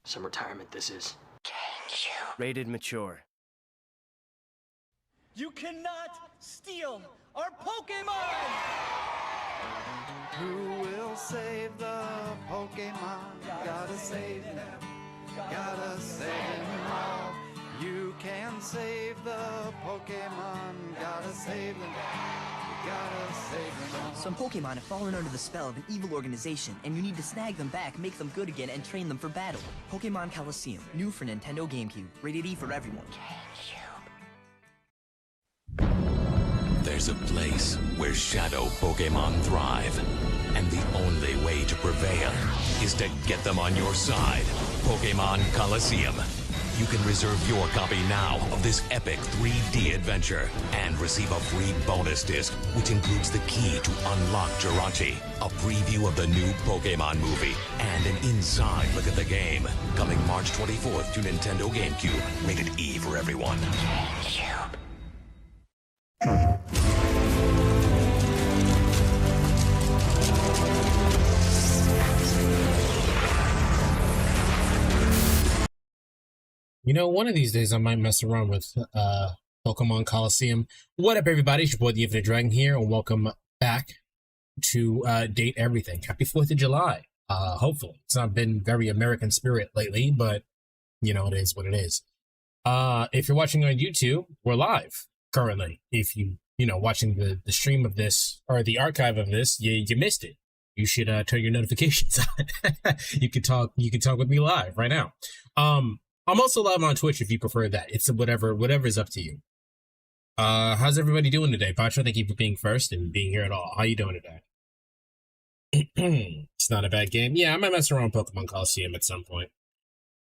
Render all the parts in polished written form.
Some retirement this is. Rated mature. You cannot steal our Pokemon! Who will save the Pokemon? Gotta save them. Gotta save them all. You can save the Pokemon. Gotta save them. Gotta save them all. Some Pokemon have fallen under the spell of an evil organization, and you need to snag them back, make them good again, and train them for battle. Pokemon Coliseum, new for Nintendo GameCube. Rated E for everyone. There's a place where shadow Pokemon thrive, and the only way to prevail is to get them on your side. Pokemon Coliseum. You can reserve your copy now of this epic 3D adventure and receive a free bonus disc, which includes the key to unlock Jirachi, a preview of the new Pokemon movie, and an inside look at the game. Coming March 24th to Nintendo GameCube. Rated E for everyone. You know, one of these days I might mess around with Pokemon Coliseum. What up, everybody? It's your boy, the Infinite Dragon here, and welcome back to Date Everything. Happy 4th of July. Hopefully. It's not been very American spirit lately, but, you know, it is what it is. If you're watching on YouTube, we're live currently. If you know, watching the stream of this, or the archive of this, you missed it. You should turn your notifications on. You can talk with me live right now. I'm also live on Twitch if you prefer that. It's whatever's up to you. How's everybody doing today? Pacho, thank you for being first and being here at all. How you doing today? It's not a bad game. Yeah, I might mess around with Pokemon Coliseum at some point.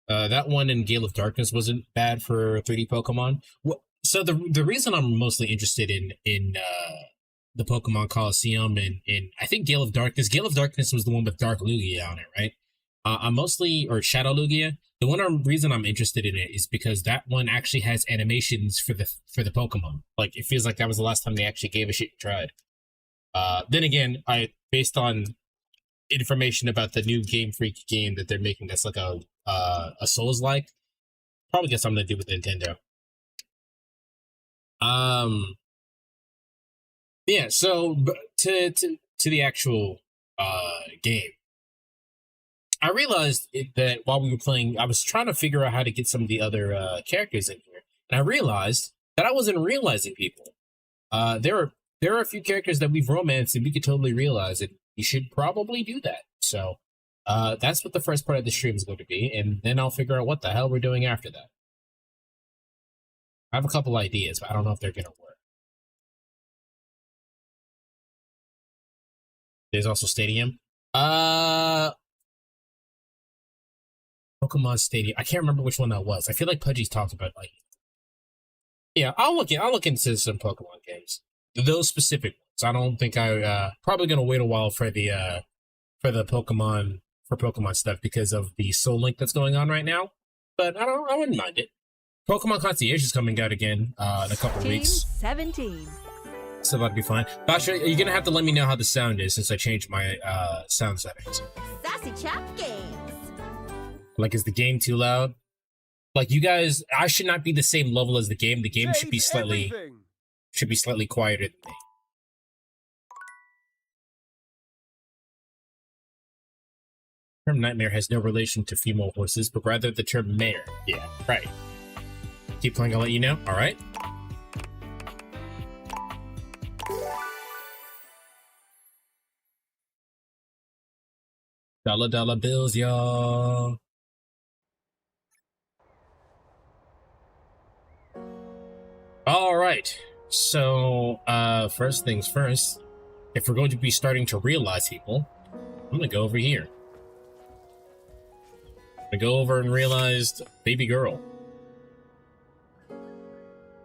That one in Gale of Darkness wasn't bad for 3D Pokemon. So the reason I'm mostly interested in the Pokemon Coliseum and I think Gale of Darkness was the one with Dark Lugia on it, right? I'm mostly, or Shadow Lugia. The reason I'm interested in it is because that one actually has animations for the Pokemon. Like, it feels like that was the last time they actually gave a shit and tried. Then again, based on information about the new Game Freak game that they're making, that's like a Souls-like, probably got something to do with Nintendo. Yeah. So to the actual game. I realized that while we were playing, I was trying to figure out how to get some of the other characters in here, and I realized that I wasn't realizing people. There are a few characters that we've romanced, and we could totally realize it. You should probably do that. So that's what the first part of the stream is going to be, and then I'll figure out what the hell we're doing after that. I have a couple ideas, but I don't know if they're going to work. There's also Stadium. Pokemon Stadium. I can't remember which one that was. I feel like Pudgy's talked about, like, yeah, I'll look into some Pokemon games. Those specific ones. I don't think probably gonna wait a while for the Pokemon stuff because of the Soul Link that's going on right now. But I wouldn't mind it. Pokemon Concierge is coming out again in a couple weeks. 17. So that'd be fine. Basha, you're gonna have to let me know how the sound is since I changed my sound settings. Sassy Chap Games. Like, is the game too loud? Like, you guys, I should not be the same level as the game. The game should be slightly quieter than me. The term nightmare has no relation to female horses, but rather the term mare. Yeah, right. Keep playing, I'll let you know. All right. Dollar bills, y'all. All right, so first things first, if we're going to be starting to realize people, I'm gonna go over here. I'm gonna go over and realize baby girl.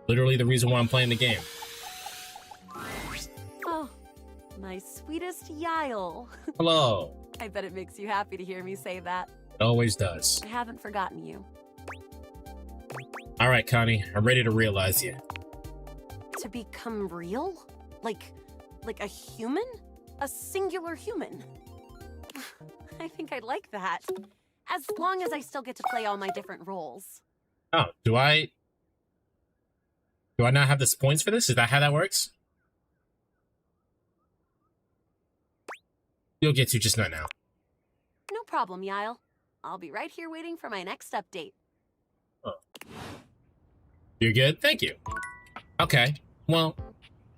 Literally the reason why I'm playing the game. Oh, my sweetest Yyle. Hello. I bet it makes you happy to hear me say that. It always does. I haven't forgotten you. All right, Connie, I'm ready to realize you. To become real? Like a human? A singular human? I think I'd like that. As long as I still get to play all my different roles. Oh, do I not have the points for this? Is that how that works? You'll get to, just not now. No problem, Yael. I'll be right here waiting for my next update. Oh. You're good? Thank you. Okay, well,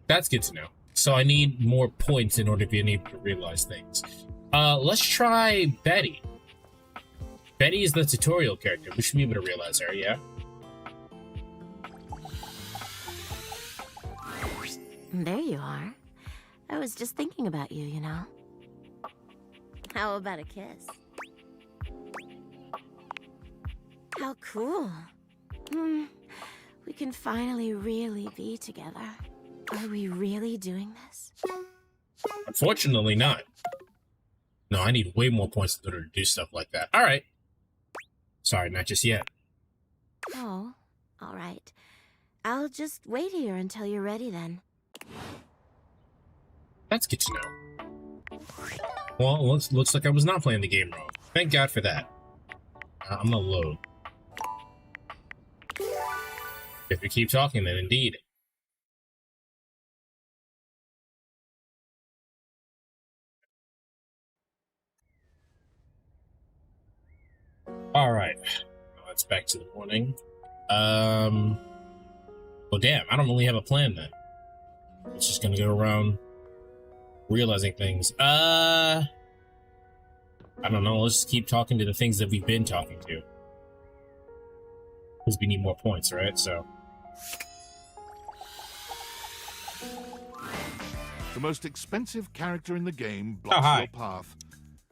that's good to know. So I need more points in order to be able to realize things. Let's try Betty. Betty is the tutorial character. We should be able to realize her, yeah? There you are. I was just thinking about you, you know. How about a kiss? How cool. We can finally really be together. Are we really doing this? Unfortunately not. No, I need way more points in order to do stuff like that. All right. Sorry, not just yet. Oh, all right. I'll just wait here until you're ready then. That's good to know. Well, looks like I was not playing the game wrong. Thank God for that. I'm gonna load. If we keep talking, then indeed. All right. Well, that's back to the morning. Well, damn, I don't really have a plan then. It's just gonna go around realizing things. I don't know. Let's just keep talking to the things that we've been talking to. Because we need more points, right? So. The most expensive character in the game blocks your path.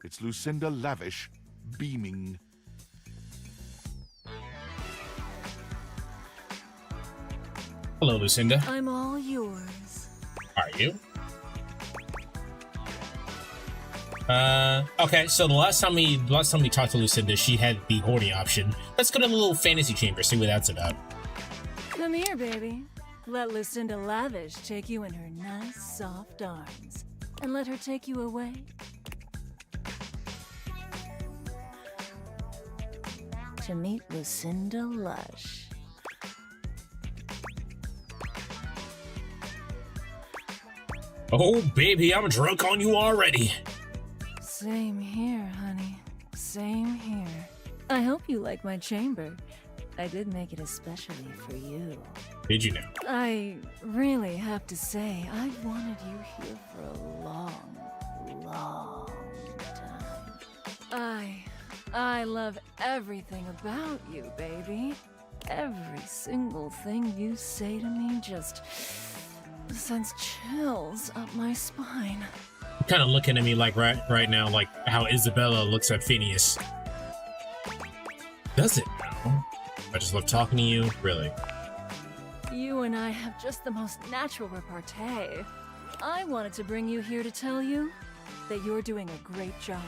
It's Lucinda Lavish, beaming. Hello, Lucinda. I'm all yours. Are you? Okay, so the last time we talked to Lucinda, she had the horny option. Let's go to the little fantasy chamber, see what that's about. Come here, baby. Let Lucinda Lavish take you in her nice, soft arms. And let her take you away. To meet Lucinda Lush. Oh, baby, I'm drunk on you already. Same here, honey. Same here. I hope you like my chamber. I did make it especially for you. Did you know? I really have to say, I've wanted you here for a long, long time. I love everything about you, baby. Every single thing you say to me just sends chills up my spine. You're kind of looking at me like right now, like how Isabella looks at Phineas. Does it now? I just love talking to you, really. You and I have just the most natural repartee. I wanted to bring you here to tell you that you're doing a great job.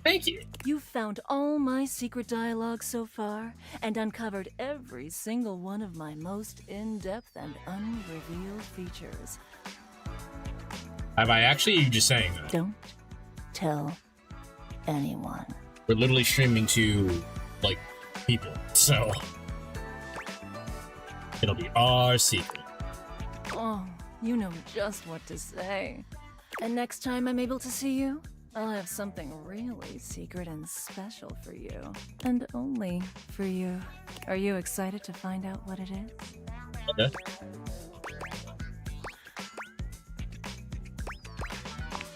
Thank you. You've found all my secret dialogue so far and uncovered every single one of my most in-depth and unrevealed features. Have I actually? Or are you just saying that? Don't tell anyone. We're literally streaming to, like, people, so it'll be our secret. Oh, you know just what to say. And next time I'm able to see you, I'll have something really secret and special for you. And only for you. Are you excited to find out what it is? Okay.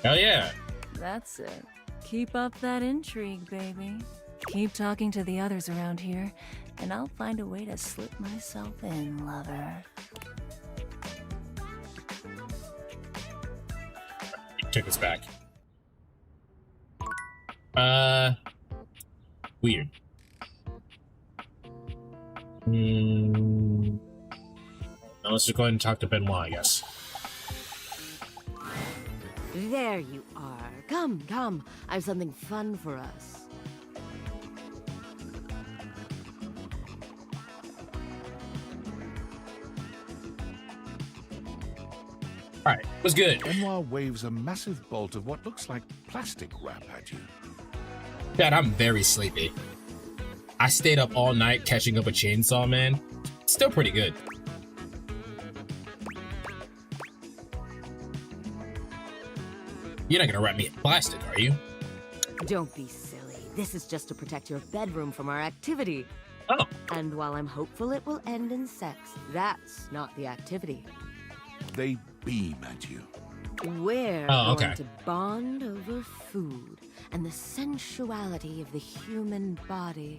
Hell yeah. That's it. Keep up that intrigue, baby. Keep talking to the others around here, and I'll find a way to slip myself in, lover. He took us back. Weird. Now let's just go ahead and talk to Ben-hwa, I guess. There you are. Come, come. I have something fun for us. Alright, what's good? Ben-hwa waves a massive bolt of what looks like plastic wrap at you. Dad, I'm very sleepy. I stayed up all night catching up a Chainsaw Man. Still pretty good. You're not gonna wrap me in plastic, are you? Don't be silly. This is just to protect your bedroom from our activity. Oh. And while I'm hopeful it will end in sex, that's not the activity. They beam at you. We're okay. going to bond over food and the sensuality of the human body.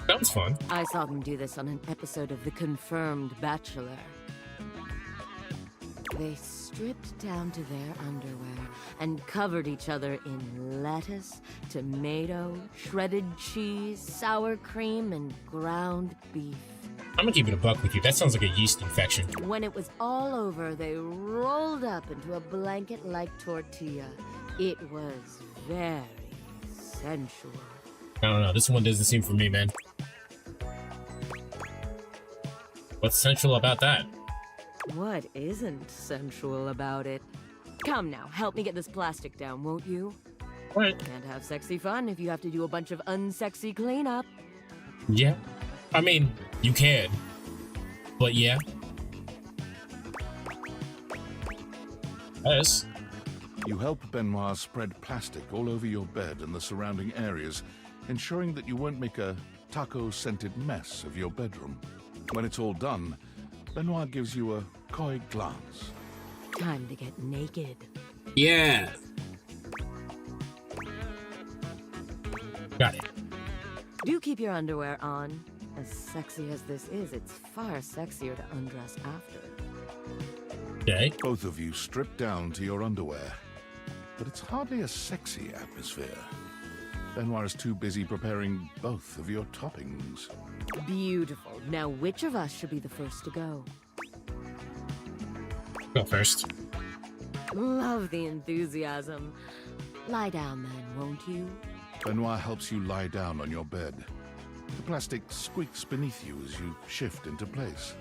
Sounds fun. I saw them do this on an episode of The Confirmed Bachelor. They stripped down to their underwear and covered each other in lettuce, tomato, shredded cheese, sour cream, and ground beef. I'm gonna keep it a buck with you. That sounds like a yeast infection. When it was all over, they rolled up into a blanket-like tortilla. It was very sensual. I don't know. This one doesn't seem for me, man. What's sensual about that? What isn't sensual about it? Come now, help me get this plastic down, won't you? What? Can't have sexy fun if you have to do a bunch of unsexy cleanup. Yeah. I mean, you can. But yeah. Yes. You help Ben-hwa spread plastic all over your bed and the surrounding areas, ensuring that you won't make a taco-scented mess of your bedroom. When it's all done, Ben-hwa gives you a coy glance. Time to get naked. Yeah. Got it. Do keep your underwear on. As sexy as this is, it's far sexier to undress after. Okay. Both of you strip down to your underwear, but it's hardly a sexy atmosphere. Ben-hwa is too busy preparing both of your toppings. Beautiful. Now, which of us should be the first to go? Go first. Love the enthusiasm. Lie down then, won't you? Ben-hwa helps you lie down on your bed. The plastic squeaks beneath you as you shift into place.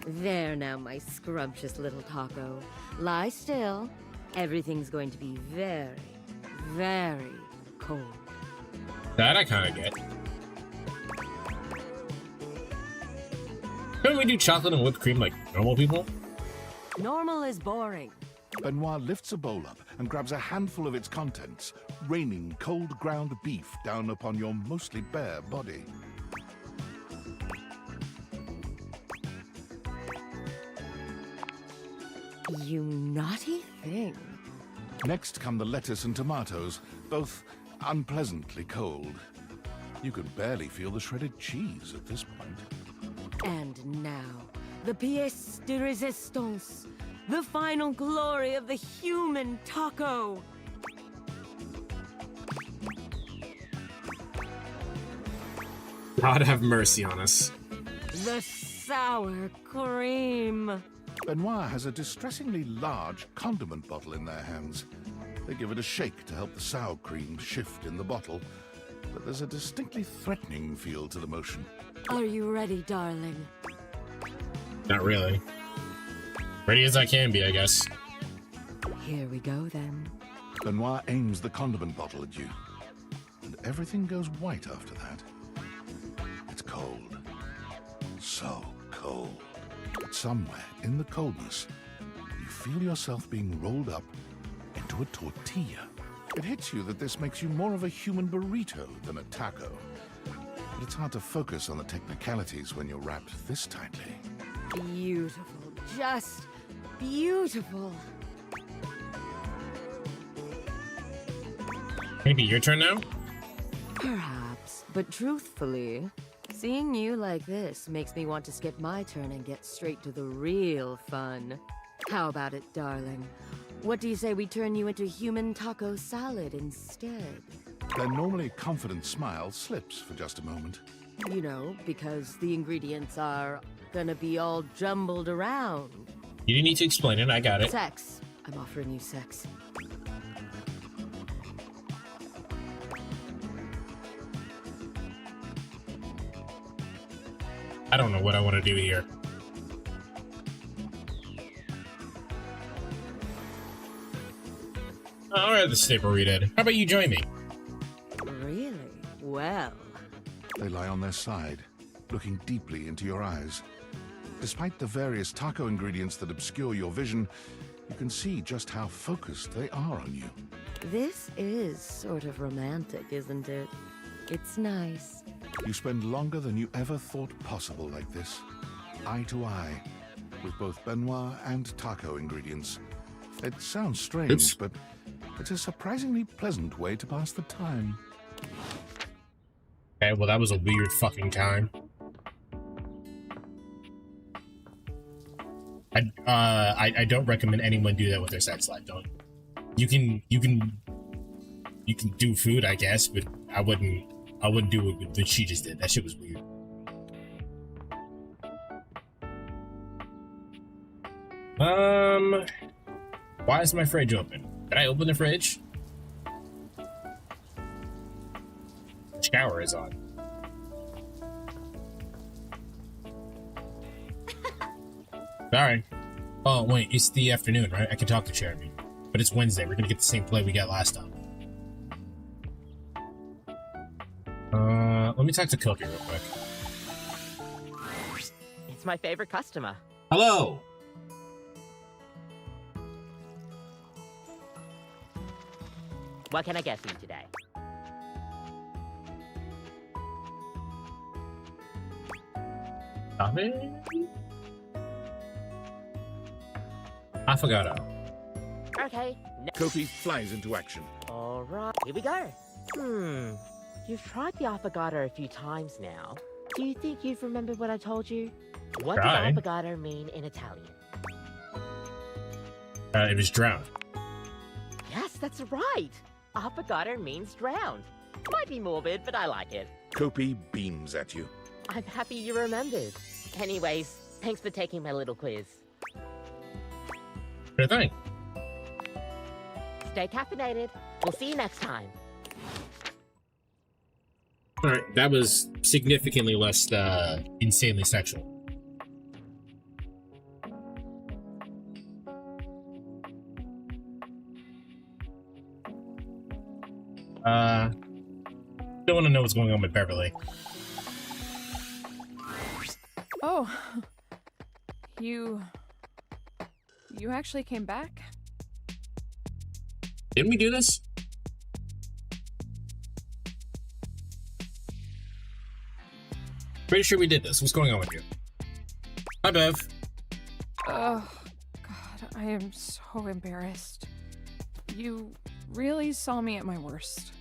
There now, my scrumptious little taco. Lie still. Everything's going to be very, very cold. That I kind of get. Couldn't we do chocolate and whipped cream like normal people? Normal is boring. Ben-hwa lifts a bowl up and grabs a handful of its contents, raining cold ground beef down upon your mostly bare body. You naughty thing. Next come the lettuce and tomatoes, both unpleasantly cold. You can barely feel the shredded cheese at this point. And now, the pièce de résistance, the final glory of the human taco. God have mercy on us. The sour cream. Ben-hwa has a distressingly large condiment bottle in their hands. They give it a shake to help the sour cream shift in the bottle, but there's a distinctly threatening feel to the motion. Are you ready, darling? Not really. Ready as I can be, I guess. Here we go, then. Ben-hwa aims the condiment bottle at you, and everything goes white after that. It's cold. So cold. But somewhere in the coldness, you feel yourself being rolled up into a tortilla. It hits you that this makes you more of a human burrito than a taco. But it's hard to focus on the technicalities when you're wrapped this tightly. Beautiful. Just beautiful. Maybe your turn now? Perhaps, but truthfully, seeing you like this makes me want to skip my turn and get straight to the real fun. How about it, darling? What do you say we turn you into human taco salad instead? Their normally confident smile slips for just a moment. You know, because the ingredients are gonna be all jumbled around. You didn't need to explain it, I got it. Sex. I'm offering you sex. I don't know what I want to do here. I'll rather stay burrito. How about you join me? Really? Well, They lie on their side, looking deeply into your eyes. Despite the various taco ingredients that obscure your vision, you can see just how focused they are on you. This is sort of romantic, isn't it? It's nice. You spend longer than you ever thought possible like this, eye to eye, with both Ben-hwa and taco ingredients. It sounds strange, but it's a surprisingly pleasant way to pass the time. Okay, well that was a weird fucking time. I don't recommend anyone do that with their sex life. Don't. You can do food, I guess, but I wouldn't do it what she just did. That shit was weird. Why is my fridge open? Did I open the fridge? The shower is on. Sorry. Oh, wait, it's the afternoon, right? I can talk to Chairemi. But it's Wednesday. We're gonna get the same play we got last time. Let me talk to Kopi real quick. It's my favorite customer. Hello! What can I get for you today? Coffee? Affogato. Okay. Kopi flies into action. All right, here we go. You've tried the affogato a few times now. Do you think you've remembered what I told you? What does affogato mean in Italian? It was drowned. Yes, that's right. Affogato means drowned. Might be morbid, but I like it. Kopi beams at you. I'm happy you remembered. Anyways, thanks for taking my little quiz. Sure thing. Stay caffeinated. We'll see you next time. Alright, that was significantly less insanely sexual. Don't want to know what's going on with Beverly. Oh, you actually came back? Didn't we do this? Pretty sure we did this. What's going on with you? Hi, Bev. Oh, God, I am so embarrassed. You really saw me at my worst.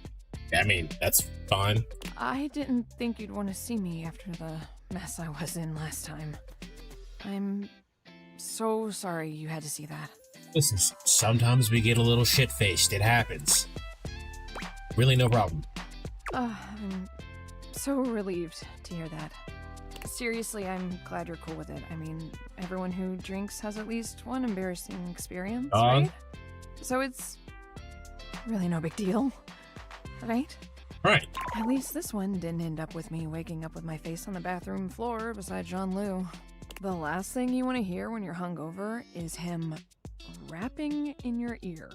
I mean, that's fine. I didn't think you'd want to see me after the mess I was in last time. I'm so sorry you had to see that. Listen, sometimes we get a little shit-faced. It happens. Really no problem. I'm so relieved to hear that. Seriously, I'm glad you're cool with it. I mean, everyone who drinks has at least one embarrassing experience, right? So it's really no big deal, right? Right. At least this one didn't end up with me waking up with my face on the bathroom floor beside Jean-Lou. The last thing you want to hear when you're hungover is him rapping in your ear.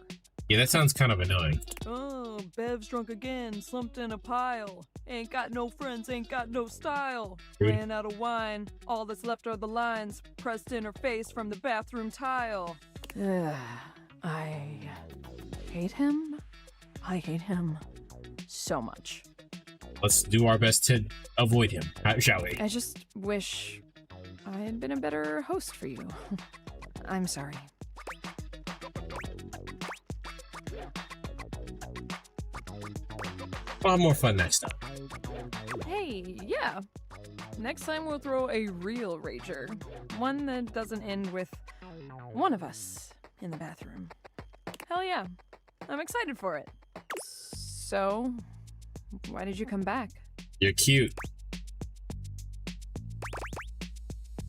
Yeah, that sounds kind of annoying. Oh, Bev's drunk again, slumped in a pile. Ain't got no friends, ain't got no style. Ran out of wine, all that's left are the lines pressed in her face from the bathroom tile. I hate him. I hate him so much. Let's do our best to avoid him, shall we? I just wish I had been a better host for you. I'm sorry. I'll have more fun next time. Hey, yeah. Next time we'll throw a real rager. One that doesn't end with one of us in the bathroom. Hell yeah. I'm excited for it. So, why did you come back? You're cute.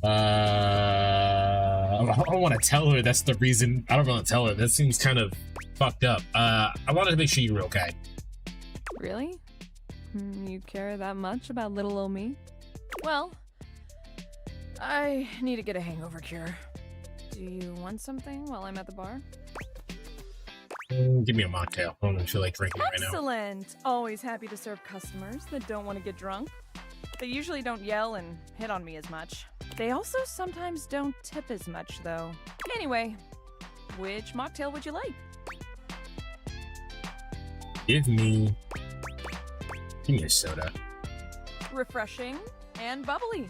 I don't want to tell her that's the reason. I don't want to tell her. That seems kind of fucked up. I wanted to make sure you were okay. Really? You care that much about little old me? Well, I need to get a hangover cure. Do you want something while I'm at the bar? Give me a mocktail. I don't feel like drinking right now. Excellent! Always happy to serve customers that don't want to get drunk. They usually don't yell and hit on me as much. They also sometimes don't tip as much, though. Anyway, which mocktail would you like? Give me a soda. Refreshing and bubbly,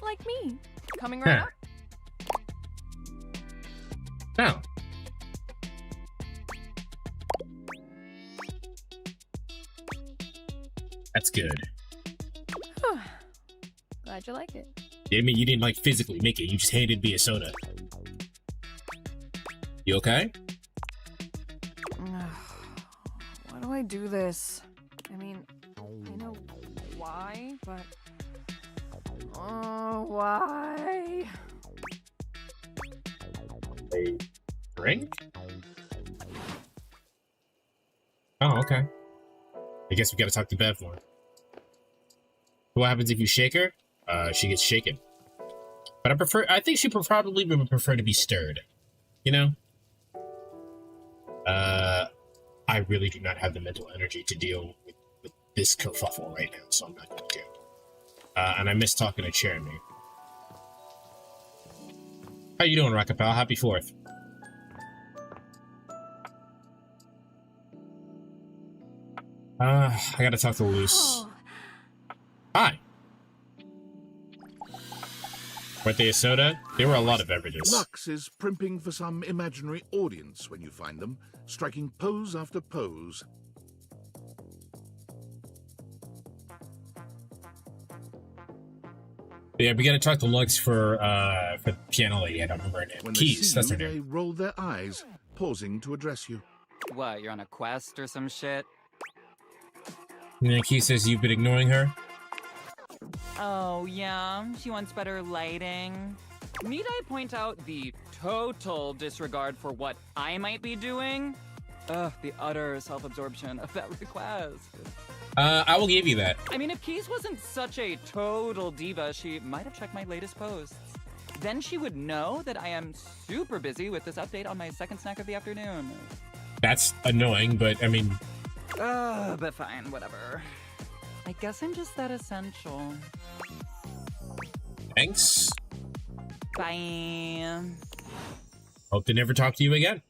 like me. Coming right up. Oh. That's good. Glad you like it. I mean, you didn't like physically make it. You just handed me a soda. You okay? Why do I do this? I mean, I know why, but... Oh, why? A drink? Oh, okay. I guess we gotta talk to Bev more. What happens if you shake her? She gets shaken. But I think she probably would prefer to be stirred. You know? I really do not have the mental energy to deal with this kerfuffle right now, so I'm not going to. And I miss talking to Chairemi. How you doing, Rockapal? Happy 4th. I gotta talk to Luce. Hi. Weren't they a soda? There were a lot of beverages. Lux is primping for some imaginary audience when you find them, striking pose after pose. Yeah, we gotta talk to Lux for the piano lady. I don't remember her name. When Keys, they that's see her you, name. they roll their eyes, pausing to address you. What, you're on a quest or some shit? And then Keys says you've been ignoring her. Oh, yeah? She wants better lighting. Need I point out the total disregard for what I might be doing? Ugh, the utter self-absorption of that request. I will give you that. I mean, if Keys wasn't such a total diva, she might have checked my latest posts. Then she would know that I am super busy with this update on my second snack of the afternoon. That's annoying, but I mean... But fine, whatever. I guess I'm just that essential. Thanks. Bye. Hope to never talk to you again.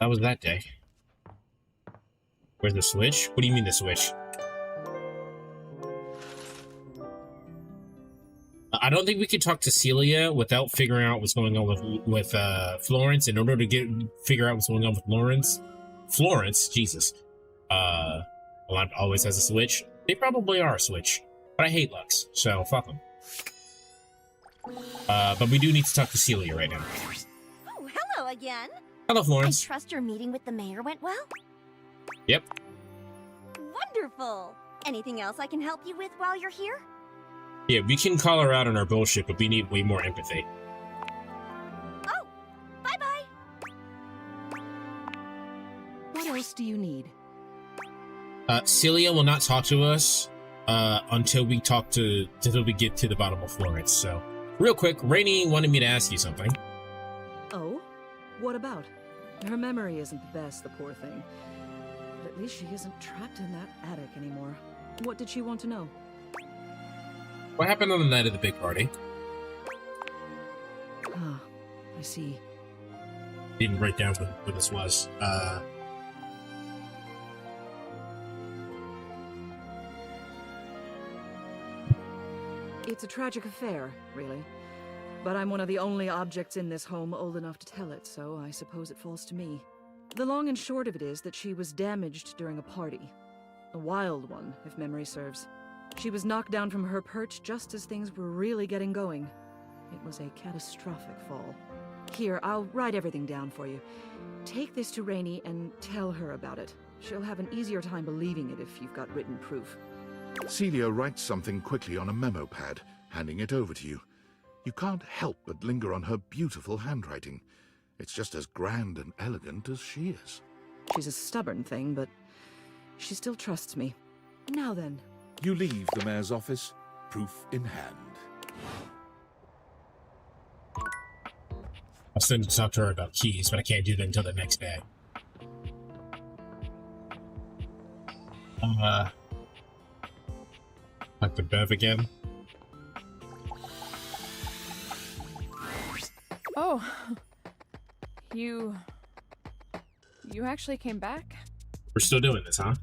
That was that day. Where's the switch? What do you mean the switch? I don't think we can talk to Ceilia without figuring out what's going on with Florence. In order to figure out what's going on with Florence, Jesus. Well, always has a switch. They probably are a switch, but I hate Lux, so fuck them. But we do need to talk to Ceilia right now. Oh, hello again. Hello, Florence. I trust your meeting with the mayor went well? Yep. Wonderful. Anything else I can help you with while you're here? Yeah, we can call her out on our bullshit, but we need way more empathy. Oh, bye-bye. What else do you need? Ceilia will not talk to us until we get to the bottom of Florence. So, real quick, Rainey wanted me to ask you something. Oh? What about? Her memory isn't the best, the poor thing. But at least she isn't trapped in that attic anymore. What did she want to know? What happened on the night of the big party? Ah, I see. Didn't write down what this was. It's a tragic affair, really. But I'm one of the only objects in this home old enough to tell it, so I suppose it falls to me. The long and short of it is that she was damaged during a party. A wild one, if memory serves. She was knocked down from her perch just as things were really getting going. It was a catastrophic fall. Here, I'll write everything down for you. Take this to Rainey and tell her about it. She'll have an easier time believing it if you've got written proof. Ceilia writes something quickly on a memo pad, handing it over to you. You can't help but linger on her beautiful handwriting. It's just as grand and elegant as she is. She's a stubborn thing, but she still trusts me. Now then. You leave the mayor's office, proof in hand. I'll send to talk to her about keys, but I can't do that until the next day. Like the Bev again. Oh, you actually came back? We're still doing this, huh?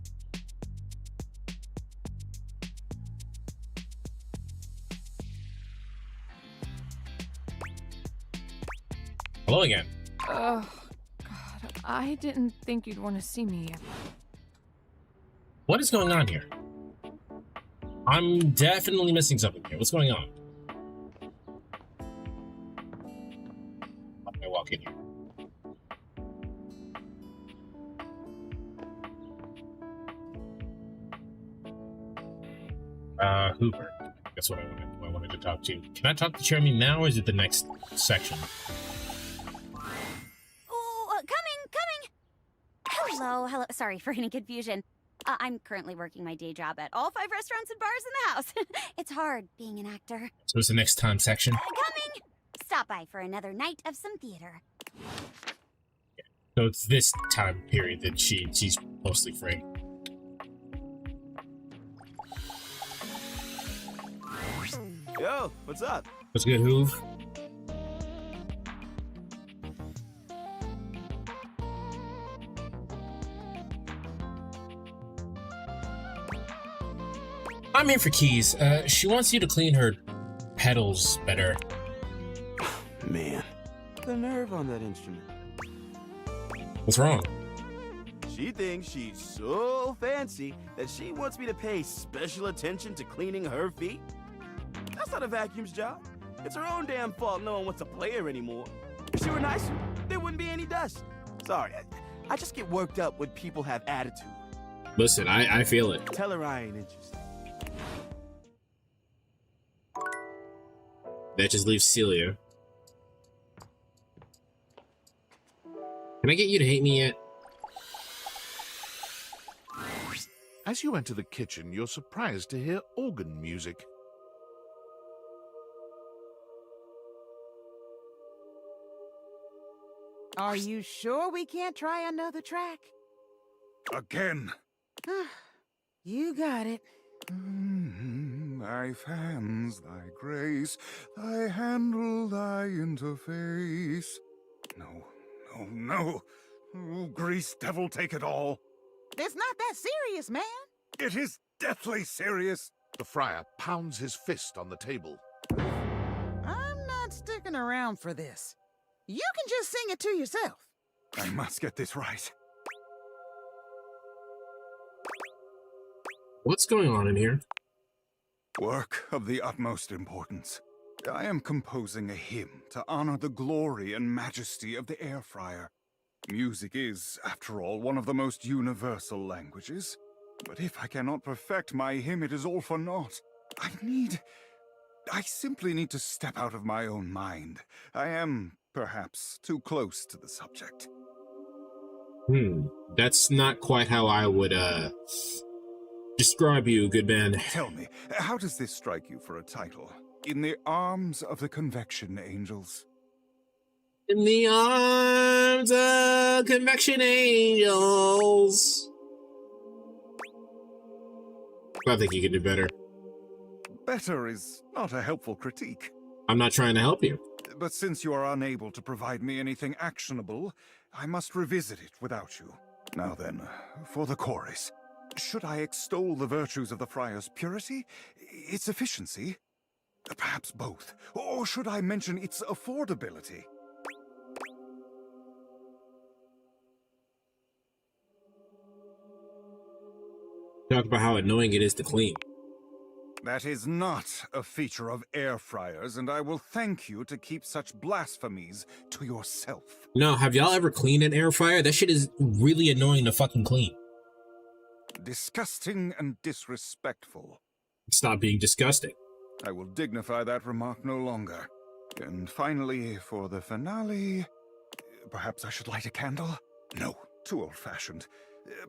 Hello again. Oh, God, I didn't think you'd want to see me yet. What is going on here? I'm definitely missing something here. What's going on? How can I walk in here? Hoover. That's what I wanted to talk to. Can I talk to Chairemi now, or is it the next section? Oh, coming! Hello. Sorry for any confusion. I'm currently working my day job at all 5 restaurants and bars in the house. It's hard being an actor. So it's the next time section? Coming! Stop by for another night of some theater. So it's this time period that she's mostly free. Yo, what's up? What's good, Hoove? I'm here for keys. She wants you to clean her pedals better. Man, the nerve on that instrument. What's wrong? She thinks she's so fancy that she wants me to pay special attention to cleaning her feet. That's not a vacuum's job. It's her own damn fault no one wants to play her anymore. If she were nicer, there wouldn't be any dust. Sorry, I just get worked up when people have attitude. Listen, I feel it. Tell her I ain't interested. That just leaves Ceilia. Can I get you to hate me yet? As you enter the kitchen, you're surprised to hear organ music. Are you sure we can't try another track? Again. You got it. Thy fans, thy grace, thy handle, thy interface. No. Oh, grease devil, take it all. It's not that serious, man. It is deathly serious. The friar pounds his fist on the table. I'm not sticking around for this. You can just sing it to yourself. I must get this right. What's going on in here? Work of the utmost importance. I am composing a hymn to honor the glory and majesty of the air fryer. Music is, after all, one of the most universal languages. But if I cannot perfect my hymn, it is all for naught. I simply need to step out of my own mind. I am, perhaps, too close to the subject. That's not quite how I would, describe you, good man. Tell me, how does this strike you for a title? In the arms of the convection angels. In the arms of convection angels. I think you can do better. Better is not a helpful critique. I'm not trying to help you. But since you are unable to provide me anything actionable, I must revisit it without you. Now then, for the chorus. Should I extol the virtues of the friar's purity, its efficiency? Perhaps both. Or should I mention its affordability? Talk about how annoying it is to clean. That is not a feature of air fryers, and I will thank you to keep such blasphemies to yourself. No, have y'all ever cleaned an air fryer? That shit is really annoying to fucking clean. Disgusting and disrespectful. Stop being disgusting. I will dignify that remark no longer. And finally, for the finale, perhaps I should light a candle? No, too old-fashioned.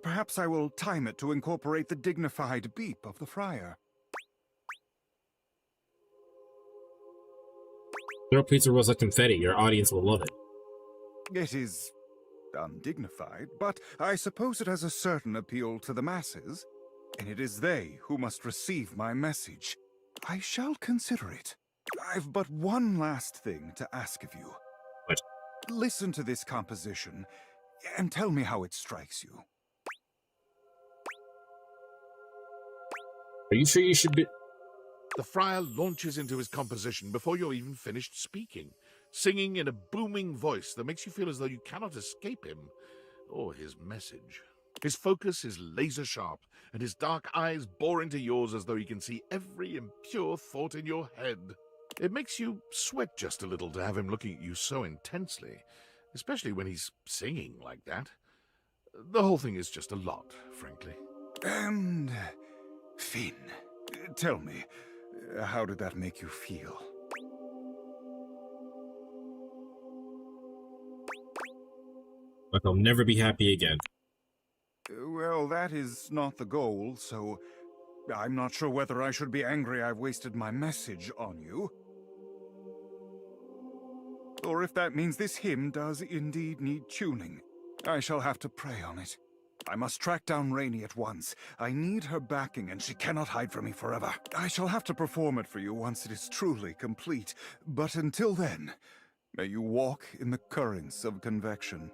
Perhaps I will time it to incorporate the dignified beep of the friar. Throw pizza rolls like confetti. Your audience will love it. It is undignified, but I suppose it has a certain appeal to the masses. and it is they who must receive my message. I shall consider it. I've but one last thing to ask of you. What? Listen to this composition, and tell me how it strikes you. Are you sure you should be... The Friar launches into his composition before you're even finished speaking, singing in a booming voice that makes you feel as though you cannot escape him or his message. His focus is laser sharp, and his dark eyes bore into yours as though he can see every impure thought in your head. It makes you sweat just a little to have him looking at you so intensely, especially when he's singing like that. The whole thing is just a lot, frankly. And Finn, tell me, how did that make you feel? Like I'll never be happy again. Well, that is not the goal, so I'm not sure whether I should be angry I've wasted my message on you. Or if that means this hymn does indeed need tuning. I shall have to pray on it. I must track down Rainey at once. I need her backing, and she cannot hide from me forever. I shall have to perform it for you once it is truly complete. But until then, may you walk in the currents of convection.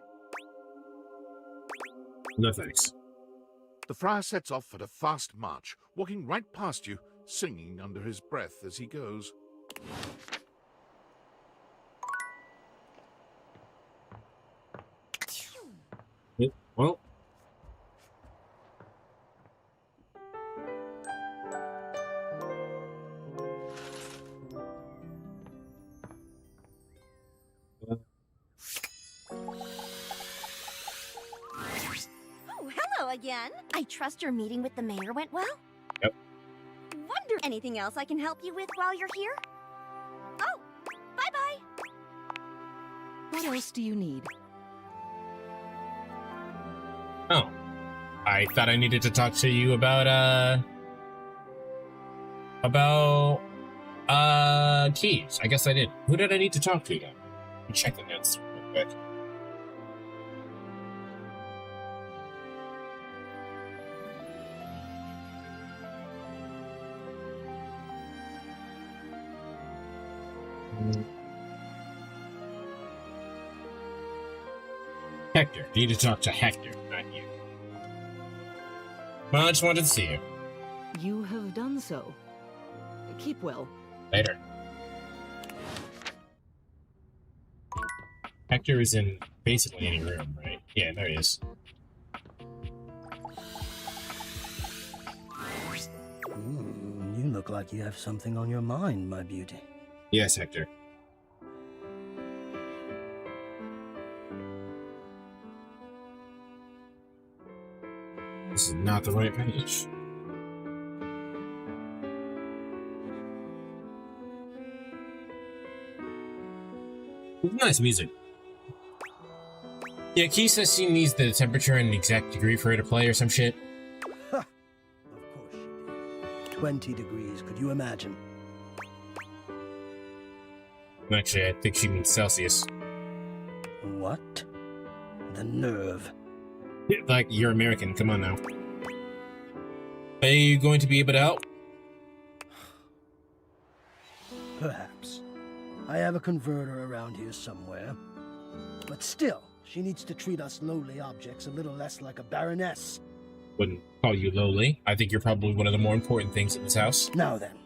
No thanks. The Friar sets off at a fast march, walking right past you, singing under his breath as he goes. Well... Again. I trust your meeting with the mayor went well? Yep. Wonder anything else I can help you with while you're here? Oh, bye-bye. What else do you need? Oh. I thought I needed to talk to you about keys. I guess I did. Who did I need to talk to then? Let me check the notes real quick. Hector. Need to talk to Hector, not you. Well, I just wanted to see you. You have done so. Keep well. Later. Hector is in basically any room, right? Yeah, there he is. You look like you have something on your mind, my beauty. Yes, Hector. This is not the right page. Nice music. Yeah, Key says she needs the temperature and the exact degree for her to play or some shit. Ha! Of course she did. 20 degrees, could you imagine? Actually, I think she means Celsius. What? The nerve. Like, you're American, come on now. Are you going to be able to help? Perhaps. I have a converter around here somewhere. But still, she needs to treat us lowly objects a little less like a baroness. Wouldn't call you lowly. I think you're probably one of the more important things in this house. Now then,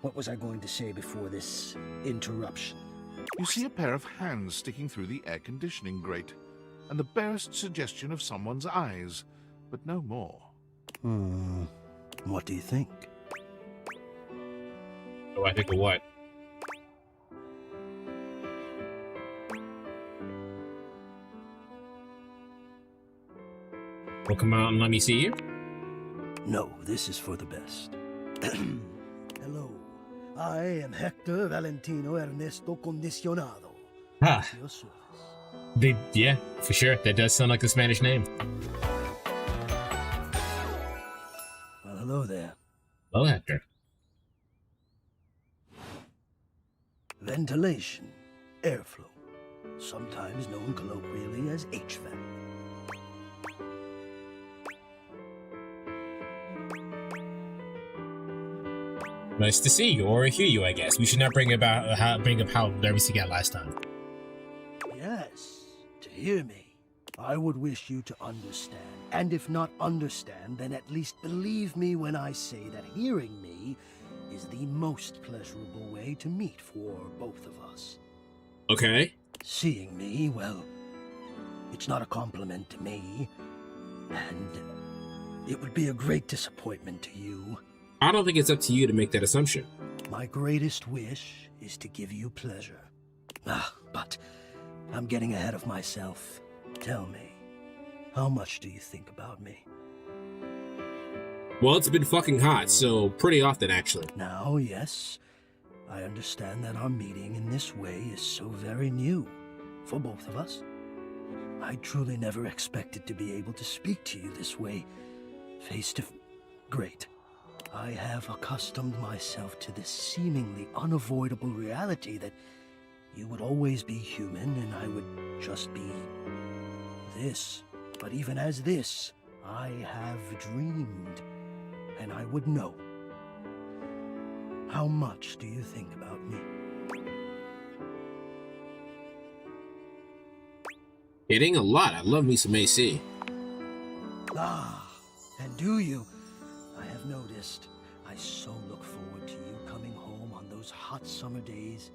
what was I going to say before this interruption? You see a pair of hands sticking through the air conditioning grate, and the barest suggestion of someone's eyes, but no more. What do you think? Oh, I think of what? Well, come out and let me see you? No, this is for the best. Hello, I am Hector Valentino Ernesto Condicionado. Ah. At your service. Yeah, for sure. That does sound like a Spanish name. Well, hello there. Hello, Hector. Ventilation, airflow, sometimes known colloquially as HVAC. Nice to see you, or hear you, I guess. We should not bring up how nervous you got last time. Yes, to hear me. I would wish you to understand. And if not understand, then at least believe me when I say that hearing me is the most pleasurable way to meet for both of us. Okay. Seeing me, well, it's not a compliment to me, and it would be a great disappointment to you. I don't think it's up to you to make that assumption. My greatest wish is to give you pleasure. But I'm getting ahead of myself. Tell me, how much do you think about me? Well, it's been fucking hot, so pretty often, actually. Now, yes, I understand that our meeting in this way is so very new for both of us. I truly never expected to be able to speak to you this way, face to face. Great. I have accustomed myself to this seemingly unavoidable reality that you would always be human and I would just be this. But even as this, I have dreamed, and I would know. How much do you think about me? Hitting a lot. I love me some AC. And do you? I have noticed. I so look forward to you coming home on those hot summer days.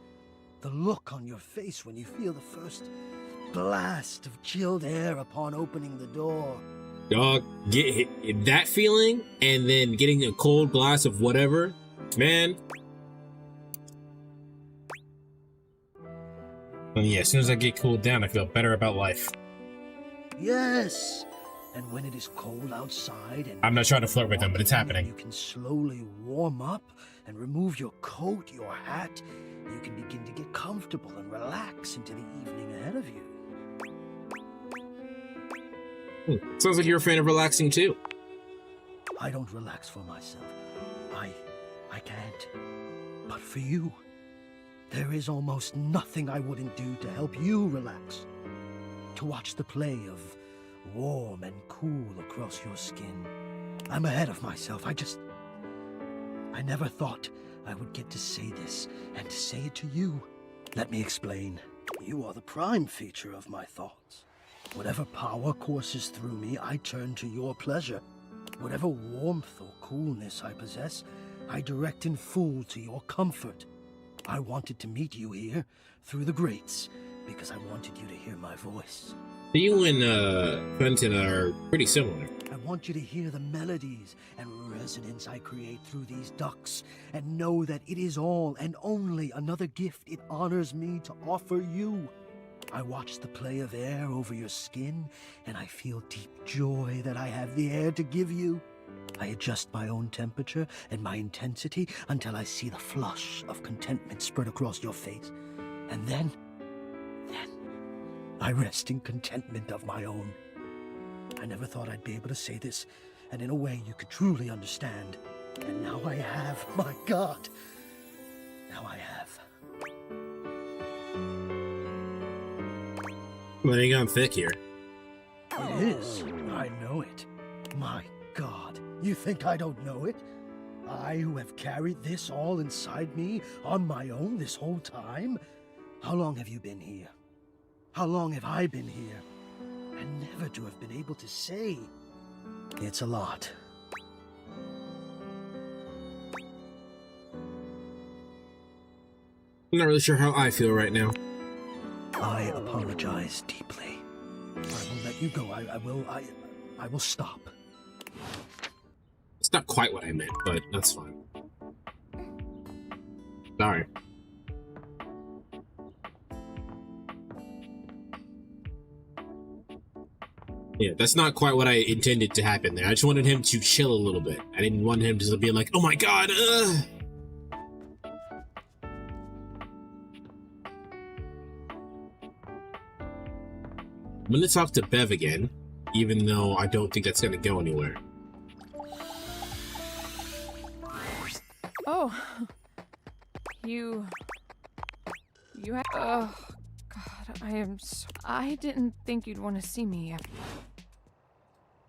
The look on your face when you feel the first blast of chilled air upon opening the door. Dog, get that feeling, and then getting a cold blast of whatever, man. And yeah, as soon as I get cooled down, I feel better about life. Yes, and when it is cold outside and I'm not trying to flirt with them, but it's happening. You can slowly warm up and remove your coat, your hat. You can begin to get comfortable and relax into the evening ahead of you. Sounds like you're a fan of relaxing too. I don't relax for myself. I can't. But for you, there is almost nothing I wouldn't do to help you relax. To watch the play of warm and cool across your skin. I'm ahead of myself. I never thought I would get to say this and to say it to you. Let me explain. You are the prime feature of my thoughts. Whatever power courses through me, I turn to your pleasure. Whatever warmth or coolness I possess, I direct in full to your comfort. I wanted to meet you here, through the grates, because I wanted you to hear my voice. You and Fenton are pretty similar. I want you to hear the melodies and resonance I create through these ducts, and know that it is all and only another gift it honors me to offer you. I watch the play of air over your skin, and I feel deep joy that I have the air to give you. I adjust my own temperature and my intensity until I see the flush of contentment spread across your face. And then I rest in contentment of my own. I never thought I'd be able to say this, and in a way you could truly understand. And now I have, my God. Now I have. Laying on thick here. It is. I know it. My God. You think I don't know it? I who have carried this all inside me on my own this whole time? How long have you been here? How long have I been here? And never to have been able to say. It's a lot. I'm not really sure how I feel right now. I apologize deeply. I will let you go. I will stop. It's not quite what I meant, but that's fine. Sorry. Yeah, that's not quite what I intended to happen there. I just wanted him to chill a little bit. I didn't want him to be like, oh my God, I'm gonna talk to Bev again, even though I don't think that's gonna go anywhere. Oh, you have, oh God, I didn't think you'd want to see me after.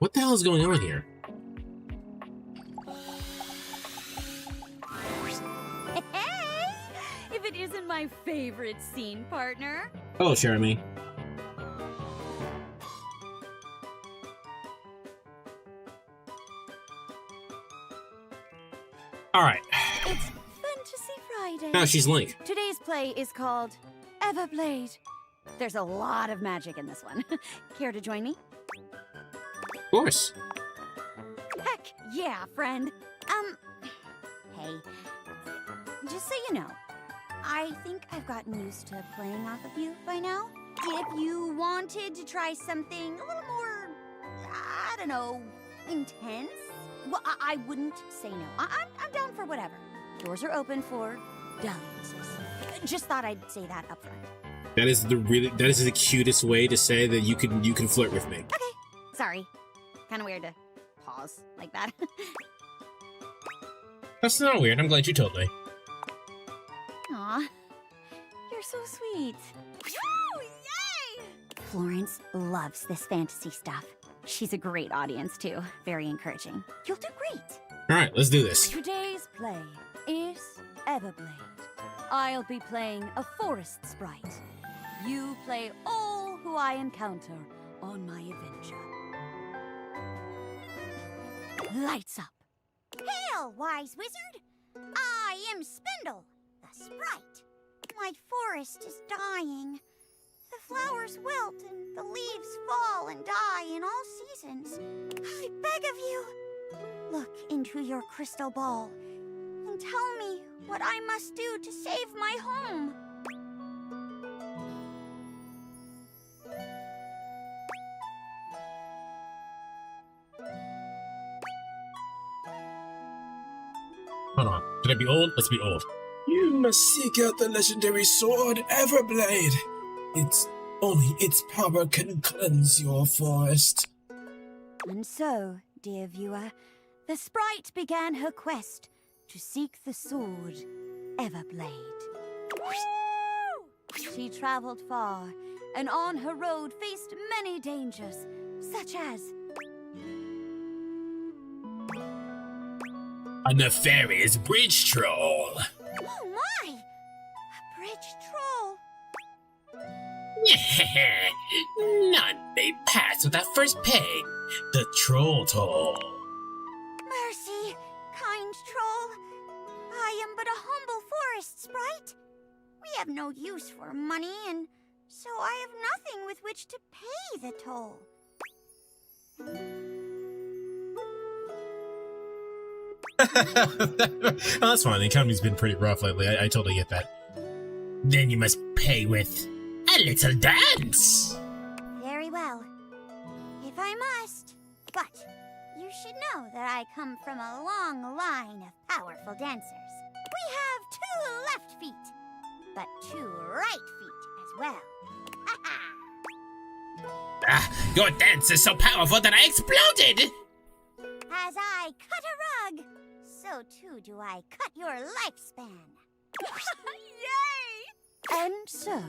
What the hell is going on here? isn't my favorite scene partner. Hello, Chairemi. Alright. It's Fantasy Friday. Now she's Link. Today's play is called Everblade. There's a lot of magic in this one. Care to join me? Of course. Heck yeah, friend. Hey, just so you know, I think I've gotten used to playing off of you by now. If you wanted to try something a little more, I don't know, intense, well, I wouldn't say no. I'm down for whatever. Doors are open for dalliances. Just thought I'd say that up front. That is the cutest way to say that you can flirt with me. Okay, sorry. Kind of weird to pause like that. That's not weird. I'm glad you told me. Aw, you're so sweet. Woo! Yay! Florence loves this fantasy stuff. She's a great audience, too. Very encouraging. You'll do great. All right, let's do this. Today's play is Everblade. I'll be playing a forest sprite. You play all who I encounter on my adventure. Lights up. Hail, wise wizard! I am Spindle, the sprite. My forest is dying. The flowers wilt and the leaves fall and die in all seasons. I beg of you, look into your crystal ball and tell me what I must do to save my home. Hold on. Should I be old? Let's be old. You must seek out the legendary sword Everblade. Only its power can cleanse your forest. And so, dear viewer, the sprite began her quest to seek the sword Everblade. She traveled far, and on her road faced many dangers, such as A nefarious bridge troll. Oh my! A bridge troll. None may pass without first paying the troll toll. Mercy, kind troll. I am but a humble forest sprite. We have no use for money, and so I have nothing with which to pay the toll. Oh, that's fine. The economy's been pretty rough lately. I totally get that. Then you must pay with a little dance. Very well, if I must. But you should know that I come from a long line of powerful dancers. We have 2 left feet, but 2 right feet as well. Your dance is so powerful that I exploded. As I cut a rug, so too do I cut your lifespan. Yay! And so,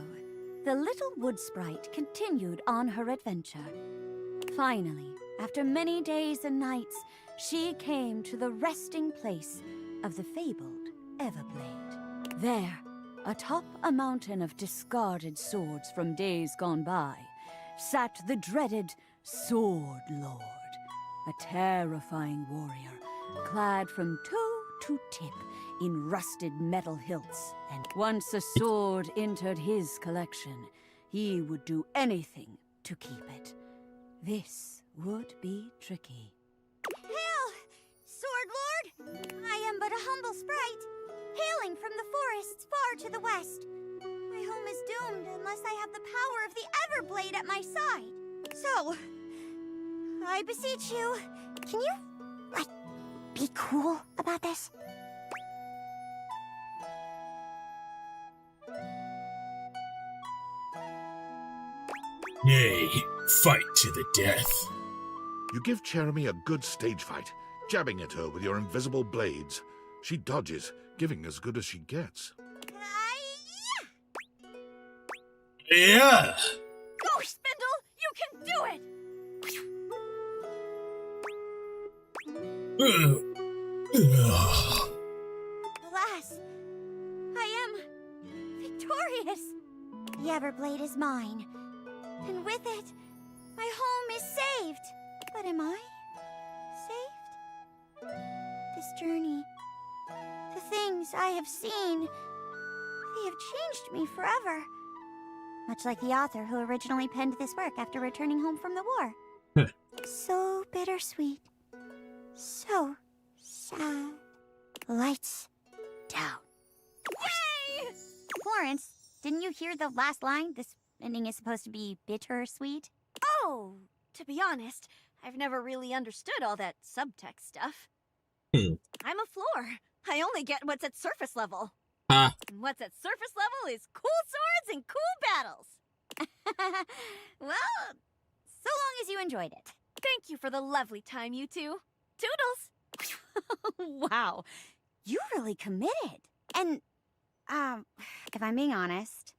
the little wood sprite continued on her adventure. Finally, after many days and nights, she came to the resting place of the fabled Everblade. There, atop a mountain of discarded swords from days gone by, sat the dreaded Sword Lord, a terrifying warrior, clad from toe to tip in rusted metal hilts. And once a sword entered his collection, he would do anything to keep it. This would be tricky. Hail, Sword Lord! I am but a humble sprite, hailing from the forests far to the west. My home is doomed unless I have the power of the Everblade at my side. So, I beseech you, can you, be cool about this? Nay, fight to the death. You give Chairemi a good stage fight, jabbing at her with your invisible blades. She dodges, giving as good as she gets. Yeah! Go, Spindle! You can do it! Alas, I am glorious! The Everblade is mine. And with it, my home is saved. But am I saved? This journey, the things I have seen, they have changed me forever. Much like the author who originally penned this work after returning home from the war. So bittersweet. So sad. Lights down. Yay! Florence, didn't you hear the last line? This ending is supposed to be bittersweet. Oh, to be honest, I've never really understood all that subtext stuff. I'm a floor. I only get what's at surface level. And what's at surface level is cool swords and cool battles. Well, so long as you enjoyed it. Thank you for the lovely time, you two. Toodles! Wow, you really committed. And, if I'm being honest,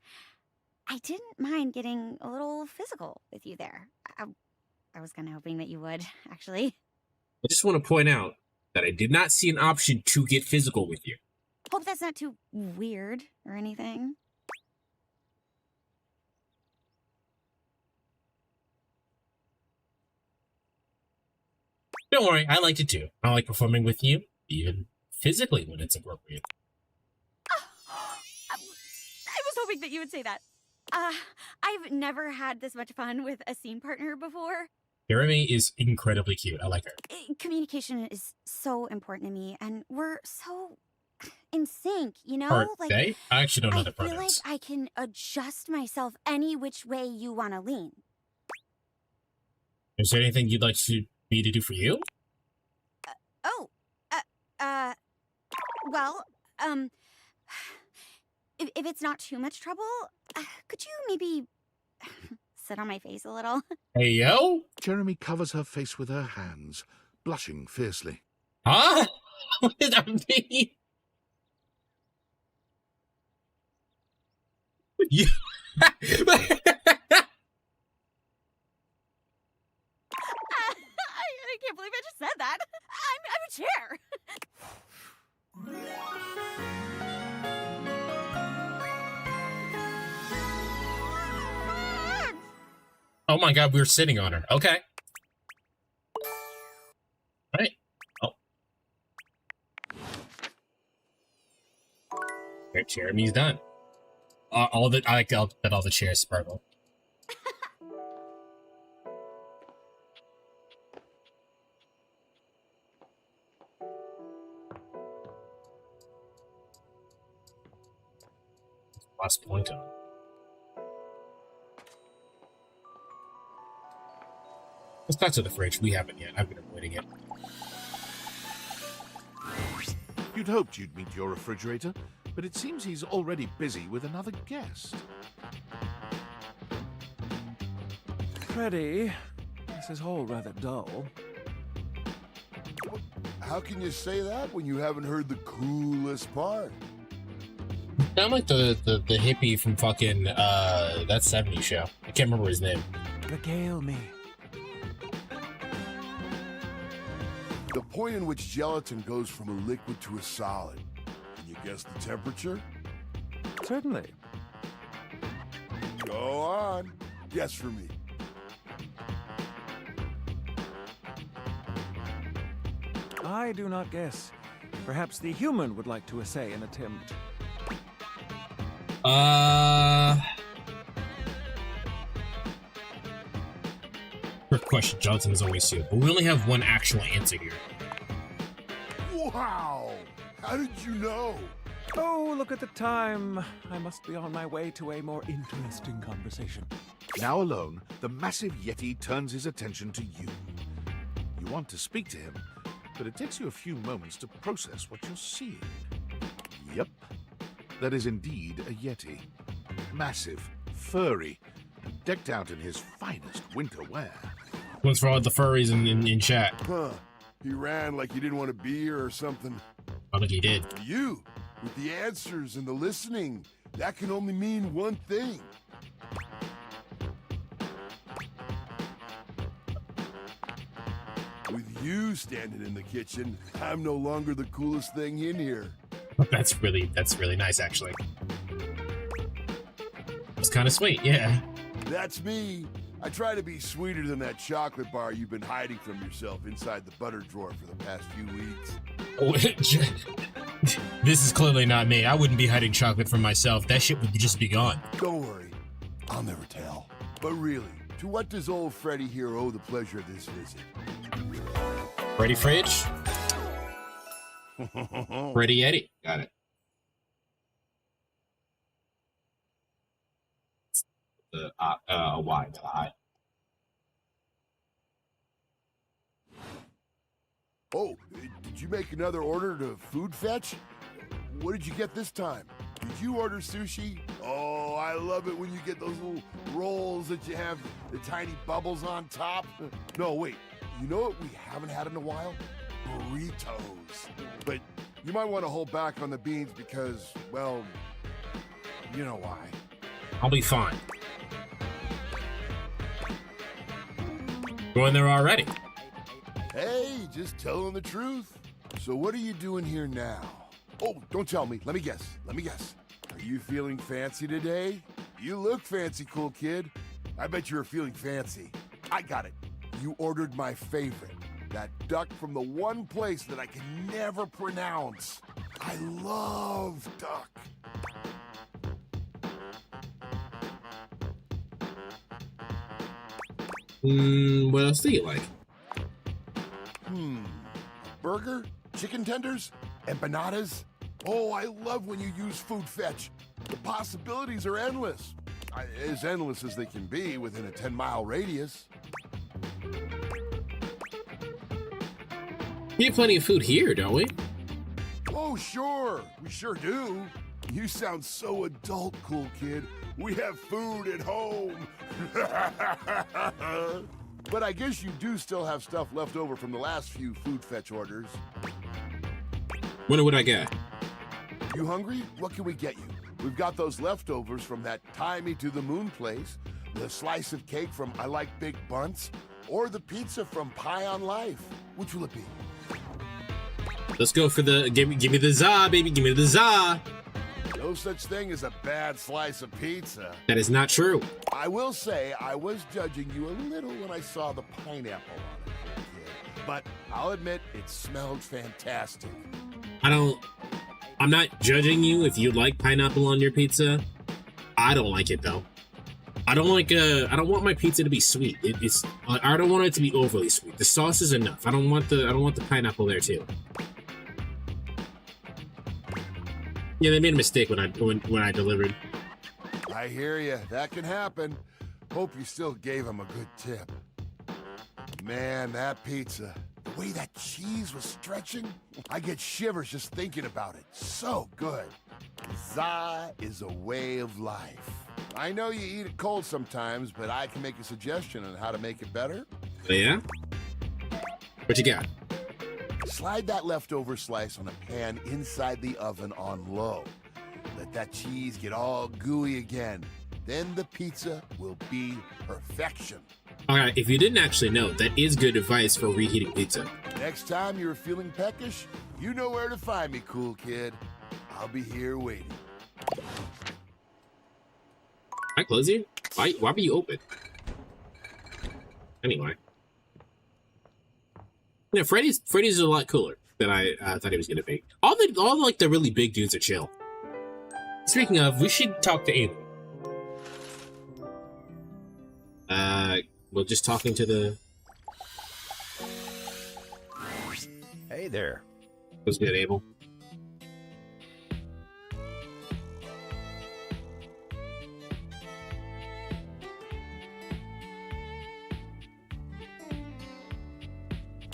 I didn't mind getting a little physical with you there. I was kind of hoping that you would, actually. I just want to point out that I did not see an option to get physical with you. Hope that's not too weird or anything. Don't worry, I liked it too. I like performing with you, even physically when it's appropriate. I was hoping that you would say that. I've never had this much fun with a scene partner before. Chairemi is incredibly cute. I like her. Communication is so important to me, and we're so in sync, you know? Are like, they? I actually don't know the I feel pronouns. like I can adjust myself any which way you want to lean. Is there anything you'd like me to do for you? Well, if it's not too much trouble, could you maybe sit on my face a little? Hey, yo? Chairemi covers her face with her hands, blushing fiercely. Huh? What does that mean? You... I can't believe I just said that. I'm a chair. Oh my god, we were sitting on her. Okay. Right. Oh. Okay, Chairemi's done. I like that all the chairs sparkle. Last point on. Let's talk to the fridge. We haven't yet. I've been avoiding it. You'd hoped you'd meet your refrigerator, but it seems he's already busy with another guest. Freddy, this is all rather dull. How can you say that when you haven't heard the coolest part? Sound like the hippie from fucking that 70s show. I can't remember his name. Regale me. The point in which gelatin goes from a liquid to a solid. Can you guess the temperature? Certainly. Go on. Guess for me. I do not guess. Perhaps the human would like to essay an attempt. Quick question, Johnson is always here, but we only have one actual answer here. Wow! How did you know? Oh, look at the time. I must be on my way to a more interesting conversation. Now alone, the massive Yeti turns his attention to you. You want to speak to him, but it takes you a few moments to process what you're seeing. Yep, that is indeed a Yeti. Massive, furry, and decked out in his finest winter wear. What's for all the furries in chat? Huh. He ran like he didn't want to be here or something. I think he did. You, with the answers and the listening, that can only mean one thing. With you standing in the kitchen, I'm no longer the coolest thing in here. That's really nice, actually. It's kind of sweet, yeah. That's me. I try to be sweeter than that chocolate bar you've been hiding from yourself inside the butter drawer for the past few weeks. This is clearly not me. I wouldn't be hiding chocolate from myself. That shit would just be gone. Don't worry. I'll never tell. But really, to what does old Freddy here owe the pleasure of this visit? Freddy Fridge? Freddy Eddie. Got it. The Y to the I. Oh, did you make another order to food fetch? What did you get this time? Did you order sushi? Oh, I love it when you get those little rolls that you have the tiny bubbles on top. No, wait. You know what we haven't had in a while? Burritos. But you might want to hold back on the beans because, well, you know why. I'll be fine. Going there already. Hey, just telling the truth. So what are you doing here now? Oh, don't tell me. Let me guess. Are you feeling fancy today? You look fancy, cool kid. I bet you were feeling fancy. I got it. You ordered my favorite. That duck from the one place that I can never pronounce. I love duck. What else do you like? Burger? Chicken tenders? Empanadas? Oh, I love when you use food fetch. The possibilities are endless. As endless as they can be within a 10-mile radius. We have plenty of food here, don't we? Oh, sure. We sure do. You sound so adult, cool kid. We have food at home. But I guess you do still have stuff left over from the last few food fetch orders. Wonder what I get. You hungry? What can we get you? We've got those leftovers from that Tie Me to the Moon place, the slice of cake from I Like Big Bunts, or the pizza from Pie on Life. Which will it be? Let's go for the give me the za, baby. Give me the za. No such thing as a bad slice of pizza. That is not true. I will say I was judging you a little when I saw the pineapple on it, kid. But I'll admit it smelled fantastic. I'm not judging you if you like pineapple on your pizza. I don't like it though. I don't want my pizza to be sweet. I don't want it to be overly sweet. The sauce is enough. I don't want the pineapple there too. Yeah, they made a mistake when I delivered. I hear you. That can happen. Hope you still gave him a good tip. Man, that pizza. The way that cheese was stretching, I get shivers just thinking about it. So good. Za is a way of life. I know you eat it cold sometimes, but I can make a suggestion on how to make it better. Oh, yeah? What you got? Slide that leftover slice on a pan inside the oven on low. Let that cheese get all gooey again. Then the pizza will be perfection. Alright, if you didn't actually know, that is good advice for reheating pizza. Next time you're feeling peckish, you know where to find me, cool kid. I'll be here waiting. Can I close you? Why were you open? Anyway. Yeah, Freddy's a lot cooler than I thought he was gonna be. All the really big dudes are chill. Speaking of, we should talk to Abel. We're just talking to the... Hey there. What's good, Abel?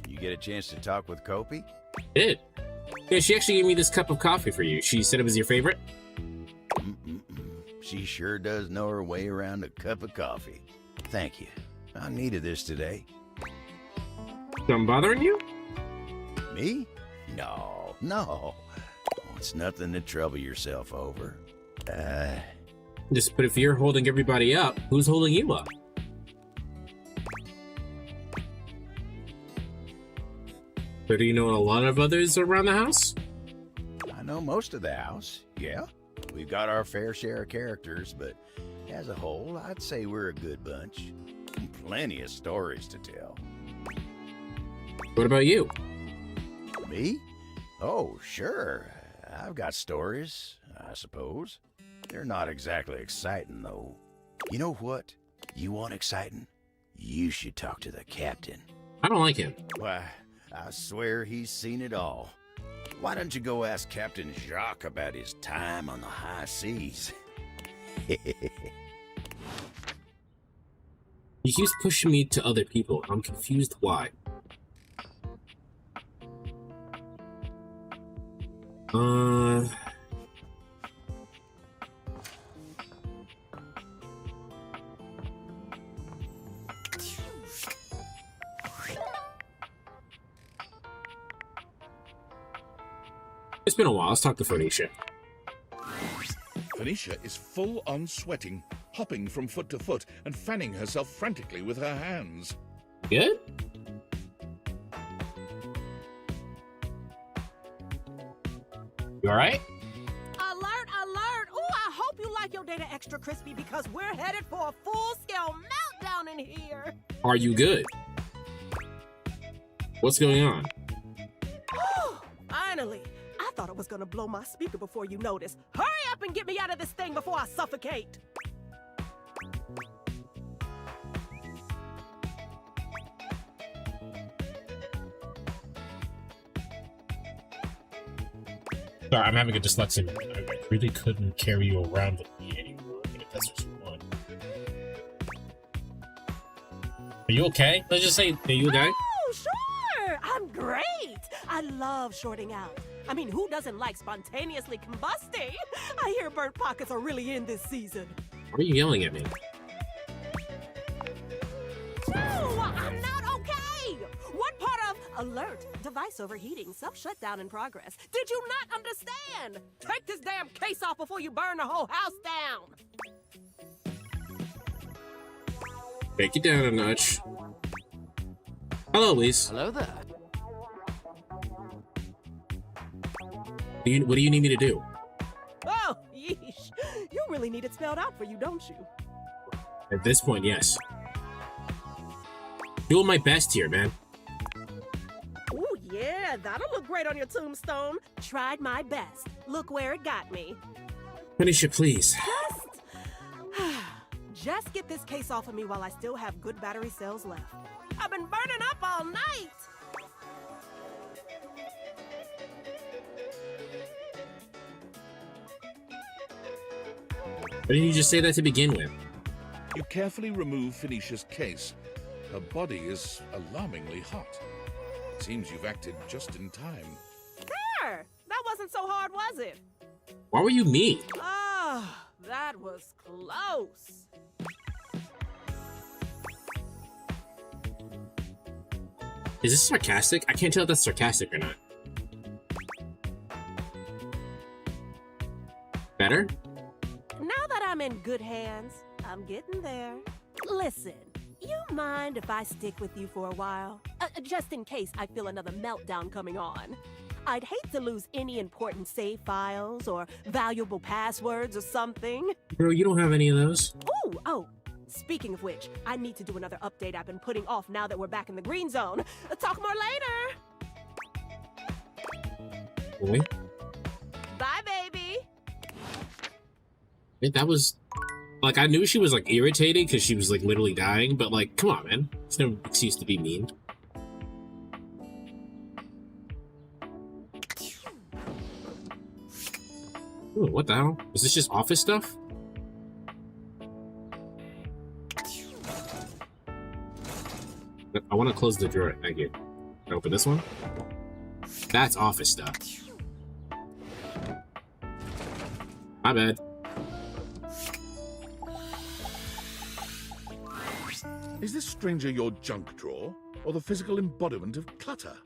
You get a chance to talk with Kopi? Did. Yeah, she actually gave me this cup of coffee for you. She said it was your favorite. She sure does know her way around a cup of coffee. Thank you. I needed this today. I'm bothering you? Me? No. Oh, it's nothing to trouble yourself over. But if you're holding everybody up, who's holding you up? So do you know a lot of others around the house? I know most of the house, yeah. We've got our fair share of characters, but As a whole, I'd say we're a good bunch. Plenty of stories to tell. What about you? Me? Oh, sure. I've got stories, I suppose. They're not exactly exciting, though. You know what? You want exciting? You should talk to the captain. I don't like him. Why, I swear he's seen it all. Why don't you go ask Captain Jacques about his time on the high seas? He keeps pushing me to other people. I'm confused why. It's been a while. Let's talk to Phoenicia. Phoenicia is full on sweating, hopping from foot to foot and fanning herself frantically with her hands. Good? You alright? Alert, alert! Ooh, I hope you like your data extra crispy because we're headed for a full-scale meltdown in here. Are you good? What's going on? Finally! I thought it was gonna blow my speaker before you noticed. Hurry up and get me out of this thing before I suffocate! Sorry, I'm having a dyslexia moment. I really couldn't carry you around with me anymore, if that's what you want. Are you okay? Let's just say, are you okay? Oh, sure! I'm great! I love shorting out. I mean, who doesn't like spontaneously combusting? I hear burnt pockets are really in this season. Why are you yelling at me? Oh, I'm not okay! What part of alert, device overheating, self-shutdown in progress did you not understand? Take this damn case off before you burn the whole house down! Take it down a notch. Hello, Lise. Hello there. What do you need me to do? Oh, yeesh. You really need it spelled out for you, don't you? At this point, yes. Doing my best here, man. Ooh, yeah, that'll look great on your tombstone. Tried my best. Look where it got me. Phoenicia, please. Just get this case off of me while I still have good battery cells left. I've been burning up all night. Why didn't you just say that to begin with? You carefully remove Phoenicia's case. Her body is alarmingly hot. It seems you've acted just in time. There! That wasn't so hard, was it? Why were you mean? Ah, that was close. Is this sarcastic? I can't tell if that's sarcastic or not. Better? Now that I'm in good hands, I'm getting there. Listen, you mind if I stick with you for a while? Just in case I feel another meltdown coming on. I'd hate to lose any important save files or valuable passwords or something. Bro, you don't have any of those. Ooh, oh, speaking of which, I need to do another update I've been putting off now that we're back in the green zone. Talk more later. Wait. Bye, baby. Wait, that was... Like, I knew she was, like, irritated because she was, like, literally dying, but, like, come on, man. There's no excuse to be mean. Ooh, what the hell? Is this just office stuff? I want to close the drawer. Thank you. Can I open this one? That's office stuff. My bad. Is this stranger your junk drawer, or the physical embodiment of clutter?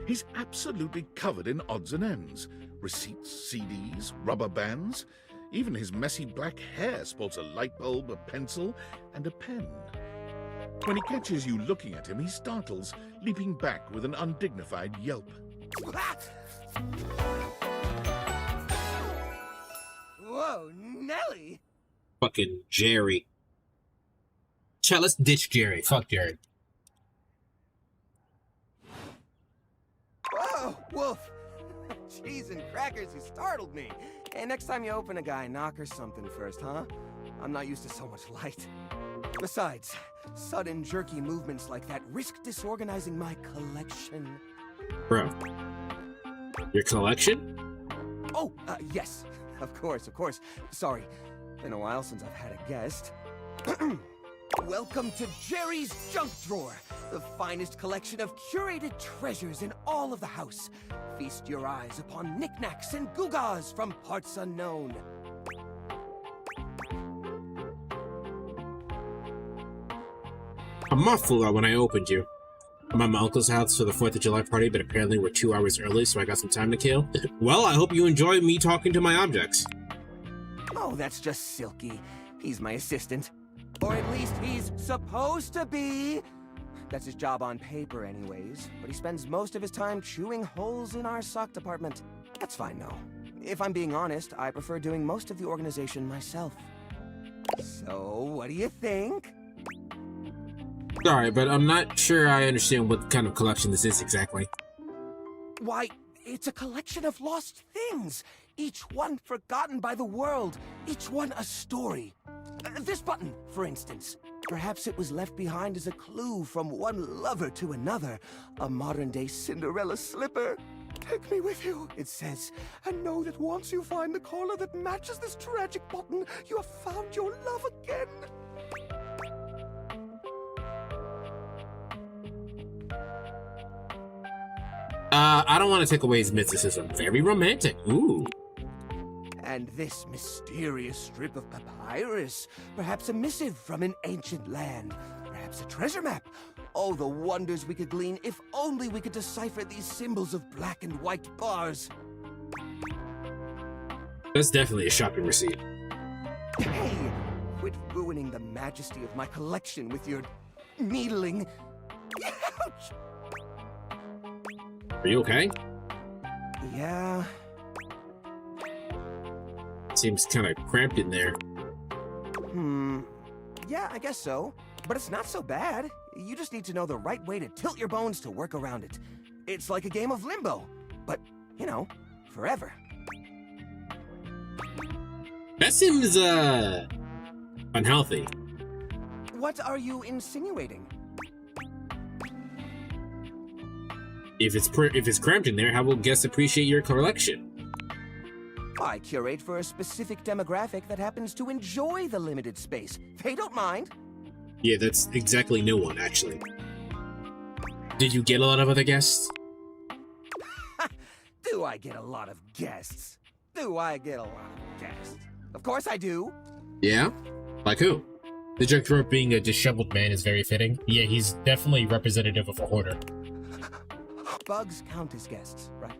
He's absolutely covered in odds and ends. Receipts, CDs, rubber bands. Even his messy black hair sports a light bulb, a pencil, and a pen. When he catches you looking at him, he startles, leaping back with an undignified yelp. Whoa, Nelly! Fuck fucking Jerry. Chat, let's ditch Jerry. Fuck Jerry. Whoa, Wolf! Cheese and crackers, you startled me. Hey, next time you open a guy, knock her something first, huh? I'm not used to so much light. Besides, sudden jerky movements like that risk disorganizing my collection. Bro. Your collection? Oh, yes. Of course. Sorry. Been a while since I've had a guest. Welcome to Jerry's Junk Drawer, the finest collection of curated treasures in all of the house. Feast your eyes upon knickknacks and gewgaws from parts unknown. I'm not fooled when I opened you. I'm at my uncle's house for the 4th of July party, but apparently we're 2 hours early, so I got some time to kill. Well, I hope you enjoy me talking to my objects. Oh, that's just Silky. He's my assistant. Or at least he's supposed to be. That's his job on paper anyways, but he spends most of his time chewing holes in our sock department. That's fine though. If I'm being honest, I prefer doing most of the organization myself. So, what do you think? Sorry, but I'm not sure I understand what kind of collection this is exactly. Why, it's a collection of lost things. Each one forgotten by the world. Each one a story. This button, for instance. Perhaps it was left behind as a clue from one lover to another. A modern-day Cinderella slipper. Take me with you, it says, and know that once you find the collar that matches this tragic button, you have found your love again. I don't want to take away his mysticism. Very romantic. Ooh. And this mysterious strip of papyrus. Perhaps a missive from an ancient land. Perhaps a treasure map. Oh, the wonders we could glean if only we could decipher these symbols of black and white bars. That's definitely a shopping receipt. Hey! Quit ruining the majesty of my collection with your needling. Ouch! Are you okay? Yeah. Seems kind of cramped in there. Yeah, I guess so. But it's not so bad. You just need to know the right way to tilt your bones to work around it. It's like a game of limbo. But, you know, forever. That seems, unhealthy. What are you insinuating? If it's cramped in there, how will guests appreciate your collection? I curate for a specific demographic that happens to enjoy the limited space. They don't mind. Yeah, that's exactly no one, actually. Did you get a lot of other guests? Do I get a lot of guests? Do I get a lot of guests? Of course I do. Yeah? Like who? The junk drawer being a disheveled man is very fitting. Yeah, he's definitely representative of a hoarder. Bugs count as guests, right?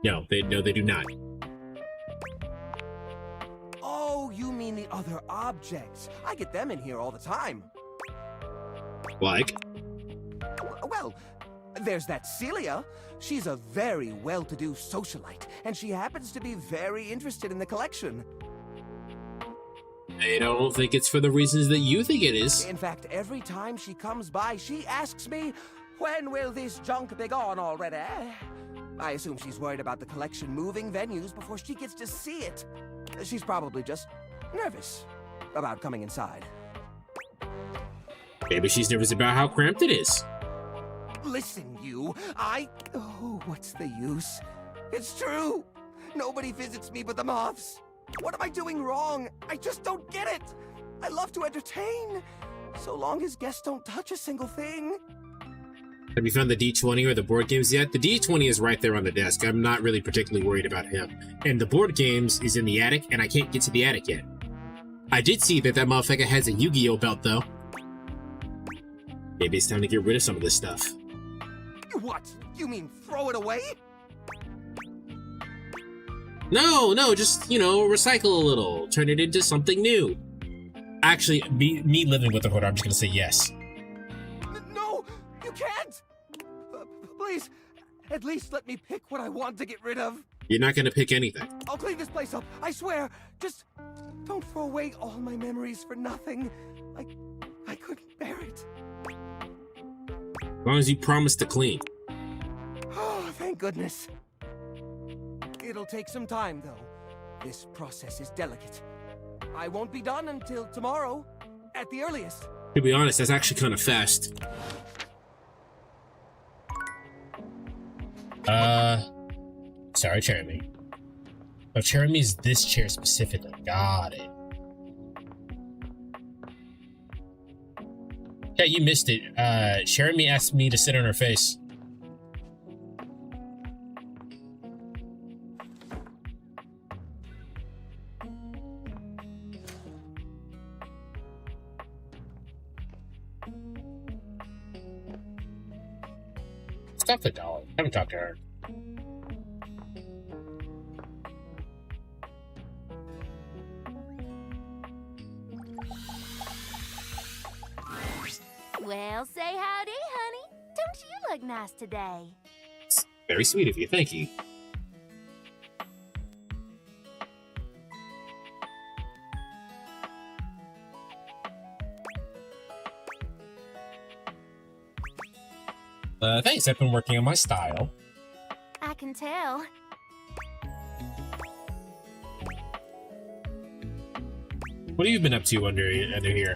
No, they do not. Oh, you mean the other objects. I get them in here all the time. Like? Well, there's that Ceilia. She's a very well-to-do socialite, and she happens to be very interested in the collection. I don't think it's for the reasons that you think it is. In fact, every time she comes by, she asks me, when will this junk be gone already? I assume she's worried about the collection moving venues before she gets to see it. She's probably just nervous about coming inside. Maybe she's nervous about how cramped it is. Listen, you, oh, what's the use? It's true. Nobody visits me but the moths. What am I doing wrong? I just don't get it. I love to entertain, so long as guests don't touch a single thing. Have you found the D20 or the board games yet? The D20 is right there on the desk. I'm not really particularly worried about him. And the board games is in the attic, and I can't get to the attic yet. I did see that motherfucker has a Yu-Gi-Oh belt, though. Maybe it's time to get rid of some of this stuff. What? You mean throw it away? No, just, recycle a little. Turn it into something new. Actually, me living with a hoarder, I'm just gonna say yes. No, you can't! Please, at least let me pick what I want to get rid of. You're not gonna pick anything. I'll clean this place up, I swear. Just Don't throw away all my memories for nothing. I couldn't bear it. As long as you promise to clean. Oh, thank goodness. It'll take some time, though. This process is delicate. I won't be done until tomorrow, at the earliest. To be honest, that's actually kind of fast. Sorry, Chairemi. Oh, Chairemi's this chair specifically. Got it. Yeah, you missed it. Chairemi asked me to sit on her face. Stop the Dolly. I haven't talked to her. Well, say howdy, honey. Don't you look nice today? It's very sweet of you. Thank you. Thanks. I've been working on my style. I can tell. What have you been up to under here?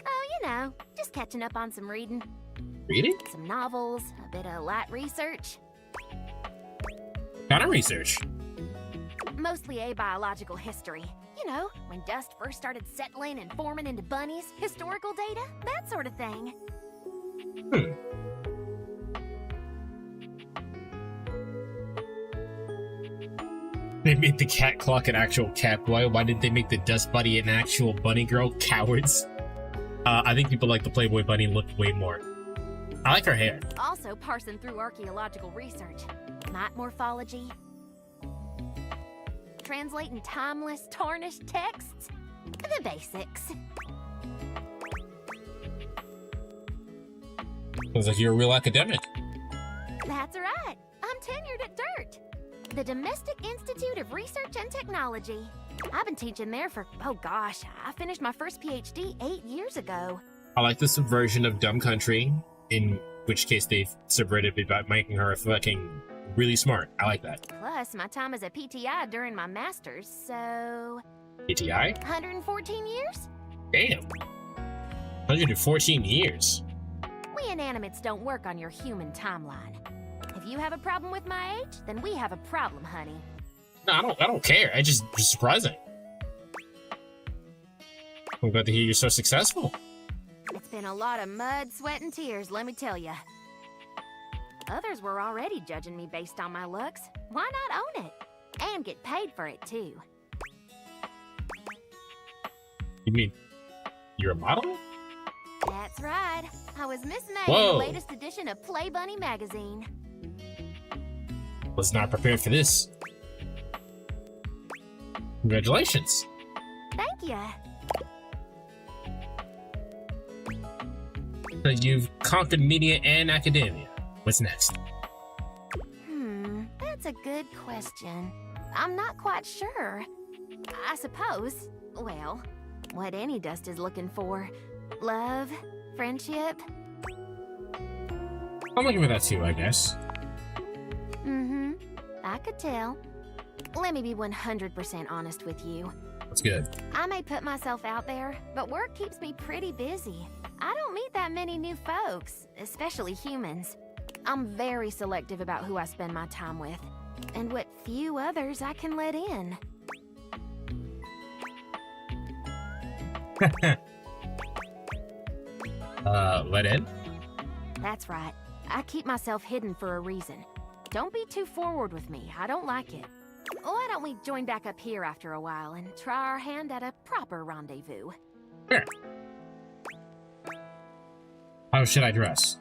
Oh, you know, just catching up on some reading. Reading? Some novels, a bit of light research. What kind of research? Mostly abiological history. You know, when dust first started settling and forming into bunnies, historical data, that sort of thing. They made the cat clock an actual cat boy. Why did they make the dust bunny an actual bunny girl? Cowards. I think people like the Playboy bunny look way more. I like her hair. Also parsing through archaeological research. Night morphology. Translating timeless, tarnished texts. The basics. Sounds like you're a real academic. That's right. I'm tenured at DIRT, the Domestic Institute of Research and Technology. I've been teaching there for, oh gosh, I finished my first PhD 8 years ago. I like the subversion of dumb country, in which case they've subverted it by making her fucking really smart. I like that. Plus, my time as a PTI during my master's, so... PTI? 114 years? Damn. 114 years. We inanimates don't work on your human timeline. If you have a problem with my age, then we have a problem, honey. No, I don't care. I just surprising. I'm glad to hear you're so successful. It's been a lot of mud, sweat, and tears, let me tell you. Others were already judging me based on my looks. Why not own it? And get paid for it, too. You mean you're a model? That's right. I was Miss May Whoa. in the latest edition of Play Bunny magazine. Was not prepared for this. Congratulations. Thank you. So you've conquered media and academia. What's next? That's a good question. I'm not quite sure. I suppose, well, what any dust is looking for. Love, friendship. I'm looking for that too, I guess. I could tell. Let me be 100% honest with you. That's good. I may put myself out there, but work keeps me pretty busy. I don't meet that many new folks, especially humans. I'm very selective about who I spend my time with, and what few others I can let in. Let in? That's right. I keep myself hidden for a reason. Don't be too forward with me. I don't like it. Why don't we join back up here after a while and try our hand at a proper rendezvous? Sure. How should I dress?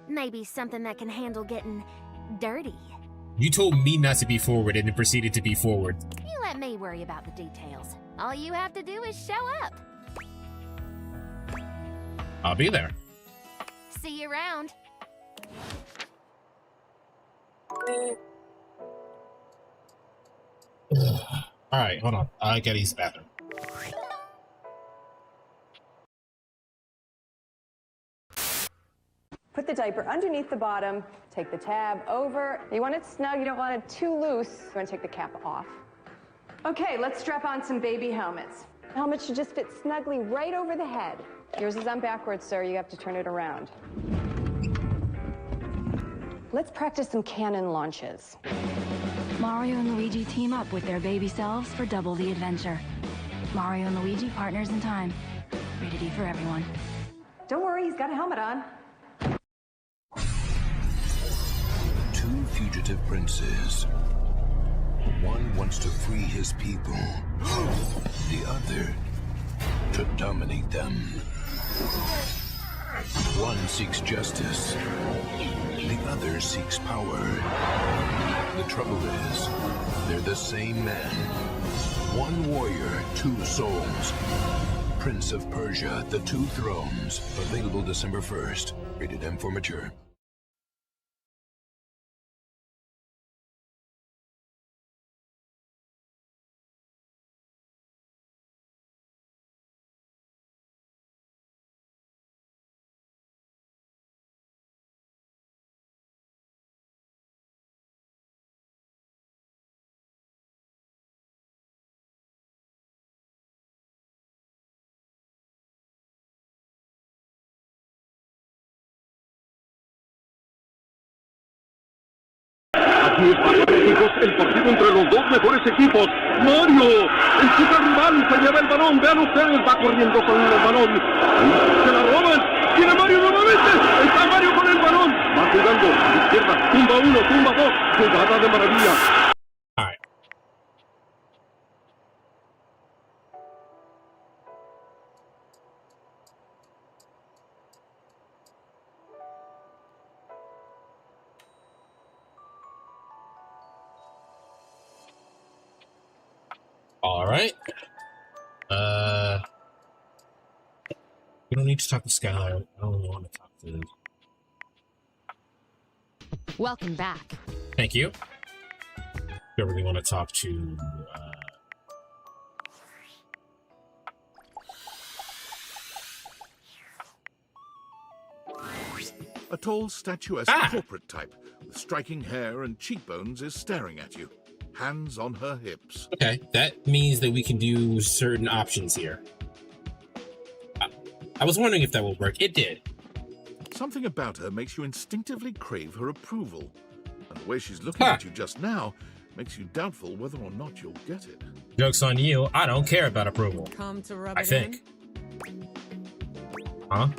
Maybe something that can handle getting dirty. You told me not to be forward and then proceeded to be forward. You let me worry about the details. All you have to do is show up. I'll be there. See you around. Alright, hold on. I gotta use the bathroom. Put the diaper underneath the bottom, take the tab over. You want it snug, you don't want it too loose. You want to take the cap off. Okay, let's strap on some baby helmets. The helmet should just fit snugly right over the head. Yours is on backwards, sir. You have to turn it around. Let's practice some cannon launches. Mario and Luigi team up with their baby selves for double the adventure. Mario and Luigi, partners in time. Rated E for everyone. Don't worry, he's got a helmet on. Two fugitive princes. One wants to free his people. The other, to dominate them. One seeks justice. The other seeks power. The trouble is, they're the same man. One warrior, two souls. Prince of Persia, The Two Thrones. Available December 1st. Rated M for mature. Aquí está, chicos, el partido entre los dos mejores equipos. ¡Mario! El super rival se lleva el balón. Vean ustedes, va corriendo con el balón. Se la roban. ¡Tiene Mario nuevamente! ¡Está Mario con el balón! Va jugando. Izquierda. Tumba uno, tumba dos. Jugada de maravilla. Alright. We don't need to talk to Skylar. I don't want to talk to them. Welcome back. Thank you. I really want to talk to A tall, statuesque corporate type with striking hair and cheekbones is staring at you, hands on her hips. Okay, that means that we can do certain options here. I was wondering if that will work. It did. Something about her makes you instinctively crave her approval. And the way she's looking at you just now makes you doubtful whether or not you'll get it. Joke's on you. I don't care about approval. Come to rub I it think. Huh?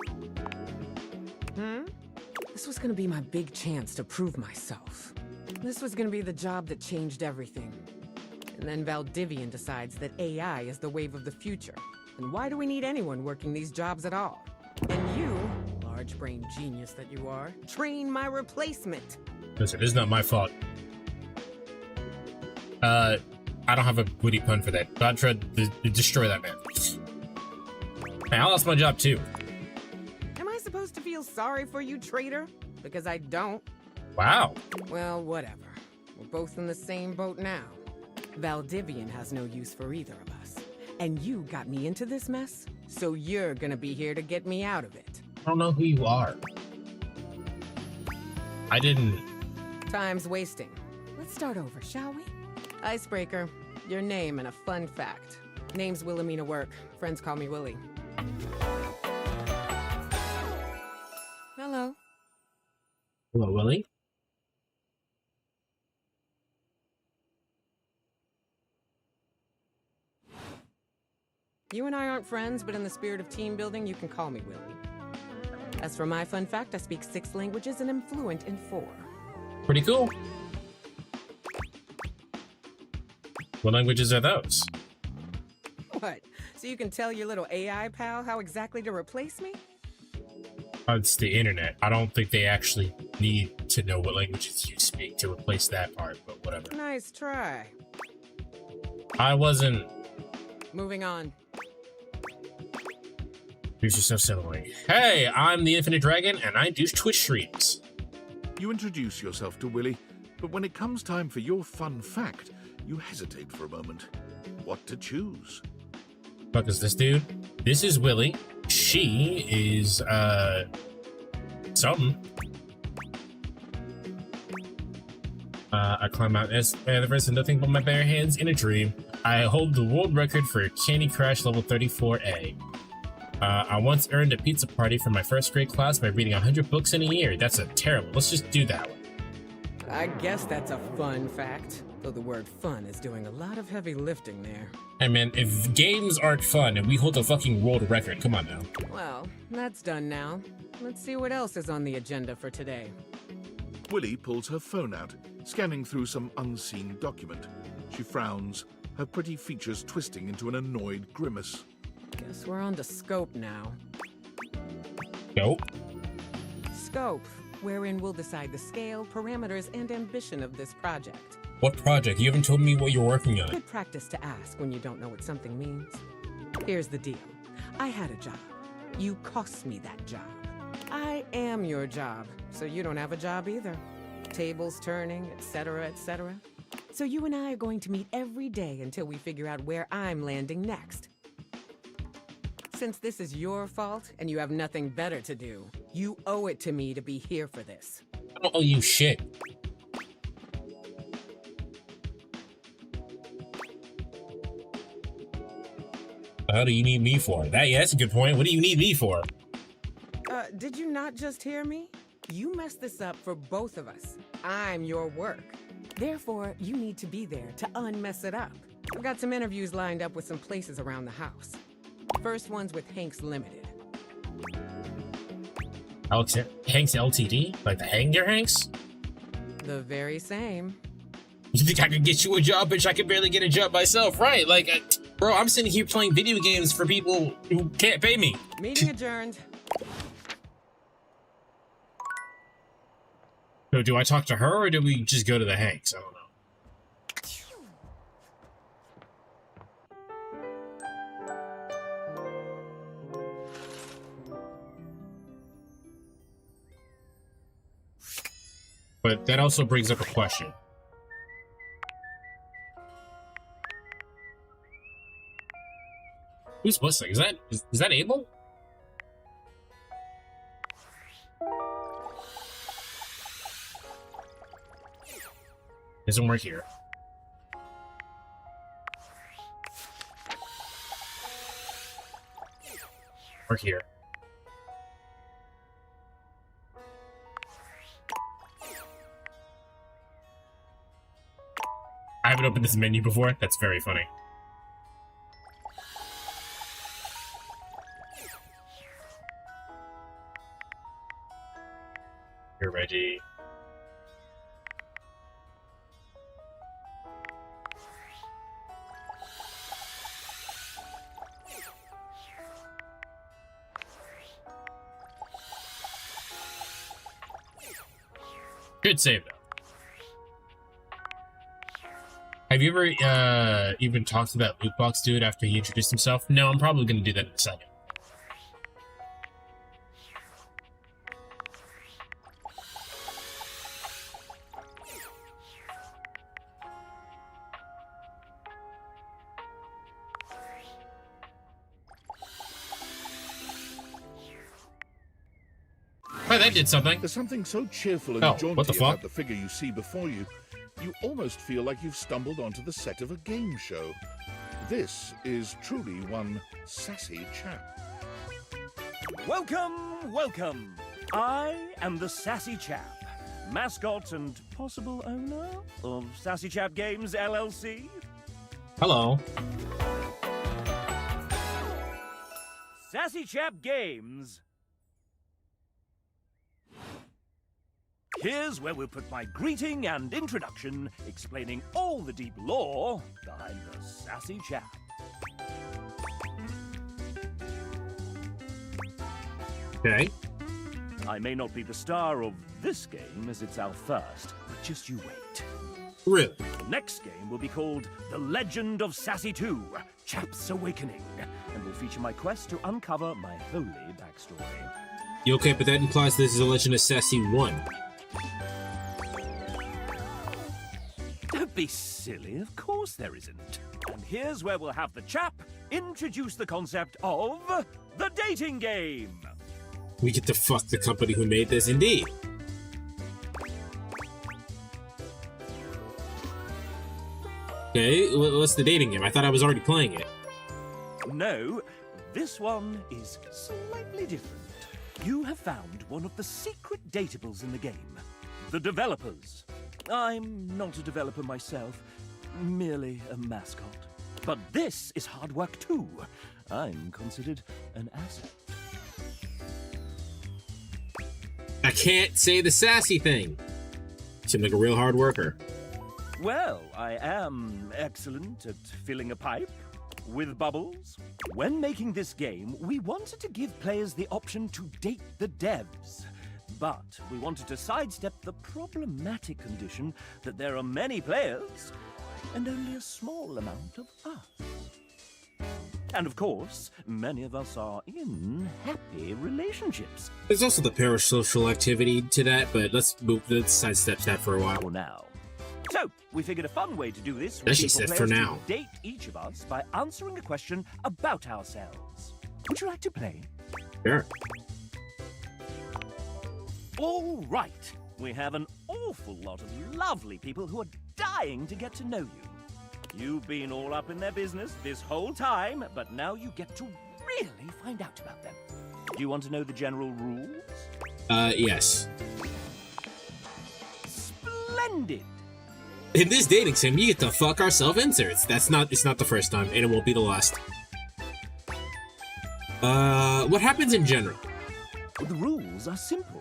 This was gonna be my big chance to prove myself. This was gonna be the job that changed everything. And then Valdivian decides that AI is the wave of the future. And why do we need anyone working these jobs at all? And you, large-brained genius that you are, train my replacement. Listen, it's not my fault. I don't have a witty pun for that. God tried to destroy that man. Man, I lost my job too. Am I supposed to feel sorry for you, traitor? Because I don't. Wow. Well, whatever. We're both in the same boat now. Valdivian has no use for either of us. And you got me into this mess, so you're gonna be here to get me out of it. I don't know who you are. I didn't. Time's wasting. Let's start over, shall we? Icebreaker. Your name and a fun fact. Name's Wilhelmina Work. Friends call me Willi. Hello. Hello, Willi. You and I aren't friends, but in the spirit of team building, you can call me Willi. As for my fun fact, I speak 6 languages and am fluent in 4. Pretty cool. What languages are those? What? So you can tell your little AI pal how exactly to replace me? It's the internet. I don't think they actually need to know what languages you speak to replace that part, but whatever. Nice try. I wasn't. Moving on. Introduce yourself similarly. Hey, I'm the Infinite Dragon, and I do Twitch streams. You introduce yourself to Willi, but when it comes time for your fun fact, you hesitate for a moment. what to choose. Fuck is this dude? This is Willi. She is, something. I climb out Everest and nothing but my bare hands in a dream. I hold the world record for Candy Crush level 34A. I once earned a pizza party for my first grade class by reading 100 books in a year. That's a terrible. Let's just do that one. I guess that's a fun fact, though the word fun is doing a lot of heavy lifting there. Hey man, if games aren't fun and we hold a fucking world record, come on now. Well, that's done now. Let's see what else is on the agenda for today. Willi pulls her phone out, scanning through some unseen document. She frowns, her pretty features twisting into an annoyed grimace. Guess we're on to scope now. Nope. Scope, wherein we'll decide the scale, parameters, and ambition of this project. What project? You haven't told me what you're working on. Good practice to ask when you don't know what something means. Here's the deal. I had a job. You cost me that job. I am your job, so you don't have a job either. Tables turning, etc., etc. So you and I are going to meet every day until we figure out where I'm landing next. Since this is your fault and you have nothing better to do, you owe it to me to be here for this. I don't owe you shit. What do you need me for? That's a good point. What do you need me for? Did you not just hear me? You messed this up for both of us. I'm your work. Therefore, you need to be there to unmess it up. I've got some interviews lined up with some places around the house. First one's with Hanks Limited. Hanks Ltd? Like the Hanger Hanks? The very same. You think I could get you a job, bitch? I could barely get a job myself, right? Like, bro, I'm sitting here playing video games for people who can't pay me. Meeting adjourned. So do I talk to her or do we just go to the Hanks? I don't know. But that also brings up a question. Who's whistling? Is that Abel? Doesn't work here. Work here. I haven't opened this menu before. That's very funny. You're ready. Good save though. Have you ever even talked to that loot box dude after he introduced himself? No, I'm probably gonna do that in a second. Oh, that did something. There's something so cheerful and jaunty what the fuck? about the figure you see before you, you almost feel like you've stumbled onto the set of a game show. This is truly one sassy chap. Welcome, welcome. I am the Sassy Chap, mascot and possible owner of Sassy Chap Games, LLC. Hello. Sassy Chap Games. Here's where we'll put my greeting and introduction, explaining all the deep lore behind the Sassy Chap. Okay. I may not be the star of this game, as it's our first, but just you wait. Really? The next game will be called The Legend of Sassy 2, Chap's Awakening, and will feature my quest to uncover my holy backstory. Okay, but that implies this is a Legend of Sassy 1. be silly, of course there isn't. And here's where we'll have the chap introduce the concept of the dating game. We get to fuck the company who made this, indeed. Okay, what's the dating game? I thought I was already playing it. No, this one is slightly different. You have found one of the secret datables in the game. The developers. I'm not a developer myself, merely a mascot. But this is hard work too. I'm considered an asset. I can't say the sassy thing. Seem like a real hard worker. Well, I am excellent at filling a pipe with bubbles. When making this game, we wanted to give players the option to date the devs. But we wanted to sidestep the problematic condition that there are many players and only a small amount of us. And of course, many of us are in happy relationships. There's also the parasocial activity to that, but let's sidestep that for a while. For now. So, we figured a fun way to do this That's would just be it for for players now. to date each of us by answering a question about ourselves. Would you like to play? Sure. All right. We have an awful lot of lovely people who are dying to get to know you. You've been all up in their business this whole time, but now you get to really find out about them. Do you want to know the general rules? Yes. Splendid! In this dating sim, you get to fuck our self-inserts. It's not the first time, and it won't be the last. What happens in general? The rules are simple.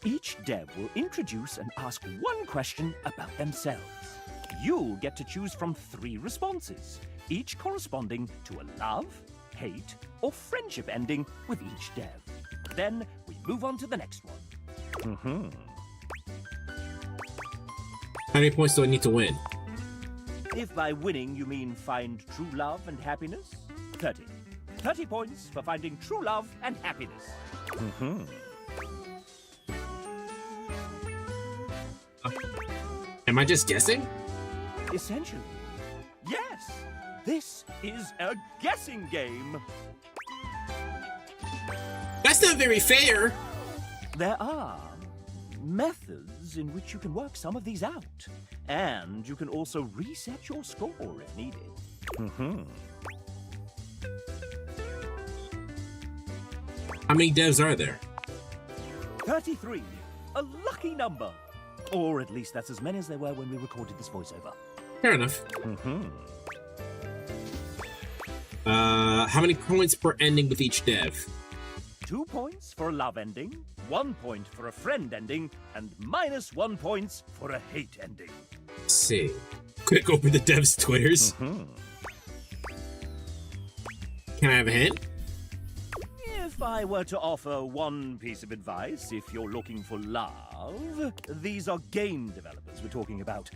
Each dev will introduce and ask one question about themselves. You'll get to choose from 3 responses, each corresponding to a love, hate, or friendship ending with each dev. Then we move on to the next one. How many points do I need to win? If by winning you mean find true love and happiness, 30. 30 points for finding true love and happiness. Am I just guessing? Essentially, yes. This is a guessing game. That's not very fair. There are methods in which you can work some of these out. And you can also reset your score if needed. How many devs are there? 33. A lucky number. Or at least that's as many as there were when we recorded this voiceover. Fair enough. How many points per ending with each dev? 2 points for a love ending, 1 point for a friend ending, and -1 points for a hate ending. Let's see. Quick open the devs' Twitters. Can I have a hint? If I were to offer one piece of advice, if you're looking for love, these are game developers we're talking about.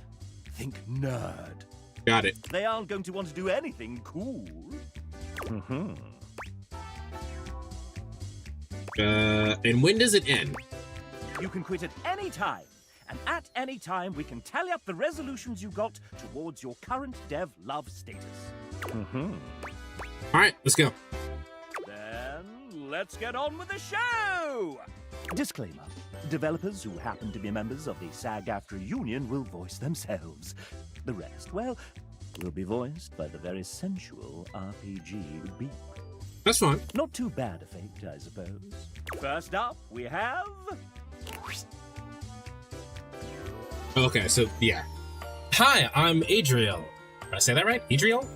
Think nerd. Got it. They aren't going to want to do anything cool. And when does it end? You can quit at any time, and at any time we can tally up the resolutions you got towards your current dev love status. Alright, let's go. Then let's get on with the show! Disclaimer. Developers who happen to be members of the SAG-AFTRA union will voice themselves. The rest, well, will be voiced by the very sensual RPG Beau. That's fine. Not too bad a fate, I suppose. First up, we have... Okay, so, yeah. Hi, I'm Adriel. Did I say that right? Adriel?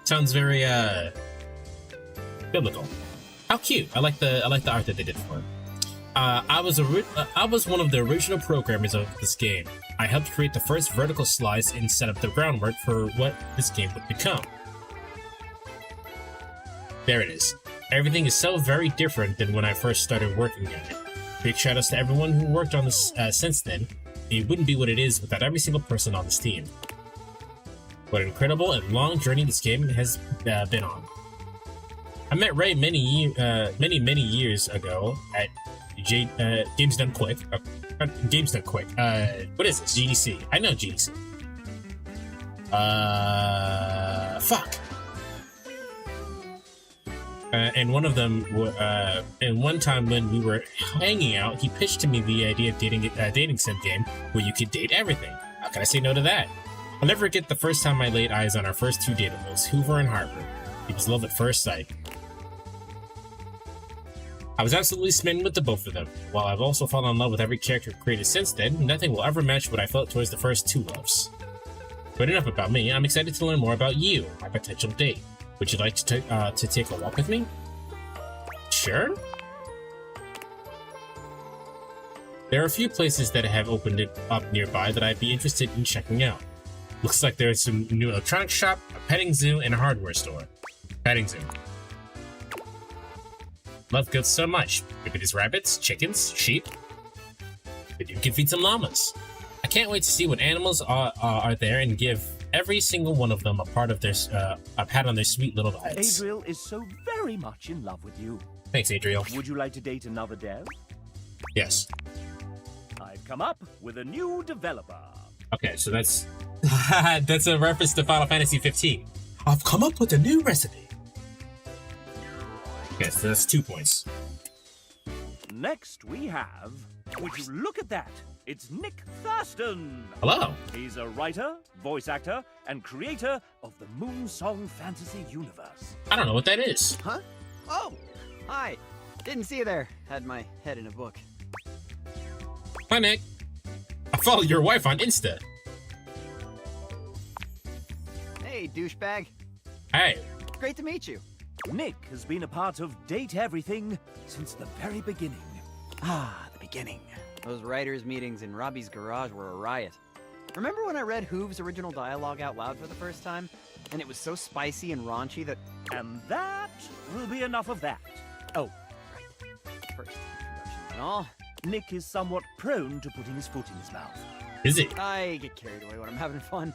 Sounds very, biblical. How cute. I like the art that they did for it. I was one of the original programmers of this game. I helped create the first vertical slice and set up the groundwork for what this game would become. There it is. Everything is so very different than when I first started working on it. Big shoutouts to everyone who worked on this since then. It wouldn't be what it is without every single person on this team. What an incredible and long journey this game has been on. I met Ray many years ago at Games Done Quick. Games Done Quick. What is this? GDC. I know GDC. Fuck. And one of them, and one time when we were hanging out, he pitched to me the idea of dating sim game where you could date everything. How can I say no to that? I'll never forget the first time I laid eyes on our first two datables, Hoover and Harper. It was love at first sight. I was absolutely smitten with the both of them. While I've also fallen in love with every character created since then, nothing will ever match what I felt towards the first two loves. But enough about me, I'm excited to learn more about you, my potential date. Would you like to take a walk with me? Sure. There are a few places that have opened it up nearby that I'd be interested in checking out. Looks like there's some new electronics shop, a petting zoo, and a hardware store. Petting zoo. Love goods so much. Maybe there's rabbits, chickens, sheep. Maybe you can feed some llamas. I can't wait to see what animals are there and give every single one of them a part of their a pat on their sweet little heads. Adriel is so very much in love with you. Thanks, Adriel. Would you like to date another dev? Yes. I've come up with a new developer. Okay, so that's that's a reference to Final Fantasy 15. I've come up with a new recipe. Okay, so that's 2 points. Next we have, would you look at that? It's Nick Thurston. Hello. He's a writer, voice actor, and creator of the Moonsong Fantasy Universe. I don't know what that is. Huh? Oh, hi. Didn't see you there. Had my head in a book. Hi, Nick. I followed your wife on Insta. Hey, douchebag. Hey. Great to meet you. Nick has been a part of Date Everything since the very beginning. Ah, the beginning. Those writers' meetings in Robbie's garage were a riot. Remember when I read Hoove's original dialogue out loud for the first time? And it was so spicy and raunchy that... And that will be enough of that. Oh, right. First introduction and all. Nick is somewhat prone to putting his foot in his mouth. Is he? I get carried away when I'm having fun.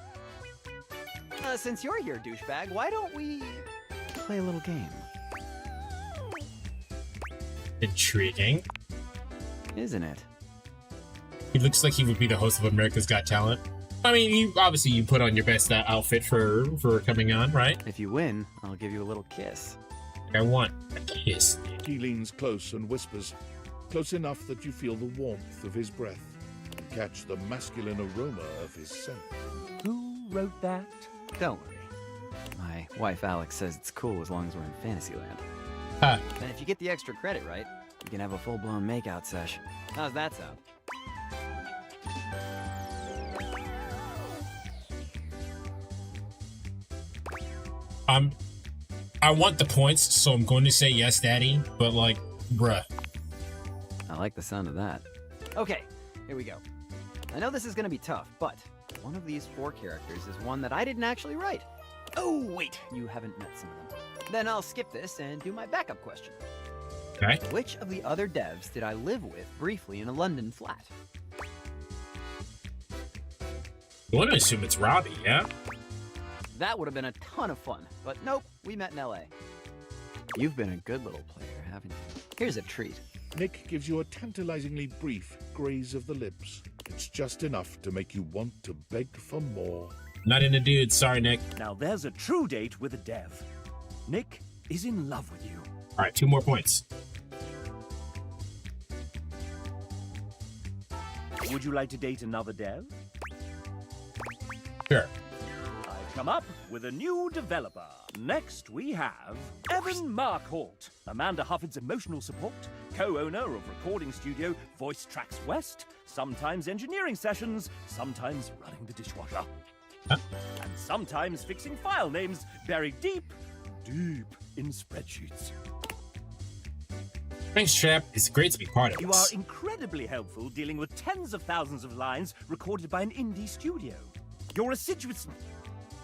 Since you're here, douchebag, why don't we play a little game? Intriguing. Isn't it? He looks like he would be the host of America's Got Talent. I mean, obviously you put on your best outfit for coming on, right? If you win, I'll give you a little kiss. I want a kiss. He leans close and whispers, close enough that you feel the warmth of his breath and catch the masculine aroma of his scent. Who wrote that? Don't worry. My wife Alex says it's cool as long as we're in Fantasyland. Huh. And if you get the extra credit right, you can have a full-blown makeout sesh. How's that sound? I want the points, so I'm going to say yes, Daddy, but like, bruh. I like the sound of that. Okay, here we go. I know this is gonna be tough, but one of these 4 characters is one that I didn't actually write. Oh, wait, you haven't met some of them. Then I'll skip this and do my backup question. Okay. Which of the other devs did I live with briefly in a London flat? I want to assume it's Robbie, yeah? That would have been a ton of fun, but nope, we met in LA. You've been a good little player, haven't you? Here's a treat. Nick gives you a tantalizingly brief graze of the lips. It's just enough to make you want to beg for more. Not in a dude, sorry, Nick. Now there's a true date with a dev. Nick is in love with you. All right, 2 more points. Would you like to date another dev? Sure. I've come up with a new developer. Next we have Evan Markhort, Amanda Hufford's emotional support, co-owner of recording studio Voice Tracks West, sometimes engineering sessions, sometimes running the dishwasher. Huh? And sometimes fixing file names buried deep in spreadsheets. Thanks, Chap. It's great to be part of You this. are incredibly helpful dealing with tens of thousands of lines recorded by an indie studio. Your assiduous...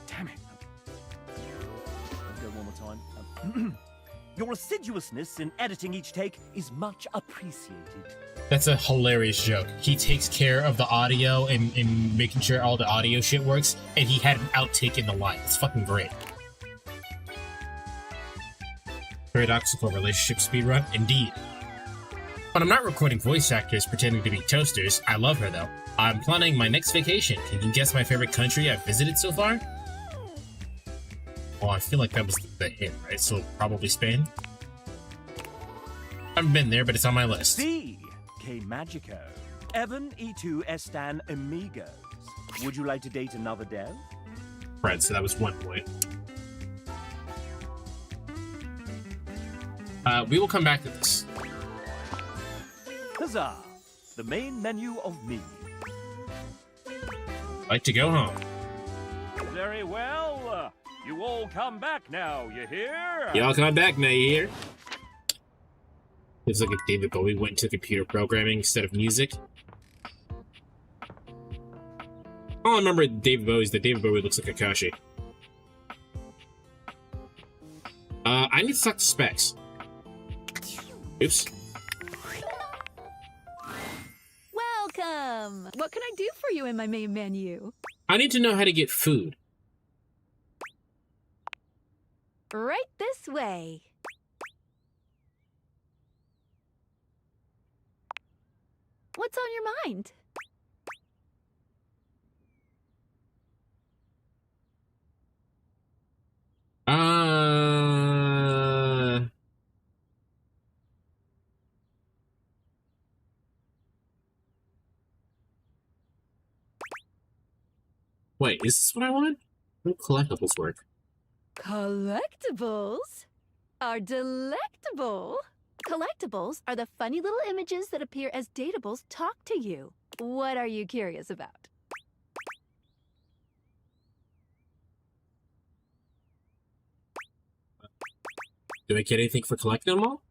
Damn it. Let's go one more time. Your assiduousness in editing each take is much appreciated. That's a hilarious joke. He takes care of the audio and making sure all the audio shit works, and he had an outtake in the line. It's fucking great. Paradoxical relationship speedrun? Indeed. But I'm not recording voice actors pretending to be toasters. I love her, though. I'm planning my next vacation. Can you guess my favorite country I've visited so far? Well, I feel like that was the hint, right? So probably Spain. I haven't been there, but it's on my list. C. Que Magico. Evan y tu están amigos. Would you like to date another dev? Right, so that was 1 point. We will come back to this. Huzzah! The main menu of me. Like to go home. Very well. You all come back now, you hear? Y'all come back now, you hear? It's like if David Bowie went into computer programming instead of music. All I remember David Bowie is that David Bowie looks like Akashi. I need to talk to Specs. Oops. Welcome! What can I do for you in my main menu? I need to know how to get food. Right this way. What's on your mind? Wait, is this what I wanted? How do collectibles work? Collectibles are delectable. Collectibles are the funny little images that appear as datables talk to you. What are you curious about? Do I get anything for collecting them all?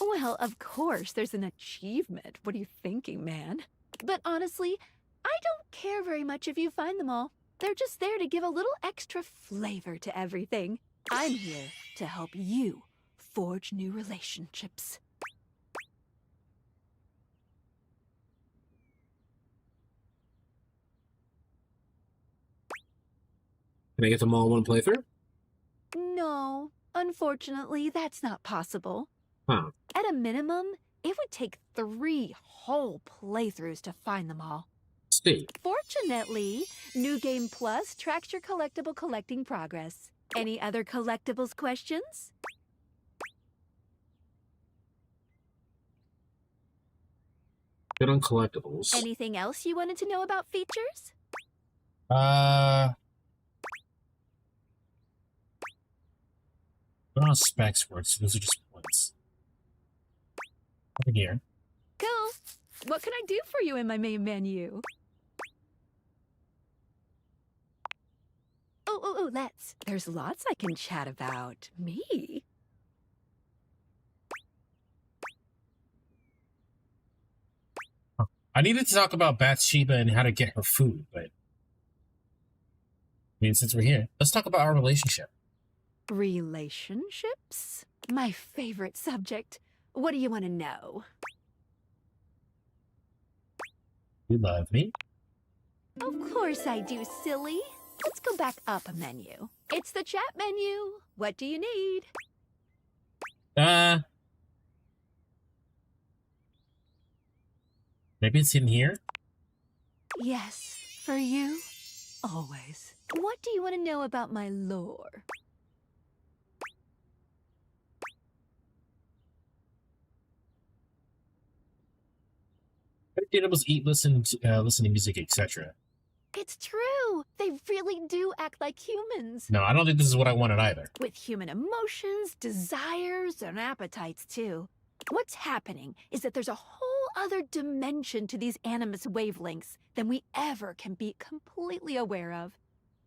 Well, of course, there's an achievement. What are you thinking, man? But honestly, I don't care very much if you find them all. They're just there to give a little extra flavor to everything. I'm here to help you forge new relationships. Can I get them all in one playthrough? No, unfortunately, that's not possible. Huh. At a minimum, it would take 3 whole playthroughs to find them all. See. Fortunately, New Game Plus tracks your collectible collecting progress. Any other collectibles questions? Good on collectibles. Anything else you wanted to know about features? I don't know how specs work, so those are just points. Over here. Cool. What can I do for you in my main menu? Oh, let's. There's lots I can chat about. Me? I needed to talk about Bathsheba and how to get her food, but I mean, since we're here, let's talk about our relationship. Relationships? My favorite subject. What do you want to know? You love me? Of course I do, silly. Let's go back up a menu. It's the chat menu. What do you need? Maybe it's in here? Yes, for you, always. What do you want to know about my lore? Datables eat, listen to music, etc. It's true. They really do act like humans. No, I don't think this is what I wanted either. With human emotions, desires, and appetites, too. What's happening is that there's a whole other dimension to these animus wavelengths than we ever can be completely aware of.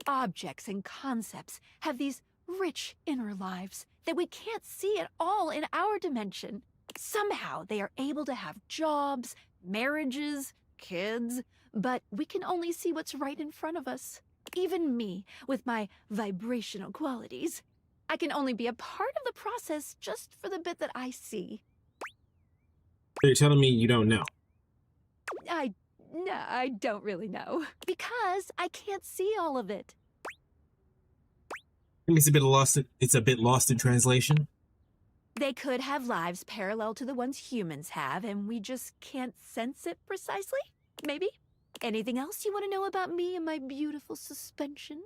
Objects and concepts have these rich inner lives that we can't see at all in our dimension. Somehow they are able to have jobs, marriages, kids, but we can only see what's right in front of us. Even me, with my vibrational qualities. I can only be a part of the process just for the bit that I see. So you're telling me you don't know? No, I don't really know. Because I can't see all of it. It's a bit lost in translation? They could have lives parallel to the ones humans have, and we just can't sense it precisely? Maybe? Anything else you want to know about me and my beautiful suspension?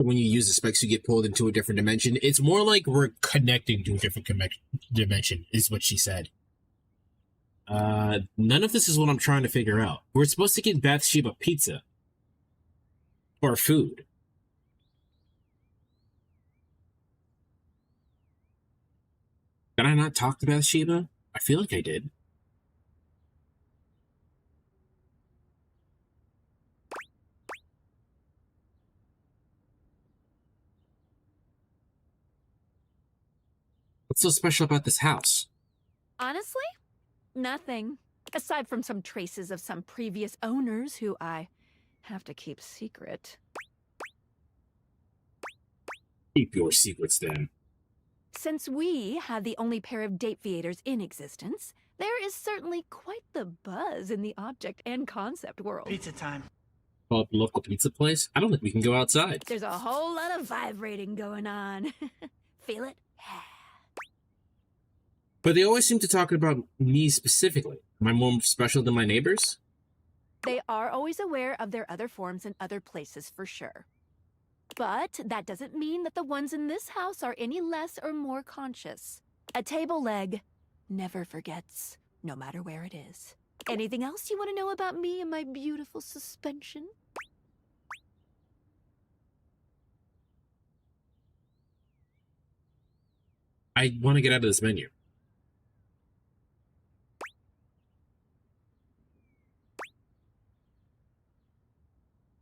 when you use the specs, you get pulled into a different dimension. It's more like we're connecting to a different dimension, is what she said. None of this is what I'm trying to figure out. We're supposed to get Bathsheba pizza. Or food. Did I not talk to Bathsheba? I feel like I did. What's so special about this house? Honestly, nothing. Aside from some traces of some previous owners who I have to keep secret. Keep your secrets then. Since we have the only pair of Dateviators in existence, there is certainly quite the buzz in the object and concept world. Pizza time. Well, local pizza place? I don't think we can go outside. There's a whole lot of vibrating going on. Feel it? But they always seem to talk about me specifically. Am I more special than my neighbors? They are always aware of their other forms in other places for sure. But that doesn't mean that the ones in this house are any less or more conscious. A table leg never forgets, no matter where it is. Anything else you want to know about me and my beautiful suspension? I want to get out of this menu.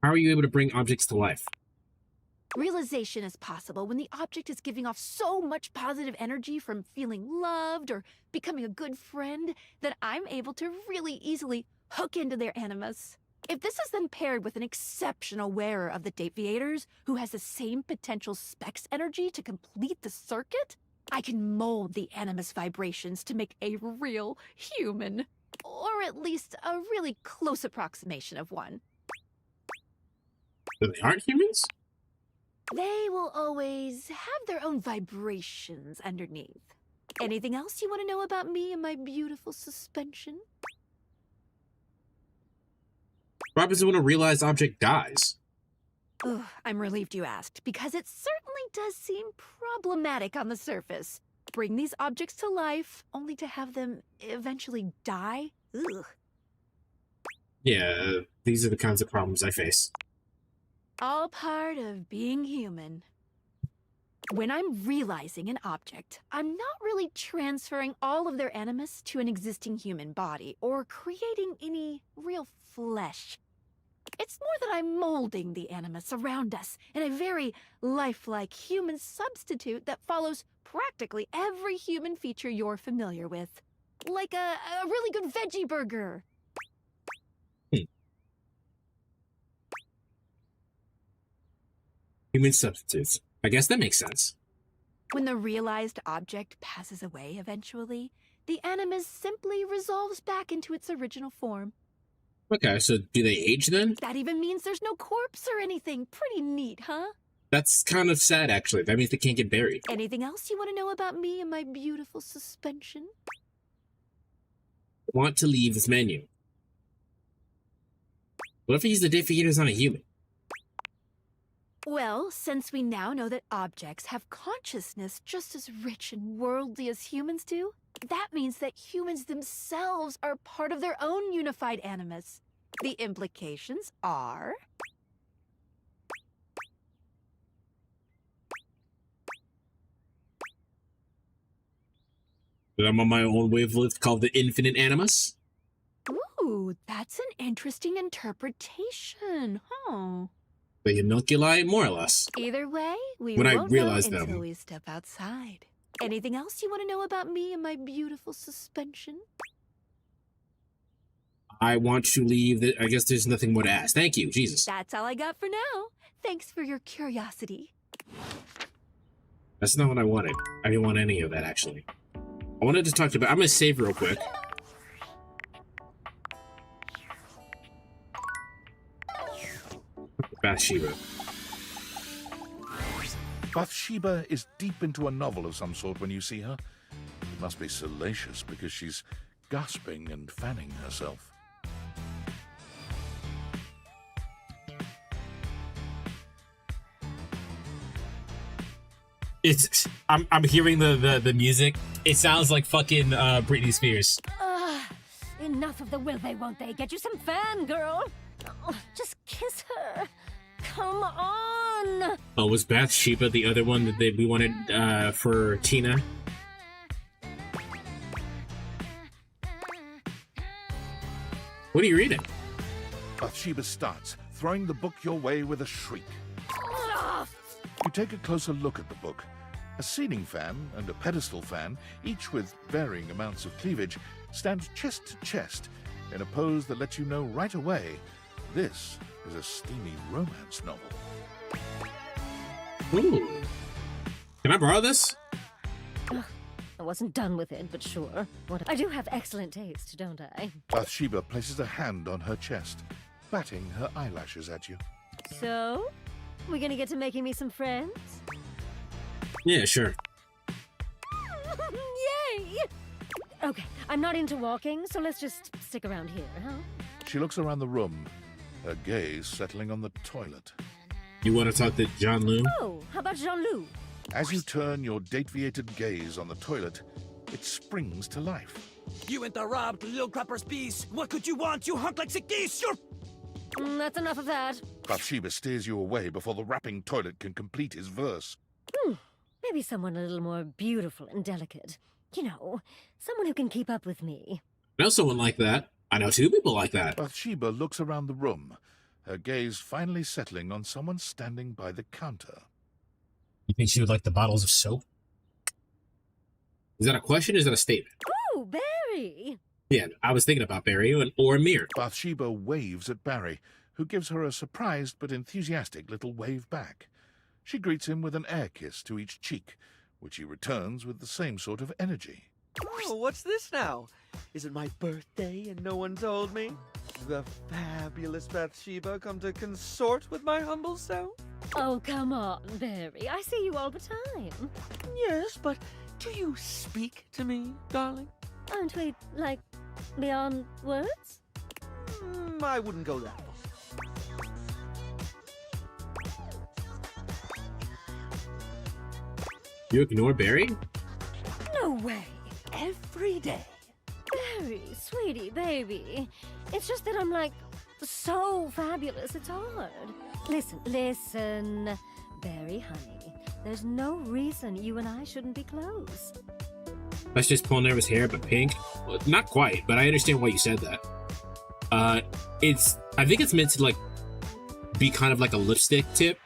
How are you able to bring objects to life? Realization is possible when the object is giving off so much positive energy from feeling loved or becoming a good friend that I'm able to really easily hook into their animus. If this is then paired with an exceptional wearer of the Dateviators who has the same potential specs energy to complete the circuit, I can mold the animus vibrations to make a real human. Or at least a really close approximation of one. But they aren't humans? They will always have their own vibrations underneath. Anything else you want to know about me and my beautiful suspension? What happens when a realized object dies? Ugh, I'm relieved you asked, because it certainly does seem problematic on the surface. Bring these objects to life, only to have them eventually die? Ugh. Yeah, these are the kinds of problems I face. All part of being human. When I'm realizing an object, I'm not really transferring all of their animus to an existing human body or creating any real flesh. It's more that I'm molding the animus around us in a very lifelike human substitute that follows practically every human feature you're familiar with. Like a really good veggie burger. Human substitutes. I guess that makes sense. When the realized object passes away eventually, the animus simply resolves back into its original form. Okay, so do they age then? That even means there's no corpse or anything. Pretty neat, huh? That's kind of sad, actually. That means they can't get buried. Anything else you want to know about me and my beautiful suspension? I want to leave this menu. What if I use the Dateviators on a human? Well, since we now know that objects have consciousness just as rich and worldly as humans do, that means that humans themselves are part of their own unified animus. The implications are... that I'm on my own wavelength called the infinite animus? Ooh, that's an interesting interpretation, huh? The homunculi, more or less. Either way, we when won't I realize know them. until we step outside. Anything else you want to know about me and my beautiful suspension? I want to leave. I guess there's nothing more to ask. Thank you, Jesus. That's all I got for now. Thanks for your curiosity. That's not what I wanted. I didn't want any of that, actually. I wanted to talk about... I'm going to save real quick. Bathsheba. Bathsheba is deep into a novel of some sort when you see her. It must be salacious because she's gasping and fanning herself. I'm hearing the music. It sounds like fucking Britney Spears. Enough of the will they, won't they? Get you some fangirl. Oh, just kiss her. Come on. Oh, was Bathsheba the other one that we wanted for Tina? What are you reading? Bathsheba starts, throwing the book your way with a shriek. You take a closer look at the book. A ceiling fan and a pedestal fan, each with varying amounts of cleavage, stand chest to chest in a pose that lets you know right away this is a steamy romance novel. Ooh. Can I borrow this? I wasn't done with it, but sure. I do have excellent taste, don't I? Bathsheba places a hand on her chest, batting her eyelashes at you. So, we gonna get to making me some friends? Yeah, sure. Yay! Okay, I'm not into walking, so let's just stick around here, huh? She looks around the room, her gaze settling on the toilet. You want to talk to Jean-Loup? Oh, how about Jean-Loup? As you turn your date-viated gaze on the toilet, it springs to life. You interrupt, little crapper's piece. What could you want, you hunk like sick geese? You're... That's enough of that. Bathsheba steers you away before the rapping toilet can complete his verse. Maybe someone a little more beautiful and delicate. You know, someone who can keep up with me. I know someone like that. I know two people like that. Bathsheba looks around the room, her gaze finally settling on someone standing by the counter. You think she would like the bottles of soap? Is that a question or is that a statement? Oh, Barry! Yeah, I was thinking about Barry or Amir. Bathsheba waves at Barry, who gives her a surprised but enthusiastic little wave back. She greets him with an air kiss to each cheek, which he returns with the same sort of energy. Oh, what's this now? Is it my birthday and no one told me? The fabulous Bathsheba come to consort with my humble self? Oh, come on, Barry. I see you all the time. Yes, but do you speak to me, darling? Aren't we, like, beyond words? I wouldn't go that far. You ignore Barry? No way. Every day. Barry, sweetie, baby. It's just that I'm, like, so fabulous, it's hard. Listen, Barry, honey. There's no reason you and I shouldn't be close. That's just pulling Nerva's hair, but pink? Well, not quite, but I understand why you said that. I think it's meant to, like, be kind of like a lipstick tip.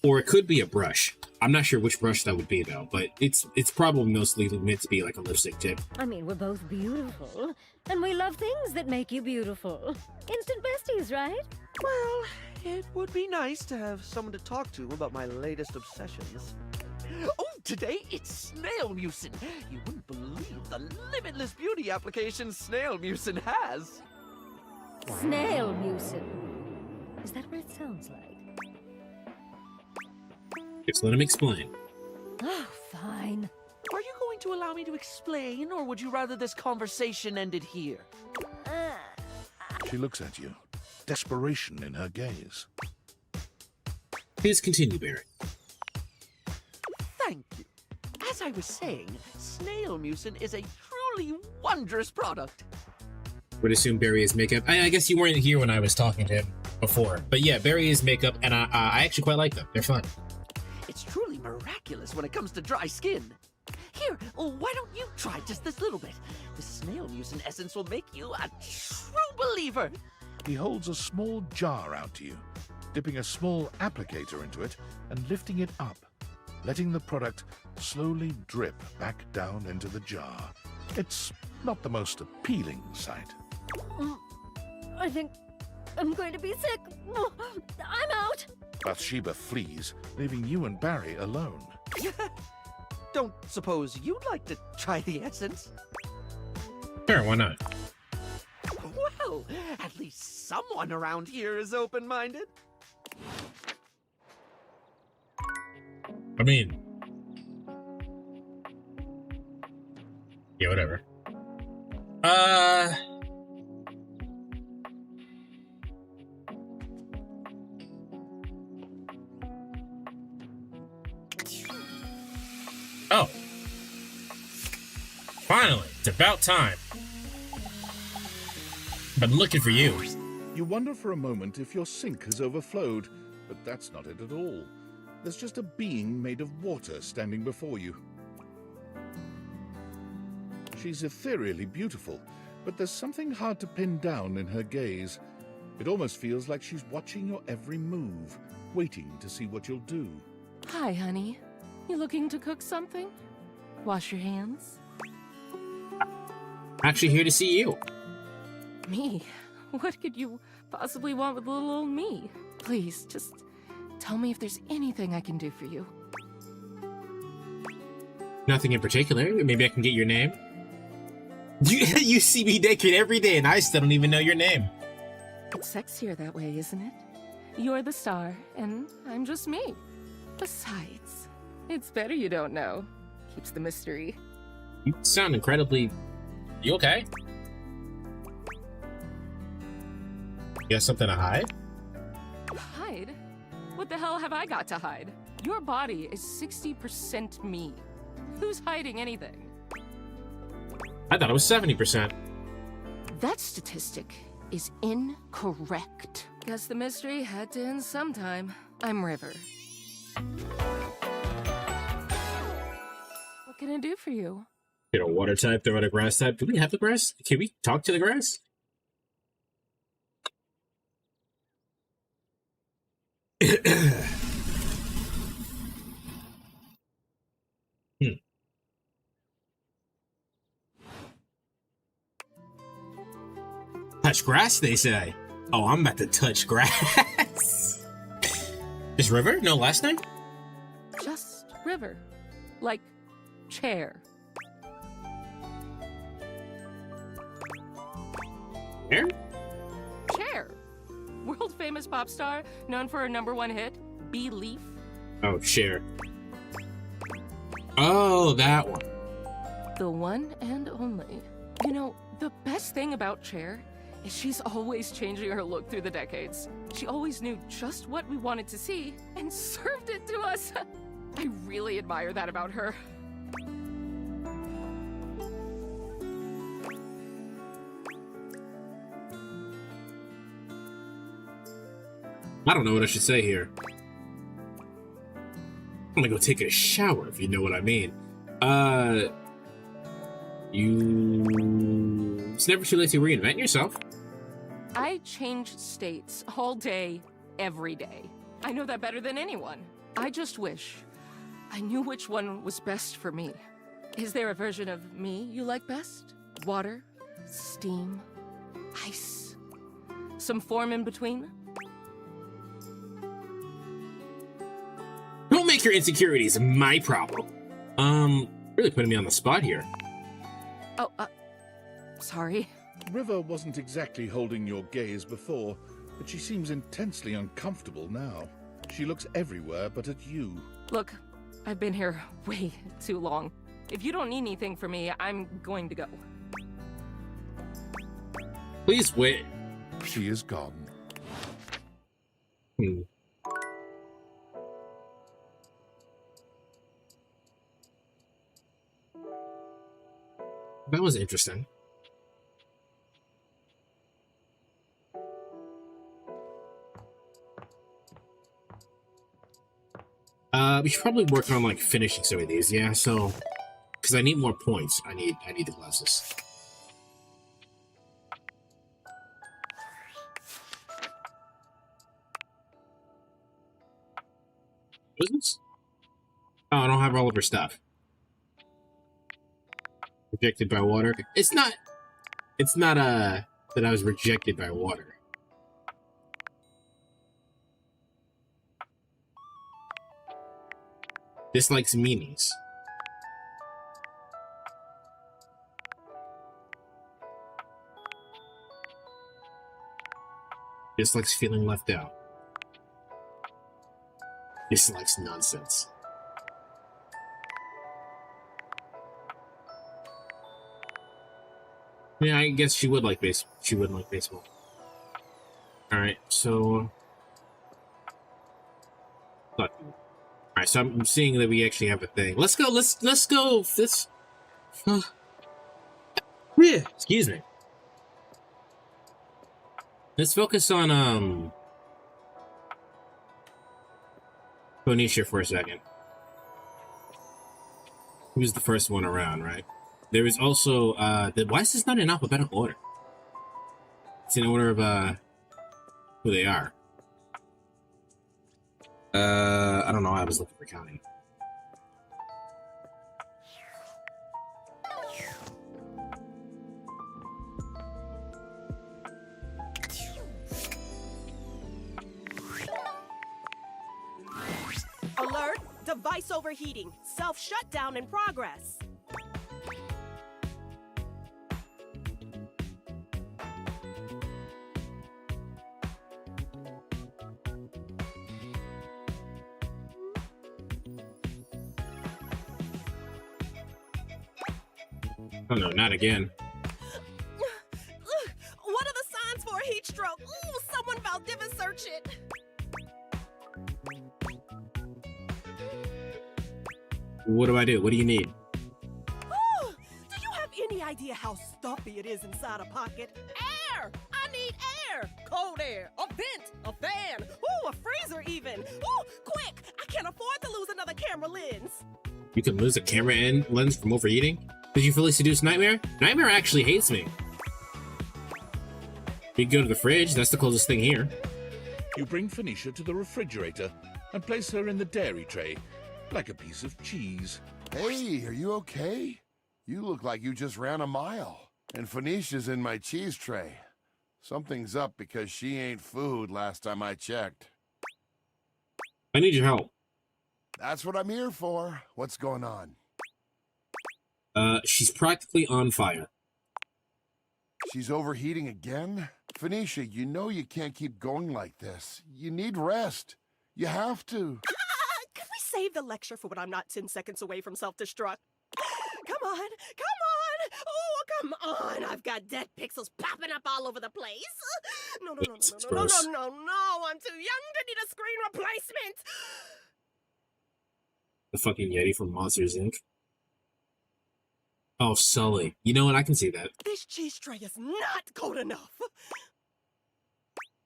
Or it could be a brush. I'm not sure which brush that would be, though, but it's probably mostly meant to be like a lipstick tip. I mean, we're both beautiful, and we love things that make you beautiful. Instant besties, right? Well, it would be nice to have someone to talk to about my latest obsessions. Oh, today it's Snail Mucin. You wouldn't believe the limitless beauty application Snail Mucin has. Snail Mucin. Is that what it sounds like? Just let him explain. Oh, fine. Are you going to allow me to explain, or would you rather this conversation ended here? She looks at you, desperation in her gaze. Please continue, Barry. Thank you. As I was saying, Snail Mucin is a truly wondrous product. Would assume Barry is makeup. I guess you weren't here when I was talking to him before. But yeah, Barry is makeup, and I actually quite like them. They're fun. It's truly miraculous when it comes to dry skin. Here, why don't you try just this little bit? The Snail Mucin essence will make you a true believer. He holds a small jar out to you, dipping a small applicator into it and lifting it up, letting the product slowly drip back down into the jar. It's not the most appealing sight. I think I'm going to be sick. I'm out. Bathsheba flees, leaving you and Barry alone. Don't suppose you'd like to try the essence? Sure, why not? Well, at least someone around here is open-minded. I mean... yeah, whatever. Oh. Finally, it's about time. Been looking for you. You wonder for a moment if your sink has overflowed, but that's not it at all. There's just a being made of water standing before you. She's ethereally beautiful, but there's something hard to pin down in her gaze. It almost feels like she's watching your every move, waiting to see what you'll do. Hi, honey. You looking to cook something? Wash your hands? I'm actually here to see you. Me? What could you possibly want with little old me? Please, just tell me if there's anything I can do for you. Nothing in particular. Maybe I can get your name. You see me naked every day and I still don't even know your name. It's sexier that way, isn't it? You're the star, and I'm just me. Besides, it's better you don't know. Keeps the mystery. You sound incredibly... You okay? You got something to hide? Hide? What the hell have I got to hide? Your body is 60% me. Who's hiding anything? I thought it was 70%. That statistic is incorrect. Guess the mystery had to end sometime. I'm River. What can I do for you? You know, water type, throw out a grass type. Do we have the grass? Can we talk to the grass? Touch grass, they say. Oh, I'm about to touch grass. Is River? No last name? Just River. Like chair. Chair? Chair. World famous pop star, known for her #1 hit, Belief. Oh, Cher. Oh, that one. The one and only. You know, the best thing about Cher is she's always changing her look through the decades. She always knew just what we wanted to see and served it to us. I really admire that about her. I don't know what I should say here. I'm gonna go take a shower, if you know what I mean. It's never too late to reinvent yourself. I change states all day, every day. I know that better than anyone. I just wish I knew which one was best for me. Is there a version of me you like best? Water? Steam? Ice? Some form in between? Don't make your insecurities my problem. Really putting me on the spot here. Oh, sorry. River wasn't exactly holding your gaze before, but she seems intensely uncomfortable now. She looks everywhere but at you. Look, I've been here way too long. If you don't need anything from me, I'm going to go. Please wait. She is gone. That was interesting. We should probably work on like finishing some of these, yeah. So, because I need more points, I need the glasses. What is this? Oh, I don't have all of her stuff. Rejected by water. It's not that I was rejected by water. Dislikes meanings. Dislikes feeling left out. Dislikes nonsense. Yeah, I guess she would like baseball. She would like baseball. All right, so. All Alright, so I'm seeing that we actually have a thing. Let's go, let's go. This yeah, excuse me. Let's focus on Phonecia for a second. He was the first one around, right? There is also why is this not in alphabetical order? It's in order of who they are. I don't know. I was looking for counting. Alert! Device overheating. Self-shutdown in progress. Oh no, not again. What are the signs for a heat stroke? Ooh, someone Valdivia search it. What do I do? What do you need? Ooh, do you have any idea how stuffy it is inside a pocket? Air! I need air! Cold air, a vent, a fan, ooh, a freezer even. Ooh, quick! I can't afford to lose another camera lens. You can lose a camera lens from overheating? Did you fully seduce Nightmare? Nightmare actually hates me. You can go to the fridge, that's the closest thing here. You bring Phoenicia to the refrigerator and place her in the dairy tray, like a piece of cheese. Hey, are you okay? You look like you just ran a mile. And Phoenicia's in my cheese tray. Something's up because she ain't food last time I checked. I need your help. That's what I'm here for. What's going on? She's practically on fire. She's overheating again? Phoenicia, you know you can't keep going like this. You need rest. You have to. Could we save the lecture for when I'm not 10 seconds away from self-destruct? Come on, come on! Oh, come on! I've got dead pixels popping up all over the place. No, I'm too young to need a screen replacement. The fucking Yeti from Monsters, Inc. Oh, Sully. You know what? I can see that. This cheese tray is not cold enough.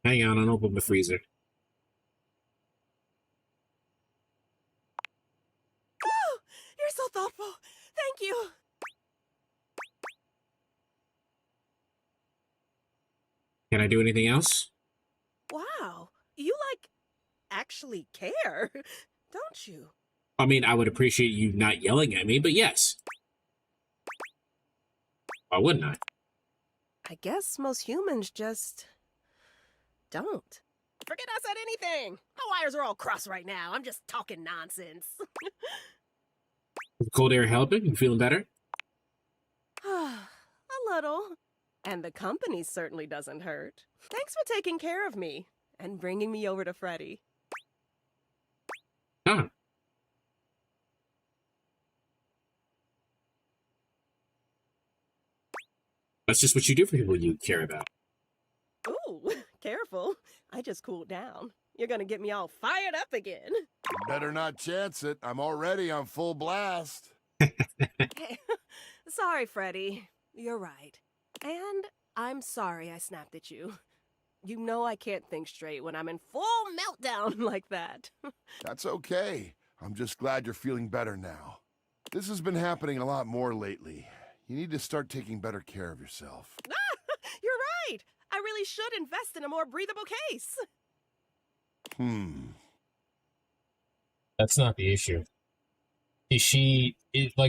Hang on, I'll open the freezer. Oh, you're so thoughtful. Thank you. Can I do anything else? Wow, you, actually care, don't you? I mean, I would appreciate you not yelling at me, but yes. Why wouldn't I? I guess most humans just don't. Forget I said anything. My wires are all crossed right now. I'm just talking nonsense. Is cold air helping? You feeling better? A little. And the company certainly doesn't hurt. Thanks for taking care of me and bringing me over to Freddy. Huh. That's just what you do for people you care about. Ooh, careful. I just cooled down. You're gonna get me all fired up again. You better not chance it. I'm already on full blast. Hey, sorry, Freddy. You're right. And I'm sorry I snapped at you. You know I can't think straight when I'm in full meltdown like that. That's okay. I'm just glad you're feeling better now. This has been happening a lot more lately. You need to start taking better care of yourself. You're right. I really should invest in a more breathable case. That's not the issue. Is she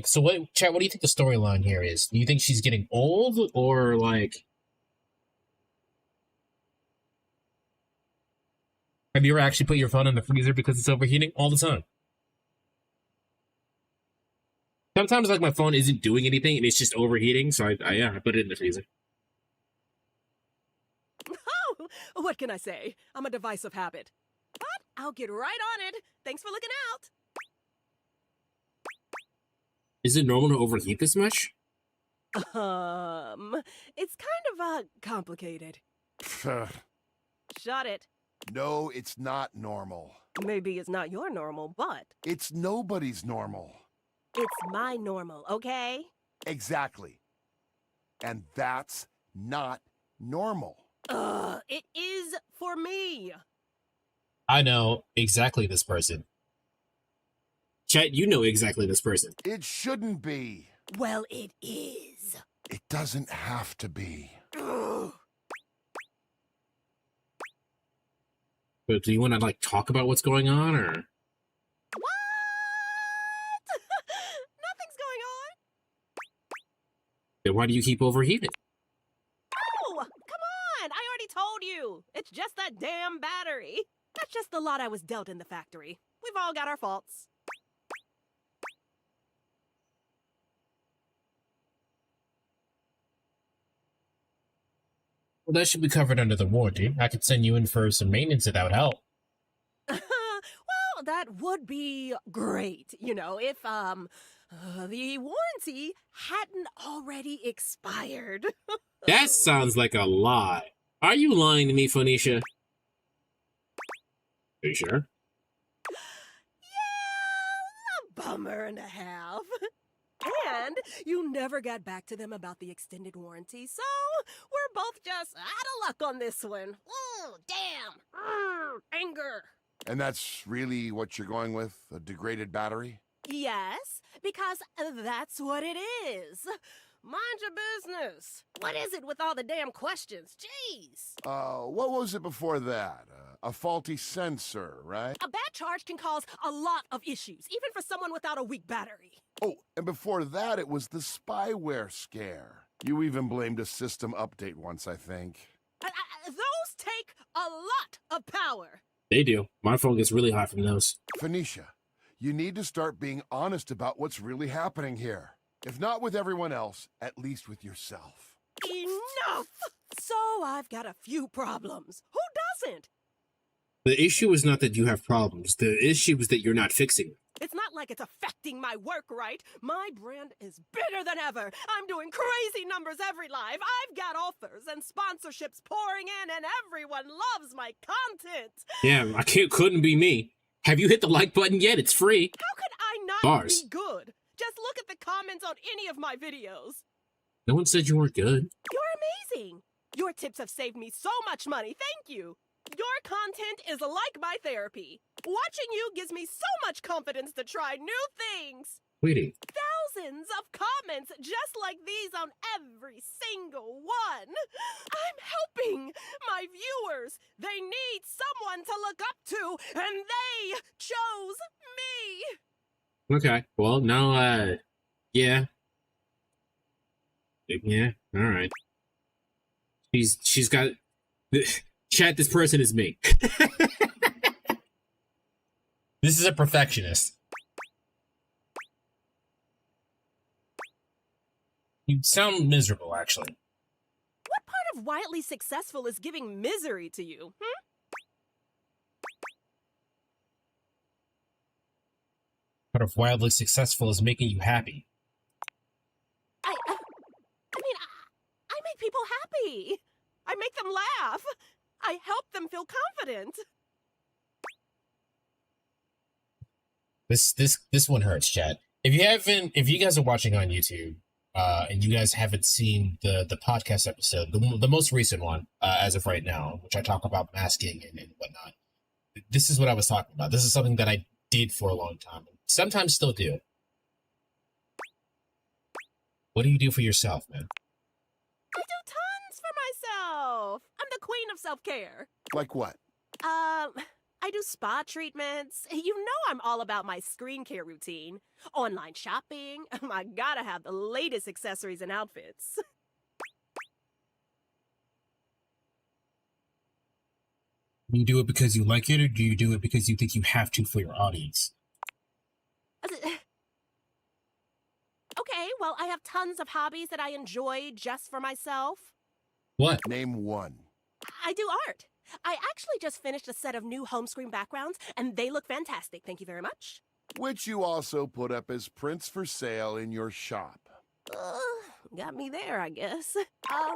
so what, chat, what do you think the storyline here is? Do you think she's getting old, or have you ever actually put your phone in the freezer because it's overheating? All the time. Sometimes my phone isn't doing anything and it's just overheating, so I put it in the freezer. Oh, what can I say? I'm a device of habit. But I'll get right on it. Thanks for looking out. Is it normal to overheat this much? It's kind of complicated. Shut it. No, it's not normal. Maybe it's not your normal, but... It's nobody's normal. It's my normal, okay? Exactly. And that's not normal. It is for me. I know exactly this person. Chat, you know exactly this person. It shouldn't be. Well, it is. It doesn't have to be. But do you want to, like, talk about what's going on, or? What? Nothing's going on. Then why do you keep overheating? Oh, come on. I already told you. It's just that damn battery. That's just the lot I was dealt in the factory. We've all got our faults. Well, that should be covered under the warranty. I could send you in for some maintenance if that would help. Well, that would be great, you know, if, the warranty hadn't already expired. That sounds like a lie. Are you lying to me, Phonecia? Are you sure? Yeah, a bummer and a half. And you never got back to them about the extended warranty, so we're both just out of luck on this one. Oh, damn. Anger. And that's really what you're going with? A degraded battery? Yes, because that's what it is. Mind your business. What is it with all the damn questions? Jeez. What was it before that? A faulty sensor, right? A bad charge can cause a lot of issues, even for someone without a weak battery. Oh, and before that, it was the spyware scare. You even blamed a system update once, I think. Those take a lot of power. They do. My phone gets really hot from those. Phoenicia, you need to start being honest about what's really happening here. If not with everyone else, at least with yourself. Enough! So I've got a few problems. Who doesn't? The issue is not that you have problems. The issue is that you're not fixing them. It's not like it's affecting my work, right? My brand is bigger than ever. I'm doing crazy numbers every live. I've got offers and sponsorships pouring in, and everyone loves my content. Yeah, couldn't be me. Have you hit the like button yet? It's free. How could I not Bars. be good? Just look at the comments on any of my videos. No one said you weren't good. You're amazing. Your tips have saved me so much money. Thank you. Your content is like my therapy. Watching you gives me so much confidence to try new things. Sweetie. Thousands of comments just like these on every single one. I'm helping my viewers. They need someone to look up to, and they chose me. Okay. Well, now, yeah. Yeah, alright. She's got... Chat, this person is me. This is a perfectionist. You sound miserable, actually. What part of wildly successful is giving misery to you, Part of wildly successful is making you happy. I mean, I make people happy. I make them laugh. I help them feel confident. This one hurts, chat. If you guys are watching on YouTube, and you guys haven't seen the podcast episode, the most recent one, as of right now, which I talk about masking and whatnot, this is what I was talking about. This is something that I did for a long time. Sometimes still do. What do you do for yourself, man? I do tons for myself. I'm the queen of self-care. Like what? I do spa treatments. You know I'm all about my screen care routine. Online shopping. I gotta have the latest accessories and outfits. Do you do it because you like it, or do you do it because you think you have to for your audience? Okay, well, I have tons of hobbies that I enjoy just for myself. What? Name one. I do art. I actually just finished a set of new home screen backgrounds, and they look fantastic. Thank you very much. Which you also put up as prints for sale in your shop. got me there, I guess. I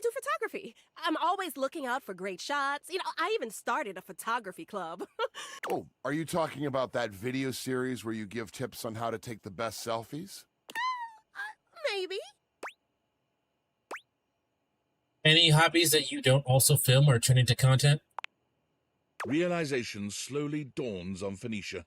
do photography. I'm always looking out for great shots. You know, I even started a photography club. Oh, are you talking about that video series where you give tips on how to take the best selfies? Maybe. Any hobbies that you don't also film or turn into content? Realization slowly dawns on Phoenicia.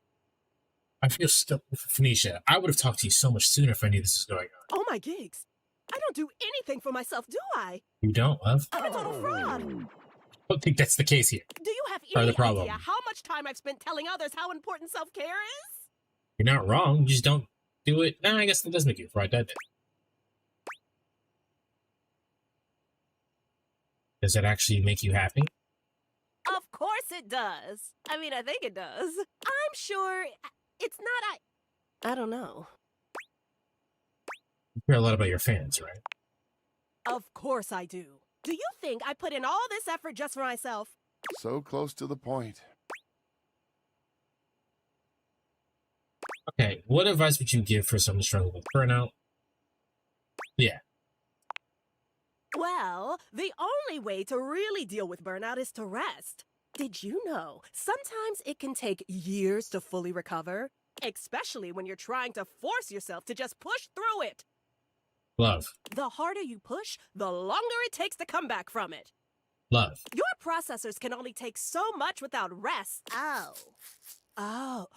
I feel stuck with Phoenicia. I would have talked to you so much sooner if I knew this was going on. Oh my gigs. I don't do anything for myself, do I? You don't, love? I'm a total fraud. I don't think that's the case here. Do you have Part of any the problem. idea how much time I've spent telling others how important self-care is? You're not wrong. You just don't do it. Nah, I guess that does make you a fraud, doesn't it? Does it actually make you happy? Of course it does. I mean, I think it does. I'm sure it's not. I don't know. You care a lot about your fans, right? Of course I do. Do you think I put in all this effort just for myself? So close to the point. Okay, what advice would you give for someone struggling with burnout? Yeah. Well, the only way to really deal with burnout is to rest. Did you know sometimes it can take years to fully recover? Especially when you're trying to force yourself to just push through it. Love. The harder you push, the longer it takes to come back from it. Love. Your processors can only take so much without rest. Oh.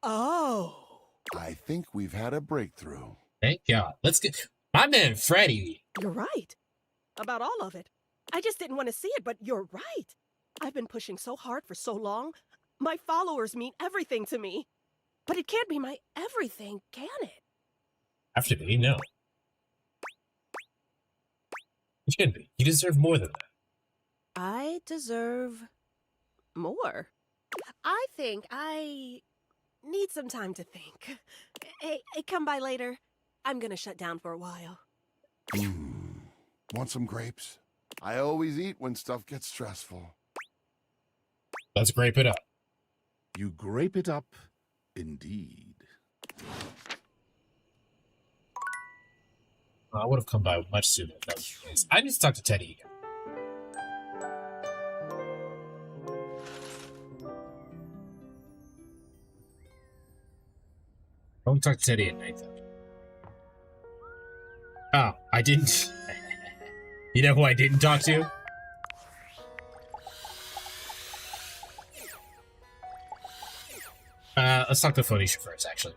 I think we've had a breakthrough. Thank God. Let's get my man Freddy. You're right. About all of it. I just didn't want to see it, but you're right. I've been pushing so hard for so long. My followers mean everything to me. But it can't be my everything, can it? Have to be, no. It shouldn't be. You deserve more than that. I deserve more. I think I need some time to think. Hey, come by later. I'm gonna shut down for a while. Want some grapes? I always eat when stuff gets stressful. Let's grape it up. You grape it up, indeed. I would have come by much sooner if that was the case. I need to talk to Teddy again. I won't talk to Teddy at night, though. Oh, I didn't. You know who I didn't talk to? Let's talk to Phonecia first, actually.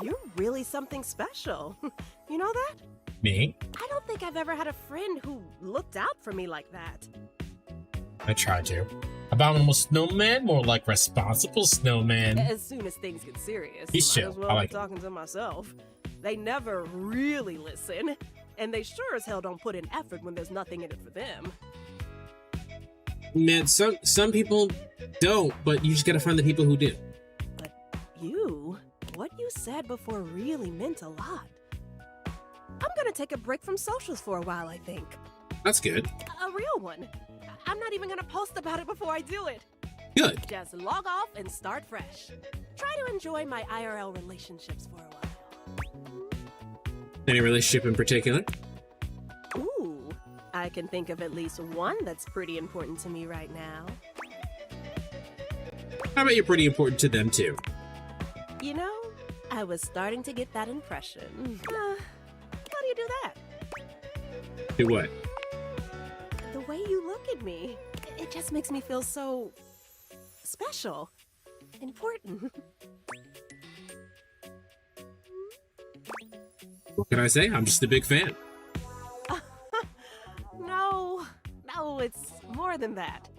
You're really something special. You know that? Me? I don't think I've ever had a friend who looked out for me like that. I tried to. Abominable snowman? More like responsible snowman. As soon as things get serious, He's might chill. as well I like be talking to myself. They never really listen, and they sure as hell don't put in effort when there's nothing in it for them. Man, some people don't, but you just gotta find the people who do. But what you said before really meant a lot. I'm gonna take a break from socials for a while, I think. That's good. A real one. I'm not even gonna post about it before I do it. Good. Just log off and start fresh. Try to enjoy my IRL relationships for a while. Any relationship in particular? Ooh, I can think of at least one that's pretty important to me right now. How about you're pretty important to them, too? You know, I was starting to get that impression. How do you do that? Do what? The way you look at me, it just makes me feel so special, important. What can I say? I'm just a big fan. No, it's more than that.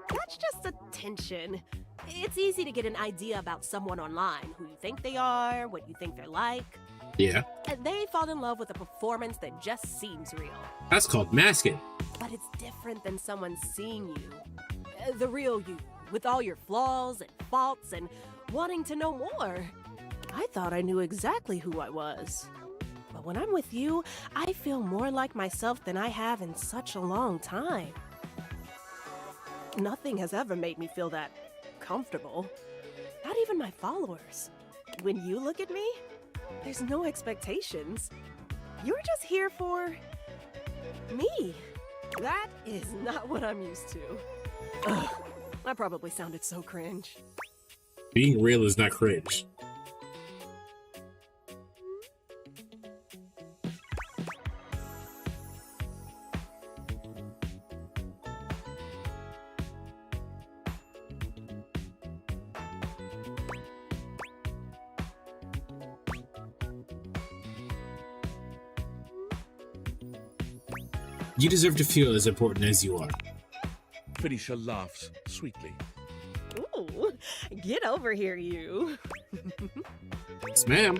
That's just attention. It's easy to get an idea about someone online, who you think they are, what you think they're like. Yeah. And they fall in love with a performance that just seems real. That's called masking. But it's different than someone seeing you. The real you, with all your flaws and faults and wanting to know more. I thought I knew exactly who I was. But when I'm with you, I feel more like myself than I have in such a long time. Nothing has ever made me feel that comfortable. Not even my followers. When you look at me, There's no expectations. You're just here for... me. That is not what I'm used to. Ugh, I probably sounded so cringe. Being real is not cringe. You deserve to feel as important as you are. Phoenicia laughs sweetly. Ooh, get over here, you. Yes, ma'am.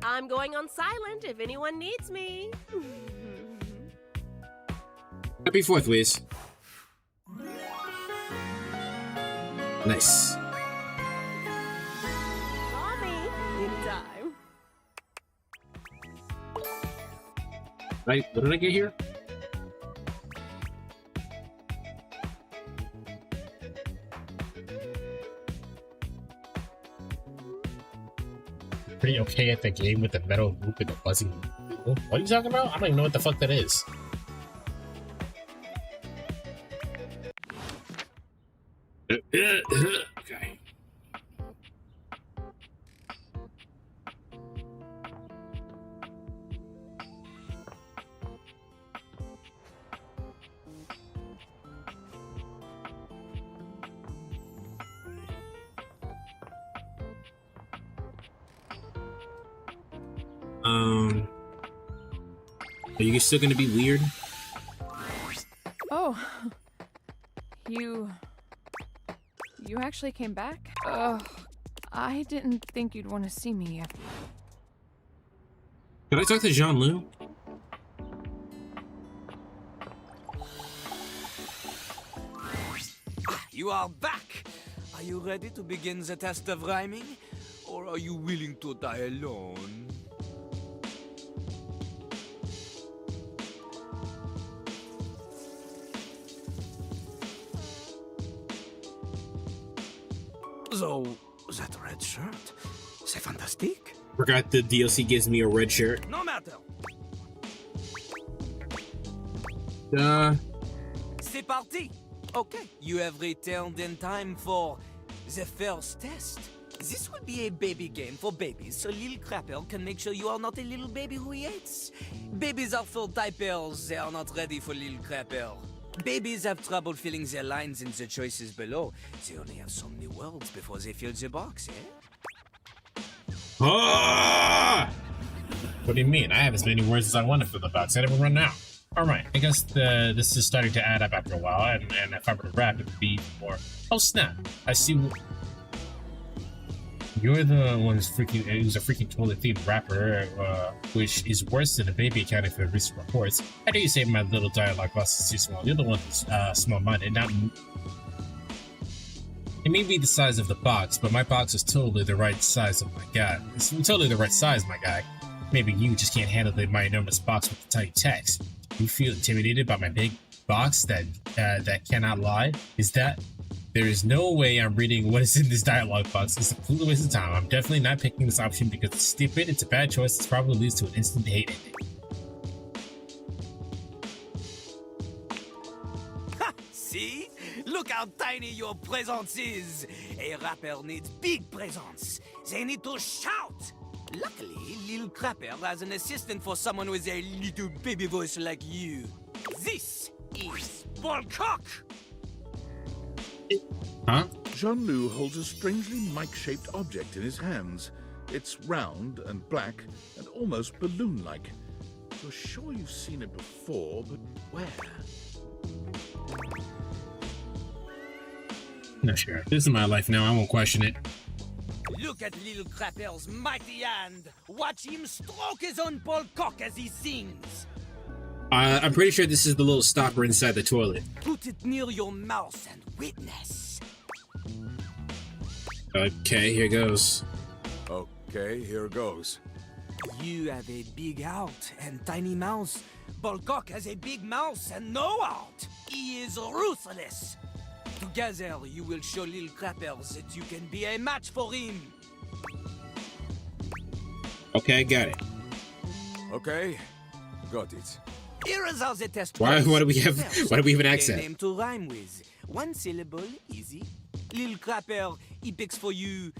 I'm going on silent if anyone needs me. Happy 4th, Wiz. Nice. Call me anytime. Right, what did I get here? Pretty okay at the game with the metal loop and the buzzing. What are you talking about? I don't even know what the fuck that is. Okay. Are you still gonna be weird? Oh. You actually came back? Ugh. I didn't think you'd want to see me after. Can I talk to Jean-Lu? You are back! Are you ready to begin the test of rhyming? Or are you willing to die alone? So, that red shirt, c'est fantastique. Forgot the DLC gives me a red shirt. No matter. C'est parti. Okay, you have returned in time for the first test. This will be a baby game for babies, so little crapper can make sure you are not a little baby who hates. Babies are full diapers, they are not ready for little crapper. Babies have trouble filling their lines in the choices below. They only have so many words before they fill the box, eh? Ah! What do you mean? I have as many words as I wanted for the box. I never run out. Alright, I guess this is starting to add up after a while, and if I were to rap, it would be more. Oh snap! I see. You're the one who's a freaking toilet-themed rapper, which is worse than a baby accounting for recent reports. I know you say my little dialogue box is too small. You're the one who's small-minded, not me. It may be the size of the box, but my box is totally the right size of my guy. It's totally the right size, my guy. Maybe you just can't handle my enormous box with the tiny text. You feel intimidated by my big box that cannot lie? There is no way I'm reading what is in this dialogue box. It's a complete waste of time. I'm definitely not picking this option because it's stupid, it's a bad choice, it probably leads to an instant hate ending. Ha! See? Look how tiny your presence is! A rapper needs big presence. They need to shout! Luckily, Lil Crapper has an assistant for someone with a little baby voice like you. This is Ballcock! Huh? Jean-Lu holds a strangely mic-shaped object in his hands. It's round and black and almost balloon-like. You're sure you've seen it before, but where? No, sure. This is my life now. I won't question it. Look at Lil Crapper's mighty hand. Watch him stroke his own Ballcock as he sings. I'm pretty sure this is the little stopper inside the toilet. Put it near your mouth and witness. Okay, here goes. Okay, here goes. You have a big heart and tiny mouth. Ballcock has a big mouth and no heart. He is ruthless. Together, you will show Lil Crapper that you can be a match for him. Okay, got it. Okay, got it. Here is how the test Why goes. do we have an A accent? name to rhyme with. One syllable, easy. Lil Crapper, he picks for you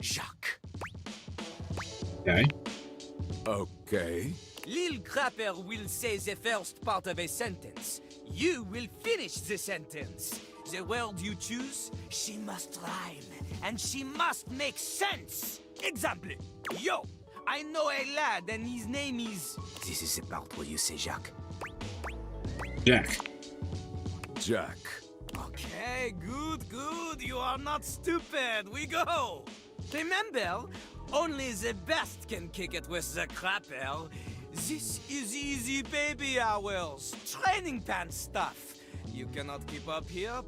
Jacques. Okay. Okay. Lil Crapper will say the first part of a sentence. You will finish the sentence. The word you choose, she must rhyme, and she must make sense. Example, yo, I know a lad, and his name is... This is the part where you say Jacques. Jack. Jack. Okay, good, good. You are not stupid. We go. Remember, only the best can kick it with the crapper. This is easy baby hours. Training pants stuff. You cannot keep up here?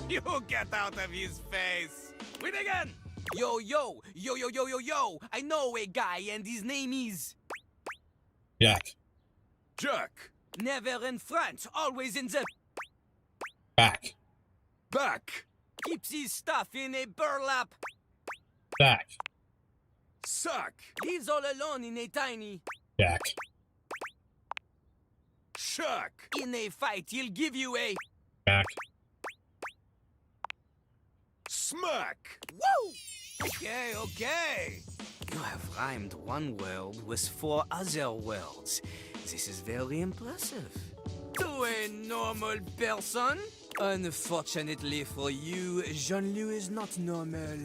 You get out of his face. We begin. Yo, yo, yo, yo, yo, yo, yo. I know a guy and his name is... Jack. Jack. Never in front, always in the... Back. Back. Keeps his stuff in a burlap... Back. Sack. Lives all alone in a tiny... Jack. Shack. In a fight, he'll give you a... Back. Smack. Woo! Okay, okay. You have rhymed one word with 4 other words. This is very impressive. To a normal person? Unfortunately for you, Jean-Louis is not normal.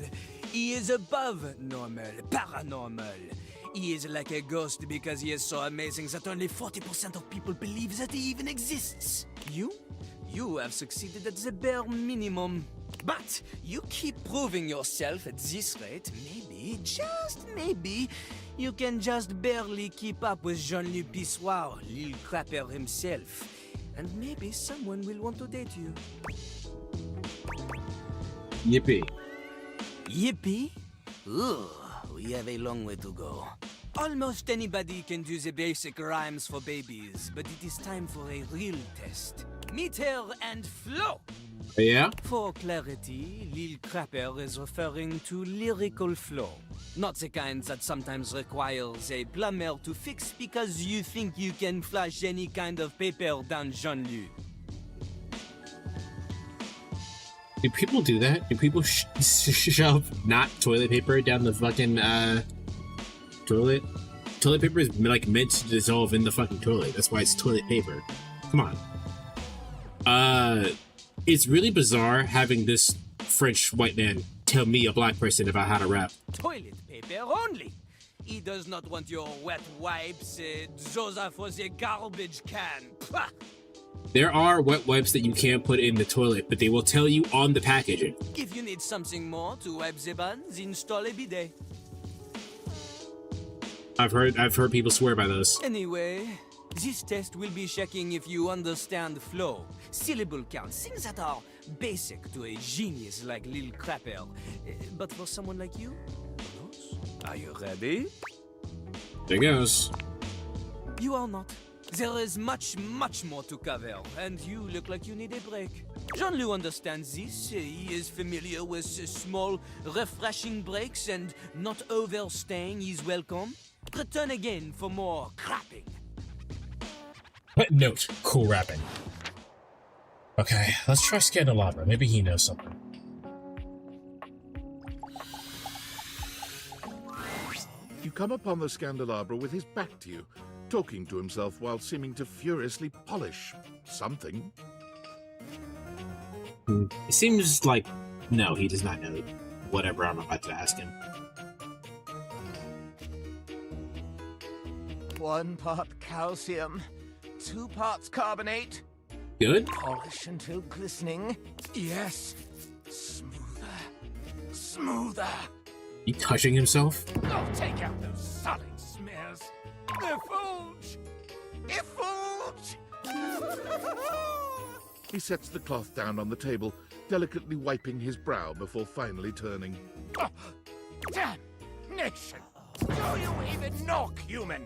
He is above normal, paranormal. He is like a ghost because he is so amazing that only 40% of people believe that he even exists. You have succeeded at the bare minimum. But you keep proving yourself at this rate, maybe, just maybe, you can just barely keep up with Jean-Louis Pissoir, Lil Crapper himself. And maybe someone will want to date you. Yippee. Yippee? Ugh, we have a long way to go. Almost anybody can do the basic rhymes for babies, but it is time for a real test. Meter and flow. Yeah? For clarity, Lil Crapper is referring to lyrical flow. Not the kind that sometimes requires a plumber to fix because you think you can flush any kind of paper down Jean-Louis. Do people do that? Do people shove not toilet paper down the fucking, toilet? Toilet paper is, like, meant to dissolve in the fucking toilet. That's why it's toilet paper. Come on. It's really bizarre having this French white man tell me, a black person, about how to rap. Toilet paper only. He does not want your wet wipes. Those are for the garbage can. Pah! There are wet wipes that you can't put in the toilet, but they will tell you on the packaging. If you need something more to wipe the buns, install a bidet. I've heard people swear by those. Anyway, this test will be checking if you understand flow, syllable count, things that are basic to a genius like Lil Crapper. But for someone like you, are you ready? There goes. You are not. There is much, much more to cover, and you look like you need a break. Jean-Louis understands this. He is familiar with small, refreshing breaks, and not overstaying is welcome. Return again for more crapping. But note, cool rapping. Okay, let's try Scandalabra. Maybe he knows something. You come upon the Scandalabra with his back to you, talking to himself while seeming to furiously polish something. It seems like, no, he does not know whatever I'm about to ask him. 1 part calcium, 2 parts carbonate. Good? Polish until glistening. Yes. Smoother. Smoother. He touching himself? I'll take out those solid smears. Effulge! Effulge! He sets the cloth down on the table, delicately wiping his brow before finally turning. Oh, damnation! Do you even knock, human?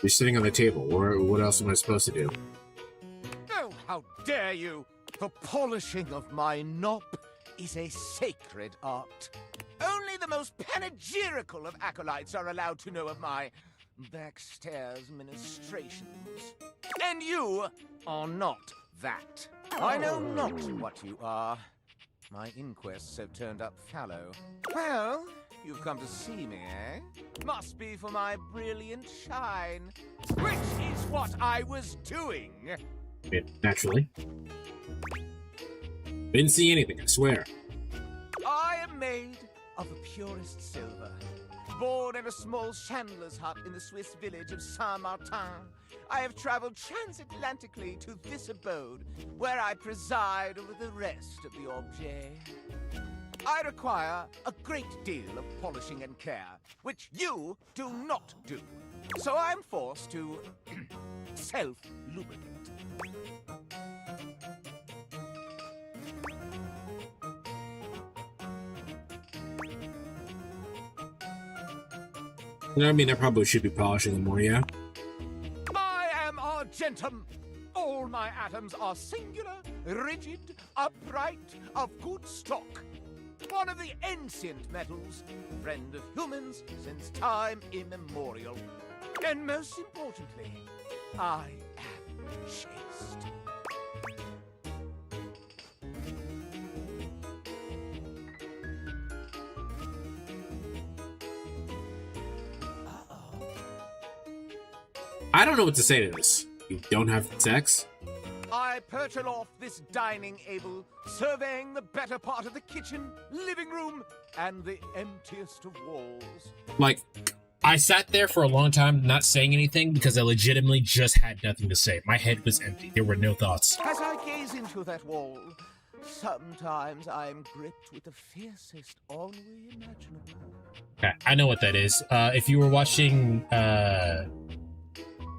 You're sitting on the table. What else am I supposed to do? Oh, how dare you! The polishing of my knob is a sacred art. Only the most panegyrical of acolytes are allowed to know of my backstairs ministrations. And you are not that. I know not what you are. My inquests have turned up fallow. Well, you've come to see me, eh? Must be for my brilliant shine. Which is what I was doing. Yeah, naturally. Didn't see anything, I swear. I am made of the purest silver. Born in a small chandler's hut in the Swiss village of Saint-Martin, I have traveled transatlantically to this abode, where I preside over the rest of the objet. I require a great deal of polishing and care, which you do not do. So I'm forced to self-lubricate. I mean, I probably should be polishing them more, yeah? I am argentum. All my atoms are singular, rigid, upright, of good stock. One of the ancient metals, friend of humans since time immemorial. And most importantly, I am chaste. I don't know what to say to this. You don't have sex? I perch aloft this dining Abel, surveying the better part of the kitchen, living room, and the emptiest of walls. Like, I sat there for a long time not saying anything because I legitimately just had nothing to say. My head was empty. There were no thoughts. As I gaze into that wall, sometimes I am gripped with the fiercest ennui imaginable. Okay, I know what that is. If you were watching,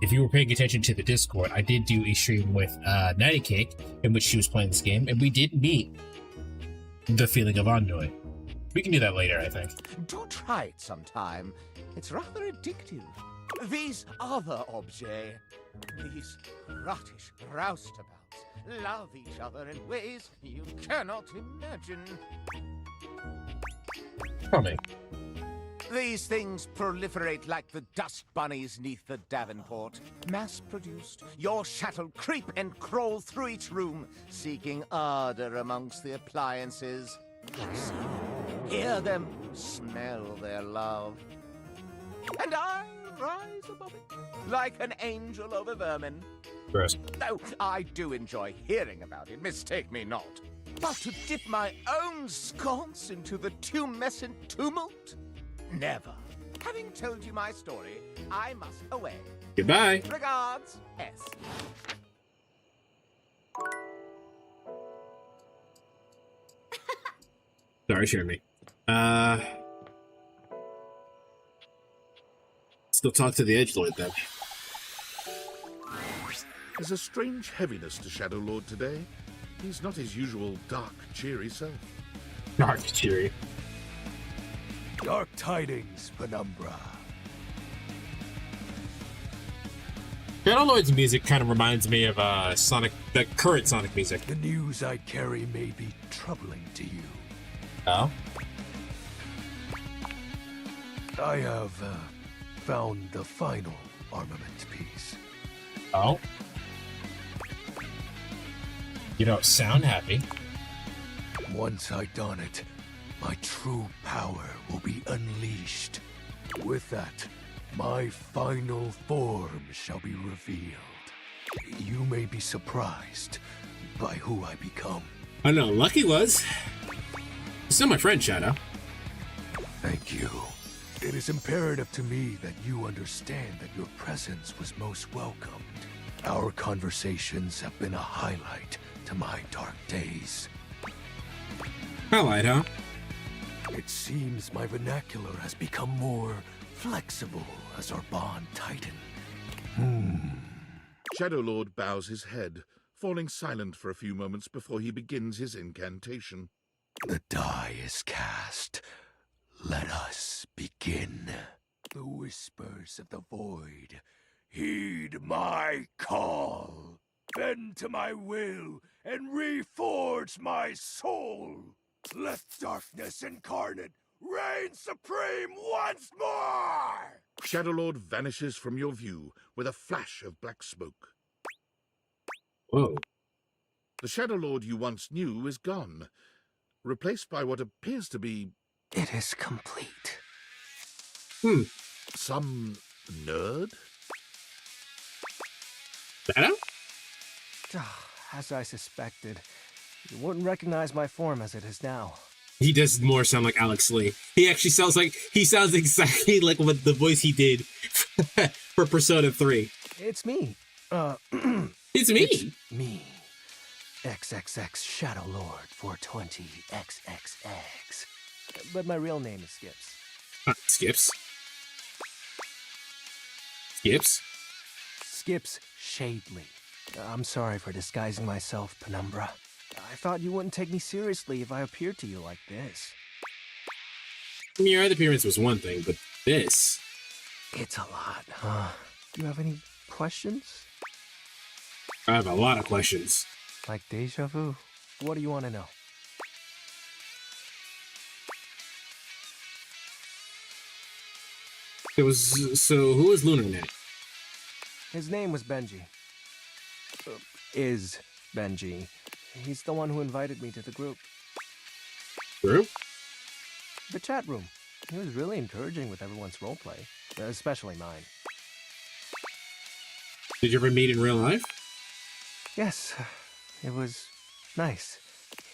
if you were paying attention to the Discord, I did do a stream with Natty Cake in which she was playing this game, and we did meet the feeling of ennui. We can do that later, I think. Do try it sometime. It's rather addictive. These other objets, these rottish roustabouts, love each other in ways you cannot imagine. Tell me. These things proliferate like the dust bunnies neath the Davenport. Mass-produced, your shuttle creep and crawl through each room, seeking ardor amongst the appliances. Hear them, smell their love. And I rise above it, like an angel over vermin. Gross. Though I do enjoy hearing about it, mistake me not. But to dip my own sconce into the tumescent tumult? Never. Having told you my story, I must away. Goodbye. Regards, S. Sorry, Chairemi. Let's go talk to the Edgelord then. There's a strange heaviness to Shadowlord today. He's not his usual dark, cheery self. Dark, cheery. Dark tidings, Penumbra. Shadowlord's music kind of reminds me of Sonic, the current Sonic music. The news I carry may be troubling to you. Oh? I have found the final armament piece. Oh? You don't sound happy. Once I don it, my true power will be unleashed. With that, my final form shall be revealed. You may be surprised by who I become. I know, Lucky was. You're still my friend, Shadow. Thank you. It is imperative to me that you understand that your presence was most welcomed. Our conversations have been a highlight to my dark days. Highlight, huh? It seems my vernacular has become more flexible as our bond tightened. Shadowlord bows his head, falling silent for a few moments before he begins his incantation. The die is cast. Let us begin. The whispers of the void. Heed my call. Bend to my will and reforge my soul. Let darkness incarnate reign supreme once more! Shadowlord vanishes from your view with a flash of black smoke. Whoa. The Shadowlord you once knew is gone, replaced by what appears to be... It is complete. Some nerd? Shadow? As I suspected, you wouldn't recognize my form as it is now. He does more sound like Alex Lee. He actually sounds exactly like what the voice he did for Persona 3. It's me. It's me. It's me. XXX Shadowlord 420 XXX. But my real name is Skips. Skips? Skips? Skips Shadley. I'm sorry for disguising myself, Penumbra. I thought you wouldn't take me seriously if I appeared to you like this. Your other appearance was one thing, but this... It's a lot, huh? You have any questions? I have a lot of questions. Like deja vu? What do you want to know? So who was Lunar in it? His name was Benji. Is Benji. He's the one who invited me to the group. Group? The chat room. He was really encouraging with everyone's roleplay, especially mine. Did you ever meet in real life? Yes, it was nice.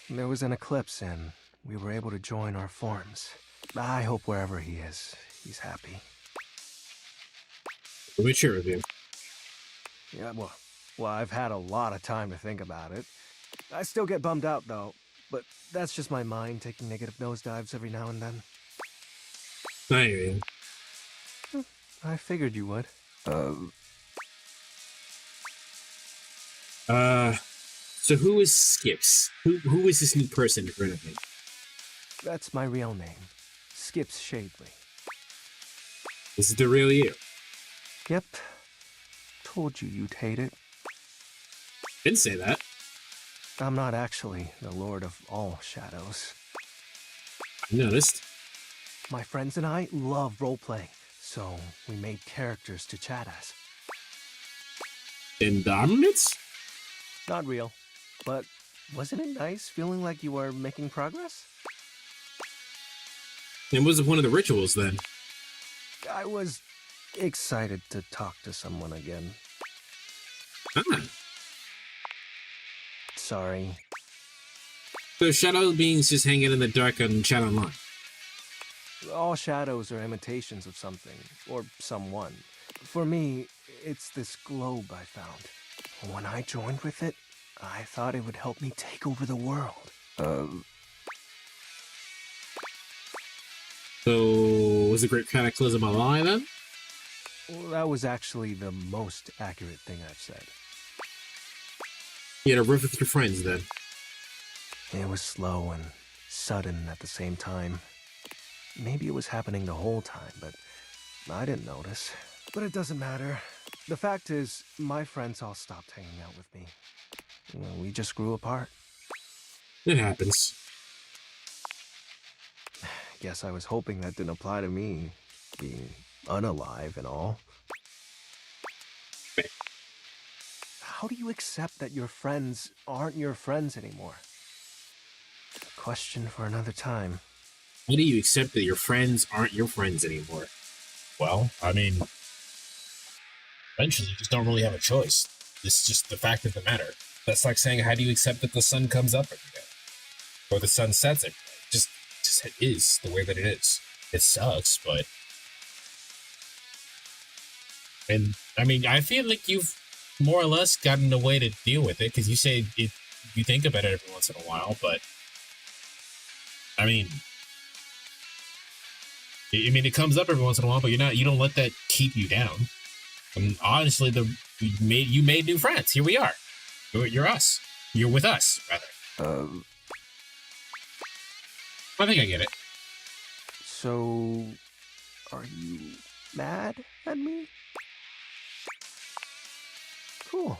There was an eclipse and we were able to join our forms. I hope wherever he is, he's happy. Let me share with you. Yeah, well, I've had a lot of time to think about it. I still get bummed out, though, but that's just my mind taking negative nosedives every now and then. I hear you. I figured you would. So who is Skips? Who is this new person in front of me? That's my real name. Skips Shadley. This is the real you? Yep. Told you you'd hate it. Didn't say that. I'm not actually the Lord of all Shadows. I noticed. My friends and I love roleplaying, so we made characters to chat as. In the armaments? Not real, but wasn't it nice feeling like you were making progress? And was it one of the rituals then? I was excited to talk to someone again. Ah. Sorry. So shadow beings just hanging in the dark and chat online. All shadows are imitations of something, or someone. For me, it's this globe I found. When I joined with it, I thought it would help me take over the world. So, was the Great Cataclysm a lie then? Well, that was actually the most accurate thing I've said. You had a riff with your friends then? It was slow and sudden at the same time. Maybe it was happening the whole time, but I didn't notice. But it doesn't matter. The fact is, my friends all stopped hanging out with me. We just grew apart. It happens. Guess I was hoping that didn't apply to me, being unalive and all. How do you accept that your friends aren't your friends anymore? A question for another time. How do you accept that your friends aren't your friends anymore? Well, I mean, eventually you just don't really have a choice. It's just the fact of the matter. That's like saying, how do you accept that the sun comes up every day? Or the sun sets every day? Just it is the way that it is. It sucks, but... And, I mean, I feel like you've more or less gotten a way to deal with it, because you say you think about it every once in a while, but... I mean, it comes up every once in a while, but you don't let that keep you down. And honestly, you made new friends. Here we are. You're us. You're with us, rather. I think I get it. So, are you mad at me? Cool.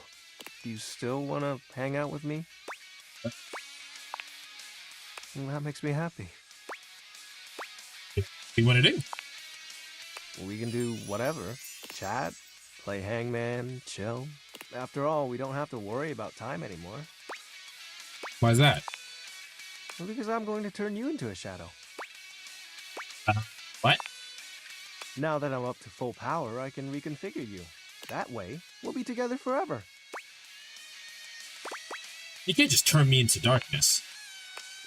Do you still want to hang out with me? That makes me happy. you want to do? We can do whatever. Chat, play hangman, chill. After all, we don't have to worry about time anymore. Why is that? Well, because I'm going to turn you into a shadow. What? Now that I'm up to full power, I can reconfigure you. That way, we'll be together forever. You can't just turn me into darkness.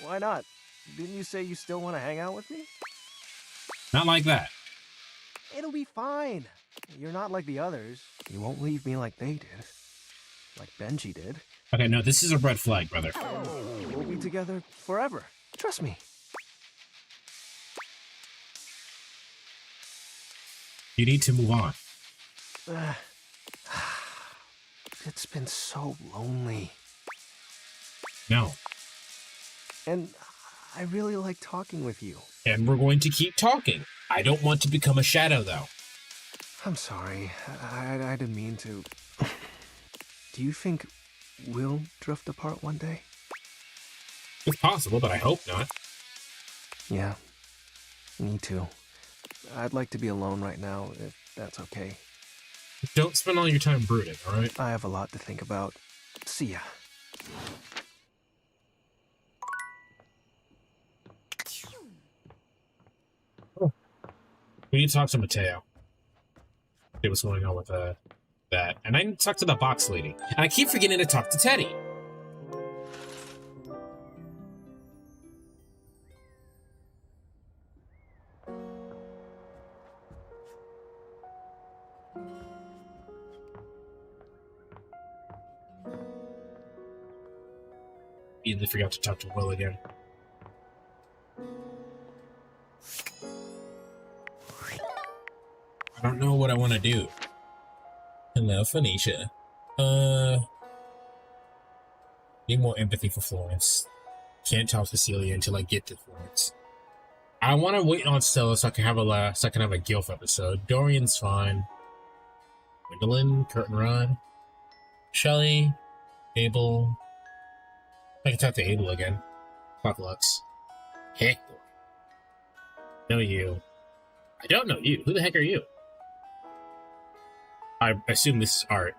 Why not? Didn't you say you still want to hang out with me? Not like that. It'll be fine. You're not like the others. You won't leave me like they did. Like Benji did. Okay, no, this is a red flag, brother. We'll be together forever. Trust me. You need to move on. It's been so lonely. No. And I really like talking with you. And we're going to keep talking. I don't want to become a shadow, though. I'm sorry. I didn't mean to. Do you think we'll drift apart one day? It's possible, but I hope not. Yeah, me too. I'd like to be alone right now, if that's okay. Don't spend all your time brooding, alright? I have a lot to think about. See ya. Oh. We need to talk to Mateo. See what's going on with that. And I need to talk to the box lady. And I keep forgetting to talk to Teddy. Immediately forgot to talk to Will again. I don't know what I want to do. Hello, Phoenicia. Need more empathy for Florence. Can't talk to Ceilia until I get to Florence. I want to wait on Stella so I can have a Gilf episode. Dorian's fine. Wyndolyn, Curtain Rod, Shelly, Abel. I can talk to Abel again. Apocalypse. Hector. Know you. I don't know you. Who the heck are you? I assume this is Art.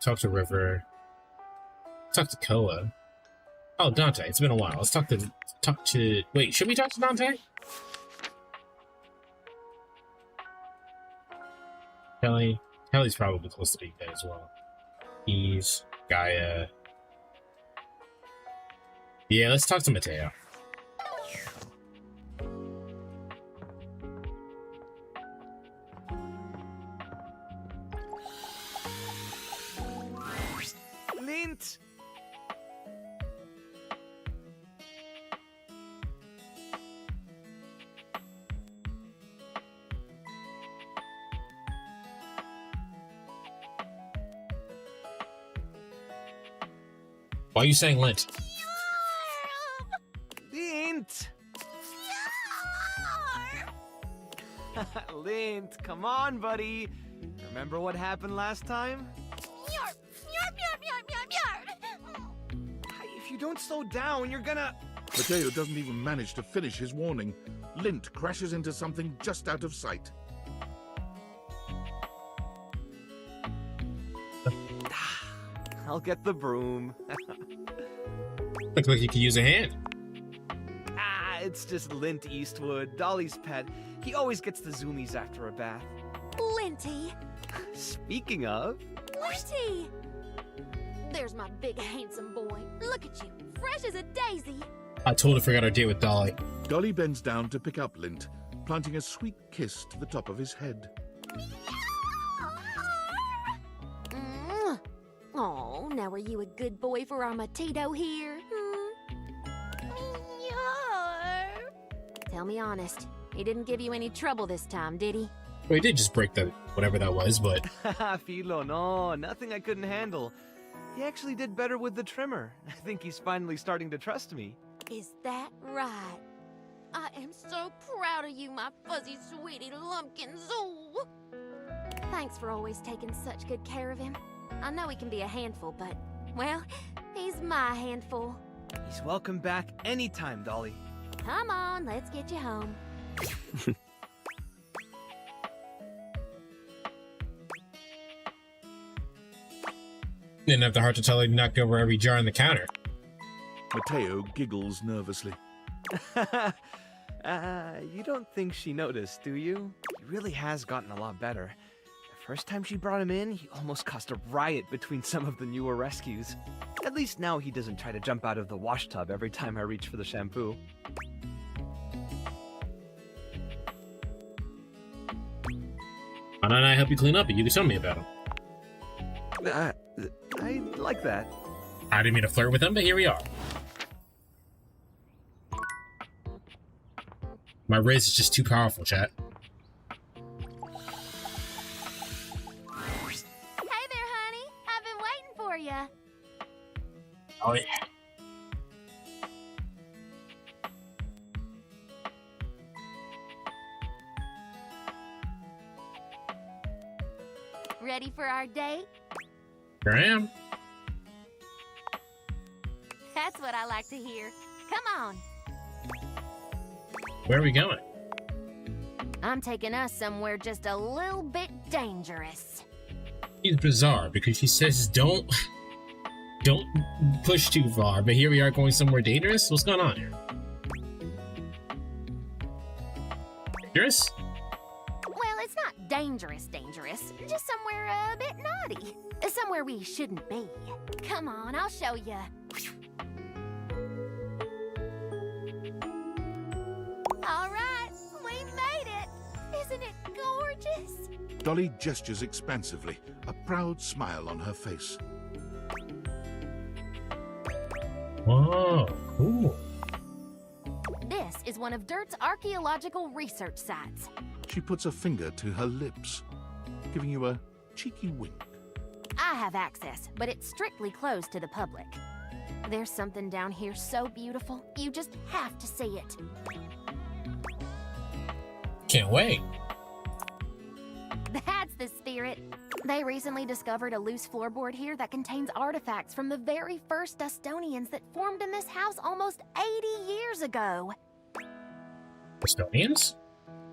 Talk to River. Talk to Koa. Oh, Dante. It's been a while. Let's talk to. Wait, should we talk to Dante? Kelly. Kelly's probably close to being dead as well. He's Gaia. Yeah, let's talk to Mateo. Lint! Why are you saying lint? Lint! Lint, come on, buddy. Remember what happened last time? If you don't slow down, you're gonna... Mateo doesn't even manage to finish his warning. Lint crashes into something just out of sight. I'll get the broom. Looks like you could use a hand. It's just Lint Eastwood, Dolly's pet. He always gets the zoomies after a bath. Linty. Speaking of... Linty! There's my big handsome boy. Look at you, fresh as a daisy. I totally forgot our date with Dolly. Dolly bends down to pick up Lint, planting a sweet kiss to the top of his head. Oh, now are you a good boy for our Mateo here? Tell me honest, he didn't give you any trouble this time, did he? Well, he did just break the whatever that was, but... Filo, no, nothing I couldn't handle. He actually did better with the trimmer. I think he's finally starting to trust me. Is that right? I am so proud of you, my fuzzy sweetie lumpkins. Oh. Thanks for always taking such good care of him. I know he can be a handful, but, well, he's my handful. He's welcome back anytime, Dolly. Come on, let's get you home. Didn't have the heart to tell her he knocked over every jar on the counter. Mateo giggles nervously. You don't think she noticed, do you? He really has gotten a lot better. The first time she brought him in, he almost caused a riot between some of the newer rescues. At least now he doesn't try to jump out of the wash tub every time I reach for the shampoo. Why don't I help you clean up and you can tell me about him? I like that. I didn't mean to flirt with him, but here we are. My Riz is just too powerful, chat. Hey there, honey. I've been waiting for you. Oh, yeah. Ready for our date? Here I am. That's what I like to hear. Come on. Where are we going? I'm taking us somewhere just a little bit dangerous. She's bizarre because she says don't push too far, but here we are going somewhere dangerous? What's going on here? Dangerous? Well, it's not dangerous, just somewhere a bit naughty. Somewhere we shouldn't be. Come on, I'll show you. All right, we made it. Isn't it gorgeous? Dolly gestures expansively, a proud smile on her face. Whoa, cool. This is one of Dirt's archaeological research sites. She puts a finger to her lips, giving you a cheeky wink. I have access, but it's strictly closed to the public. There's something down here so beautiful, you just have to see it. Can't wait. That's the spirit. They recently discovered a loose floorboard here that contains artifacts from the very first Dustonians that formed in this house almost 80 years ago. Dustonians?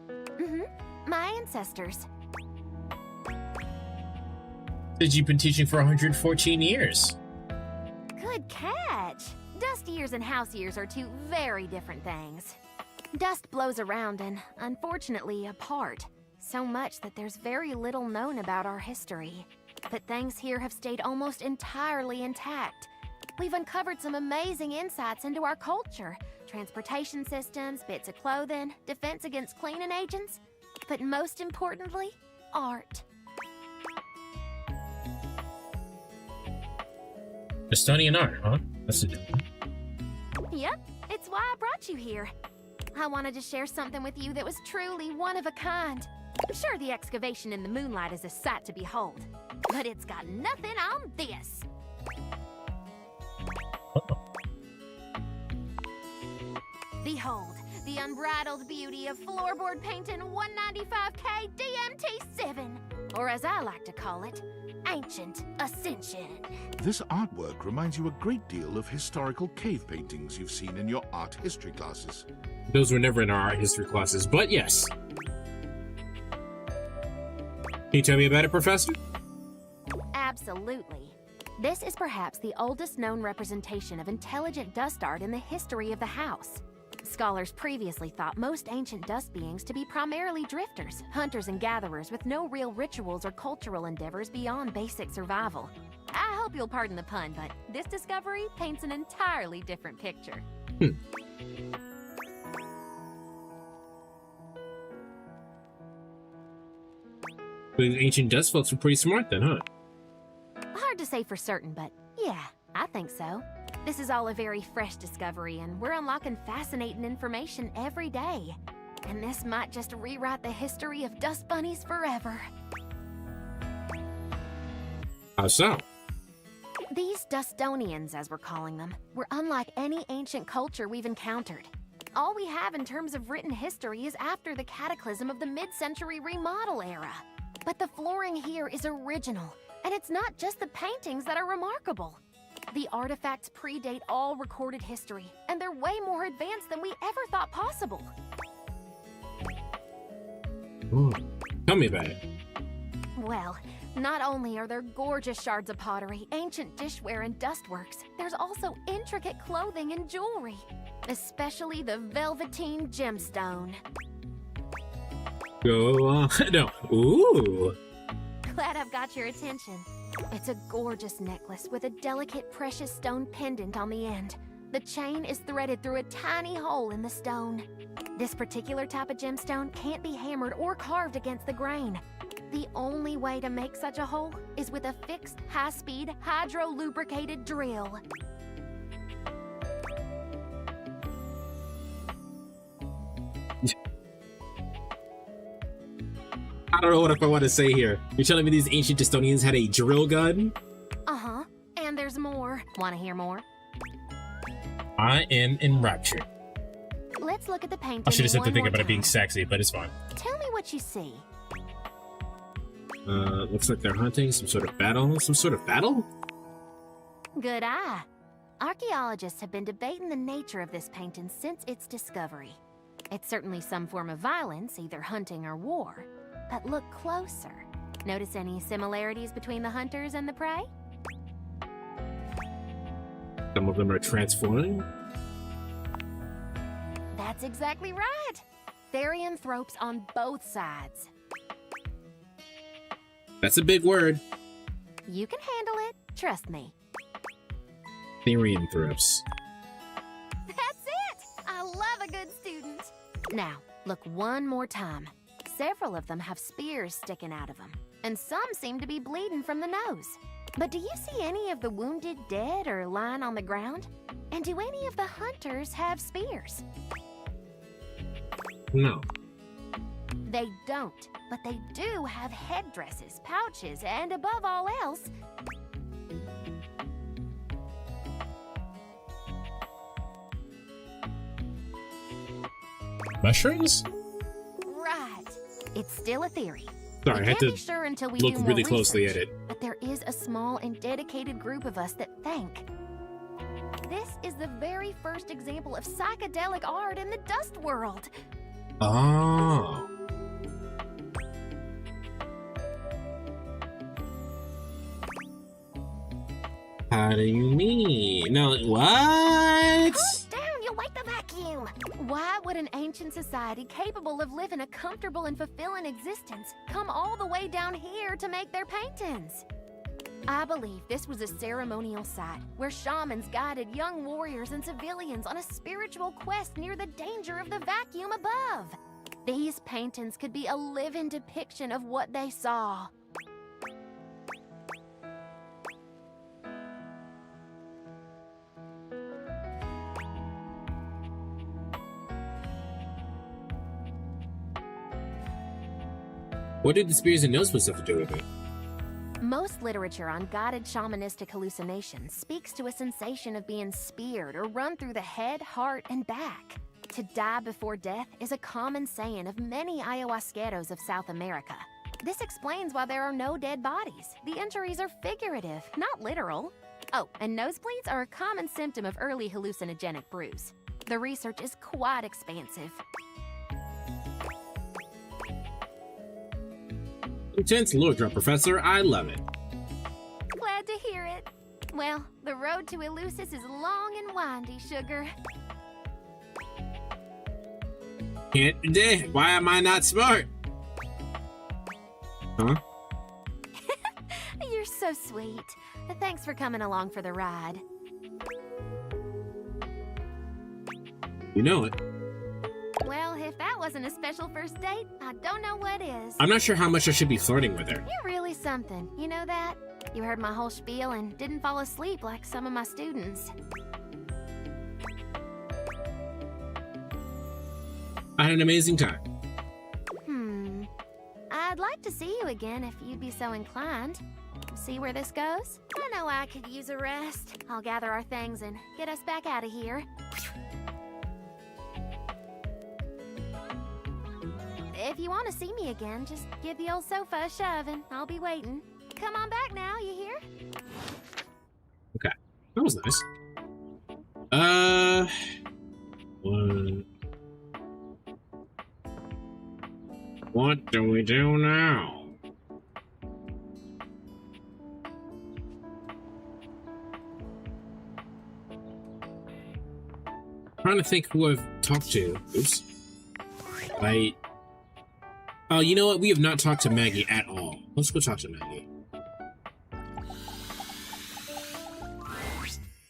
Mm-hmm. My ancestors. Said you've been teaching for 114 years. Good catch. Dust years and house years are two very different things. Dust blows around and, unfortunately, apart. So much that there's very little known about our history. But things here have stayed almost entirely intact. We've uncovered some amazing insights into our culture. Transportation systems, bits of clothing, defense against cleaning agents. But most importantly, art. Estonian art, huh? That's a new one. Yep, it's why I brought you here. I wanted to share something with you that was truly one of a kind. I'm sure the excavation in the moonlight is a sight to behold, but it's got nothing on this. Behold, the unbridled beauty of floorboard painting 195K DMT7, or as I like to call it, Ancient Ascension. This artwork reminds you a great deal of historical cave paintings you've seen in your art history classes. Those were never in our art history classes, but yes. Can you tell me about it, Professor? Absolutely. This is perhaps the oldest known representation of intelligent dust art in the history of the house. Scholars previously thought most ancient dust beings to be primarily drifters, hunters and gatherers with no real rituals or cultural endeavors beyond basic survival. I hope you'll pardon the pun, but this discovery paints an entirely different picture. The ancient dust folks were pretty smart then, huh? Hard to say for certain, but yeah, I think so. This is all a very fresh discovery, and we're unlocking fascinating information every day. And this might just rewrite the history of dust bunnies forever. How so? These Dustonians, as we're calling them, were unlike any ancient culture we've encountered. All we have in terms of written history is after the cataclysm of the mid-century remodel era. But the flooring here is original, and it's not just the paintings that are remarkable. The artifacts predate all recorded history, and they're way more advanced than we ever thought possible. Ooh. Tell me about it. Well, not only are there gorgeous shards of pottery, ancient dishware, and dustworks, there's also intricate clothing and jewelry, especially the velveteen gemstone. Go on. No. Ooh. Glad I've got your attention. It's a gorgeous necklace with a delicate precious stone pendant on the end. The chain is threaded through a tiny hole in the stone. This particular type of gemstone can't be hammered or carved against the grain. The only way to make such a hole is with a fixed, high-speed, hydro-lubricated drill. I don't know what I want to say here. You're telling me these ancient Estonians had a drill gun? Uh-huh. And there's more. Want to hear more? I am enraptured. Let's look at the painting. I should have said the thing more about it being time. sexy, but it's fine. Tell me what you see. Looks like they're hunting some sort of battle. Some sort of battle? Good eye. Archaeologists have been debating the nature of this painting since its discovery. It's certainly some form of violence, either hunting or war. But look closer. Notice any similarities between the hunters and the prey? Some of them are transforming. That's exactly right. Therianthropes on both sides. That's a big word. You can handle it. Trust me. Therianthropes. That's it! I love a good student. Now, look one more time. Several of them have spears sticking out of them, and some seem to be bleeding from the nose. But do you see any of the wounded dead or lying on the ground? And do any of the hunters have spears? No. They don't, but they do have headdresses, pouches, and above all else, mushrooms? right. It's still a theory. Sorry, We I had can't be to sure until we look do more really closely research, at it. But there is a small and dedicated group of us that think. This is the very first example of psychedelic art in the dust world. Oh. How do you mean? No, what? Calm down, you'll wake the vacuum. Why would an ancient society capable of living a comfortable and fulfilling existence come all the way down here to make their paintings? I believe this was a ceremonial site where shamans guided young warriors and civilians on a spiritual quest near the danger of the vacuum above. These paintings could be a living depiction of what they saw. What did the spears and nose have to do with it? Most literature on guided shamanistic hallucinations speaks to a sensation of being speared or run through the head, heart, and back. To die before death is a common saying of many ayahuasqueros of South America. This explains why there are no dead bodies. The injuries are figurative, not literal. Oh, and nosebleeds are a common symptom of early hallucinogenic brews. The research is quite expansive. Intense lore drop, Professor. I love it. Glad to hear it. Well, the road to Eleusis is long and windy, sugar. Why am I not smart? Huh? You're so sweet. Thanks for coming along for the ride. You know it. Well, if that wasn't a special first date, I don't know what is. I'm not sure how much I should be flirting with her. You're really something, you know that? You heard my whole spiel and didn't fall asleep like some of my students. I had an amazing time. I'd like to see you again if you'd be so inclined. See where this goes? I know I could use a rest. I'll gather our things and get us back out of here. If you want to see me again, just give the old sofa a shove and I'll be waiting. Come on back now, you hear? Okay, that was nice. What do we do now? Trying to think who I've talked to. Oops. Oh, you know what? We have not talked to Maggie at all. Let's go talk to Maggie.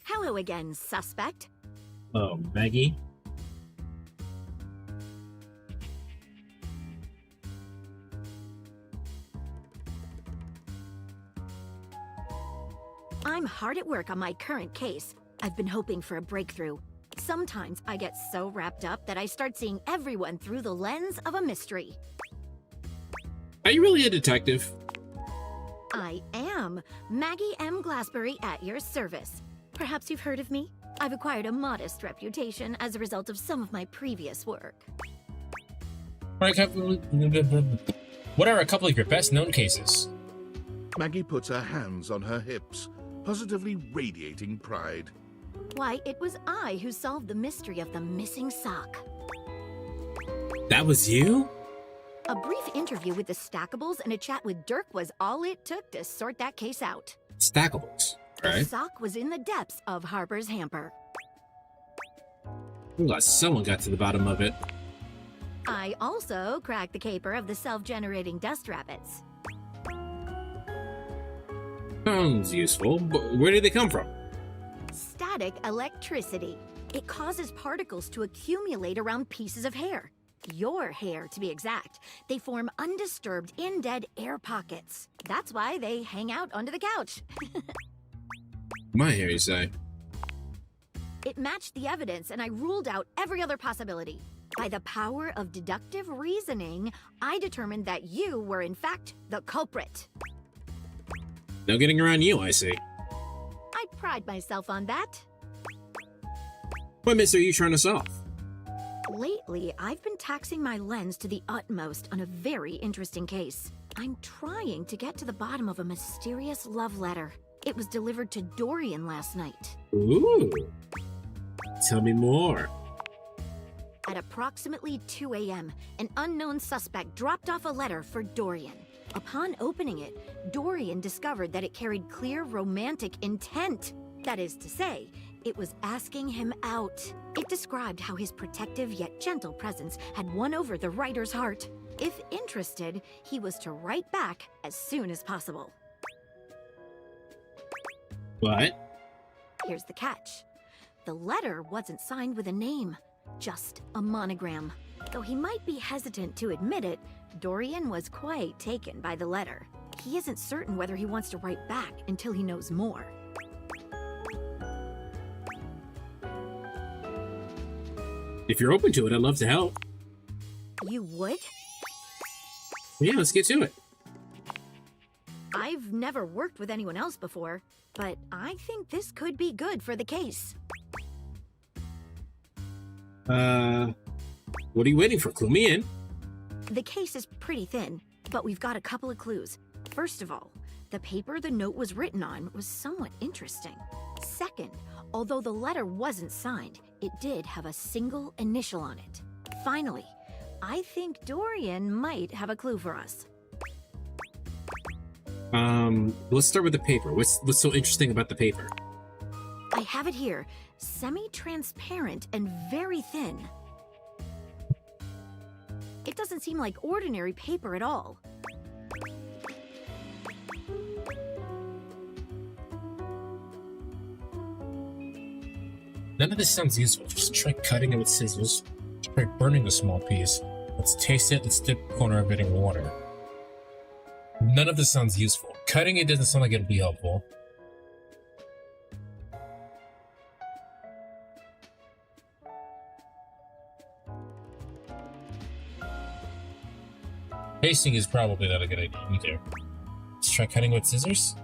Hello again, suspect. Oh, Maggie? I'm hard at work on my current case. I've been hoping for a breakthrough. Sometimes I get so wrapped up that I start seeing everyone through the lens of a mystery. Are you really a detective? I am. Maggie M. Glassbury at your service. Perhaps you've heard of me? I've acquired a modest reputation as a result of some of my previous work. What are a couple of your best-known cases? Maggie puts her hands on her hips, positively radiating pride. Why, it was I who solved the mystery of the missing sock. That was you? A brief interview with the Stackables and a chat with Dirk was all it took to sort that case out. Stackables, The right? sock was in the depths of Harper's hamper. Ooh, someone got to the bottom of it. I also cracked the caper of the self-generating dust rabbits. Sounds useful, but where did they come from? Static electricity. It causes particles to accumulate around pieces of hair. Your hair, to be exact. They form undisturbed, in-dead air pockets. That's why they hang out under the couch. My hair, you say? It matched the evidence, and I ruled out every other possibility. By the power of deductive reasoning, I determined that you were, in fact, the culprit. No getting around you, I see. I pride myself on that. What mystery are you trying to solve? Lately, I've been taxing my lens to the utmost on a very interesting case. I'm trying to get to the bottom of a mysterious love letter. It was delivered to Dorian last night. Ooh. Tell me more. At approximately 2 a.m., an unknown suspect dropped off a letter for Dorian. Upon opening it, Dorian discovered that it carried clear romantic intent. That is to say, it was asking him out. It described how his protective yet gentle presence had won over the writer's heart. If interested, he was to write back as soon as possible. What? Here's the catch. The letter wasn't signed with a name, just a monogram. Though he might be hesitant to admit it, Dorian was quite taken by the letter. He isn't certain whether he wants to write back until he knows more. If you're open to it, I'd love to help. You would? Yeah, let's get to it. I've never worked with anyone else before, but I think this could be good for the case. What are you waiting for? Clue me in. The case is pretty thin, but we've got a couple of clues. First of all, the paper the note was written on was somewhat interesting. Second, although the letter wasn't signed, it did have a single initial on it. Finally, I think Dorian might have a clue for us. Let's start with the paper. What's so interesting about the paper? I have it here, semi-transparent and very thin. It doesn't seem like ordinary paper at all. None of this sounds useful. Just try cutting it with scissors. Try burning a small piece. Let's taste it. Let's dip a corner of it in water. None of this sounds useful. Cutting it doesn't sound like it'll be helpful. Tasting is probably not a good idea either. Let's try cutting with scissors.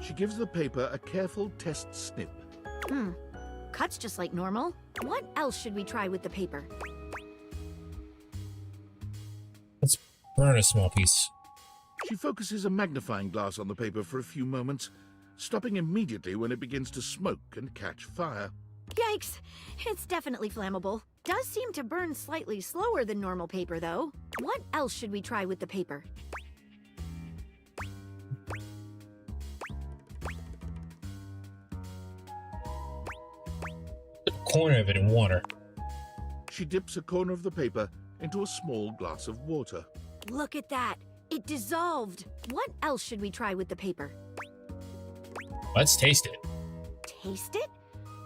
She gives the paper a careful test snip. Cuts just like normal. What else should we try with the paper? Let's burn a small piece. She focuses a magnifying glass on the paper for a few moments, stopping immediately when it begins to smoke and catch fire. Yikes! It's definitely flammable. Does seem to burn slightly slower than normal paper, though. What else should we try with the paper? The corner of it in water. She dips a corner of the paper into a small glass of water. Look at that. It dissolved. What else should we try with the paper? Let's taste it. Taste it?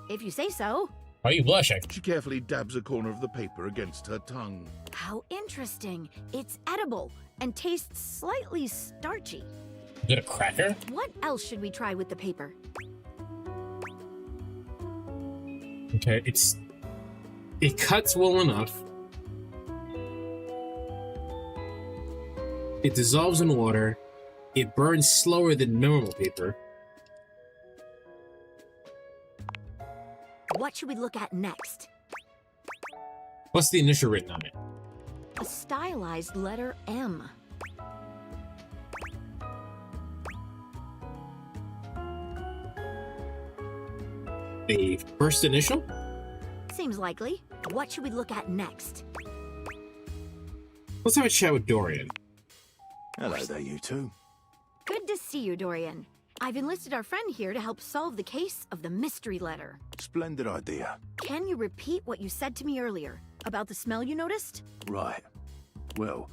If you say so. Why are you blushing? She carefully dabs a corner of the paper against her tongue. How interesting. It's edible and tastes slightly starchy. Is it a cracker? What else should we try with the paper? Okay, it cuts well enough. It dissolves in water. It burns slower than normal paper. What should we look at next? What's the initial written on it? A stylized letter M. The first initial? Seems likely. What should we look at next? Let's have a chat with Dorian. Hello there, you two. Good to see you, Dorian. I've enlisted our friend here to help solve the case of the mystery letter. Splendid idea. Can you repeat what you said to me earlier about the smell you noticed? Right. Well,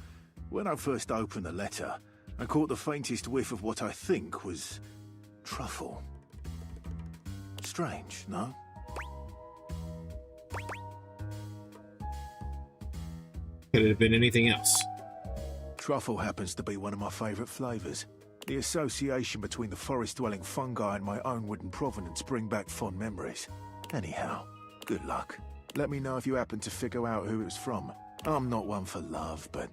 when I first opened the letter, I caught the faintest whiff of what I think was truffle. Strange, no? Could it have been anything else? Truffle happens to be one of my favourite flavours. The association between the forest-dwelling fungi and my own wooden provenance bring back fond memories. Anyhow, good luck. Let me know if you happen to figure out who it was from. I'm not one for love, but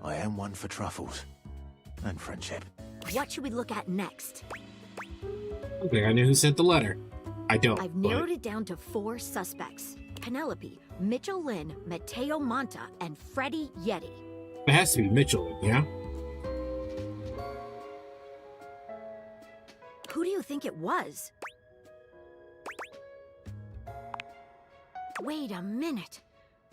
I am one for truffles. And friendship. What should we look at next? I think I knew who sent the letter. I don't. I've narrowed it down to 4 suspects. Penelope, Mitchell Lynn, Mateo Monta, and Freddy Yeti. It has to be Mitchell, yeah? Who do you think it was? Wait a minute.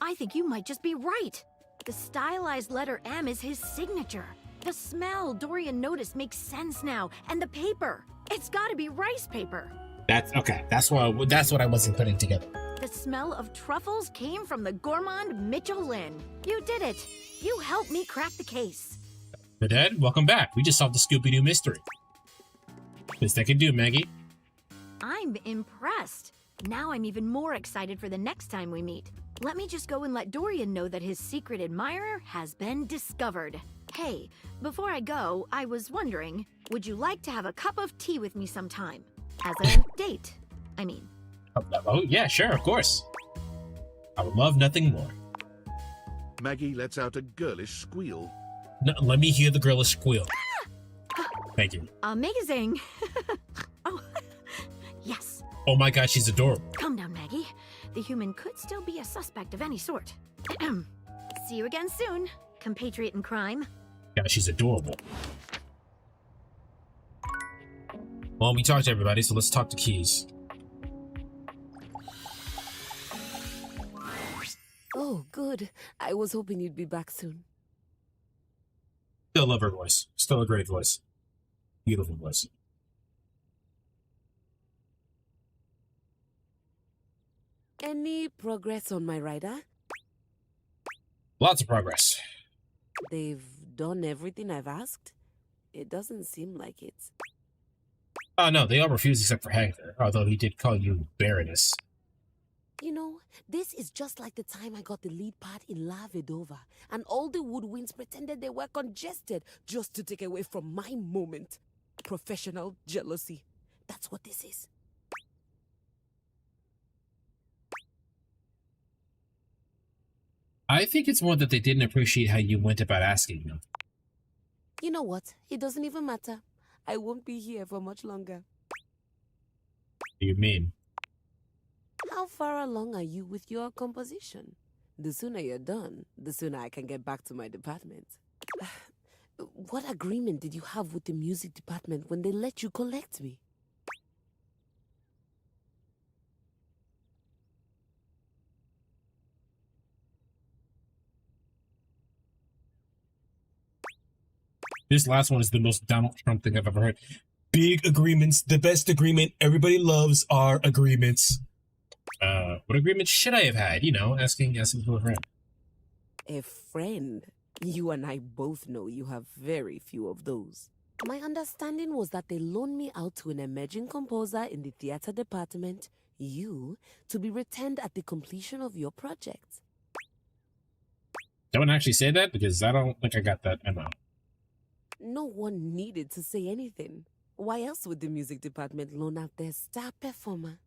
I think you might just be right. The stylized letter M is his signature. The smell Dorian noticed makes sense now. And the paper. It's gotta be rice paper. That's okay. That's what I wasn't putting together. The smell of truffles came from the gourmand Mitchell Lynn. You did it. You helped me crack the case. Dad, welcome back. We just solved the Scooby-Doo mystery. Best I can do, Maggie. I'm impressed. Now I'm even more excited for the next time we meet. Let me just go and let Dorian know that his secret admirer has been discovered. Hey, before I go, I was wondering, would you like to have a cup of tea with me sometime? As a date, I mean. Oh, yeah, sure, of course. I would love nothing more. Maggie lets out a girlish squeal. No, let me hear the girlish squeal. Thank you. Amazing. Oh, yes. Oh my god, she's adorable. Calm down, Maggie. The human could still be a suspect of any sort. See you again soon, compatriot in crime. Yeah, she's adorable. Well, we talked to everybody, so let's talk to Keys. Oh, good. I was hoping you'd be back soon. Still love her voice. Still a great voice. Beautiful voice. Any progress on my rider? Lots of progress. They've done everything I've asked? It doesn't seem like it. Oh, no, they all refused except for Hector, although he did call you Baroness. You know, this is just like the time I got the lead part in La Vedova, and all the woodwinds pretended they were congested just to take away from my moment. Professional jealousy. That's what this is. I think it's more that they didn't appreciate how you went about asking them. You know what? It doesn't even matter. I won't be here for much longer. What do you mean? How far along are you with your composition? The sooner you're done, the sooner I can get back to my department. What agreement did you have with the music department when they let you collect me? This last one is the most Donald Trump thing I've ever heard. Big agreements, the best agreement everybody loves are agreements. What agreement should I have had? You know, asking for a friend. A friend? You and I both know you have very few of those. My understanding was that they loaned me out to an emerging composer in the theater department, you, to be returned at the completion of your project. Don't actually say that, because I don't think I got that memo. No one needed to say anything. Why else would the music department loan out their star performer?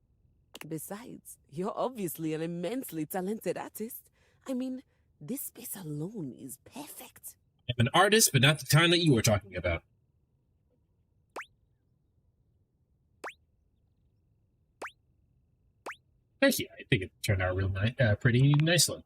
Besides, you're obviously an immensely talented artist. I mean, this space alone is perfect. I'm an artist, but not the kind that you were talking about. Thank you. I think it turned out real pretty nicely.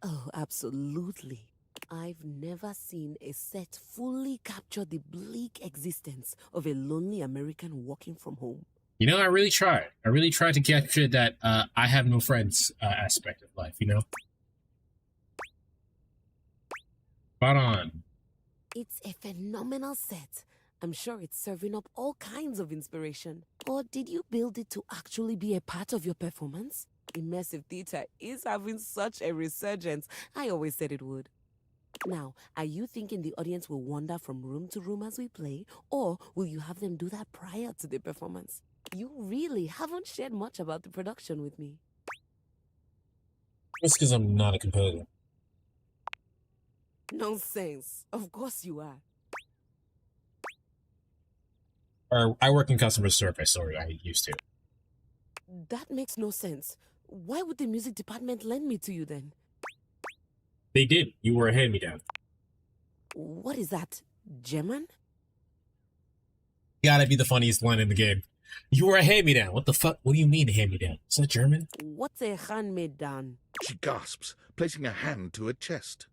Oh, absolutely. I've never seen a set fully capture the bleak existence of a lonely American working from home. You know, I really tried. I really tried to capture that I have no friends aspect of life, you know? Spot on. It's a phenomenal set. I'm sure it's serving up all kinds of inspiration. Or did you build it to actually be a part of your performance? Immersive theater is having such a resurgence. I always said it would. Now, are you thinking the audience will wander from room to room as we play, or will you have them do that prior to the performance? You really haven't shared much about the production with me. It's because I'm not a composer. Nonsense. Of course you are. Or I work in customer service, or I used to. That makes no sense. Why would the music department lend me to you then? They did. You were a hand-me-down. What is that? German? Gotta be the funniest line in the game. You were a hand-me-down. What the fuck? What do you mean a hand-me-down? Is that German? What's a hand-me-down? She gasps, placing a hand to her chest.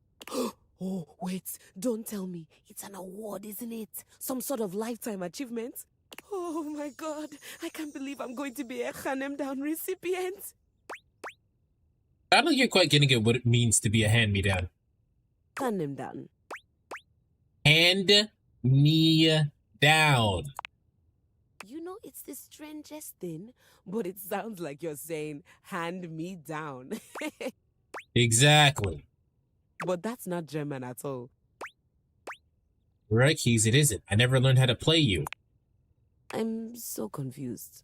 Oh, wait. Don't tell me. It's an award, isn't it? Some sort of lifetime achievement? Oh my god. I can't believe I'm going to be a hand-me-down recipient. I don't think you're quite getting at what it means to be a hand-me-down. Hand-me-down. Hand-me-down. You know, it's the strangest thing, but it sounds like you're saying, hand me down. Exactly. But that's not German at all. Right, Keys, it isn't. I never learned how to play you. I'm so confused.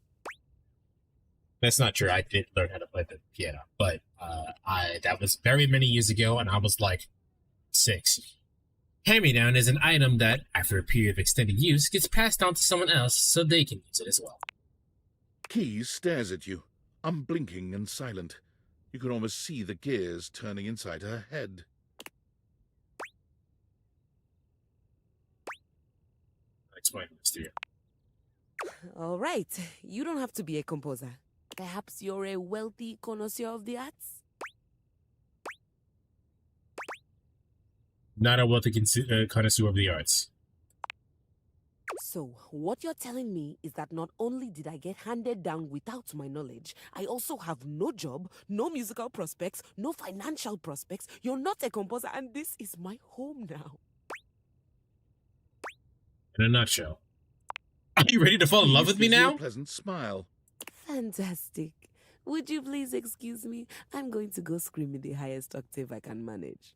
That's not true. I did learn how to play the piano, but that was very many years ago, and I was like 6. Hand-me-down is an item that, after a period of extended use, gets passed on to someone else so they can use it as well. Keys stares at you, unblinking and silent. You can almost see the gears turning inside her head. I'll explain this to you. All right. You don't have to be a composer. Perhaps you're a wealthy connoisseur of the arts? Not a wealthy connoisseur of the arts. So, what you're telling me is that not only did I get handed down without my knowledge, I also have no job, no musical prospects, no financial prospects. You're not a composer, and this is my home now. In a nutshell. Are you ready to fall in love with me now? A pleasant smile. Fantastic. Would you please excuse me? I'm going to go scream in the highest octave I can manage.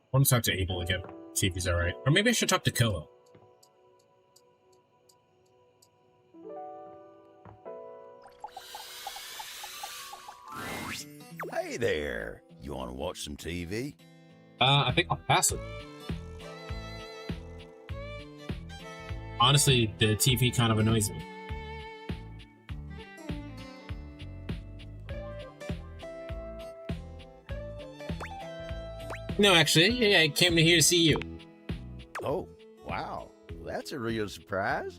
I want to talk to Abel again, see if he's alright. Or maybe I should talk to Koa. Hey there. You want to watch some TV? I think I'll pass it. Honestly, the TV kind of annoys me. No, actually, yeah, I came here to see you. Oh, wow. That's a real surprise.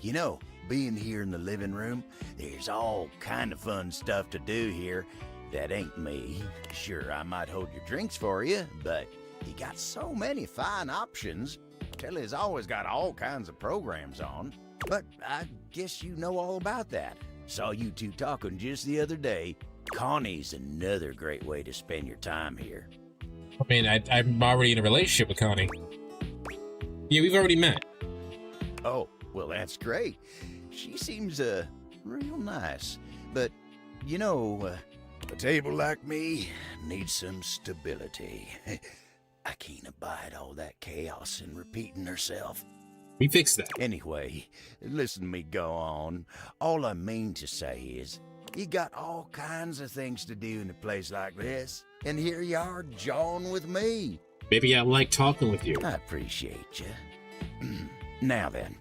You know, being here in the living room, there's all kind of fun stuff to do here. That ain't me. Sure, I might hold your drinks for you, but you got so many fine options. Telly's always got all kinds of programs on. But I guess you know all about that. Saw you two talking just the other day. Connie's another great way to spend your time here. I mean, I'm already in a relationship with Connie. Yeah, we've already met. Oh, well, that's great. She seems, real nice. But, you know, a table like me needs some stability. I can't abide all that chaos and repeating herself. We fixed that. Anyway, listen to me go on. All I mean to say is, you got all kinds of things to do in a place like this, and here you are jawing with me. Maybe I like talking with you. I appreciate you. Now then,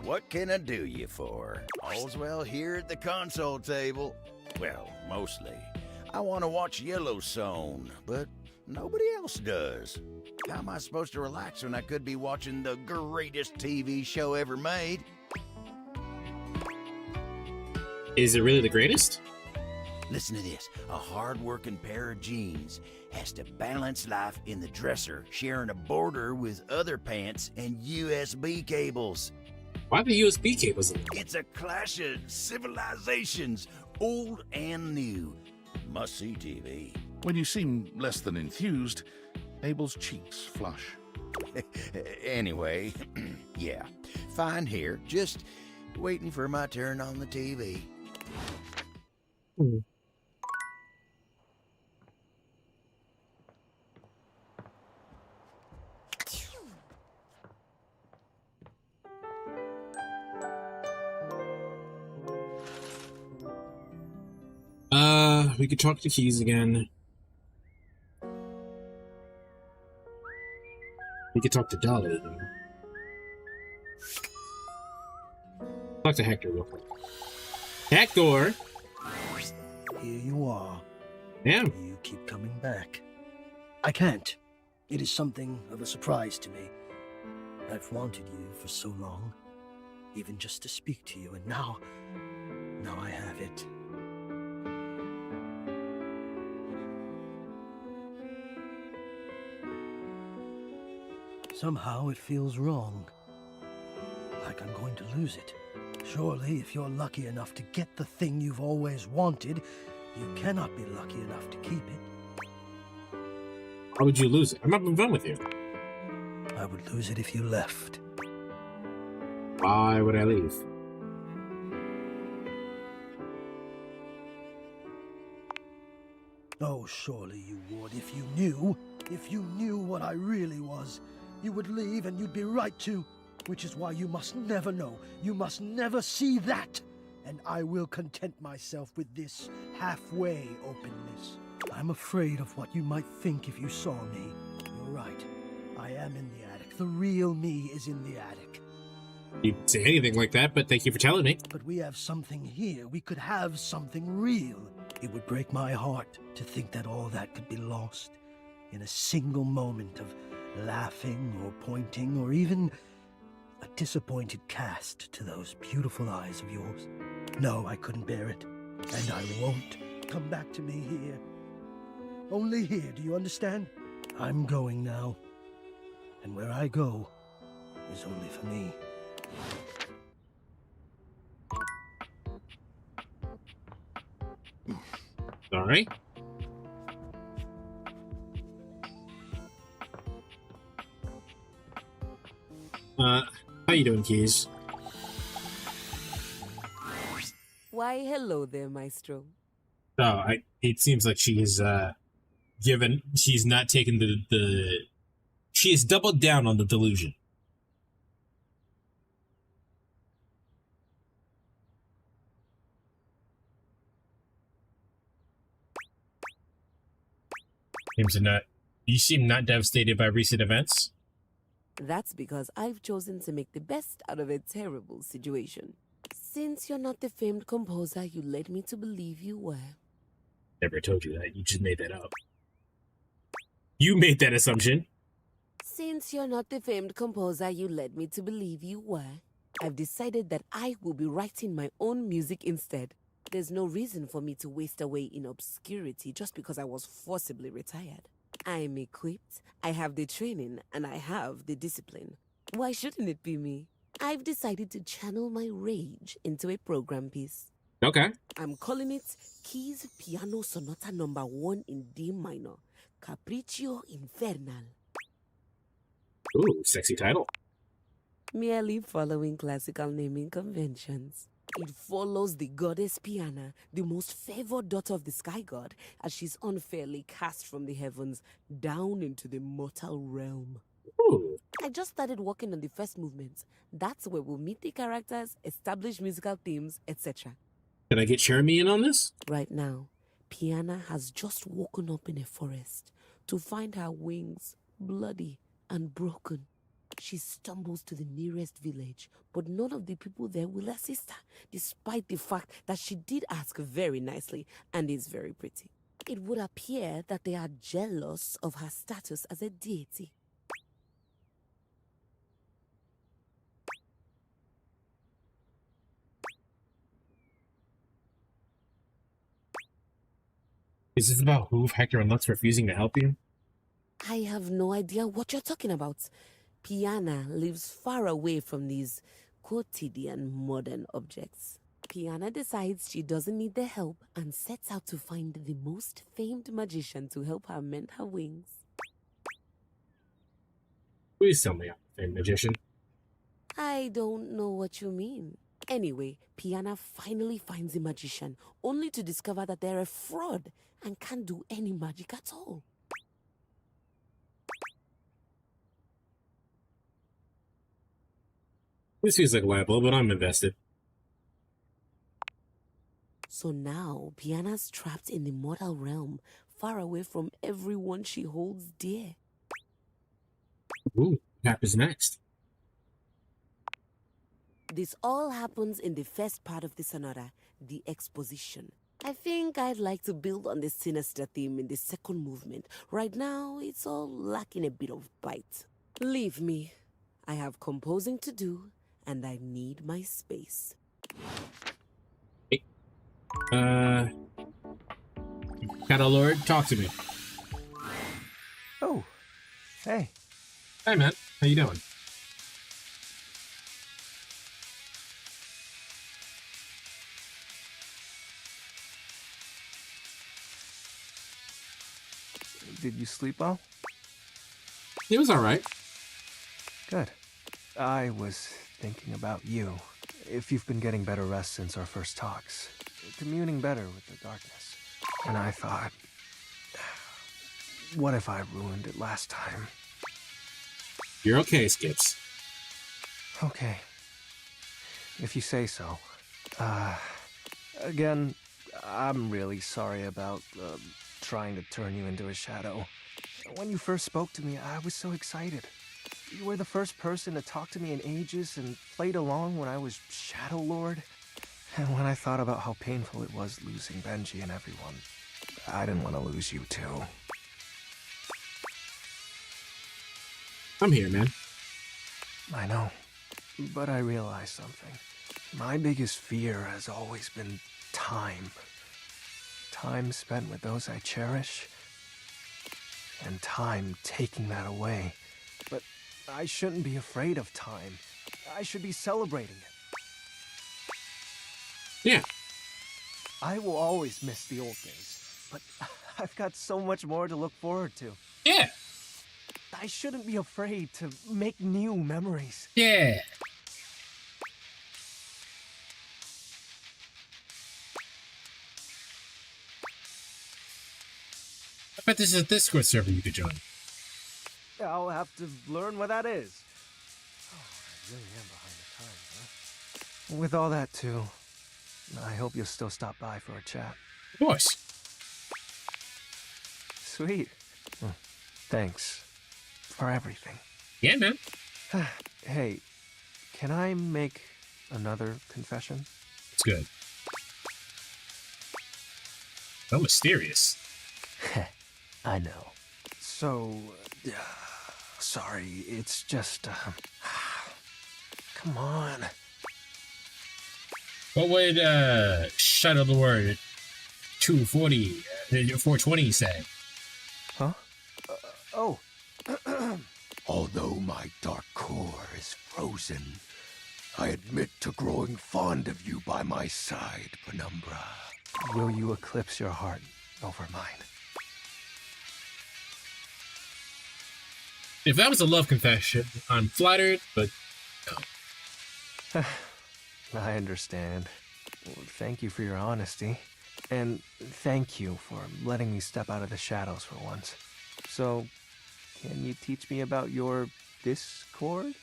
what can I do you for? All's well here at the console table. Well, mostly. I want to watch Yellowstone, but nobody else does. How am I supposed to relax when I could be watching the greatest TV show ever made? Is it really the greatest? Listen to this. A hard-working pair of jeans has to balance life in the dresser, sharing a border with other pants and USB cables. Why the USB cables? It's a clash of civilizations, old and new. Must-see TV. When you seem less than enthused, Abel's cheeks flush. Anyway, yeah. Fine here. Just waiting for my turn on the TV. We could talk to Keys again. We could talk to Dolly. Talk to Hector real quick. Hector! Here you are. Yeah. You keep coming back. I can't. It is something of a surprise to me. I've wanted you for so long, even just to speak to you, and now I have it. Somehow it feels wrong. Like I'm going to lose it. Surely, if you're lucky enough to get the thing you've always wanted, you cannot be lucky enough to keep it. How would you lose it? I'm not having fun with you. I would lose it if you left. Why would I leave? Oh, surely you would if you knew what I really was. You would leave and you'd be right to, which is why you must never know. You must never see that. And I will content myself with this halfway openness. I'm afraid of what you might think if you saw me. You're right. I am in the attic. The real me is in the attic. You'd say anything like that, but thank you for telling me. But we have something here. We could have something real. It would break my heart to think that all that could be lost in a single moment of laughing or pointing or even a disappointed cast to those beautiful eyes of yours. No, I couldn't bear it. And I won't. Come back to me here. Only here, do you understand? I'm going now. And where I go is only for me. Sorry. How you doing, Keys? Why, hello there, Maestro. Oh, it seems like she is, she's not taken she has doubled down on the delusion. You seem not devastated by recent events. That's because I've chosen to make the best out of a terrible situation. Since you're not the famed composer you led me to believe you were. Never told you that. You just made that up. You made that assumption. Since you're not the famed composer you led me to believe you were, I've decided that I will be writing my own music instead. There's no reason for me to waste away in obscurity just because I was forcibly retired. I'm equipped, I have the training, and I have the discipline. Why shouldn't it be me? I've decided to channel my rage into a program piece. Okay. I'm calling it Keys Piano Sonata No. 1 in D minor, Capriccio Infernal. Ooh, sexy title. Merely following classical naming conventions. It follows the goddess Piana, the most favored daughter of the sky god, as she's unfairly cast from the heavens down into the mortal realm. Ooh. I just started working on the first movement. That's where we'll meet the characters, establish musical themes, etc. Can I get Chairemi in on this? Right now, Piana has just woken up in a forest to find her wings bloody and broken. She stumbles to the nearest village, but none of the people there will assist her, despite the fact that she did ask very nicely and is very pretty. It would appear that they are jealous of her status as a deity. Is this about Hoove, Hector, and Lux refusing to help you? I have no idea what you're talking about. Piana lives far away from these quotidian modern objects. Piana decides she doesn't need their help and sets out to find the most famed magician to help her mend her wings. Please tell me I'm a famed magician. I don't know what you mean. Anyway, Piana finally finds a magician, only to discover that they're a fraud and can't do any magic at all. This feels like libel, but I'm invested. So now, Piana's trapped in the mortal realm, far away from everyone she holds dear. Ooh, what happens next? This all happens in the first part of the sonata, the exposition. I think I'd like to build on the sinister theme in the second movement. Right now, it's all lacking a bit of bite. Leave me. I have composing to do, and I need my space. Shadowlord, talk to me. Oh, hey. Hey, man. How you doing? Did you sleep well? It was alright. Good. I was thinking about you. If you've been getting better rest since our first talks, communing better with the darkness. And I thought, what if I ruined it last time? You're okay, Skips. Okay. If you say so. Again, I'm really sorry about trying to turn you into a shadow. When you first spoke to me, I was so excited. You were the first person to talk to me in ages and played along when I was Shadowlord. And when I thought about how painful it was losing Benji and everyone, I didn't want to lose you too. I'm here, man. I know, but I realized something. My biggest fear has always been time. Time spent with those I cherish, and time taking that away. But I shouldn't be afraid of time. I should be celebrating it. Yeah. I will always miss the old days, but I've got so much more to look forward to. Yeah. I shouldn't be afraid to make new memories. Yeah. I bet this is a Discord server you could join. I'll have to learn what that is. Oh, I really am behind the times, huh? With all that, too, I hope you'll still stop by for a chat. Of course. Sweet. Thanks for everything. Yeah, man. Hey, can I make another confession? It's good. So mysterious. I know. So, sorry, it's just, come on. What would, Shadowlord 240, 420 say? Huh? Oh. Although my dark core is frozen, I admit to growing fond of you by my side, Penumbra. Will you eclipse your heart over mine? If that was a love confession, I'm flattered, but no. I understand. Well, thank you for your honesty. And thank you for letting me step out of the shadows for once. So, can you teach me about your Discord?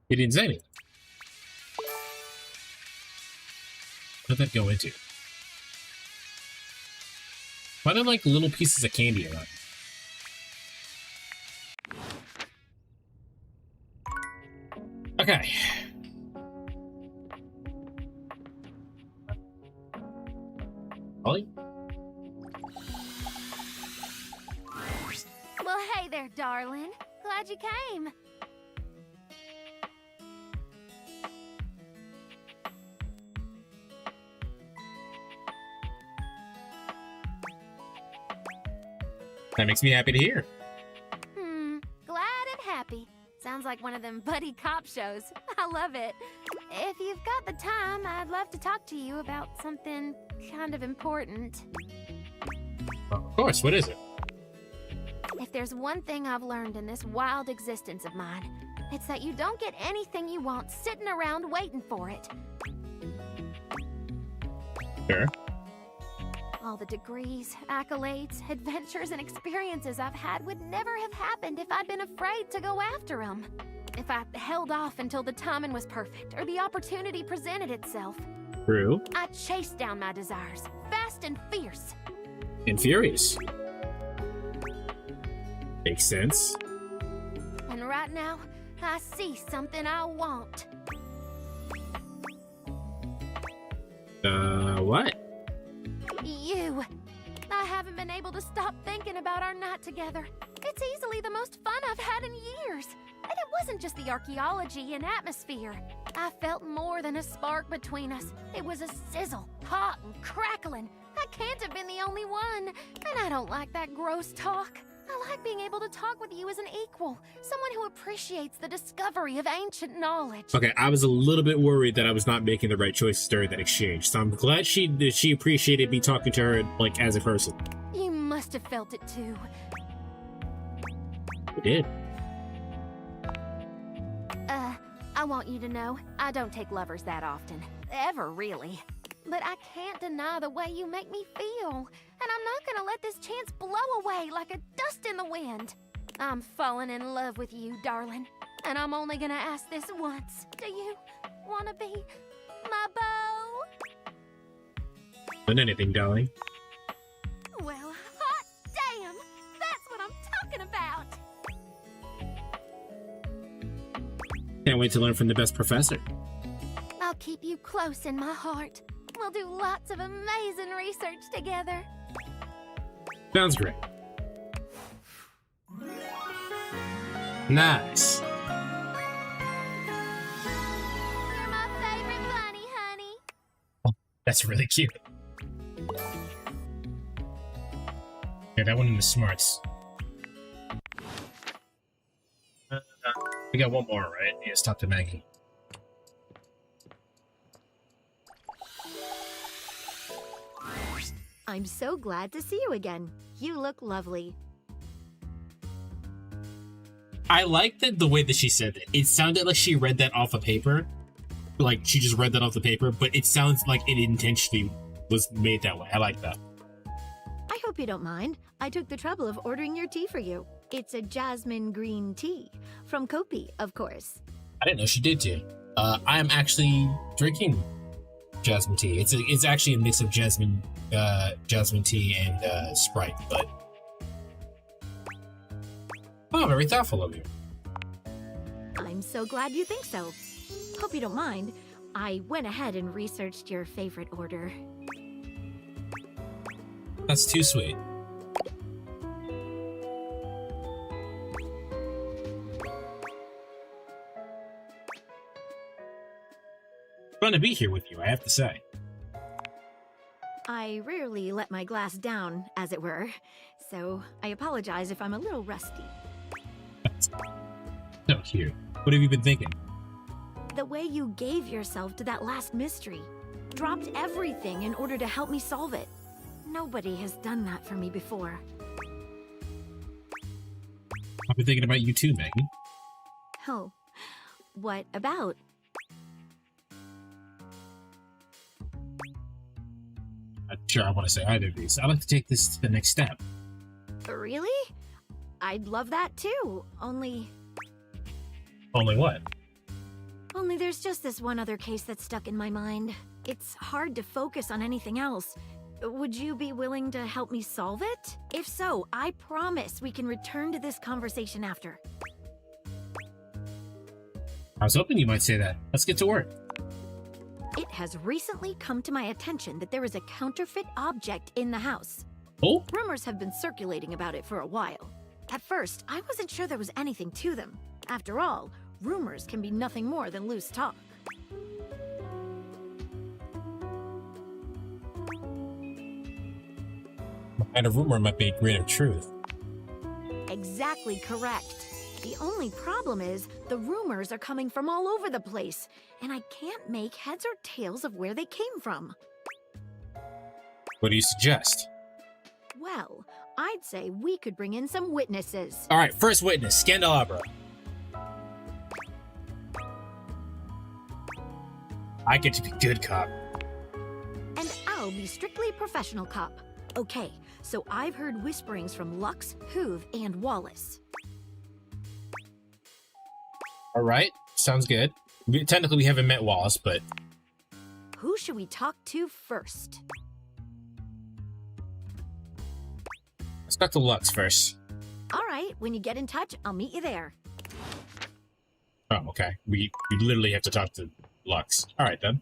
He didn't say anything. What'd that go into? Why are there like little pieces of candy around? Okay. Dolly? Well, hey there, darling. Glad you came. That makes me happy to hear. Glad and happy. Sounds like one of them buddy cop shows. I love it. If you've got the time, I'd love to talk to you about something kind of important. Of course, what is it? If there's one thing I've learned in this wild existence of mine, it's that you don't get anything you want sitting around waiting for it. Sure. All the degrees, accolades, adventures, and experiences I've had would never have happened if I'd been afraid to go after them. If I held off until the timing was perfect or the opportunity presented itself. True. I chased down my desires, fast and fierce. And furious. Makes sense. And right now, I see something I want. What? You. I haven't been able to stop thinking about our night together. It's easily the most fun I've had in years. And it wasn't just the archaeology and atmosphere. I felt more than a spark between us. It was a sizzle, hot and crackling. I can't have been the only one. And I don't like that gross talk. I like being able to talk with you as an equal, someone who appreciates the discovery of ancient knowledge. Okay, I was a little bit worried that I was not making the right choices during that exchange, so I'm glad she appreciated me talking to her like as a person. You must have felt it too. I did. I want you to know, I don't take lovers that often. Ever, really. But I can't deny the way you make me feel. And I'm not gonna let this chance blow away like a dust in the wind. I'm falling in love with you, darling. And I'm only gonna ask this once. Do you wanna be my beau? Than anything, darling. Well, hot damn! That's what I'm talking about! Can't wait to learn from the best professor. I'll keep you close in my heart. We'll do lots of amazing research together. Sounds great. Nice. You're my favorite bunny, honey. Oh, that's really cute. Yeah, that one in the smarts. We got one more, right? Yes, talk to Maggie. I'm so glad to see you again. You look lovely. I liked the way that she said it. It sounded like she read that off a paper. Like, she just read that off the paper, but it sounds like it intentionally was made that way. I like that. I hope you don't mind. I took the trouble of ordering your tea for you. It's a jasmine green tea. From Kopi, of course. I didn't know she did too. I'm actually drinking jasmine tea. It's actually a mix of jasmine tea and Sprite, but oh, very thoughtful of you. I'm so glad you think so. Hope you don't mind. I went ahead and researched your favorite order. That's too sweet. Fun to be here with you, I have to say. I rarely let my glass down, as it were, so I apologize if I'm a little rusty. So cute. What have you been thinking? The way you gave yourself to that last mystery. Dropped everything in order to help me solve it. Nobody has done that for me before. I've been thinking about you too, Maggie. Oh, what about? Not sure I want to say either of these. I'd like to take this to the next step. Really? I'd love that too, only what? Only there's just this one other case that's stuck in my mind. It's hard to focus on anything else. Would you be willing to help me solve it? If so, I promise we can return to this conversation after. I was hoping you might say that. Let's get to work. It has recently come to my attention that there is a counterfeit object in the house. Oh? Rumors have been circulating about it for a while. At first, I wasn't sure there was anything to them. After all, rumors can be nothing more than loose talk. And a rumor might be a grain of truth. Exactly correct. The only problem is the rumors are coming from all over the place, and I can't make heads or tails of where they came from. What do you suggest? Well, I'd say we could bring in some witnesses. All right, first witness, Scandalabra. I get to be good cop. And I'll be strictly professional cop. Okay, so I've heard whisperings from Lux, Hoove, and Wallace. All right, sounds good. Technically, we haven't met Wallace, but... Who should we talk to first? Let's talk to Lux first. All right, when you get in touch, I'll meet you there. Oh, okay. We literally have to talk to Lux. All right, then.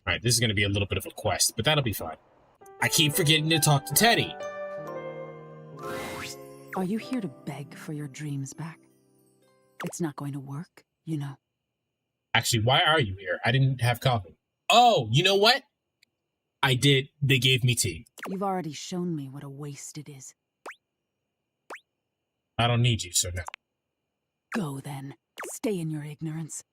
All right, this is going to be a little bit of a quest, but that'll be fine. I keep forgetting to talk to Teddy. Are you here to beg for your dreams back? It's not going to work, you know. Actually, why are you here? I didn't have coffee. Oh, you know what? I did. They gave me tea. You've already shown me what a waste it is. I don't need you, so no. Go then. Stay in your ignorance.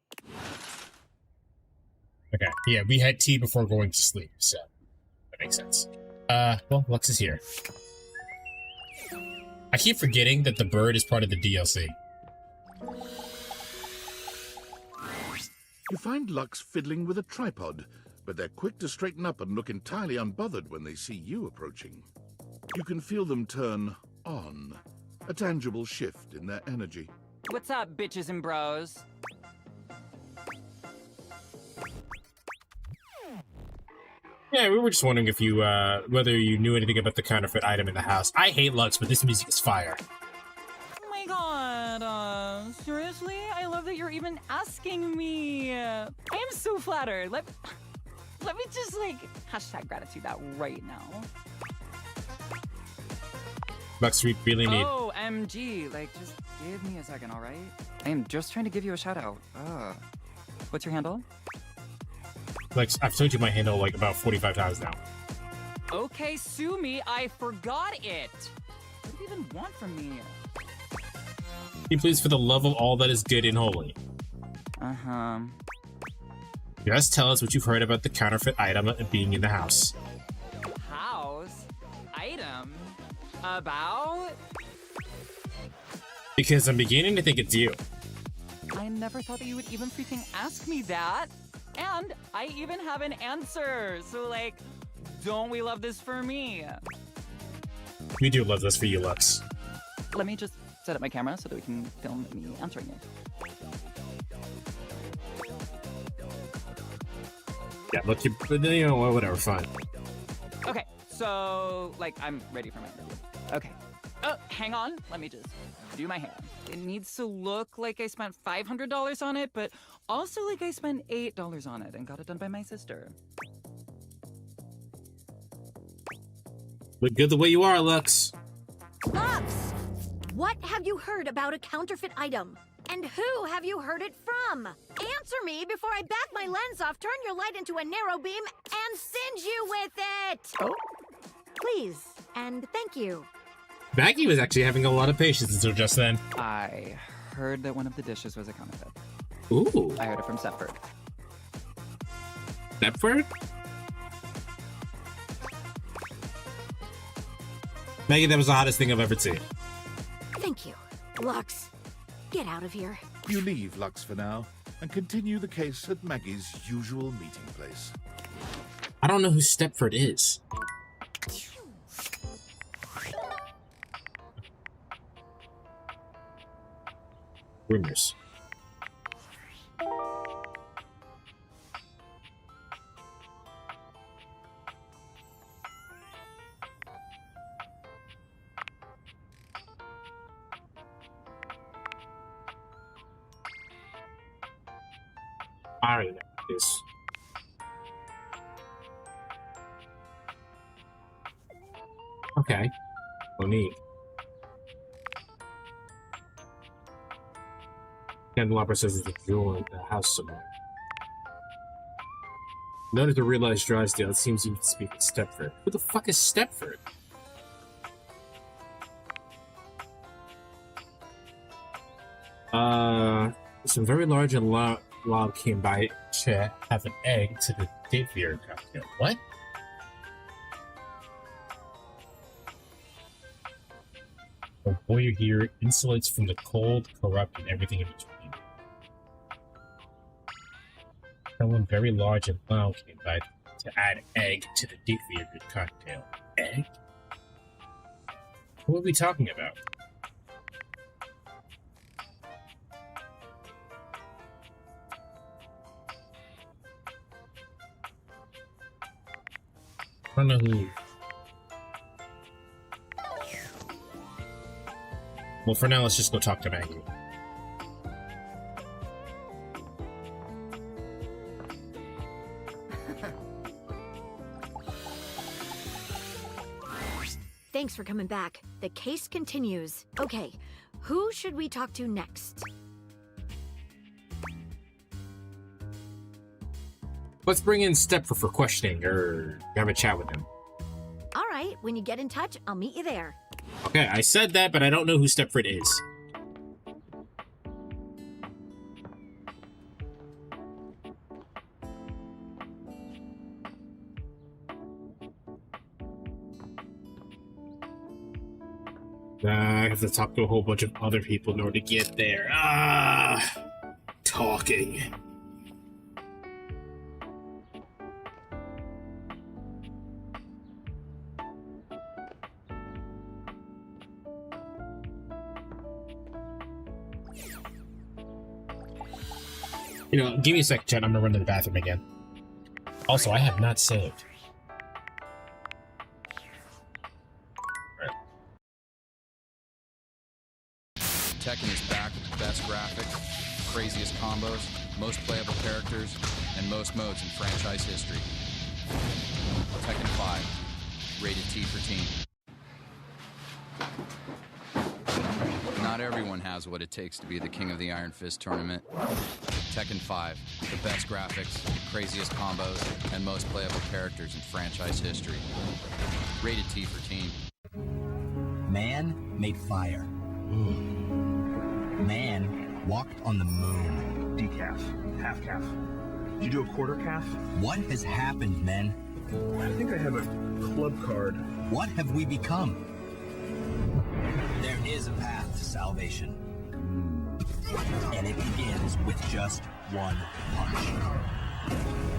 Okay, yeah, we had tea before going to sleep, so that makes sense. Well, Lux is here. I keep forgetting that the bird is part of the DLC. You find Lux fiddling with a tripod, but they're quick to straighten up and look entirely unbothered when they see you approaching. You can feel them turn on, a tangible shift in their energy. What's up, bitches and bros? Yeah, we were just wondering if you, whether you knew anything about the counterfeit item in the house. I hate Lux, but this music is fire. Oh my god, seriously? I love that you're even asking me. I am so flattered. Let me just, like, hashtag gratitude that right now. Lux, we really need... OMG, like, just give me a second, alright? I am just trying to give you a shout out. What's your handle? Lex, I've told you my handle like about 45 times now. Okay, sue me, I forgot it. What do you even want from me? Can you please, for the love of all that is good and holy? Uh-huh. Just tell us what you've heard about the counterfeit item being in the house. House? Item? About? Because I'm beginning to think it's you. I never thought that you would even freaking ask me that. And I even have an answer. So, like, don't we love this for me? We do love this for you, Lux. Let me just set up my camera so that we can film me answering it. Yeah, look, you know, whatever, fine. Okay, so, like, I'm ready for my interview. Okay. Oh, hang on. Let me just do my hair. It needs to look like I spent $500 on it, but also like I spent $8 on it and got it done by my sister. Look good the way you are, Lux. Lux! What have you heard about a counterfeit item? And who have you heard it from? Answer me before I back my lens off, turn your light into a narrow beam, and singe you with it! Oh? Please, and thank you. Maggie was actually having a lot of patience until just then. I heard that one of the dishes was a counterfeit. Ooh. I heard it from Stepford. Stepford? Maggie, that was the hottest thing I've ever seen. Thank you. Lux, get out of here. You leave Lux for now and continue the case at Maggie's usual meeting place. I don't know who Stepford is. Rumors. I already know this. Okay. Monique. Scandalabra says it's a jewel in the house somewhere. Noted to realize Drysdale, it seems you can speak with Stepford. Who the fuck is Stepford? Some very large and loud came by to have an egg to the date for your cocktail. What? The warrior here insulates from the cold, corrupt, and everything in between. Someone very large and loud came by to add egg to the date for your cocktail. Egg? Who are we talking about? I don't know who. Well, for now, let's just go talk to Maggie. Thanks for coming back. The case continues. Okay, who should we talk to next? Let's bring in Stepford for questioning, or have a chat with him. All right, when you get in touch, I'll meet you there. Okay, I said that, but I don't know who Stepford is. I have to talk to a whole bunch of other people in order to get there. Talking. You know, give me a sec, Chet. I'm gonna run to the bathroom again. Also, I have not saved. Tekken is back with the best graphics, craziest combos, most playable characters, and most modes in franchise history. Tekken 5, rated T for teen. Not everyone has what it takes to be the king of the Iron Fist tournament. Tekken 5, the best graphics, craziest combos, and most playable characters in franchise history. Rated T for teen. Man made fire. Man walked on the moon. Decaf, half calf. Did you do a quarter calf? What has happened, men? I think I have a club card. What have we become? There is a path to salvation. And it begins with just one punch.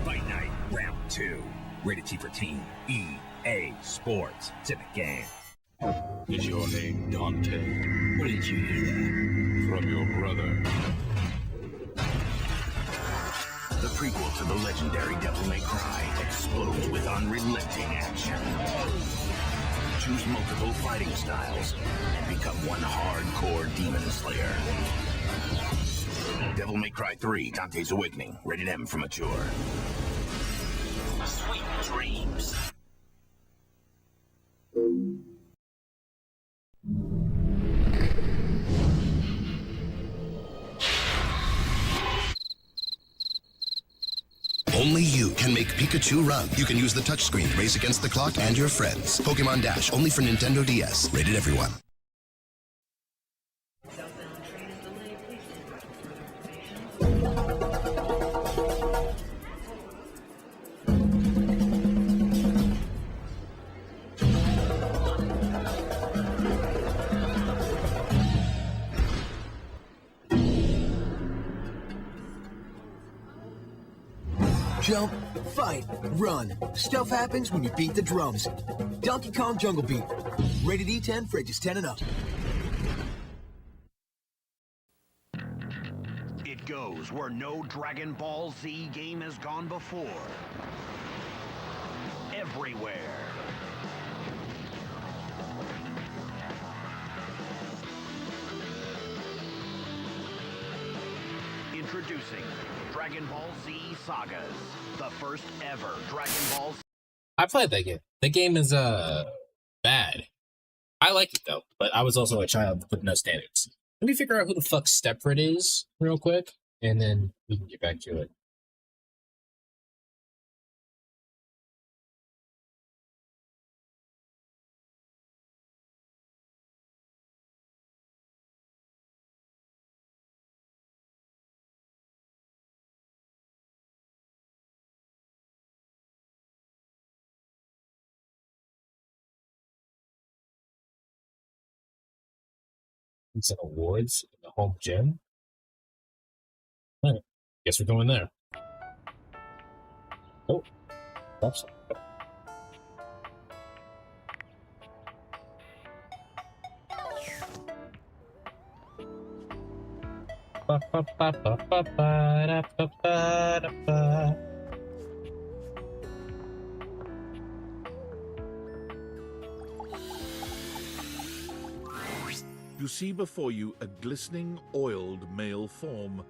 Fight Night, Round 2. Rated T for teen. EA Sports. Civic game. Is your name Dante? Where did you hear that? From your brother. The prequel to the legendary Devil May Cry explodes with unrelenting action. Choose multiple fighting styles and become one hardcore demon slayer. Devil May Cry 3, Dante's Awakening. Rated M for mature. Sweet dreams. Only you can make Pikachu run. You can use the touchscreen to race against the clock and your friends. Pokemon Dash, only for Nintendo DS. Rated everyone. Jump, fight, run. Stuff happens when you beat the drums. Donkey Kong Jungle Beat. Rated E10 for ages 10 and up. It goes where no Dragon Ball Z game has gone before. Everywhere. Introducing Dragon Ball Z Sagas, the first ever Dragon Ball Z. I played that game. The game is bad. I like it though, but I was also a child with no standards. Let me figure out who the fuck Stepford is real quick, and then we can get back to it. Some awards in the home gym. All right, guess we're going there. Oh, that's You see before you a glistening, oiled male form,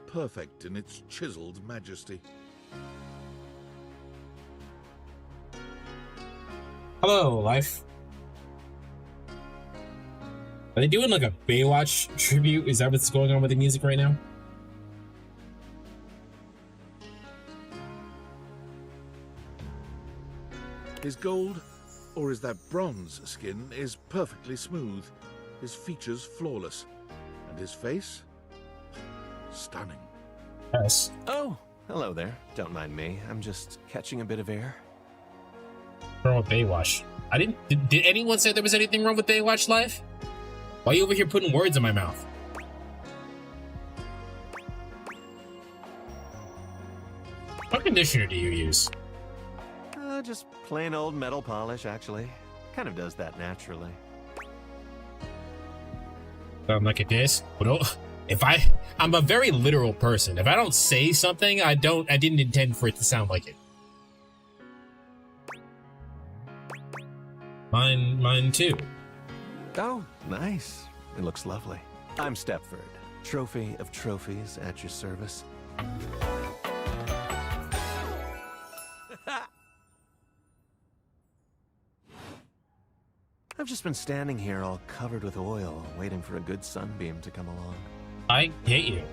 perfect in its chiseled majesty. Hello, life. Are they doing like a Baywatch tribute? Is that what's going on with the music right now? His gold, or is that bronze skin, is perfectly smooth. His features flawless, and his face stunning. Yes. Oh, hello there. Don't mind me. I'm just catching a bit of air. Wrong with Baywatch. I didn't. Did anyone say there was anything wrong with Baywatch Live? Why are you over here putting words in my mouth? What conditioner do you use? Just plain old metal polish, actually. Kind of does that naturally. Like it is. I'm a very literal person. If I don't say something, I didn't intend for it to sound like it. Mine too. Oh, nice. It looks lovely. I'm Stepford, trophy of trophies at your service. I've just been standing here all covered with oil, waiting for a good sunbeam to come along. I hate you.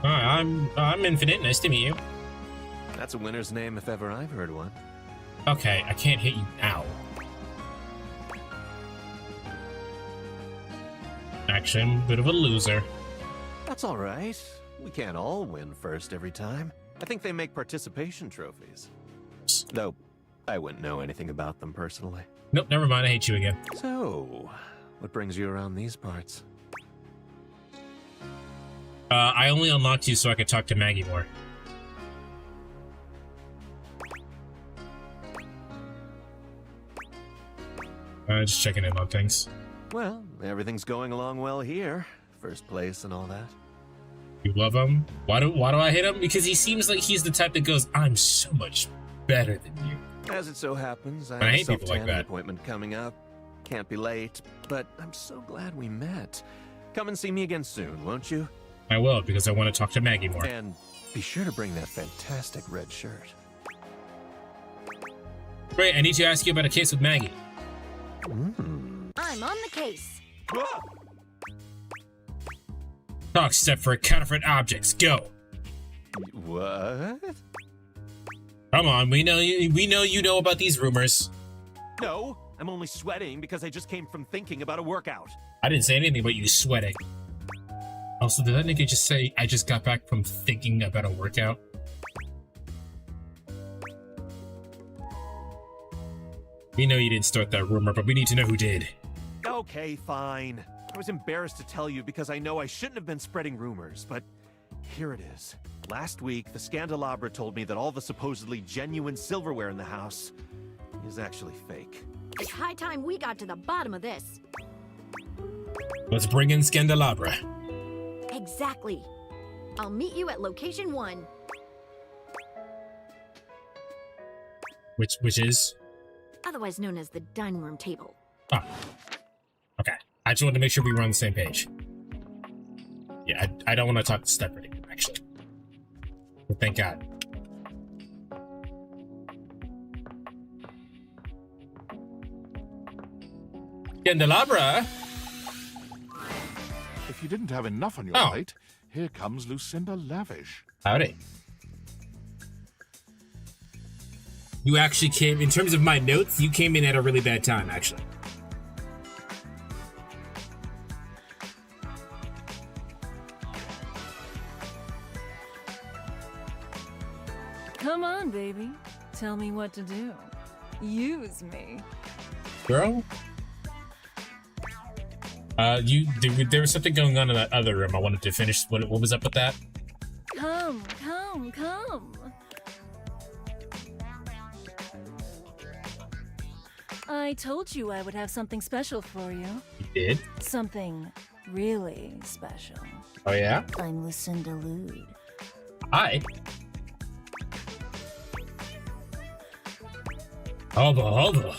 Hi, I'm Infinite. Nice to meet you. That's a winner's name if ever I've heard one. Okay, I can't hit you now. Actually, I'm a bit of a loser. That's all right. We can't all win first every time. I think they make participation trophies. Though, I wouldn't know anything about them personally. Nope, never mind. I hate you again. So, what brings you around these parts? I only unlocked you so I could talk to Maggie more. Just checking in on things. Well, everything's going along well here. First place and all that. You love him? Why do I hit him? Because he seems like he's the type that goes, I'm so much better than you. As it so happens, I I have a hate people like self-tanning that. appointment coming up. Can't be late, but I'm so glad we met. Come and see me again soon, won't you? I will, because I want to talk to Maggie more. And be sure to bring that fantastic red shirt. Great, I need to ask you about a case with Maggie. I'm on the case. Talk Stepford, counterfeit objects, go. What? Come on, we know you know about these rumors. No, I'm only sweating because I just came from thinking about a workout. I didn't say anything about you sweating. Also, did that nigga just say, I just got back from thinking about a workout? We know you didn't start that rumor, but we need to know who did. Okay, fine. I was embarrassed to tell you because I know I shouldn't have been spreading rumors, but here it is. Last week, the Scandalabra told me that all the supposedly genuine silverware in the house is actually fake. It's high time we got to the bottom of this. Let's bring in Scandalabra. Exactly. I'll meet you at location 1. Which is? Otherwise known as the dining room table. Oh. Okay. I just wanted to make sure we were on the same page. Yeah, I don't want to talk to Stepford anymore, actually. But thank God. Scandalabra? If you didn't have enough on your plate, here comes Lucinda Lavish. Howdy. You actually came, in terms of my notes, you came in at a really bad time, actually. Come on, baby. Tell me what to do. Use me. Girl? There was something going on in that other room. I wanted to finish. What was up with that? Come. I told you I would have something special for you. You did? Something really special. Oh, yeah? I'm Lucinda Lude. Hi. Hubba.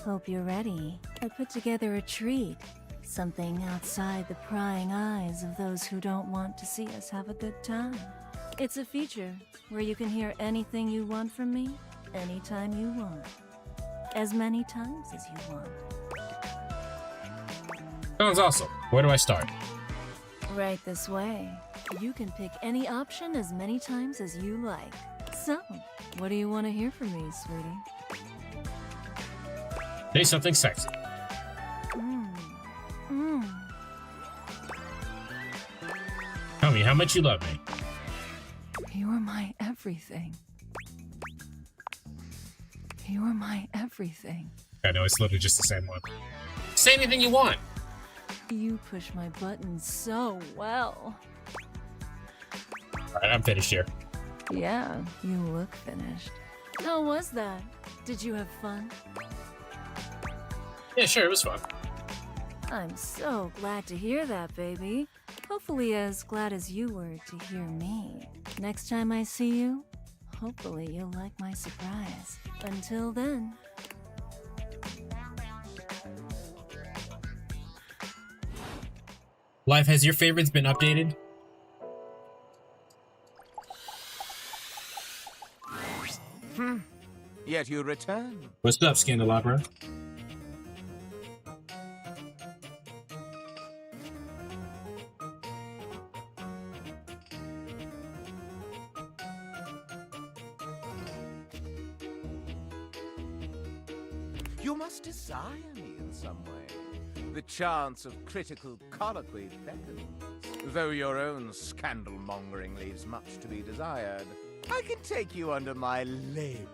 Hope you're ready. I put together a treat. Something outside the prying eyes of those who don't want to see us have a good time. It's a feature where you can hear anything you want from me, anytime you want. As many times as you want. Sounds awesome. Where do I start? Right this way. You can pick any option as many times as you like. So, what do you want to hear from me, sweetie? Say something sexy. Tell me how much you love me. You're my everything. You're my everything. I know, it's literally just the same one. Say anything you want. You push my buttons so well. Alright, I'm finished here. Yeah, you look finished. How was that? Did you have fun? Yeah, sure, it was fun. I'm so glad to hear that, baby. Hopefully as glad as you were to hear me. Next time I see you, hopefully you'll like my surprise. Until then. Life, has your favorites been updated? Yet you return. What's up, Scandalabra? You must desire me in some way. The chance of critical colloquy beckons. Though your own scandal-mongering leaves much to be desired, I can take you under my label.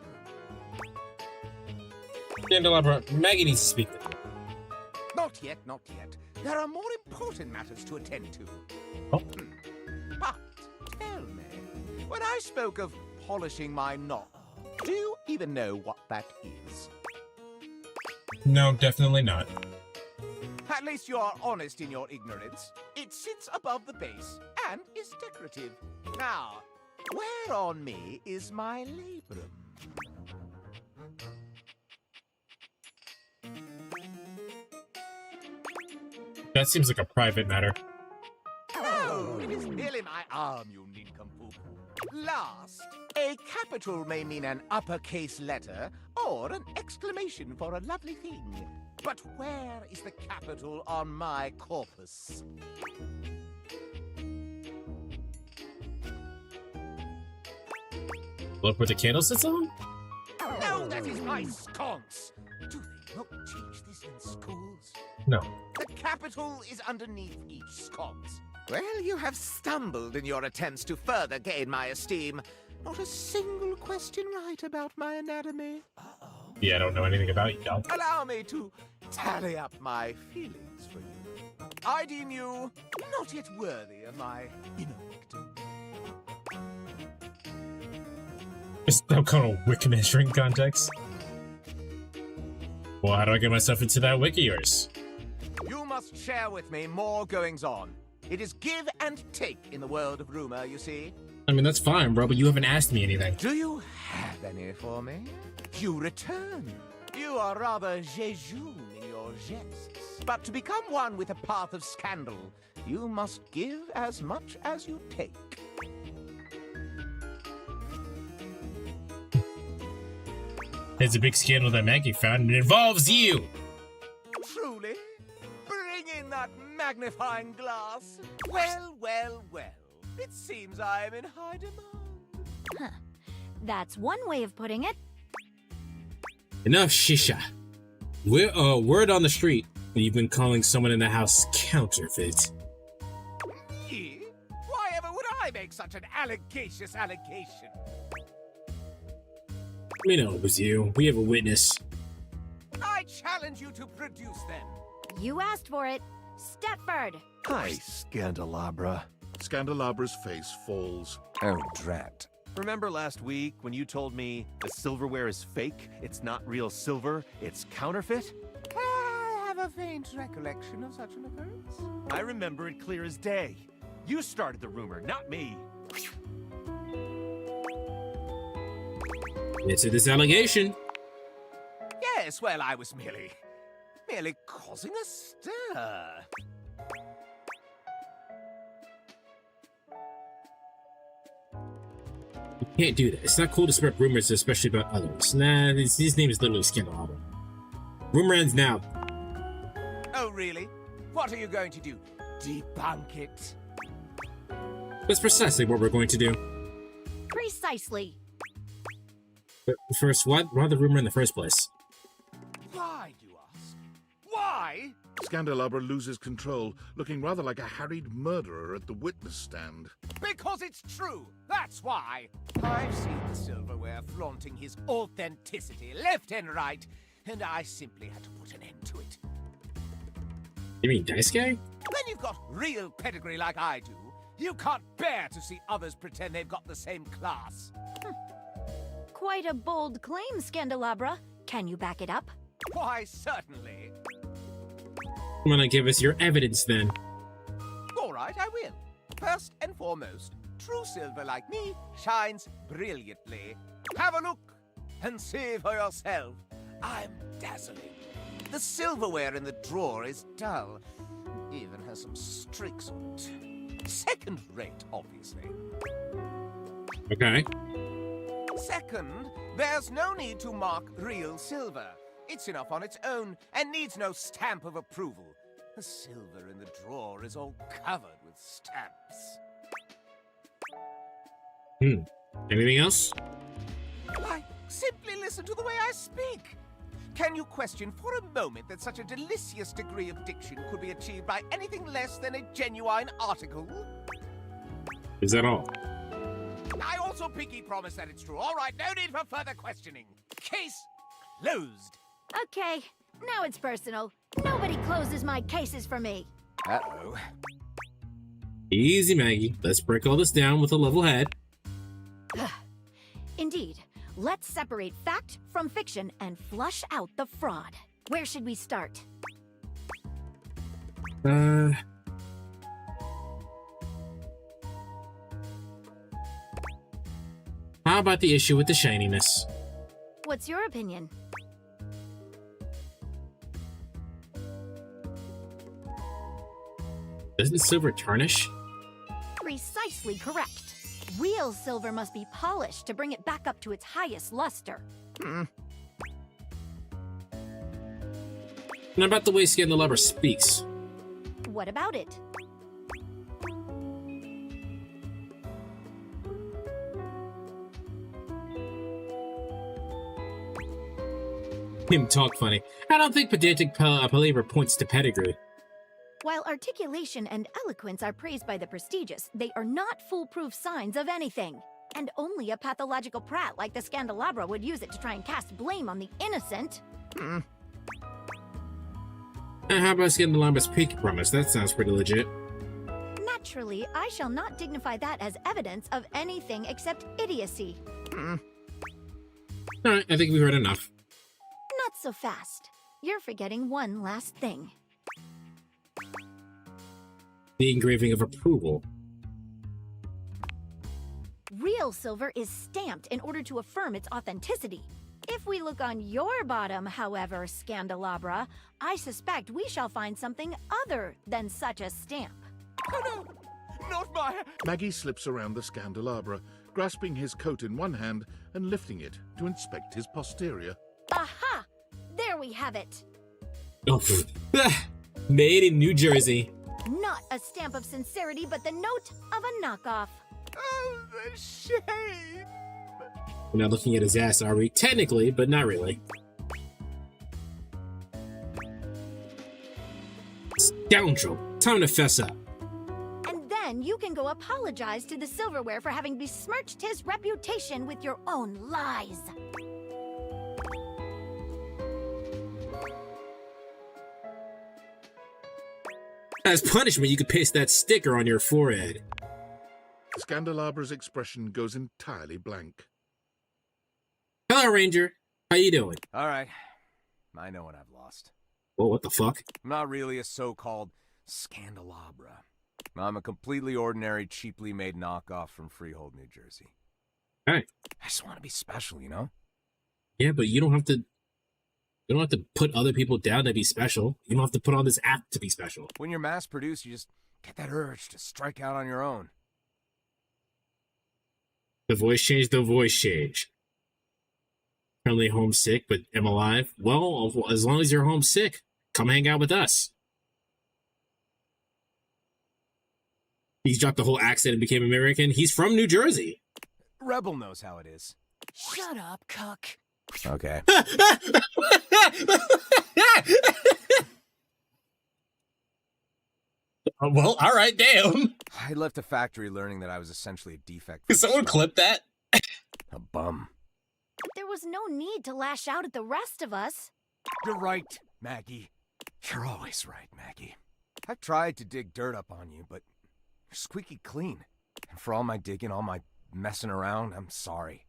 Scandalabra, Maggie needs to speak to me. Not yet, not yet. There are more important matters to attend to. Oh. But, tell me, when I spoke of polishing my knob, do you even know what that is? No, definitely not. At least you are honest in your ignorance. It sits above the base and is decorative. Now, where on me is my labrum? That seems like a private matter. Oh, it is merely my arm, you nincompoop. Last, a capital may mean an uppercase letter or an exclamation for a lovely thing. But where is the capital on my corpus? Look where the candle sits on? No, that is my sconce. Do they not teach this in schools? No. The capital is underneath each sconce. Well, you have stumbled in your attempts to further gain my esteem. Not a single question right about my anatomy. Yeah, I don't know anything about you, dog. Allow me to tally up my feelings for you. I deem you not yet worthy of my inner victim. Is that kind of wiki measuring context? Well, how do I get myself into that wiki yours? You must share with me more goings-on. It is give and take in the world of rumor, you see. I mean, that's fine, bro, but you haven't asked me anything. Do you have any for me? You return. You are rather jejune in your jests. But to become one with a path of scandal, you must give as much as you take. There's a big scandal that Maggie found, and it involves you! Truly? Bring in that magnifying glass. Well, well, well. It seems I am in high demand. Huh. That's one way of putting it. Enough shisha. Word on the street that you've been calling someone in the house counterfeit. Me? Why ever would I make such an allegacious allegation? We know it was you. We have a witness. I challenge you to produce them. You asked for it. Stepford. Hi, Scandalabra. Scandalabra's face falls. Oh, drat. Remember last week when you told me the silverware is fake? It's not real silver, it's counterfeit? I have a faint recollection of such an occurrence. I remember it clear as day. You started the rumor, not me. Answer this allegation. Yes, well, I was merely causing a stir. You can't do that. It's not cool to spread rumors, especially about others. Nah, his name is literally Scandalabra. Rumor ends now. Oh, really? What are you going to do? Debunk it? That's precisely what we're going to do. Precisely. But first, why the rumor in the first place? Why, you ask? Why? Scandalabra loses control, looking rather like a harried murderer at the witness stand. Because it's true, that's why. I've seen the silverware flaunting his authenticity left and right, and I simply had to put an end to it. You mean Dice Guy? When you've got real pedigree like I do, you can't bear to see others pretend they've got the same class. Quite a bold claim, Scandalabra. Can you back it up? Why, certainly. Come on, give us your evidence then. All right, I will. First and foremost, true silver like me shines brilliantly. Have a look and see for yourself. I'm dazzling. The silverware in the drawer is dull. Even has some streaks on it. Second rate, obviously. Okay. Second, there's no need to mark real silver. It's enough on its own and needs no stamp of approval. The silver in the drawer is all covered with stamps. Anything else? Why, simply listen to the way I speak. Can you question for a moment that such a delicious degree of diction could be achieved by anything less than a genuine article? Is that all? I also pinky promise that it's true. All right, no need for further questioning. Case closed. Okay, now it's personal. Nobody closes my cases for me. Uh-oh. Easy, Maggie. Let's break all this down with a level head. Indeed. Let's separate fact from fiction and flush out the fraud. Where should we start? How about the issue with the shininess? What's your opinion? Doesn't silver tarnish? Precisely correct. Real silver must be polished to bring it back up to its highest luster. And about the way Scandalabra speaks. What about it? Him talk funny. I don't think pedantic palaver points to pedigree. While articulation and eloquence are praised by the prestigious, they are not foolproof signs of anything. And only a pathological prat like the Scandalabra would use it to try and cast blame on the innocent. And how about Scandalabra's pinky promise? That sounds pretty legit. Naturally, I shall not dignify that as evidence of anything except idiocy. Alright, I think we heard enough. Not so fast. You're forgetting one last thing. The engraving of approval. Real silver is stamped in order to affirm its authenticity. If we look on your bottom, however, Scandalabra, I suspect we shall find something other than such a stamp. Oh no! Not my... Maggie slips around the Scandalabra, grasping his coat in one hand and lifting it to inspect his posterior. Aha! There we have it. Oh, made in New Jersey. Not a stamp of sincerity, but the note of a knockoff. Oh, the shame! We're not looking at his ass, are we? Technically, but not really. Scoundrel! Time to fess up. And then you can go apologize to the silverware for having besmirched his reputation with your own lies. As punishment, you could paste that sticker on your forehead. Scandalabra's expression goes entirely blank. Hello, Ranger. How you doing? All right. I know what I've lost. Well, what the fuck? I'm not really a so-called Scandalabra. I'm a completely ordinary, cheaply made knockoff from Freehold, New Jersey. Hey. I just want to be special, you know? Yeah, but you don't have to... You don't have to put other people down to be special. You don't have to put on this act to be special. When you're mass-produced, you just get that urge to strike out on your own. The voice change, the voice change. Currently homesick, but am alive. Well, as long as you're homesick, come hang out with us. He's dropped the whole accent and became American. He's from New Jersey. Rebel knows how it is. Shut up, cuck. Okay. Well, all right, damn. I left a factory learning that I was essentially a defect. Can someone clip that? A bum. There was no need to lash out at the rest of us. You're right, Maggie. You're always right, Maggie. I've tried to dig dirt up on you, but you're squeaky clean. And for all my digging, all my messing around, I'm sorry.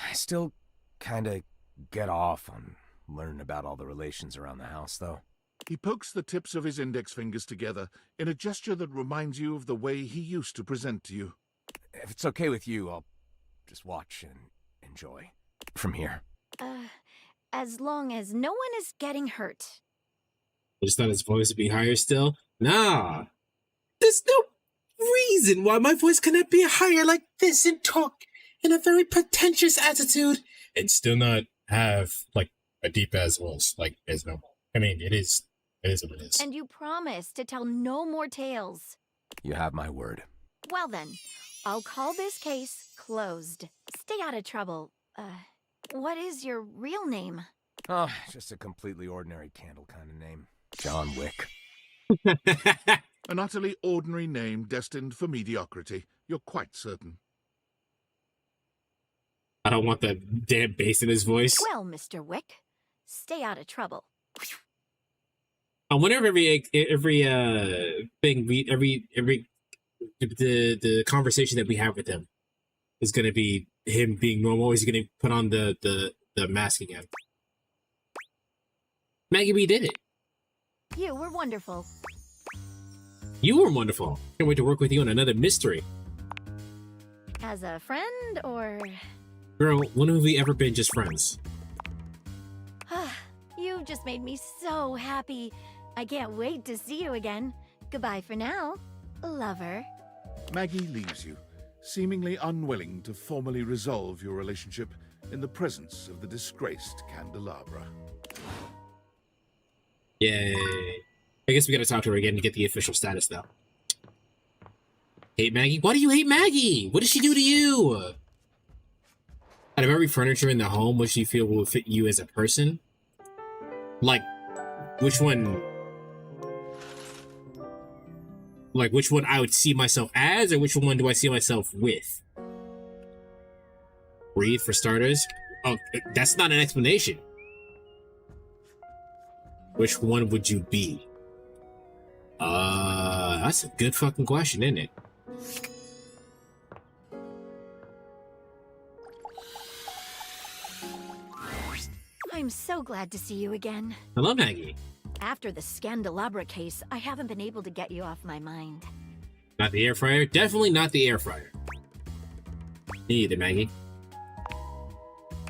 I still kinda get off on learning about all the relations around the house, though. He pokes the tips of his index fingers together in a gesture that reminds you of the way he used to present to you. If it's okay with you, I'll just watch and enjoy from here. As long as no one is getting hurt. I just thought his voice would be higher still. Nah. There's no reason why my voice cannot be higher like this and talk in a very pretentious attitude and still not have, like, a deep ass voice, like, as normal. I mean, it is what it is. And you promise to tell no more tales. You have my word. Well then, I'll call this case closed. Stay out of trouble. What is your real name? Oh, just a completely ordinary candle kind of name. John Wick. An utterly ordinary name destined for mediocrity. You're quite certain. I don't want that damn bass in his voice. Well, Mr. Wick, stay out of trouble. I wonder if the conversation that we have with him is going to be him being normal, or is he going to put on the mask again? Maggie, we did it. You were wonderful. You were wonderful. Can't wait to work with you on another mystery. As a friend, or... Girl, when have we ever been just friends? You've just made me so happy. I can't wait to see you again. Goodbye for now, lover. Maggie leaves you, seemingly unwilling to formally resolve your relationship in the presence of the disgraced Candelabra. Yay. I guess we gotta talk to her again to get the official status, though. Hate Maggie? Why do you hate Maggie? What did she do to you? Out of every furniture in the home, what do you feel will fit you as a person? Like, which one? Like, which one I would see myself as, or which one do I see myself with? Breathe, for starters. Oh, that's not an explanation. Which one would you be? That's a good fucking question, isn't it? I'm so glad to see you again. Hello, Maggie. After the Scandalabra case, I haven't been able to get you off my mind. Not the air fryer? Definitely not the air fryer. Me either, Maggie.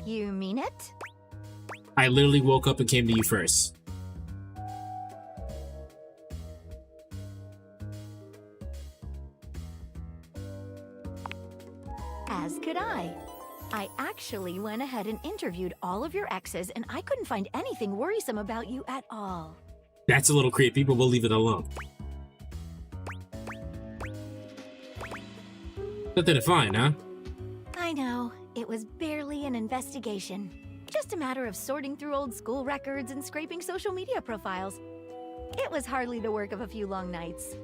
You mean it? I literally woke up and came to you first. As could I. I actually went ahead and interviewed all of your exes, and I couldn't find anything worrisome about you at all. That's a little creepy, but we'll leave it alone. Nothing to find, huh? I know. It was barely an investigation. Just a matter of sorting through old school records and scraping social media profiles. It was hardly the work of a few long nights.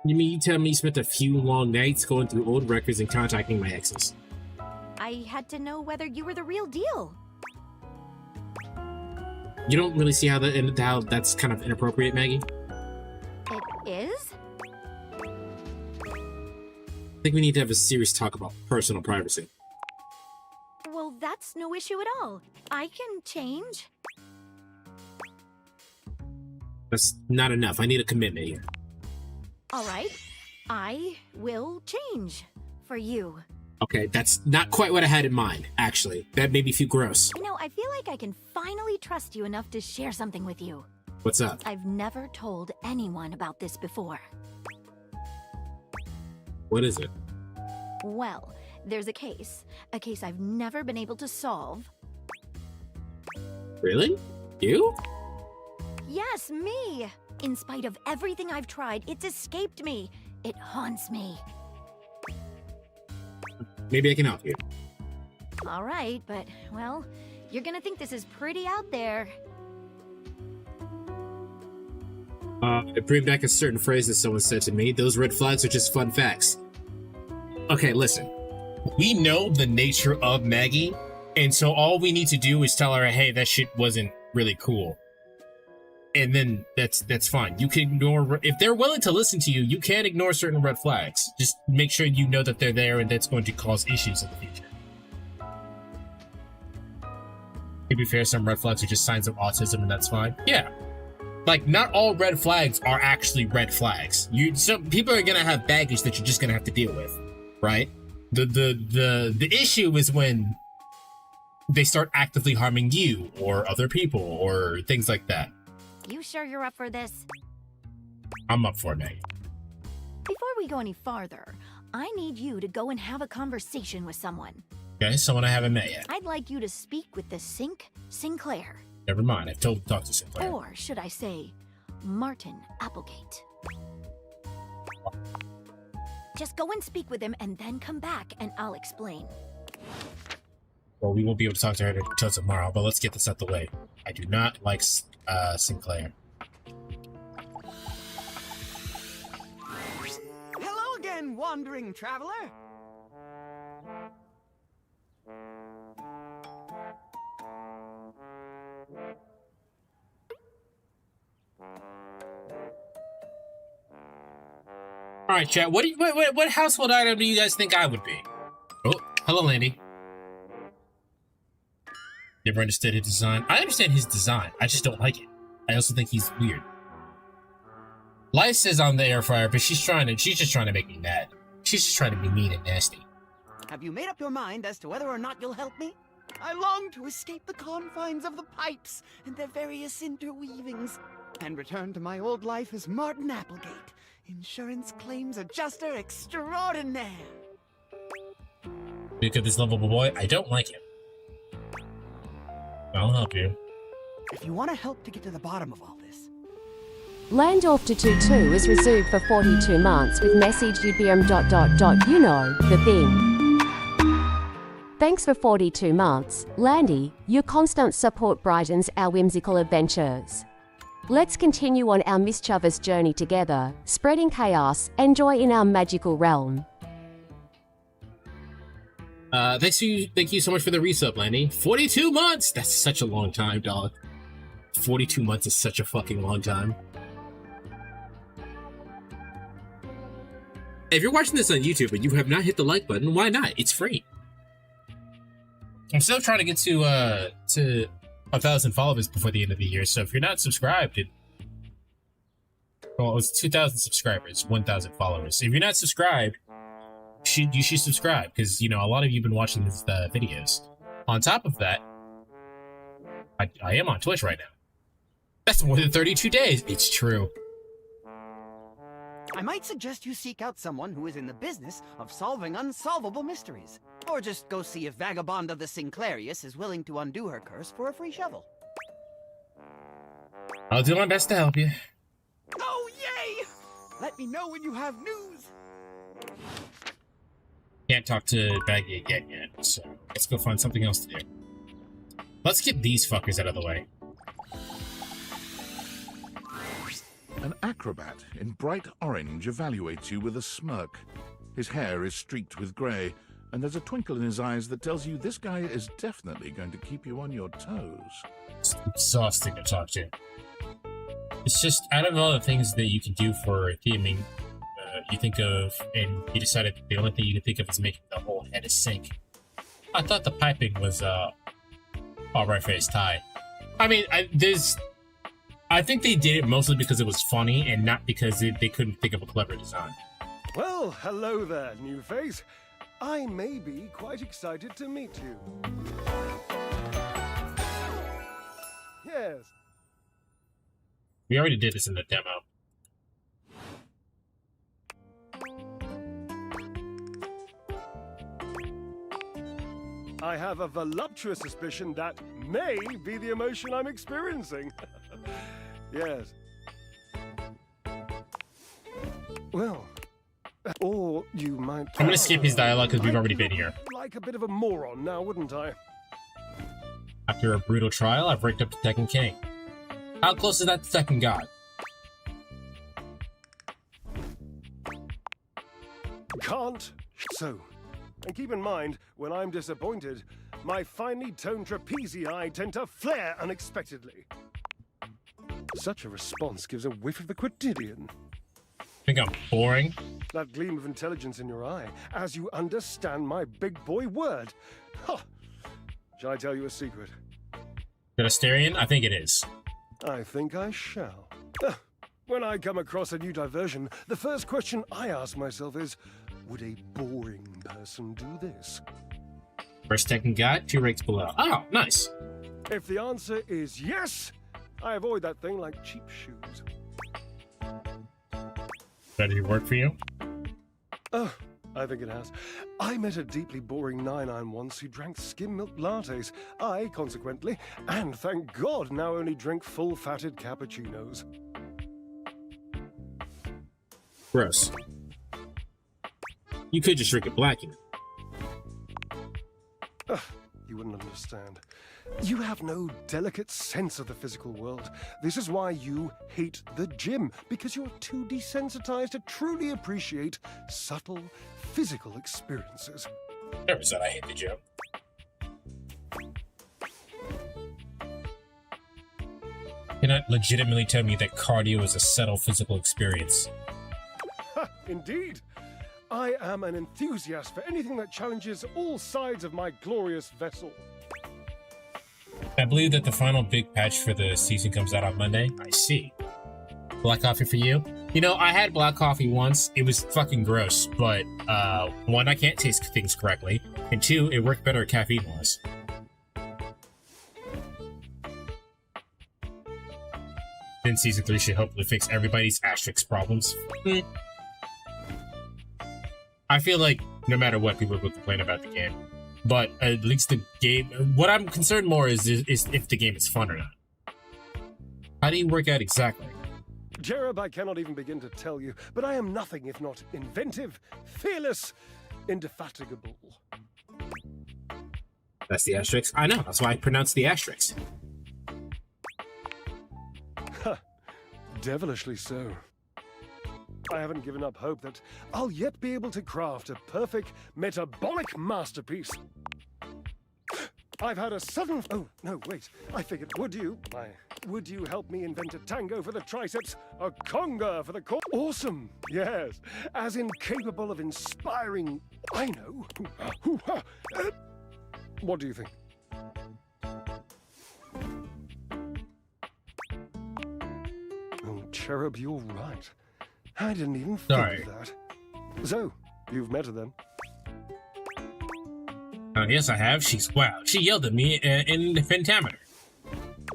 You mean you tell me you spent a few long nights going through old records and contacting my exes? I had to know whether you were the real deal. You don't really see how that's kind of inappropriate, Maggie? It is? I think we need to have a serious talk about personal privacy. Well, that's no issue at all. I can change. That's not enough. I need a commitment here. All right. I will change for you. Okay, that's not quite what I had in mind, actually. That made me feel gross. You know, I feel like I can finally trust you enough to share something with you. What's up? I've never told anyone about this before. What is it? Well, there's a case I've never been able to solve. Really? You? Yes, me! In spite of everything I've tried, it's escaped me. It haunts me. Maybe I can help you. All right, but, well, you're gonna think this is pretty out there. I bring back a certain phrase that someone said to me. Those red flags are just fun facts. Okay, listen. We know the nature of Maggie, and so all we need to do is tell her, hey, that shit wasn't really cool. And then that's fine. You can ignore, if they're willing to listen to you, you can ignore certain red flags. Just make sure you know that they're there and that's going to cause issues in the future. To be fair, some red flags are just signs of autism and that's fine. Yeah. Like, not all red flags are actually red flags. Some people are gonna have baggage that you're just gonna have to deal with, right? The issue is when they start actively harming you or other people or things like that. You sure you're up for this? I'm up for it, Maggie. Before we go any farther, I need you to go and have a conversation with someone. Okay, someone I haven't met yet. I'd like you to speak with the Sinclaire. Never mind, I've told you to talk to Sinclaire. Or should I say, Martin Applegate. Just go and speak with him and then come back and I'll explain. Well, we won't be able to talk to her until tomorrow, but let's get this out the way. I do not like Sinclaire. Hello again, wandering traveler. All right, chat. What household item do you guys think I would be? Oh, hello, Andy. Never understood his design. I understand his design. I just don't like it. I also think he's weird. Life says I'm the air fryer, but she's just trying to make me mad. She's just trying to be mean and nasty. Have you made up your mind as to whether or not you'll help me? I long to escape the confines of the pipes and their various interweavings and return to my old life as Martin Applegate, insurance claims adjuster extraordinaire. Look at this lovable boy. I don't like him. I'll help you. If you want to help to get to the bottom of all this, Landorf to 2-2 is reserved for 42 months with message UBM ... You know, the thing. Thanks for 42 months, Landy. Your constant support brightens our whimsical adventures. Let's continue on our mischievous journey together, spreading chaos and joy in our magical realm. Thank you so much for the resub, Landy. 42 months! That's such a long time, dog. 42 months is such a fucking long time. If you're watching this on YouTube and you have not hit the like button, why not? It's free. I'm still trying to get to 1,000 followers before the end of the year, so if you're not subscribed, well, it's 2,000 subscribers, 1,000 followers. If you're not subscribed, you should subscribe, because, you know, a lot of you have been watching these videos. On top of that, I am on Twitch right now. That's more than 32 days. It's true. I might suggest you seek out someone who is in the business of solving unsolvable mysteries. Or just go see if Vagabond of the Sinclairius is willing to undo her curse for a free shovel. I'll do my best to help you. Oh, yay! Let me know when you have news! Can't talk to Maggie again yet, so let's go find something else to do. Let's get these fuckers out of the way. An acrobat in bright orange evaluates you with a smirk. His hair is streaked with grey, and there's a twinkle in his eyes that tells you this guy is definitely going to keep you on your toes. It's exhausting to talk to. It's just, out of all the things that you can do for theming, you think of, and you decided the only thing you can think of is making the whole head a sink. I thought the piping was, alright for his tie. I mean, I think they did it mostly because it was funny and not because they couldn't think of a clever design. Well, hello there, new face. I may be quite excited to meet you. Yes. We already did this in the demo. I have a voluptuous suspicion that may be the emotion I'm experiencing. Yes. Well, or you might... I'm gonna skip his dialogue because we've already been here. Like a bit of a moron now, wouldn't I? After a brutal trial, I've raked up the Tekken King. How close is that to Tekken God? Can't. So. And keep in mind, when I'm disappointed, my finely toned trapezii tend to flare unexpectedly. Such a response gives a whiff of the quotidian. Think I'm boring? That gleam of intelligence in your eye, as you understand my big boy word. Ha! Shall I tell you a secret? Pedesterian? I think it is. I think I shall. When I come across a new diversion, the first question I ask myself is, would a boring person do this? First Tekken God, 2 ranks below. Oh, nice. If the answer is yes, I avoid that thing like cheap shoes. That did work for you? Oh, I think it has. I met a deeply boring 9-9 once who drank skim milk lattes. I, consequently, and thank God, now only drink full-fatted cappuccinos. Gross. You could just drink it black, you know. You wouldn't understand. You have no delicate sense of the physical world. This is why you hate the gym, because you're too desensitized to truly appreciate subtle physical experiences. Never said I hate the gym. You cannot legitimately tell me that cardio is a subtle physical experience. Indeed. I am an enthusiast for anything that challenges all sides of my glorious vessel. I believe that the final big patch for the season comes out on Monday. I see. Black coffee for you? You know, I had black coffee once. It was fucking gross, but, 1, I can't taste things correctly, and 2, it worked better caffeine-wise. Then Season 3 should hopefully fix everybody's asterisk problems. I feel like no matter what, people will complain about the game. But at least the game... What I'm concerned more is if the game is fun or not. How do you work out exactly? Cherub, I cannot even begin to tell you, but I am nothing if not inventive, fearless, indefatigable. That's the asterisk. I know, that's why I pronounced the asterisk. Devilishly so. I haven't given up hope that I'll yet be able to craft a perfect metabolic masterpiece. I've had a sudden... Oh, no, wait. I figured, would you help me invent a tango for the triceps, a conga for the core? Awesome! Yes, as incapable of inspiring... I know. What do you think? Oh, Cherub, you're right. I didn't even think of that. So, you've met her then? Yes, I have. She yelled at me in the pentameter.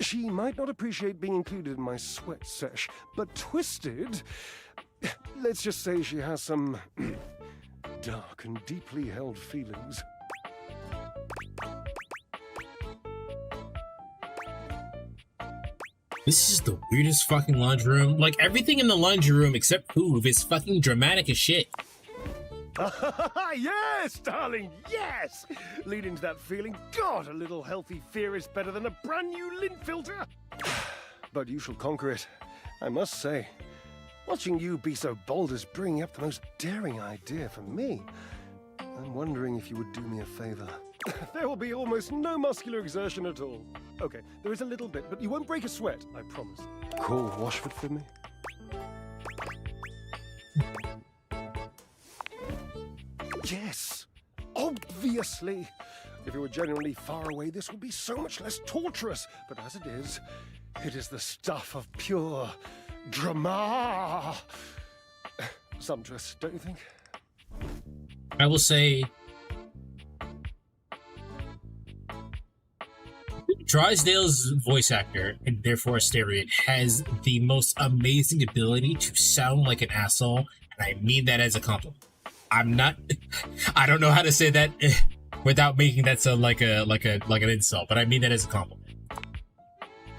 She might not appreciate being included in my sweat sesh, but Twisted... Let's just say she has some dark and deeply held feelings. This is the weirdest fucking laundry room. Like, everything in the laundry room except Hoove is fucking dramatic as shit. Yes, darling, yes! Leading to that feeling, God, a little healthy fear is better than a brand new lint filter. But you shall conquer it. I must say, watching you be so bold is bringing up the most daring idea for me. I'm wondering if you would do me a favor. There will be almost no muscular exertion at all. Okay, there is a little bit, but you won't break a sweat, I promise. Call Washford for me. Yes, obviously. If you were genuinely far away, this would be so much less torturous. But as it is the stuff of pure drama. Sumptuous, don't you think? I will say... Drysdale's voice actor, and therefore Asterion, has the most amazing ability to sound like an asshole, and I mean that as a compliment. I don't know how to say that without making that sound like an insult, but I mean that as a compliment.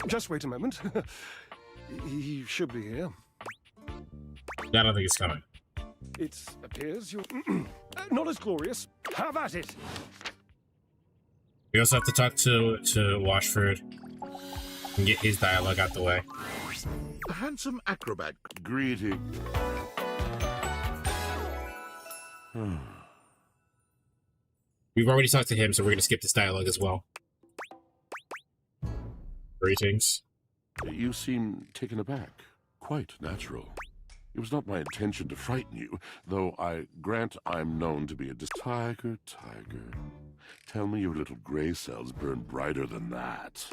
Just wait a moment. He should be here. I don't think it's coming. It appears you're not as glorious. Have at it. We also have to talk to Washford and get his dialogue out the way. A handsome acrobat. Greeting. We've already talked to him, so we're going to skip this dialogue as well. Greetings. You seem taken aback. Quite natural. It was not my intention to frighten you, though I grant I'm known to be a tiger. Tell me your little gray cells burn brighter than that.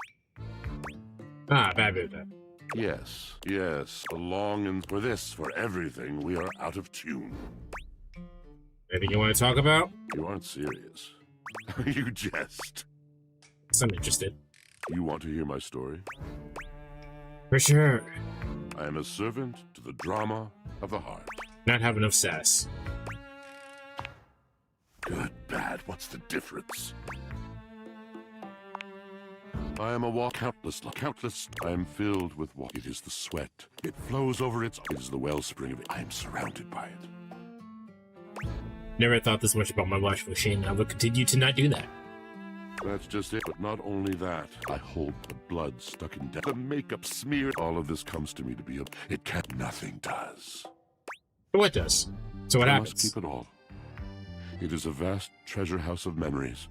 Bad bit that. Yes. The longing for this, for everything, we are out of tune. Anything you want to talk about? You aren't serious. You jest. I'm interested. You want to hear my story? For sure. I am a servant to the drama of the heart. Not have enough sass. Good, bad, what's the difference? I am a countless. I am filled with what? It is the sweat. It flows over it is the wellspring of it. I am surrounded by it. Never thought this much about my wife, Shane, and I would continue to not do that. That's just it, but not only that. I hold the blood stuck in death, the makeup smeared. All of this comes to me to be a... It can't... Nothing does. What does? So what happens? I must keep it all. It is a vast treasure house of memories,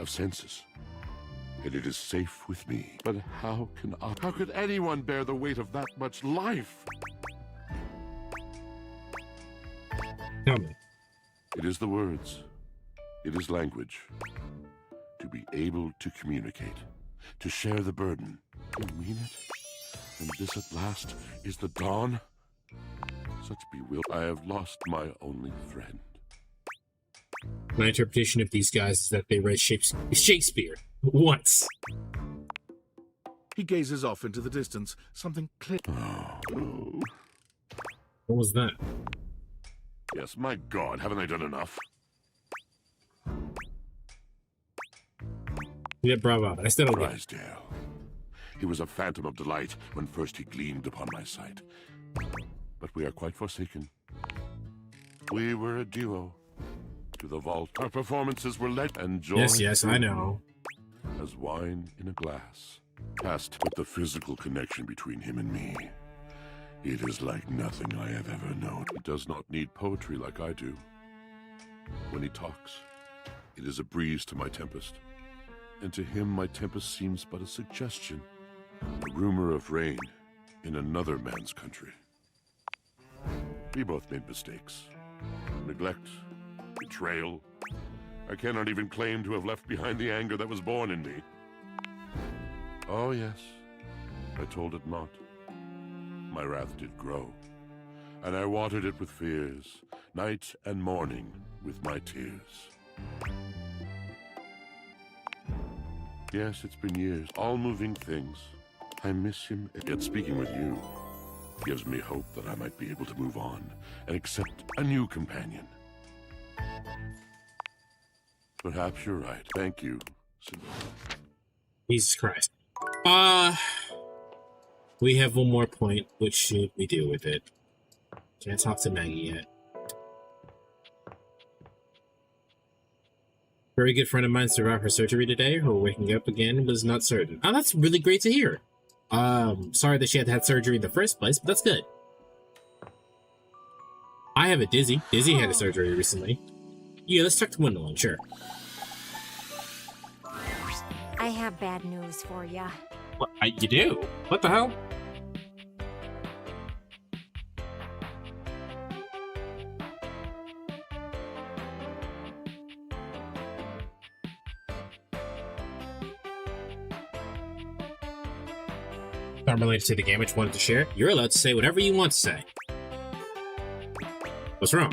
of senses. And it is safe with me. But how could anyone bear the weight of that much life? Tell me. It is the words. It is language. To be able to communicate. To share the burden. You mean it? And this at last is the dawn? Such bewilderment. I have lost my only friend. My interpretation of these guys is that they read Shakespeare once. He gazes off into the distance. Something clear. Oh. What was that? Yes, my God, haven't I done enough? Yeah, bravo, but I still don't get it. Drysdale. He was a phantom of delight when first he gleamed upon my sight. we are quite forsaken. We were a duo. To the vault, our performances were led and joy. Yes, I know. As wine in a glass. Past but the physical connection between him and me. It is like nothing I have ever known. He does not need poetry like I do. When he talks, it is a breeze to my tempest. And to him my tempest seems but a suggestion. A rumor of rain in another man's country. We both made mistakes. Neglect, betrayal. I cannot even claim to have left behind the anger that was born in me. Oh yes, I told it not. My wrath did grow, and I watered it with fears, night and morning with my tears. Yes, it's been years, all moving things. I miss him, yet speaking with you gives me hope that I might be able to move on and accept a new companion. Perhaps you're right. Thank you, Cinderella. Jesus Christ. We have one more point. What should we do with it? Can't talk to Maggie yet. Very good friend of mine survived her surgery today. Her waking up again was not certain. Oh, that's really great to hear. Sorry that she had to have surgery in the first place, but that's good. I have a Dizzy. Dizzy had a surgery recently. Yeah, let's talk to Wyndolyn, sure. I have bad news for ya. What? You do? What the hell? Not related to the game, I just wanted to share. You're allowed to say whatever you want to say. What's wrong?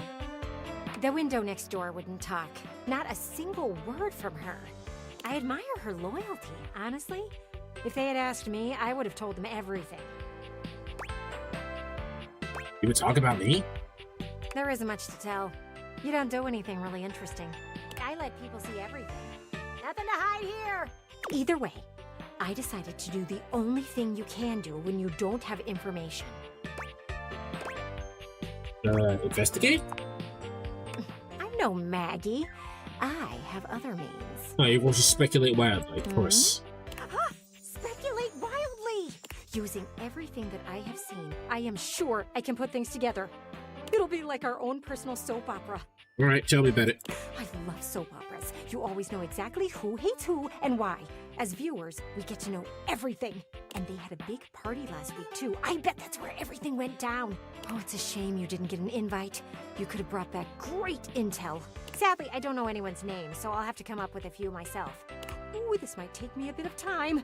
The window next door wouldn't talk. Not a single word from her. I admire her loyalty, honestly. If they had asked me, I would have told them everything. You would talk about me? There isn't much to tell. You don't do anything really interesting. I let people see everything. Nothing to hide here! Either way, I decided to do the only thing you can do when you don't have information. Investigate? I'm no Maggie. I have other means. Oh, you will just speculate wildly, of course. Speculate wildly! Using everything that I have seen, I am sure I can put things together. It'll be like our own personal soap opera. Alright, tell me about it. I love soap operas. You always know exactly who hates who and why. As viewers, we get to know everything. And they had a big party last week, too. I bet that's where everything went down. Oh, it's a shame you didn't get an invite. You could have brought back great intel. Sadly, I don't know anyone's name, so I'll have to come up with a few myself. Ooh, this might take me a bit of time.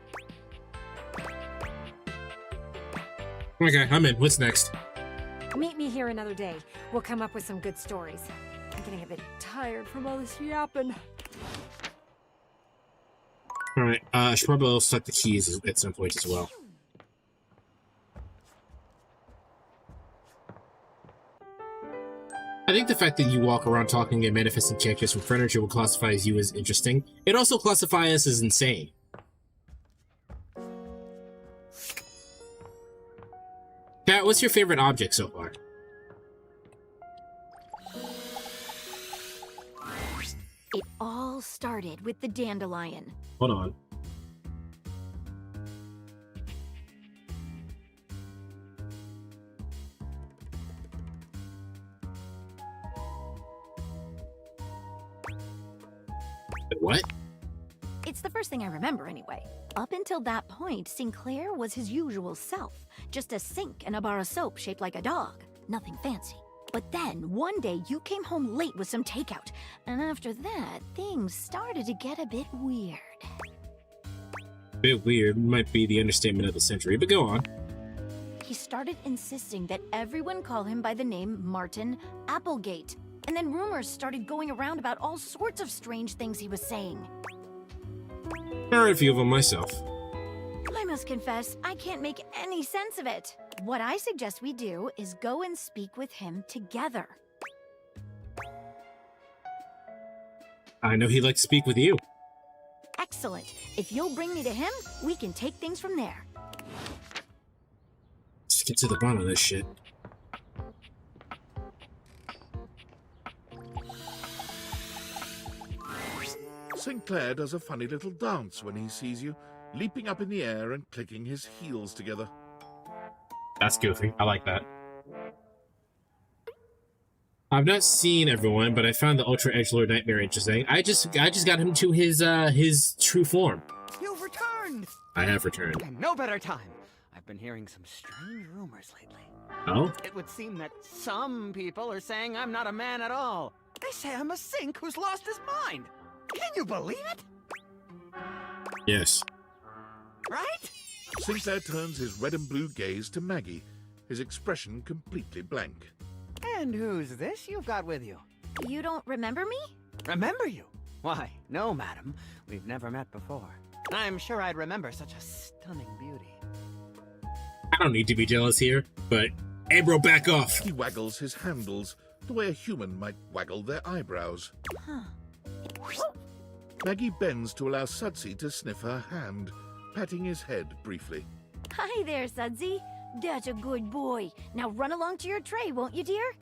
Okay, I'm in. What's next? Meet me here another day. We'll come up with some good stories. I'm getting a bit tired from all this yapping. Alright, I should probably select the keys at some point as well. I think the fact that you walk around talking and manifesting characters from furniture will classify as you as interesting. It also classifies us as insane. Kat, what's your favorite object so far? It all started with the dandelion. Hold on. What? It's the first thing I remember anyway. Up until that point, Sinclaire was his usual self. Just a sink and a bar of soap shaped like a dog. Nothing fancy. But then, one day, you came home late with some takeout. And after that, things started to get a bit weird. Bit weird might be the understatement of the century, but go on. He started insisting that everyone call him by the name Martin Applegate. And then rumors started going around about all sorts of strange things he was saying. I heard a few of them myself. I must confess, I can't make any sense of it. What I suggest we do is go and speak with him together. I know he'd like to speak with you. Excellent. If you'll bring me to him, we can take things from there. Let's get to the bottom of this shit. Sinclaire does a funny little dance when he sees you, leaping up in the air and clicking his heels together. That's goofy. I like that. I've not seen everyone, but I found the Ultra Edgelord Nightmare interesting. I just got him to his true form. You've returned! I have returned. And no better time. I've been hearing some strange rumors lately. Oh? It would seem that some people are saying I'm not a man at all. They say I'm a sink who's lost his mind. Can you believe it? Yes. Right? Sinclaire turns his red and blue gaze to Maggie, his expression completely blank. And who's this you've got with you? You don't remember me? Remember you? Why, no, madam. We've never met before. I'm sure I'd remember such a stunning beauty. I don't need to be jealous here, but hey bro, back off. He waggles his handles the way a human might waggle their eyebrows. Huh. Maggie bends to allow Sudsy to sniff her hand, patting his head briefly. Hi there, Sudsy. That's a good boy. Now run along to your tray, won't you, dear?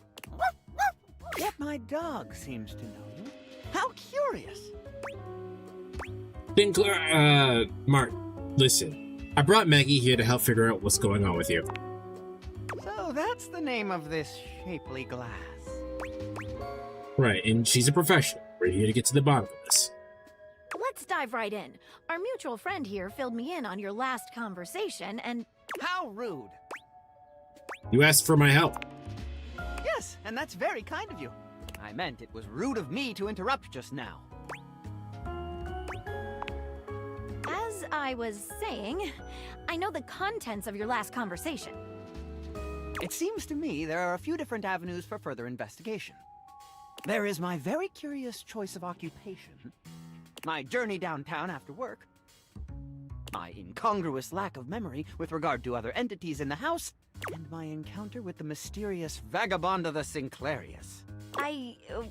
Yet my dog seems to know you. How curious. Sinclaire, Mark, listen. I brought Maggie here to help figure out what's going on with you. So that's the name of this shapely glass. Right, and she's a professional. We're here to get to the bottom of this. Let's dive right in. Our mutual friend here filled me in on your last conversation, and... How rude. You asked for my help. Yes, and that's very kind of you. I meant it was rude of me to interrupt just now. As I was saying, I know the contents of your last conversation. It seems to me there are a few different avenues for further investigation. There is my very curious choice of occupation, my journey downtown after work, my incongruous lack of memory with regard to other entities in the house, and my encounter with the mysterious vagabond of the Sinclairius.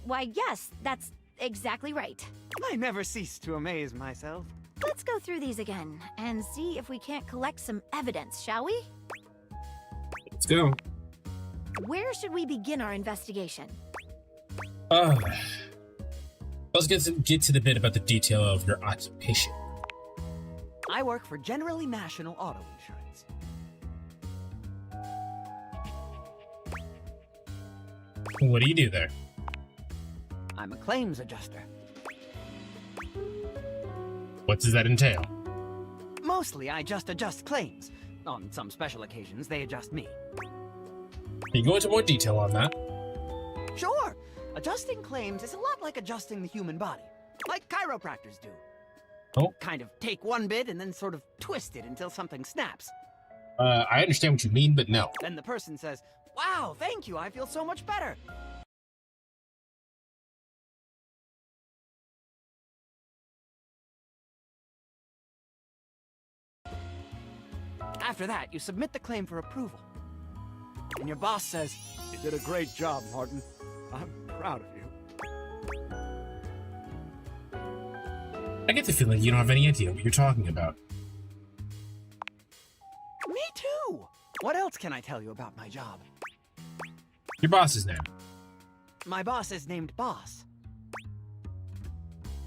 Why, yes, that's exactly right. I never cease to amaze myself. Let's go through these again and see if we can't collect some evidence, shall we? Let's go. Where should we begin our investigation? Let's get to the bit about the detail of your occupation. I work for Generally National Auto Insurance. What do you do there? I'm a claims adjuster. What does that entail? Mostly, I just adjust claims. On some special occasions, they adjust me. Can you go into more detail on that? Sure! Adjusting claims is a lot like adjusting the human body. Like chiropractors do. Oh? Kind of take one bit and then sort of twist it until something snaps. I understand what you mean, but no. Then the person says, "Wow, thank you, I feel so much better." After that, you submit the claim for approval. And your boss says, "You did a great job, Martin. I'm proud of you." I get the feeling you don't have any idea what you're talking about. Me too! What else can I tell you about my job? Your boss's name. My boss is named Boss.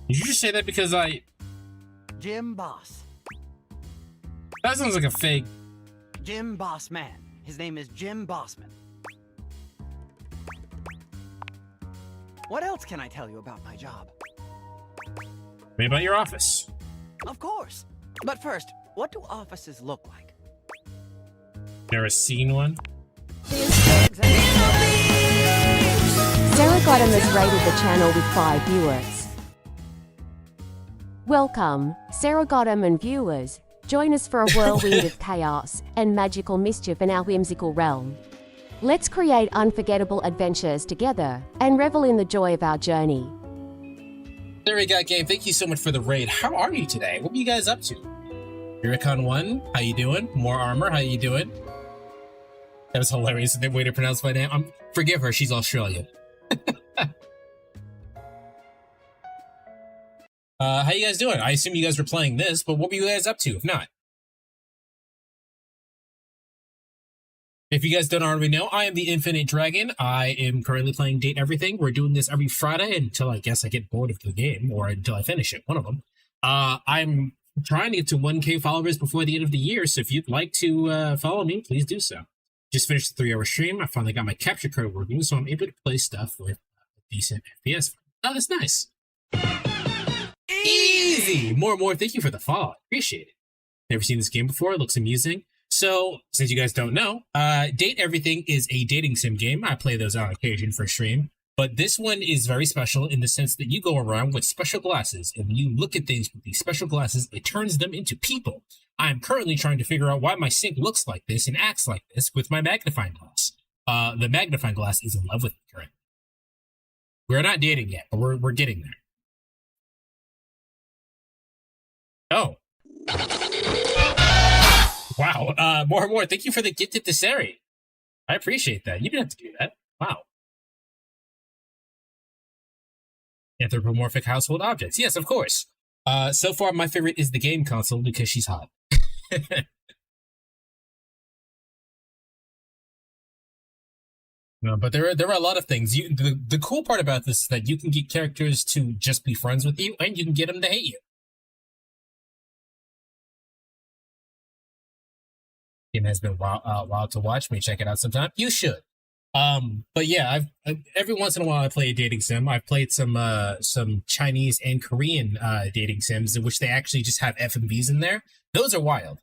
Did you just say that because Jim Boss. That sounds like a fake... Jim Boss Man. His name is Jim Bossman. What else can I tell you about my job? Maybe about your office. Of course. But first, what do offices look like? Never seen one? Sarah Gotham has rated the channel with 5 viewers. Welcome, Sarah Gotham and viewers. Join us for a whirlwind of chaos and magical mischief in our whimsical realm. Let's create unforgettable adventures together and revel in the joy of our journey. There we go, game. Thank you so much for the raid. How are you today? What are you guys up to? Uricon 1, how you doing? More Armor, how you doing? That was hilarious. The way to pronounce my name. Forgive her, she's Australian. How you guys doing? I assume you guys were playing this, but what were you guys up to if not? If you guys don't already know, I am the Infinite Dragon. I am currently playing Date Everything. We're doing this every Friday until I guess I get bored of the game, or until I finish it, one of them. I'm trying to get to 1K followers before the end of the year, so if you'd like to follow me, please do so. Just finished the 3-hour stream. I finally got my capture card working, so I'm able to play stuff with decent FPS. Oh, that's nice. Easy! More, thank you for the follow. Appreciate it. Never seen this game before. It looks amusing. So, since you guys don't know, Date Everything is a dating sim game. I play those on occasion for stream. But this one is very special in the sense that you go around with special glasses, and when you look at things with these special glasses, it turns them into people. I am currently trying to figure out why my sink looks like this and acts like this with my magnifying glass. The magnifying glass is in love with me currently. We're not dating yet, but we're getting there. Oh. Wow. More. Thank you for the gifted Deseri. I appreciate that. You didn't have to do that. Wow. Anthropomorphic household objects. Yes, of course. So far, my favorite is the game console because she's hot. No, but there are a lot of things. The cool part about this is that you can get characters to just be friends with you, and you can get them to hate you. Game has been wild to watch. May check it out sometime. You should. But yeah, I've every once in a while I play a dating sim. I've played some Chinese and Korean dating sims in which they actually just have FMVs in there. Those are wild.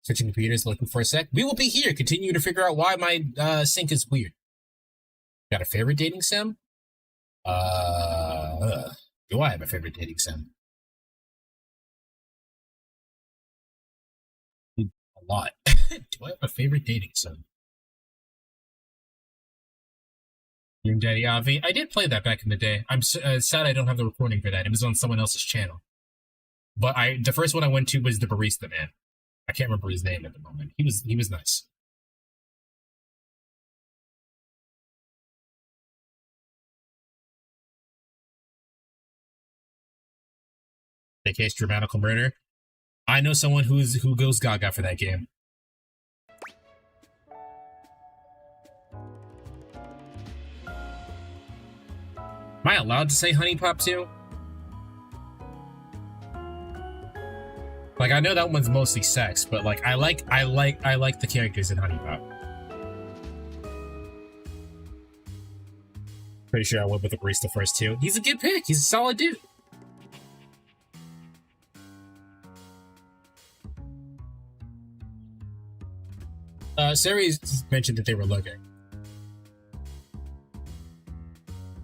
Switching computers, looking for a sec. We will be here, continue to figure out why my sync is weird. Got a favorite dating sim? Do I have a favorite dating sim? A lot. Do I have a favorite dating sim? Young Daddy Avi. I did play that back in the day. I'm sad I don't have the recording for that. It was on someone else's channel. But the first one I went to was the Barista Man. I can't remember his name at the moment. He was nice. In case dramatical murder. I know someone who goes gaga for that game. Am I allowed to say Honey Pop too? Like, I know that one's mostly sex, but like I like the characters in Honey Pop. Pretty sure I went with the Barista first too. He's a good pick. He's a solid dude. Sari mentioned that they were looking.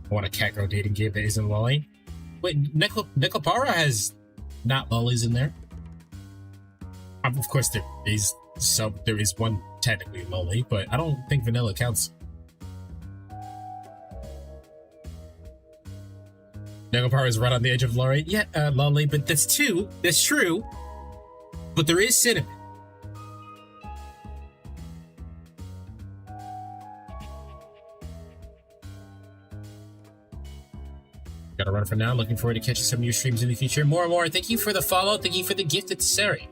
I want a cat girl dating game that isn't lolly. Wait, Necopara has not lollies in there. Of course, there is one technically lolly, but I don't think vanilla counts. Necopara is right on the edge of lolly. Yeah, lolly, but that's true. But there is cinnamon. Gotta run for now. Looking forward to catching some of your streams in the future. More. Thank you for the follow. Thank you for the gift to Sari.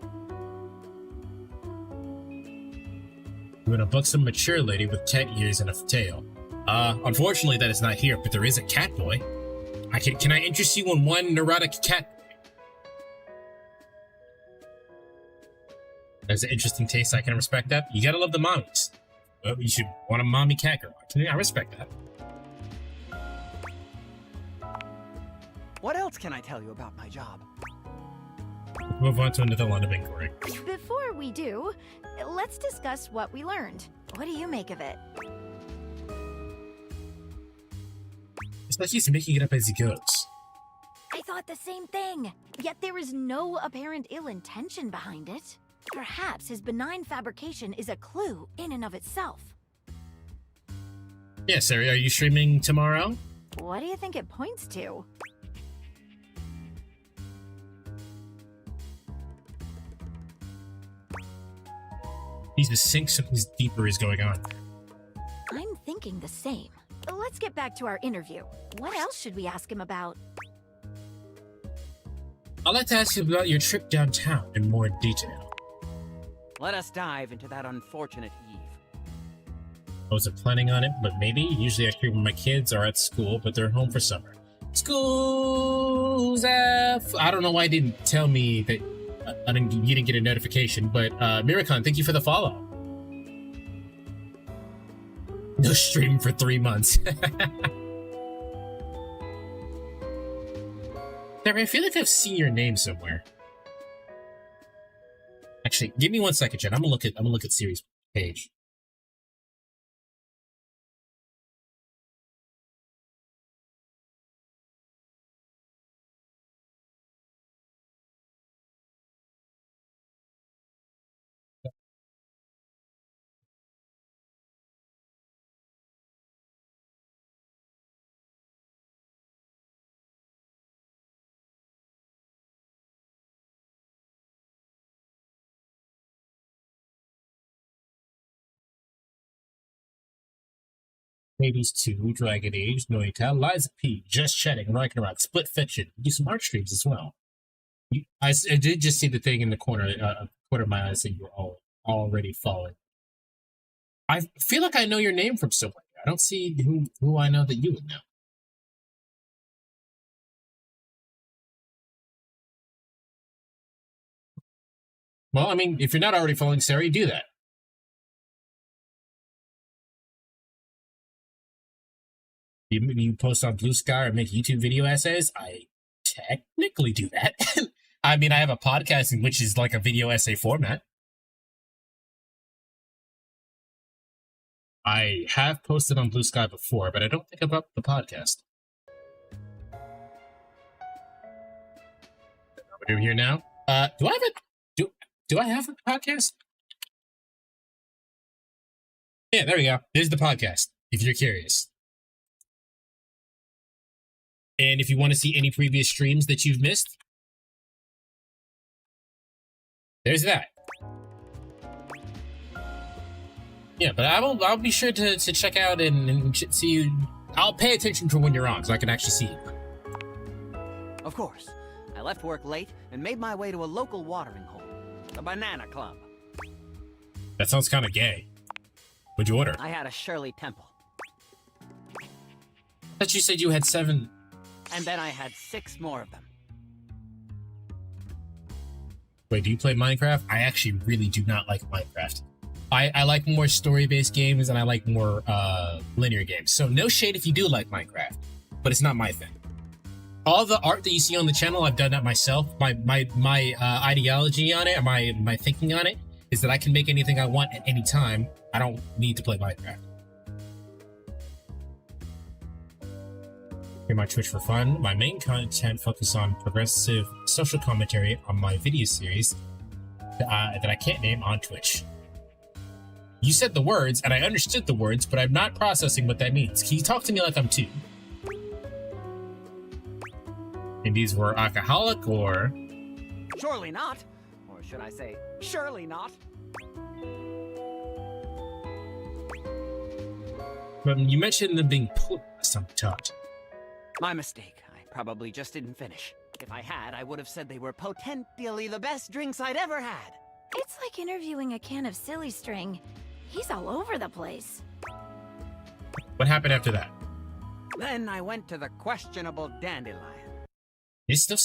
We're gonna book some mature lady with cat ears and a tail. Unfortunately that is not here, but there is a cat boy. Can I interest you in one neurotic cat boy? There's an interesting taste. I can respect that. You gotta love the mommies. Well, you should want a mommy cat girl. I respect that. What else can I tell you about my job? Move on to another line of inquiry. Before we do, let's discuss what we learned. What do you make of it? It's like he's making it up as he goes. I thought the same thing. Yet there is no apparent ill intention behind it. Perhaps his benign fabrication is a clue in and of itself. Yeah, Sari, are you streaming tomorrow? What do you think it points to? Needs to sink something deeper is going on. I'm thinking the same. Let's get back to our interview. What else should we ask him about? I'd like to ask you about your trip downtown in more detail. Let us dive into that unfortunate eve. wasn't planning on it, but maybe. Usually I stream when my kids are at school, but they're home for summer. School's F. I don't know why it didn't tell me that you didn't get a notification, but Miracon, thank you for the follow. No stream for 3 months. Sarah, I feel like I've seen your name somewhere. Actually, give me 1 second, Jen. I'm gonna look at Siri's page. Hades 2, Dragon Age, Noita, Liza P, Just Chatting, Ragnarok, Split Fiction. Do some art streams as well. I did just see the thing in the corner of my eyes that you were already following. I feel like I know your name from somewhere. I don't see who I know that you would know. Well, I mean, if you're not already following Sarah, do that. You post on Blue Sky or make YouTube video essays? I technically do that. I mean, I have a podcast in which is like a video essay format. I have posted on Blue Sky before, but I don't think about the podcast. We're here now. Do I have a podcast? Yeah, there we go. There's the podcast, if you're curious. And if you want to see any previous streams that you've missed, there's that. Yeah, but I'll be sure to check out and see you. I'll pay attention to when you're on so I can actually see you. Of course. I left work late and made my way to a local watering hole, the Banana Club. That sounds kind of gay. What'd you order? I had a Shirley Temple. I thought you said you had 7. And then I had 6 more of them. Wait, do you play Minecraft? I actually really do not like Minecraft. I like more story-based games and I like more linear games. So no shade if you do like Minecraft, but it's not my thing. All the art that you see on the channel, I've done that myself. My ideology on it, or my thinking on it, is that I can make anything I want at any time. I don't need to play Minecraft. Hear my Twitch for fun. My main content focuses on progressive social commentary on my video series that I can't name on Twitch. You said the words, and I understood the words, but I'm not processing what that means. Can you talk to me like I'm 2? And these were alcoholic, or? Surely not. Or should I say, surely not. You mentioned them being put some taught. My mistake. I probably just didn't finish. If I had, I would have said they were potentially the best drinks I'd ever had. It's like interviewing a can of silly string. He's all over the place. What happened after that? Then I went to the questionable dandelion. You still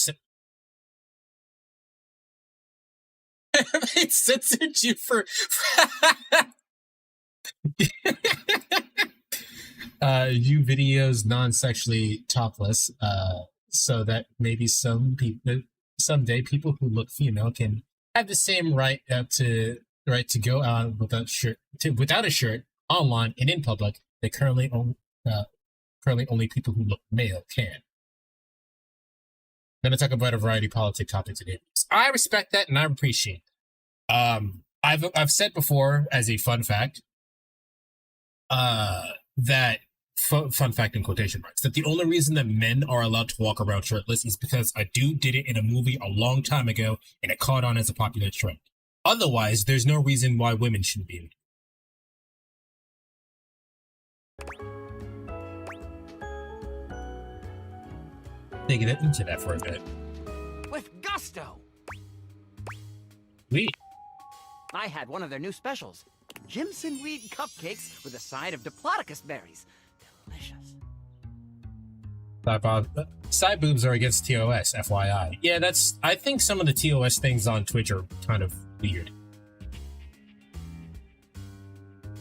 it censored you for you videos non-sexually topless, so that maybe someday people who look female can have the same right to go out without a shirt online and in public that currently only people who look male can. I'm going to talk about a variety of politic topics and issues. I respect that and I appreciate it. I've said before as a fun fact, that fun fact in quotation marks, that the only reason that men are allowed to walk around shirtless is because a dude did it in a movie a long time ago and it caught on as a popular trend. Otherwise, there's no reason why women shouldn't be able to. They get into that for a bit. With gusto! Sweet. I had one of their new specials. Jimson weed cupcakes with a side of diplodocus berries. Delicious. Side boobs are against TOS, FYI. Yeah, I think some of the TOS things on Twitch are kind of weird.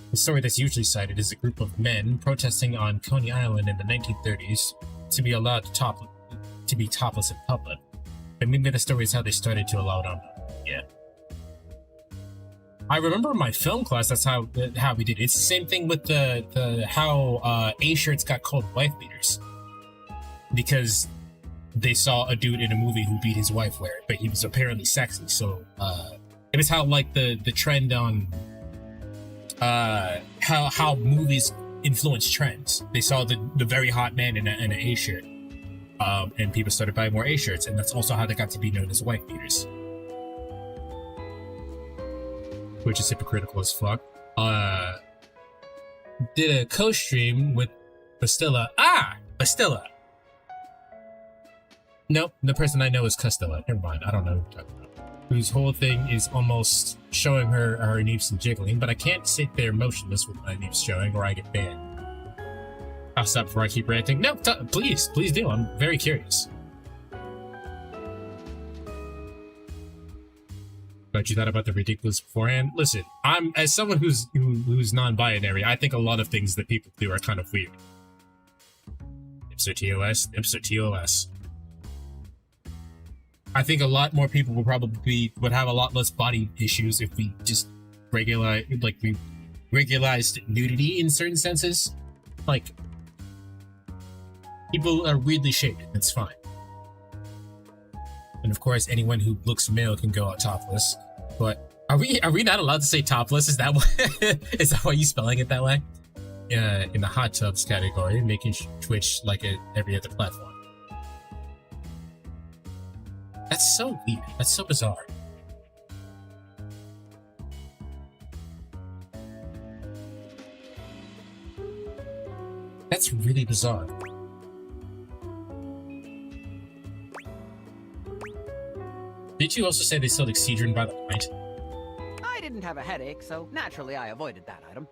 The story that's usually cited is a group of men protesting on Coney Island in the 1930s to be allowed to be topless in public. But maybe the story is how they started to allow it on. Yeah. I remember in my film class, that's how we did it. It's the same thing with how A-shirts got called wife beaters. Because they saw a dude in a movie who beat his wife wear it, but he was apparently sexy. So it was how like the trend on how movies influence trends. They saw the very hot man in an A-shirt, and people started buying more A-shirts, and that's also how they got to be known as wife beaters. Which is hypocritical as fuck. Did a co-stream with Bastilla. Bastilla! Nope, the person I know is Costilla. Never mind, I don't know who you're talking about. Whose whole thing is almost showing her neeps and jiggling, but I can't sit there motionless with my neeps showing or I get banned. I'll stop before I keep ranting. No, please do. I'm very curious. But you thought about the ridiculous beforehand? Listen, I'm as someone who's non-binary, I think a lot of things that people do are kind of weird. Ipso TOS. I think a lot more people would have a lot less body issues if we just regularized nudity in certain senses. Like, people are weirdly shaped. It's fine. And of course, anyone who looks male can go out topless. But are we not allowed to say topless? Is that why you spelling it that way? In the hot tubs category, making Twitch like every other platform. That's so weird. That's so bizarre. That's really bizarre. Did you also say they sold Excedrin by the pint? I didn't have a headache, so naturally I avoided that item.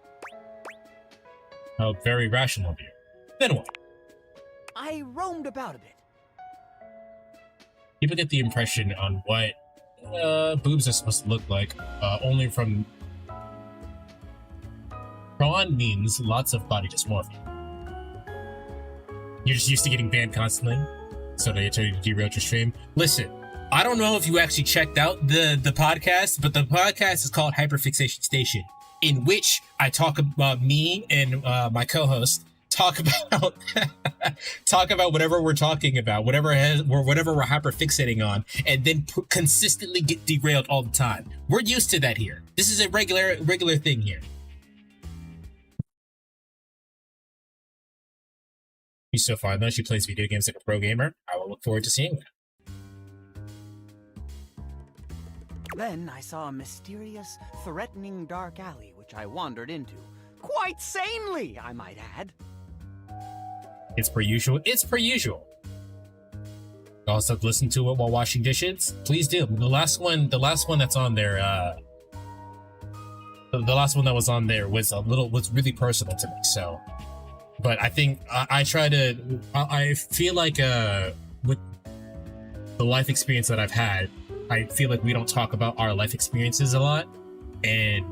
Oh, very rational of you. Then what? I roamed about a bit. People get the impression on what boobs are supposed to look like, only from... Prawn means lots of body dysmorphia. You're just used to getting banned constantly, so they tell you to derail your stream. Listen, I don't know if you actually checked out the podcast, but the podcast is called Hyperfixation Station, in which I talk about me and my co-host talk about whatever we're talking about, whatever we're hyperfixating on, and then consistently get derailed all the time. We're used to that here. This is a regular thing here. She's so far though. She plays video games like a pro gamer. I will look forward to seeing that. Then I saw a mysterious, threatening dark alley, which I wandered into. Quite sanely, I might add. It's per usual. Also, listen to it while washing dishes. Please do. The last one that's on there, the last one that was on there was really personal to me. So, but I think I feel like with the life experience that I've had, I feel like we don't talk about our life experiences a lot, and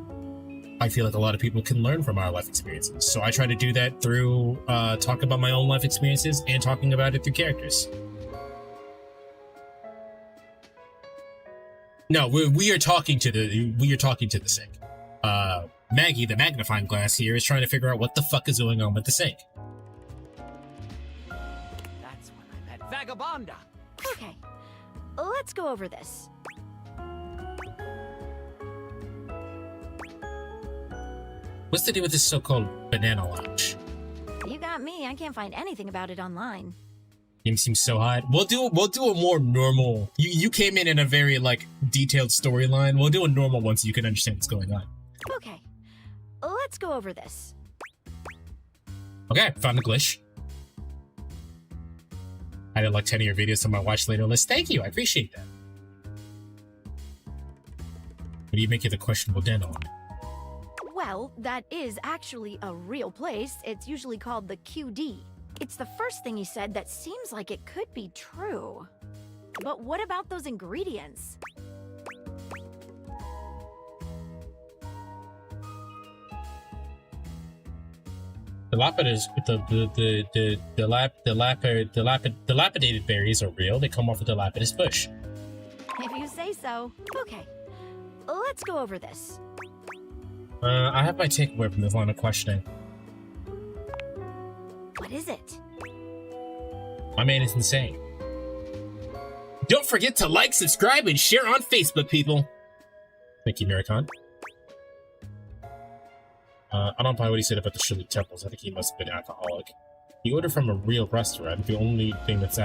I feel like a lot of people can learn from our life experiences. So I try to do that through talking about my own life experiences and talking about it through characters. No, we are talking to the sink. Maggie, the magnifying glass here, is trying to figure out what the fuck is going on with the sink. That's when I met Vagabonda. Okay, let's go over this. What's the deal with this so-called banana lounge? You got me. I can't find anything about it online. Game seems so hot. We'll do a more normal. You came in a very like detailed storyline. We'll do a normal one so you can understand what's going on. Okay, let's go over this. Okay, found the glitch. I did like 10 of your videos on my watch later list. Thank you, I appreciate that. What do you make of the questionable dental? Well, that is actually a real place. It's usually called the QD. It's the first thing he said that seems like it could be true. But what about those ingredients? Dilapidated berries are real. They come off a dilapidated bush. If you say so. Okay, let's go over this. I have my takeaway from this line of questioning. What is it? My man is insane. Don't forget to like, subscribe, and share on Facebook, people. Thank you, Miracon. I don't buy what he said about the Shirley Temples. I think he must have been alcoholic. He ordered from a real restaurant. The only thing that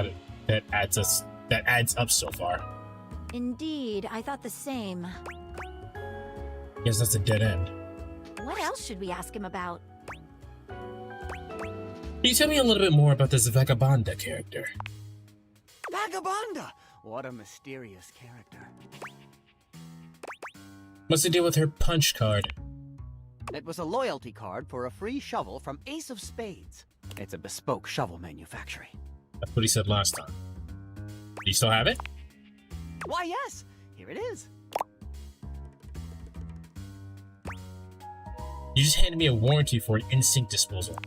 adds up so far. Indeed, I thought the same. Guess that's a dead end. What else should we ask him about? Can you tell me a little bit more about this Vagabonda character? Vagabonda! What a mysterious character. What's the deal with her punch card? It was a loyalty card for a free shovel from Ace of Spades. It's a bespoke shovel manufacturing. That's what he said last time. Do you still have it? Why, yes. Here it is. You just handed me a warranty for an instinct disposal.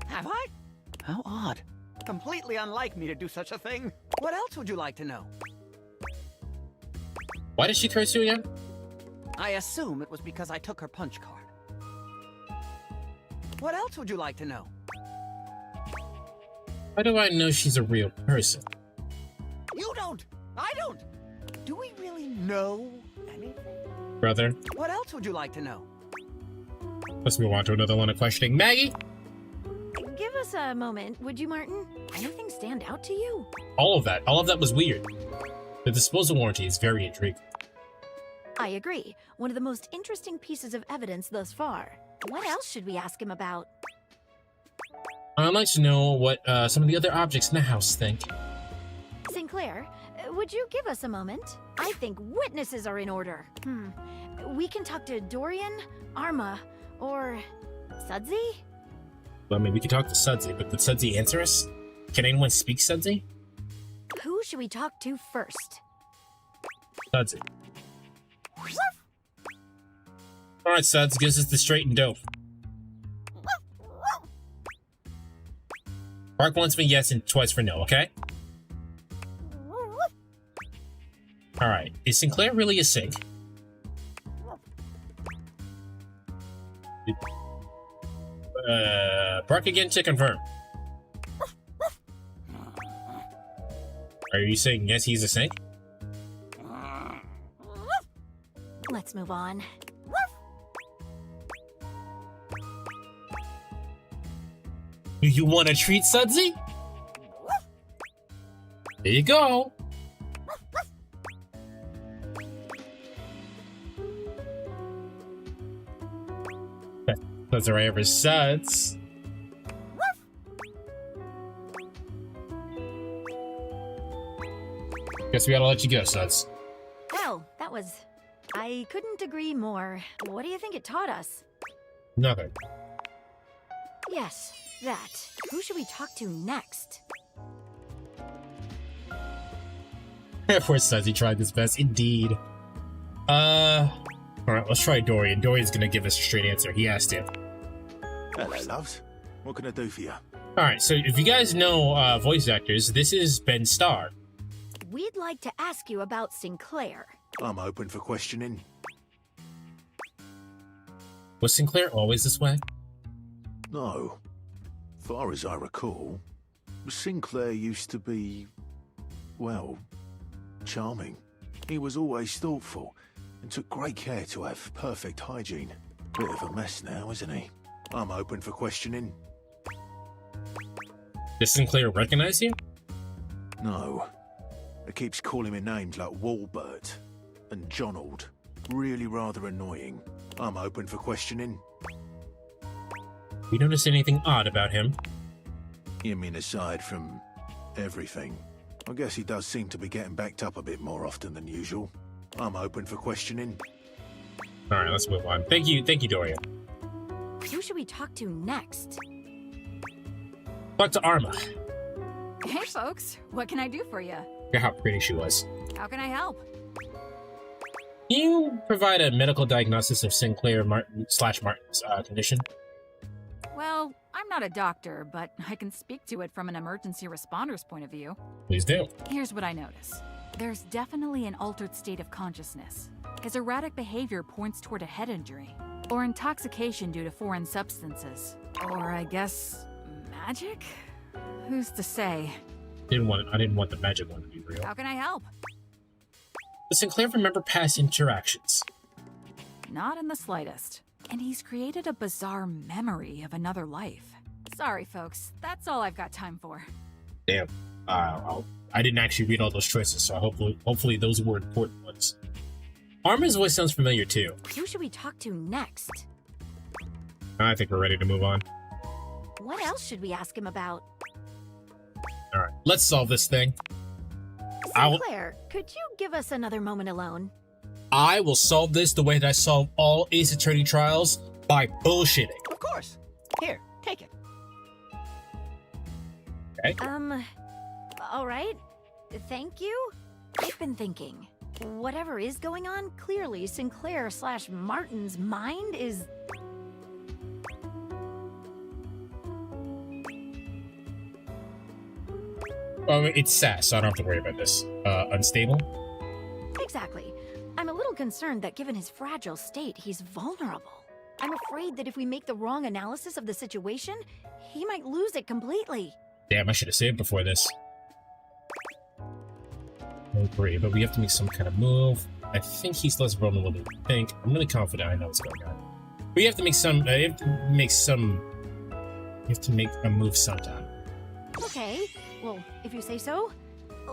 Have I? How odd. Completely unlike me to do such a thing. What else would you like to know? Why did she curse you again? I assume it was because I took her punch card. What else would you like to know? How do I know she's a real person? You don't! I don't! Do we really know anything? Brother. What else would you like to know? Let's move on to another line of questioning. Maggie? Give us a moment, would you, Martin? Anything stand out to you? All of that was weird. The disposal warranty is very intriguing. I agree. One of the most interesting pieces of evidence thus far. What else should we ask him about? I'd like to know what some of the other objects in the house think. Sinclaire, would you give us a moment? I think witnesses are in order. We can talk to Dorian, Arma, or Sudsy? Well, I mean, we could talk to Sudsy, but did Sudsy answer us? Can anyone speak Sudsy? Who should we talk to first? Sudsy. Alright, Suds, gives us the straight and dope. Bark once for yes and twice for no, okay? Alright, is Sinclaire really a sink? Bark again to confirm. Are you saying yes, he's a sink? Let's move on. Do you want a treat, Sudsy? There you go. Those are right over Suds. Guess we gotta let you go, Suds. Well, that was... I couldn't agree more. What do you think it taught us? Nothing. Yes, that. Who should we talk to next? Poor Sudsy tried his best, indeed. Alright, let's try Dorian. Dorian's gonna give us a straight answer. He asked him. Hello, loves. What can I do for you? Alright, so if you guys know voice actors, this is Ben Starr. We'd like to ask you about Sinclaire. I'm open for questioning. Was Sinclaire always this way? No. Far as I recall, Sinclaire used to be, well, charming. He was always thoughtful and took great care to have perfect hygiene. Bit of a mess now, isn't he? I'm open for questioning. Does Sinclaire recognize you? No. It keeps calling me names like Walbert and Jonald. Really rather annoying. I'm open for questioning. You notice anything odd about him? You mean aside from everything? I guess he does seem to be getting backed up a bit more often than usual. I'm open for questioning. All right, let's move on. Thank you, Dorian. Who should we talk to next? Talk to Arma. Hey, folks. What can I do for you? Look at how pretty she was. How can I help? Can you provide a medical diagnosis of Sinclaire Martin's condition? Well, I'm not a doctor, but I can speak to it from an emergency responder's point of view. Please do. Here's what I notice. There's definitely an altered state of consciousness. His erratic behavior points toward a head injury, or intoxication due to foreign substances. Or I guess, magic? Who's to say? I didn't want the magic one to be real. How can I help? Does Sinclaire remember past interactions? Not in the slightest. And he's created a bizarre memory of another life. Sorry, folks. That's all I've got time for. Damn. I didn't actually read all those choices, so hopefully those were important ones. Arma's voice sounds familiar too. Who should we talk to next? I think we're ready to move on. What else should we ask him about? All right, let's solve this thing. Sinclaire, could you give us another moment alone? I will solve this the way that I solve all Ace Attorney trials, by bullshitting. Of course. Here, take it. Okay. All right. Thank you. I've been thinking. Whatever is going on, clearly Sinclaire/Martin's mind is... It's Sass, so I don't have to worry about this. Unstable? Exactly. I'm a little concerned that given his fragile state, he's vulnerable. I'm afraid that if we make the wrong analysis of the situation, he might lose it completely. Damn, I should have saved before this. I agree, but we have to make some kind of move. I think he's less vulnerable than we think. I'm really confident I know what's going on. We have to make some... We have to make a move sometime. Okay, well, if you say so,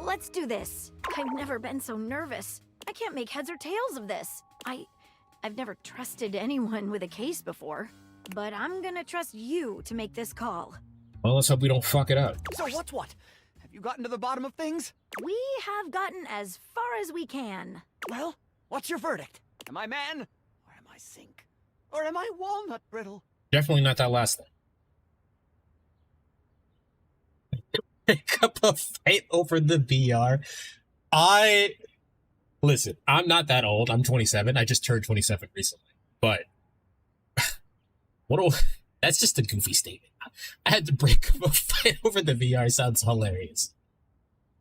let's do this. I've never been so nervous. I can't make heads or tails of this. I've never trusted anyone with a case before, but I'm gonna trust you to make this call. Well, let's hope we don't fuck it up. So what's what? Have you gotten to the bottom of things? We have gotten as far as we can. Well, what's your verdict? Am I man? Or am I sink? Or am I walnut brittle? Definitely not that last thing. Pick up a fight over the VR. Listen, I'm not that old. I'm 27. I just turned 27 recently. But that's just a goofy statement. I had to break up a fight over the VR. Sounds hilarious.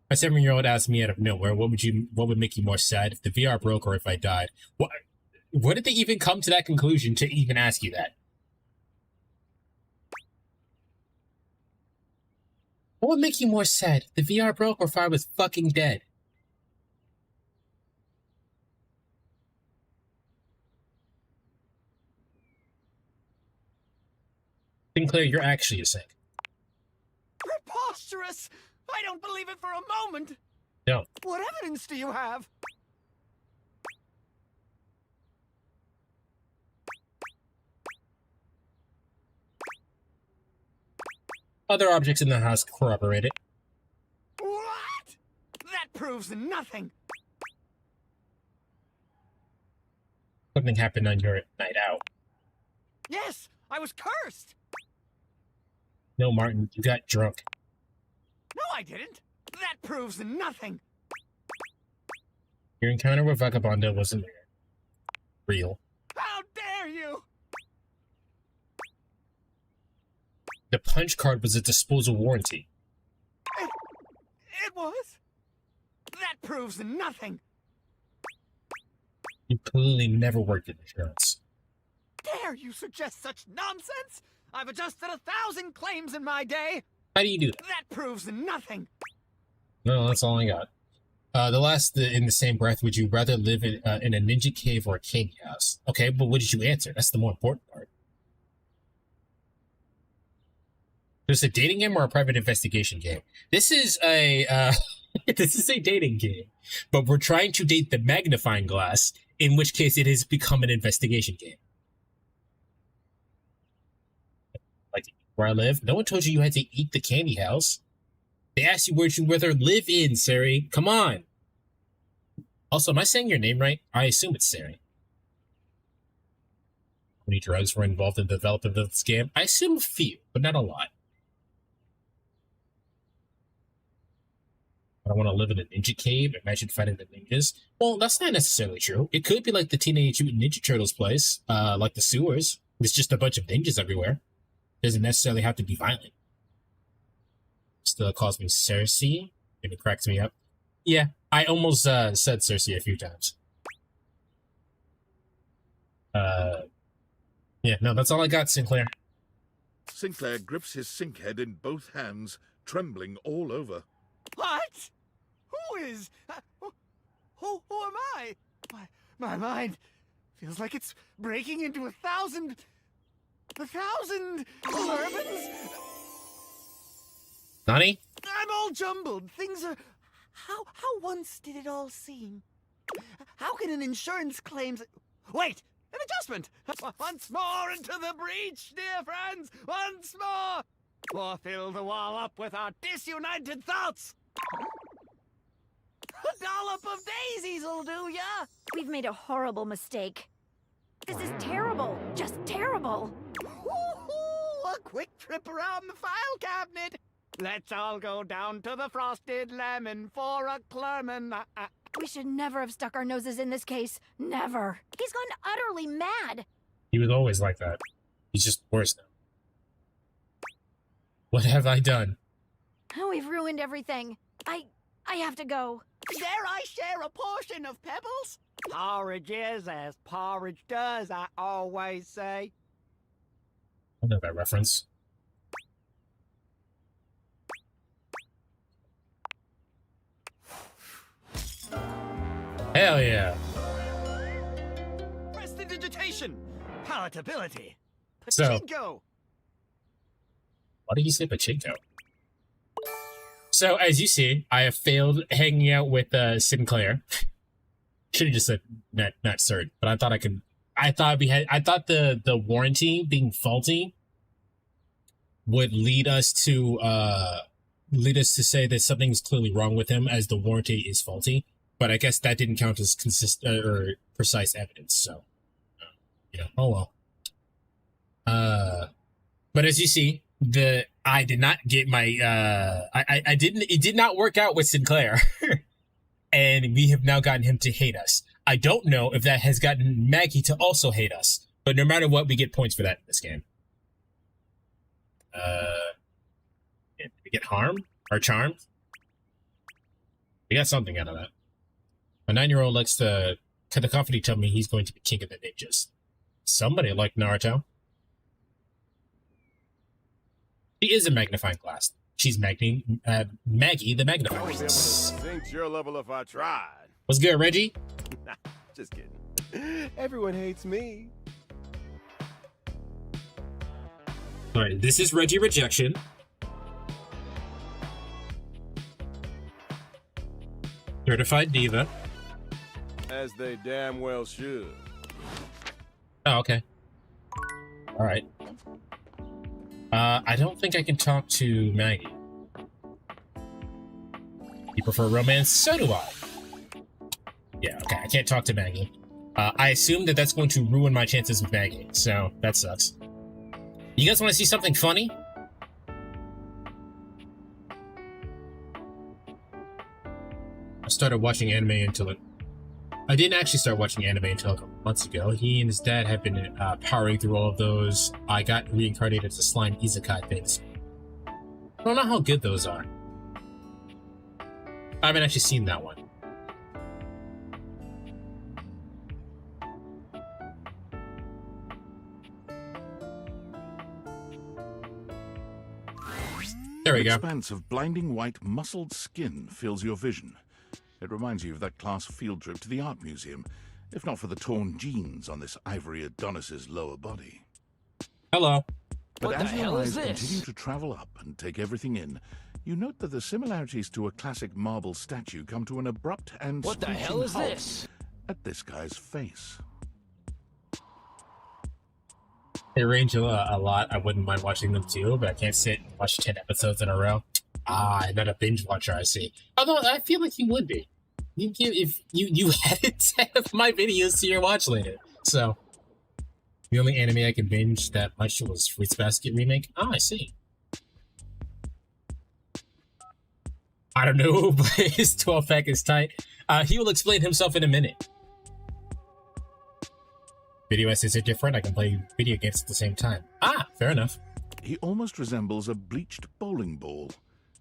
My 7-year-old asked me out of nowhere, what would make you more sad, if the VR broke or if I died? What did they even come to that conclusion to even ask you that? What would make you more sad, if the VR broke or if I was fucking dead? Sinclaire, you're actually a sink. Preposterous! I don't believe it for a moment! No. What evidence do you have? Other objects in the house corroborate it. What? That proves nothing! Something happened on your night out. Yes! I was cursed! No, Martin, you got drunk. No, I didn't! That proves nothing! Your encounter with Vagabonda wasn't real. How dare you! The punch card was a disposal warranty. It was? That proves nothing! You clearly never worked in insurance. Dare you suggest such nonsense? I've adjusted 1,000 claims in my day! How do you do that? That proves nothing! No, that's all I got. In the same breath, would you rather live in a ninja cave or a candy house? Okay, but what did you answer? That's the more important part. Is this a dating game or a private investigation game? This is a this is a dating game, but we're trying to date the magnifying glass, in which case it has become an investigation game. Like where I live, no one told you had to eat the candy house. They asked you where'd you rather live in, Sari. Come on. Also, am I saying your name right? I assume it's Sari. Any drugs were involved in the development of the scam? I assume a few, but not a lot. I don't want to live in a ninja cave. Imagine fighting the ninjas. Well, that's not necessarily true. It could be like the Teenage Mutant Ninja Turtles place, like the sewers. There's just a bunch of ninjas everywhere. Doesn't necessarily have to be violent. Still calls me Cersei, and it cracks me up. Yeah, I almost said Cersei a few times. Yeah, no, that's all I got, Sinclair. Sinclair grips his sink head in both hands, trembling all over. What? Who is? Who am I? My mind feels like it's breaking into a thousand turbans. Nani? I'm all jumbled. Things are. How once did it all seem? How can an insurance claim? Wait, an adjustment. Once more into the breach, dear friends. Once more. Or fill the wall up with our disunited thoughts. A dollop of daisies'll do ya. We've made a horrible mistake. This is terrible. Just terrible. Ooh, a quick trip around the file cabinet. Let's all go down to the Frosted Lemon for a Clerman. We should never have stuck our noses in this case. Never. He's gone utterly mad. He was always like that. He's just worse now. What have I done? Oh, we've ruined everything. I have to go. Dare I share a portion of pebbles? Porridge is as porridge does, I always say. I know that reference. Hell yeah. Prestidigitation. Palatability. So, Pachinko. why did you say pachinko? So, as you see, I have failed hanging out with Sinclair. Should have just said not Sir, but I thought I could. I thought the warranty being faulty would lead us to say that something's clearly wrong with him, as the warranty is faulty. But I guess that didn't count as consistent or precise evidence. So, oh well. But as you see, I did not get my it did not work out with Sinclair. And we have now gotten him to hate us. I don't know if that has gotten Maggie to also hate us, but no matter what, we get points for that in this game. Did we get harmed or charmed? We got something out of that. My 9-year-old likes to confidently tell me he's going to be king of the ninjas. Somebody like Naruto. She is a magnifying glass. She's Maggie the magnifying glass. I won't be able to sink to your level if I tried. What's good, Reggie? Nah, just kidding. Everyone hates me. All right, this is Reggie Rejection. Certified Diva. As they damn well should. Oh, okay. All right. I don't think I can talk to Maggie. You prefer romance? So do I. Yeah, okay, I can't talk to Maggie. I assume that that's going to ruin my chances with Maggie, so that sucks. You guys want to see something funny? I started watching anime until it... I didn't actually start watching anime until a couple months ago. He and his dad have been powering through all of those. I got reincarnated as a slime isekai things. I don't know how good those are. I haven't actually seen that one. There we go. An expanse of blinding white muscled skin fills your vision. It reminds you of that class field trip to the art museum, if not for the torn jeans on this ivory Adonis's lower body. Hello. But What as the your hell eyes is this? continue to travel up and take everything in, you note that the similarities to a classic marble statue come to an abrupt and What the hell screeching is halt this? at this guy's face. They range a lot. I wouldn't mind watching them too, but I can't sit and watch 10 episodes in a row. I'm not a binge watcher, I see. Although I feel like you would be. If you added 10 of my videos to your watch later. So The only anime I can binge that much was Fruits Basket remake. Ah, I see. I don't know, but his 12-pack is tight. He will explain himself in a minute. Video essays are different. I can play video games at the same time. Ah, fair enough. He almost resembles a bleached bowling ball.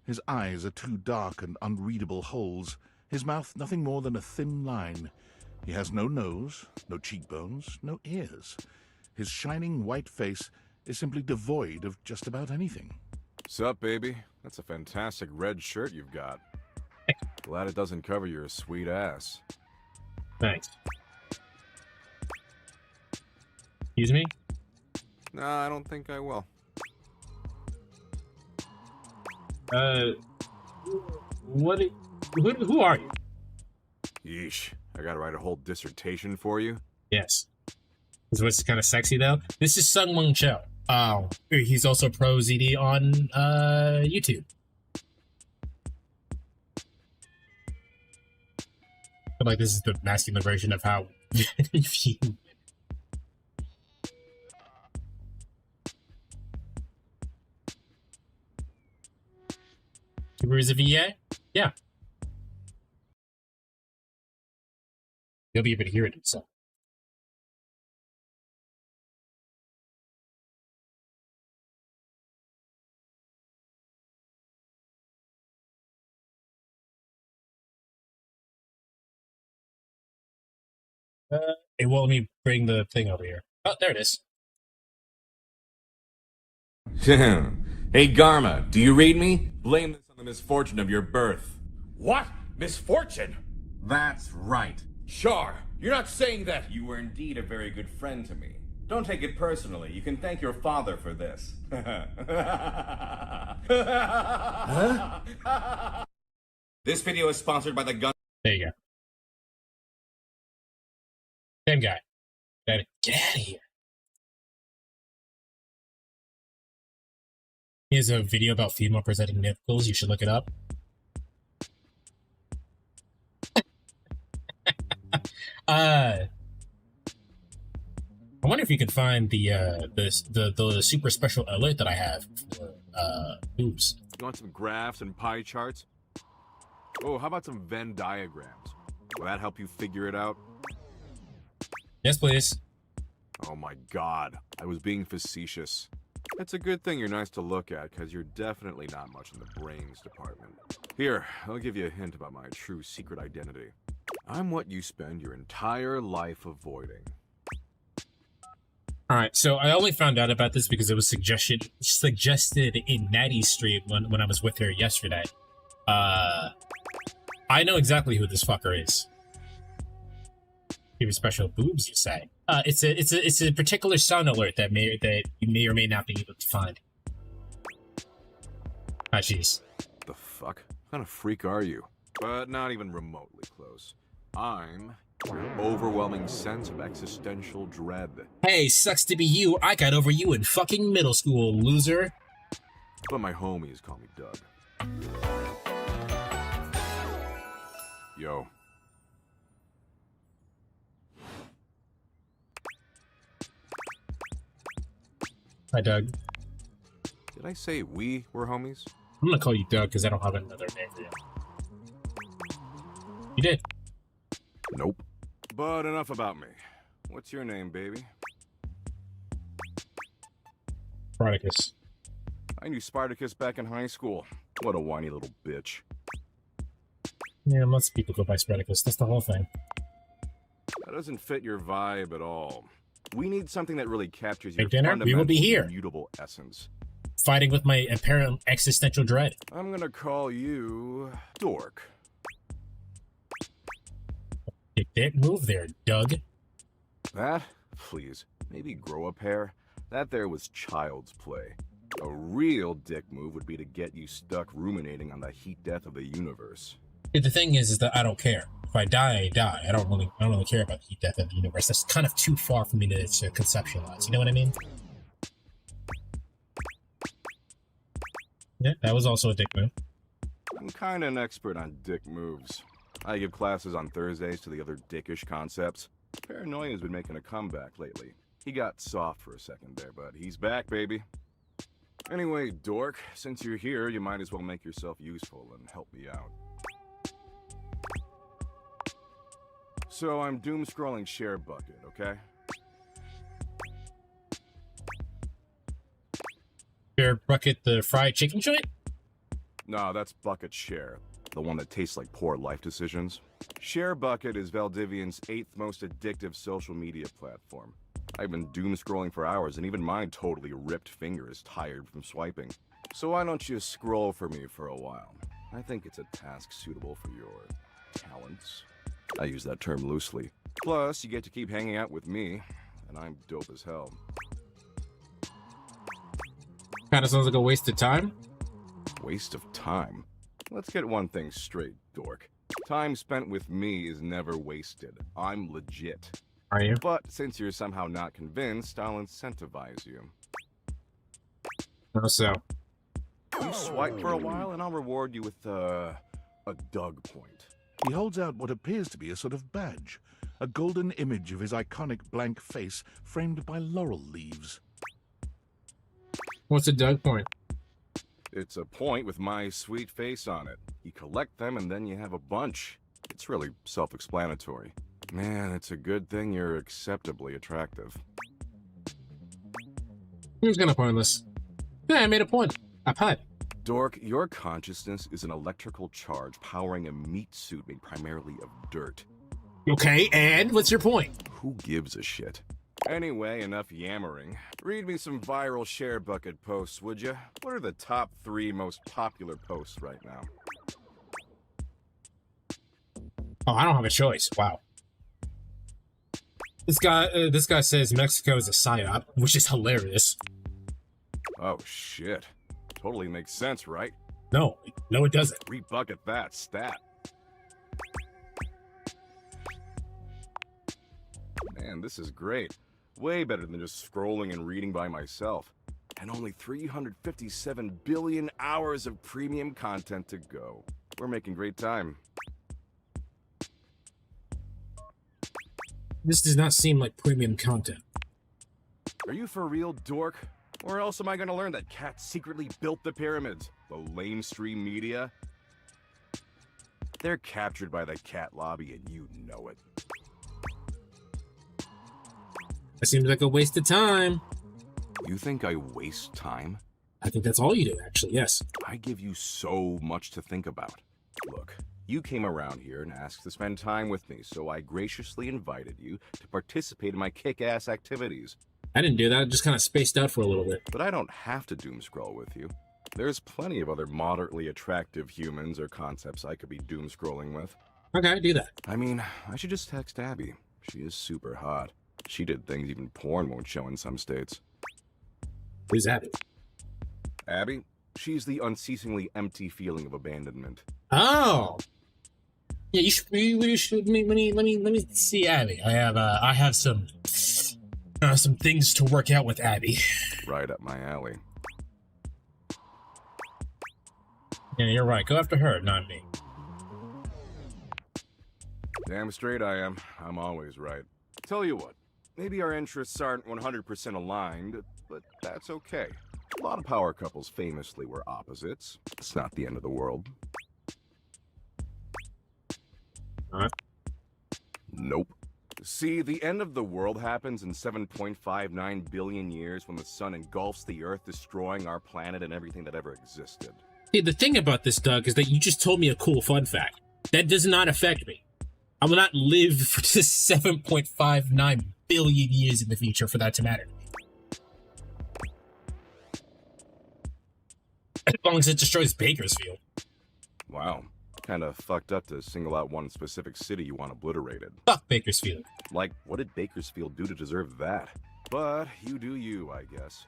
His eyes are two dark and unreadable holes. His mouth nothing more than a thin line. He has no nose, no cheekbones, no ears. His shining white face is simply devoid of just about anything. Sup, baby? That's a fantastic red shirt you've got. Glad it doesn't cover your sweet ass. Thanks. Excuse me? Nah, I don't think I will. Who are you? Yeesh, I gotta write a whole dissertation for you? Yes. This was kind of sexy, though. This is Sung Mung Cho. He's also pro ZD on, YouTube. I feel like this is the masculine version of how you... Is a VA? Yeah. You'll be able to hear it himself. It won't let me bring the thing over here. Oh, there it is. Hey, Garma, do you read me? Blame this on the misfortune of your birth. What? Misfortune? That's right. Sure, you're not saying that. You were indeed a very good friend to me. Don't take it personally. You can thank your father for this. Huh? This video is sponsored by the gun. There you go. Same guy. Get out of here. Here's a video about female presenting nipples. You should look it up. I wonder if you could find the super special alert that I have for boobs. You want some graphs and pie charts? Oh, how about some Venn diagrams? Will that help you figure it out? Yes, please. Oh my god, I was being facetious. It's a good thing you're nice to look at, because you're definitely not much in the brains department. Here, I'll give you a hint about my true secret identity. I'm what you spend your entire life avoiding. Alright, so I only found out about this because it was suggested in Natty's stream when I was with her yesterday. I know exactly who this fucker is. Give you special boobs, you say? It's a particular sound alert that you may or may not be able to find. Ah, jeez. The fuck? What kind of freak are you? But not even remotely close. I'm an overwhelming sense of existential dread. Hey, sucks to be you. I got over you in fucking middle school, loser. But my homies call me Doug. Yo. Hi, Doug. Did I say we were homies? I'm gonna call you Doug because I don't have another name for you. You did. Nope. But enough about me. What's your name, baby? Spartacus. I knew Spartacus back in high school. What a whiny little bitch. Yeah, lots of people go by Spartacus. That's the whole thing. That doesn't fit your vibe at all. We need something that really captures your dinner? We will be here. Immutable essence. Fighting with my apparent existential dread. I'm gonna call you Dork. You didn't move there, Doug. That? Please. Maybe grow a pair? That there was child's play. A real dick move would be to get you stuck ruminating on the heat death of the universe. The thing is that I don't care. If I die, I die. I don't really care about the heat death of the universe. That's kind of too far for me to conceptualize. You know what I mean? Yeah, that was also a dick move. I'm kind of an expert on dick moves. I give classes on Thursdays to the other dickish concepts. Paranoia's been making a comeback lately. He got soft for a second there, but he's back, baby. Anyway, dork, since you're here, you might as well make yourself useful and help me out. So I'm doom-scrolling Share Bucket, okay? Share Bucket, the fried chicken joint? No, that's Bucket Share, the one that tastes like poor life decisions. Share Bucket is Valdivian's 8th most addictive social media platform. I've been doom-scrolling for hours, and even my totally ripped finger is tired from swiping. So why don't you scroll for me for a while? I think it's a task suitable for your talents. I use that term loosely. Plus, you get to keep hanging out with me, and I'm dope as hell. Kinda sounds like a waste of time. Waste of time? Let's get one thing straight, dork. Time spent with me is never wasted. I'm legit. Are you? But since you're somehow not convinced, I'll incentivize you. How so? You swipe for a while, and I'll reward you with, a Doug point. He holds out what appears to be a sort of badge. A golden image of his iconic blank face framed by laurel leaves. What's a Doug point? It's a point with my sweet face on it. You collect them, and then you have a bunch. It's really self-explanatory. Man, it's a good thing you're acceptably attractive. Who's gonna point this? Yeah, I made a point. I pipe. Dork, your consciousness is an electrical charge powering a meat suit made primarily of dirt. Okay, and what's your point? Who gives a shit? Anyway, enough yammering. Read me some viral Share Bucket posts, would you? What are the top 3 most popular posts right now? Oh, I don't have a choice. Wow. This guy says Mexico is a psyop, which is hilarious. Oh shit. Totally makes sense, right? No, it doesn't. Rebucket that stat. Man, this is great. Way better than just scrolling and reading by myself. And only 357 billion hours of premium content to go. We're making great time. This does not seem like premium content. Are you for real, dork? Or else am I gonna learn that cats secretly built the pyramids? The lamestream media? They're captured by the cat lobby and you know it. That seems like a waste of time. You think I waste time? I think that's all you do, actually, yes. I give you so much to think about. Look, you came around here and asked to spend time with me, so I graciously invited you to participate in my kick-ass activities. I didn't do that, I just kind of spaced out for a little bit. But I don't have to doom scroll with you. There's plenty of other moderately attractive humans or concepts I could be doom scrolling with. Okay, do that. I mean, I should just text Abby. She is super hot. She did things even porn won't show in some states. Who's Abby? Abby? She's the unceasingly empty feeling of abandonment. Oh! Yeah, you should, let me see Abby. I have some things to work out with Abby. Right up my alley. Yeah, you're right. Go after her, not me. Damn straight I am. I'm always right. Tell you what, maybe our interests aren't 100% aligned, but that's okay. A lot of power couples famously were opposites. It's not the end of the world. Nope. See, the end of the world happens in 7.59 billion years when the sun engulfs the Earth, destroying our planet and everything that ever existed. See, the thing about this, Doug, is that you just told me a cool fun fact. That does not affect me. I will not live for just 7.59 billion years in the future for that to matter. As long as it destroys Bakersfield. Wow. Kinda fucked up to single out one specific city you want obliterated. Fuck Bakersfield. Like, what did Bakersfield do to deserve that? But you do you, I guess.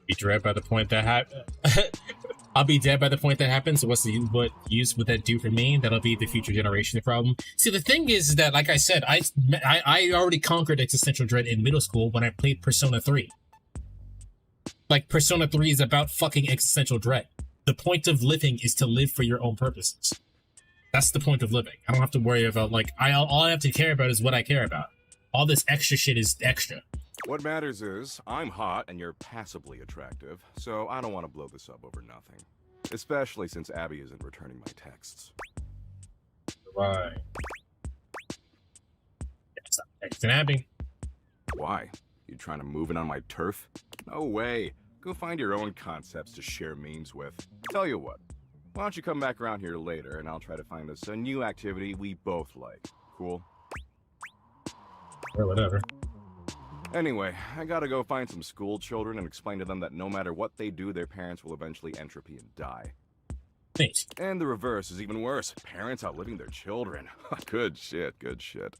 Be dead by the point that I'll be dead by the point that happens. So what use would that do for me? That'll be the future generation problem. See, the thing is that, like I said, I already conquered existential dread in middle school when I played Persona 3. Like, Persona 3 is about fucking existential dread. The point of living is to live for your own purposes. That's the point of living. I don't have to worry about, like, all I have to care about is what I care about. All this extra shit is extra. What matters is, I'm hot and you're passably attractive, so I don't want to blow this up over nothing. Especially since Abby isn't returning my texts. Right. Stop texting Abby. Why? You trying to move in on my turf? No way. Go find your own concepts to share memes with. Tell you what, why don't you come back around here later and I'll try to find us a new activity we both like. Cool? Or whatever. Anyway, I gotta go find some school children and explain to them that no matter what they do, their parents will eventually entropy and die. Thanks. And the reverse is even worse. Parents outliving their children. Good shit, good shit.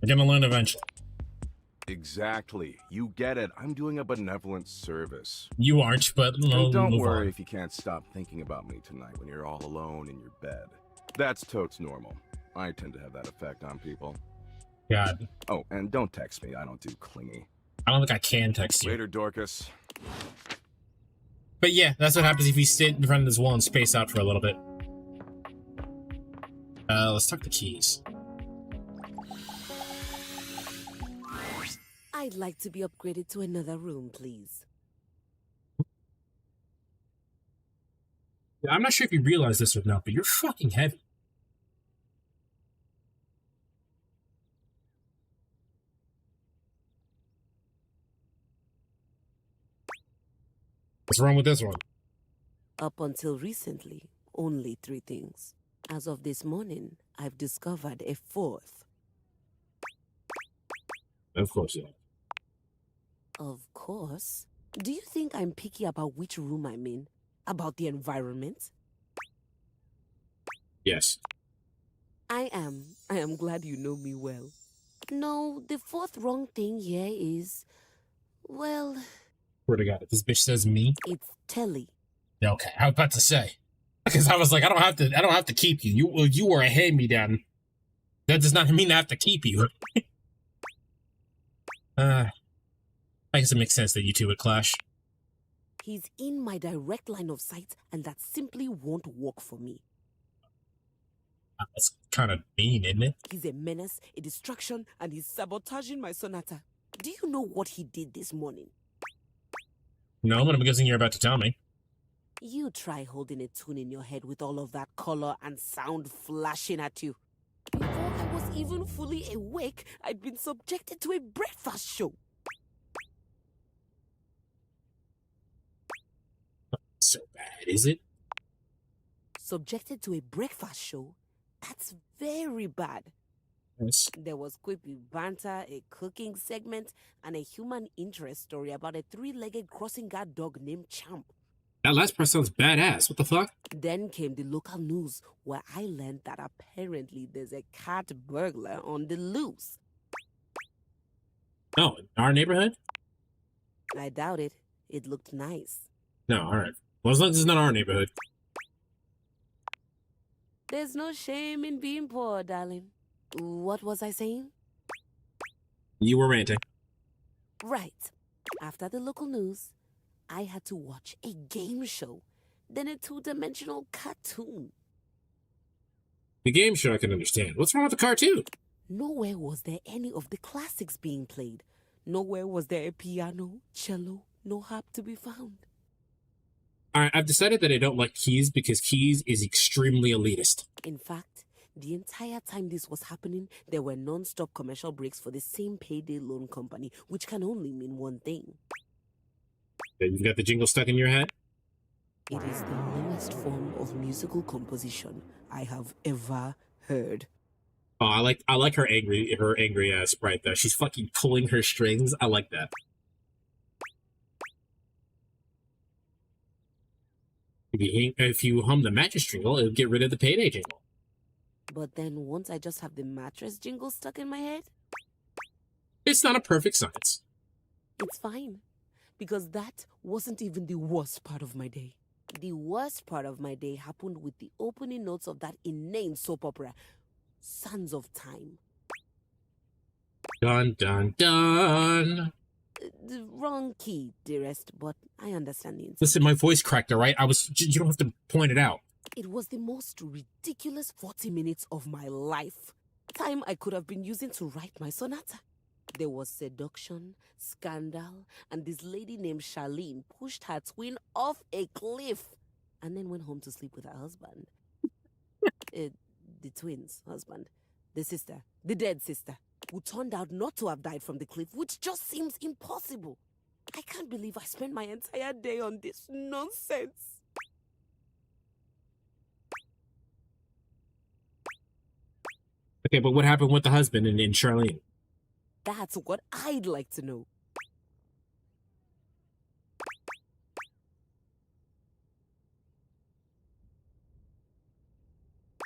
We're gonna learn eventually. Exactly. You get it. I'm doing a benevolent service. You aren't, but and don't worry on. if you can't stop thinking about me tonight when you're all alone in your bed. That's totes normal. I tend to have that effect on people. God. Oh, and don't text me. I don't do clingy. I don't think I can text you. Later, Dorcas. But yeah, that's what happens if you sit in front of this wall and space out for a little bit. Let's tuck the keys. I'd like to be upgraded to another room, please. I'm not sure if you realize this or not, but you're fucking heavy. What's wrong with this one? Up until recently, only 3 things. As of this morning, I've discovered a 4th. Of course, yeah. Of course. Do you think I'm picky about which room I'm in? About the environment? Yes. I am. I am glad you know me well. No, the 4th wrong thing here is... well... Swear to God, if this bitch says me... It's Telly. Okay, I was about to say. Because I was like, I don't have to keep you. You were a hand-me-down. That does not mean I have to keep you. I guess it makes sense that you two would clash. He's in my direct line of sight, and that simply won't work for me. That's kind of mean, isn't it? He's a menace, a distraction, and he's sabotaging my sonata. Do you know what he did this morning? No, but I'm guessing you're about to tell me. You try holding a tune in your head with all of that color and sound flashing at you. Before I was even fully awake, I'd been subjected to a breakfast show. Not so bad, is it? Subjected to a breakfast show? That's very bad. Yes. There was quippy banter, a cooking segment, and a human interest story about a 3-legged crossing guard dog named Champ. That last part sounds badass. What the fuck? Then came the local news, where I learned that apparently there's a cat burglar on the loose. Oh, in our neighborhood? I doubt it. It looked nice. No, alright. Well, as long as it's not our neighborhood. There's no shame in being poor, darling. What was I saying? You were ranting. Right. After the local news, I had to watch a game show, then a 2-dimensional cartoon. The game show I can understand. What's wrong with the cartoon? Nowhere was there any of the classics being played. Nowhere was there a piano, cello, no harp to be found. Alright, I've decided that I don't like Keys because Keys is extremely elitist. In fact, the entire time this was happening, there were non-stop commercial breaks for the same payday loan company, which can only mean one thing. You've got the jingle stuck in your head? It is the lowest form of musical composition I have ever heard. Oh, I like her angry ass sprite though. She's fucking pulling her strings. I like that. If you hum the mattress jingle, it'll get rid of the payday jingle. But then won't I just have the mattress jingle stuck in my head? It's not a perfect science. It's fine. Because that wasn't even the worst part of my day. The worst part of my day happened with the opening notes of that inane soap opera, Sands of Time. Dun dun dun. The wrong key, dearest, but I understand the intent. Listen, my voice cracked, all right? You don't have to point it out. It was the most ridiculous 40 minutes of my life. Time I could have been using to write my sonata. There was seduction, scandal, and this lady named Charlene pushed her twin off a cliff and then went home to sleep with her husband. The twin's husband. The sister. The dead sister. Who turned out not to have died from the cliff, which just seems impossible. I can't believe I spent my entire day on this nonsense. Okay, but what happened with the husband and Charlene? That's what I'd like to know.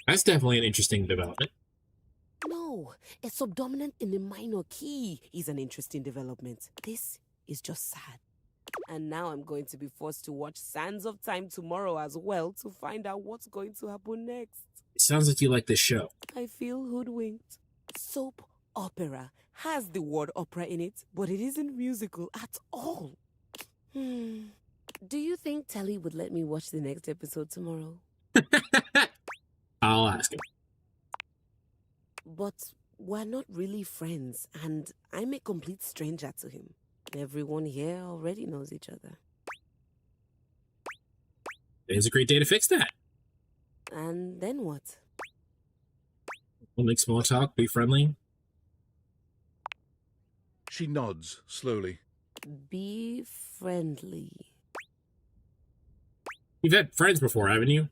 That's definitely an interesting development. No, a subdominant in the minor key is an interesting development. This is just sad. And now I'm going to be forced to watch Sands of Time tomorrow as well to find out what's going to happen next. It sounds like you like this show. I feel hoodwinked. Soap opera has the word opera in it, but it isn't musical at all. Do you think Telly would let me watch the next episode tomorrow? I'll ask him. But we're not really friends, and I'm a complete stranger to him. Everyone here already knows each other. Today's a great day to fix that. And then what? We'll make small talk, be friendly. She nods slowly. Be friendly. You've had friends before, haven't you?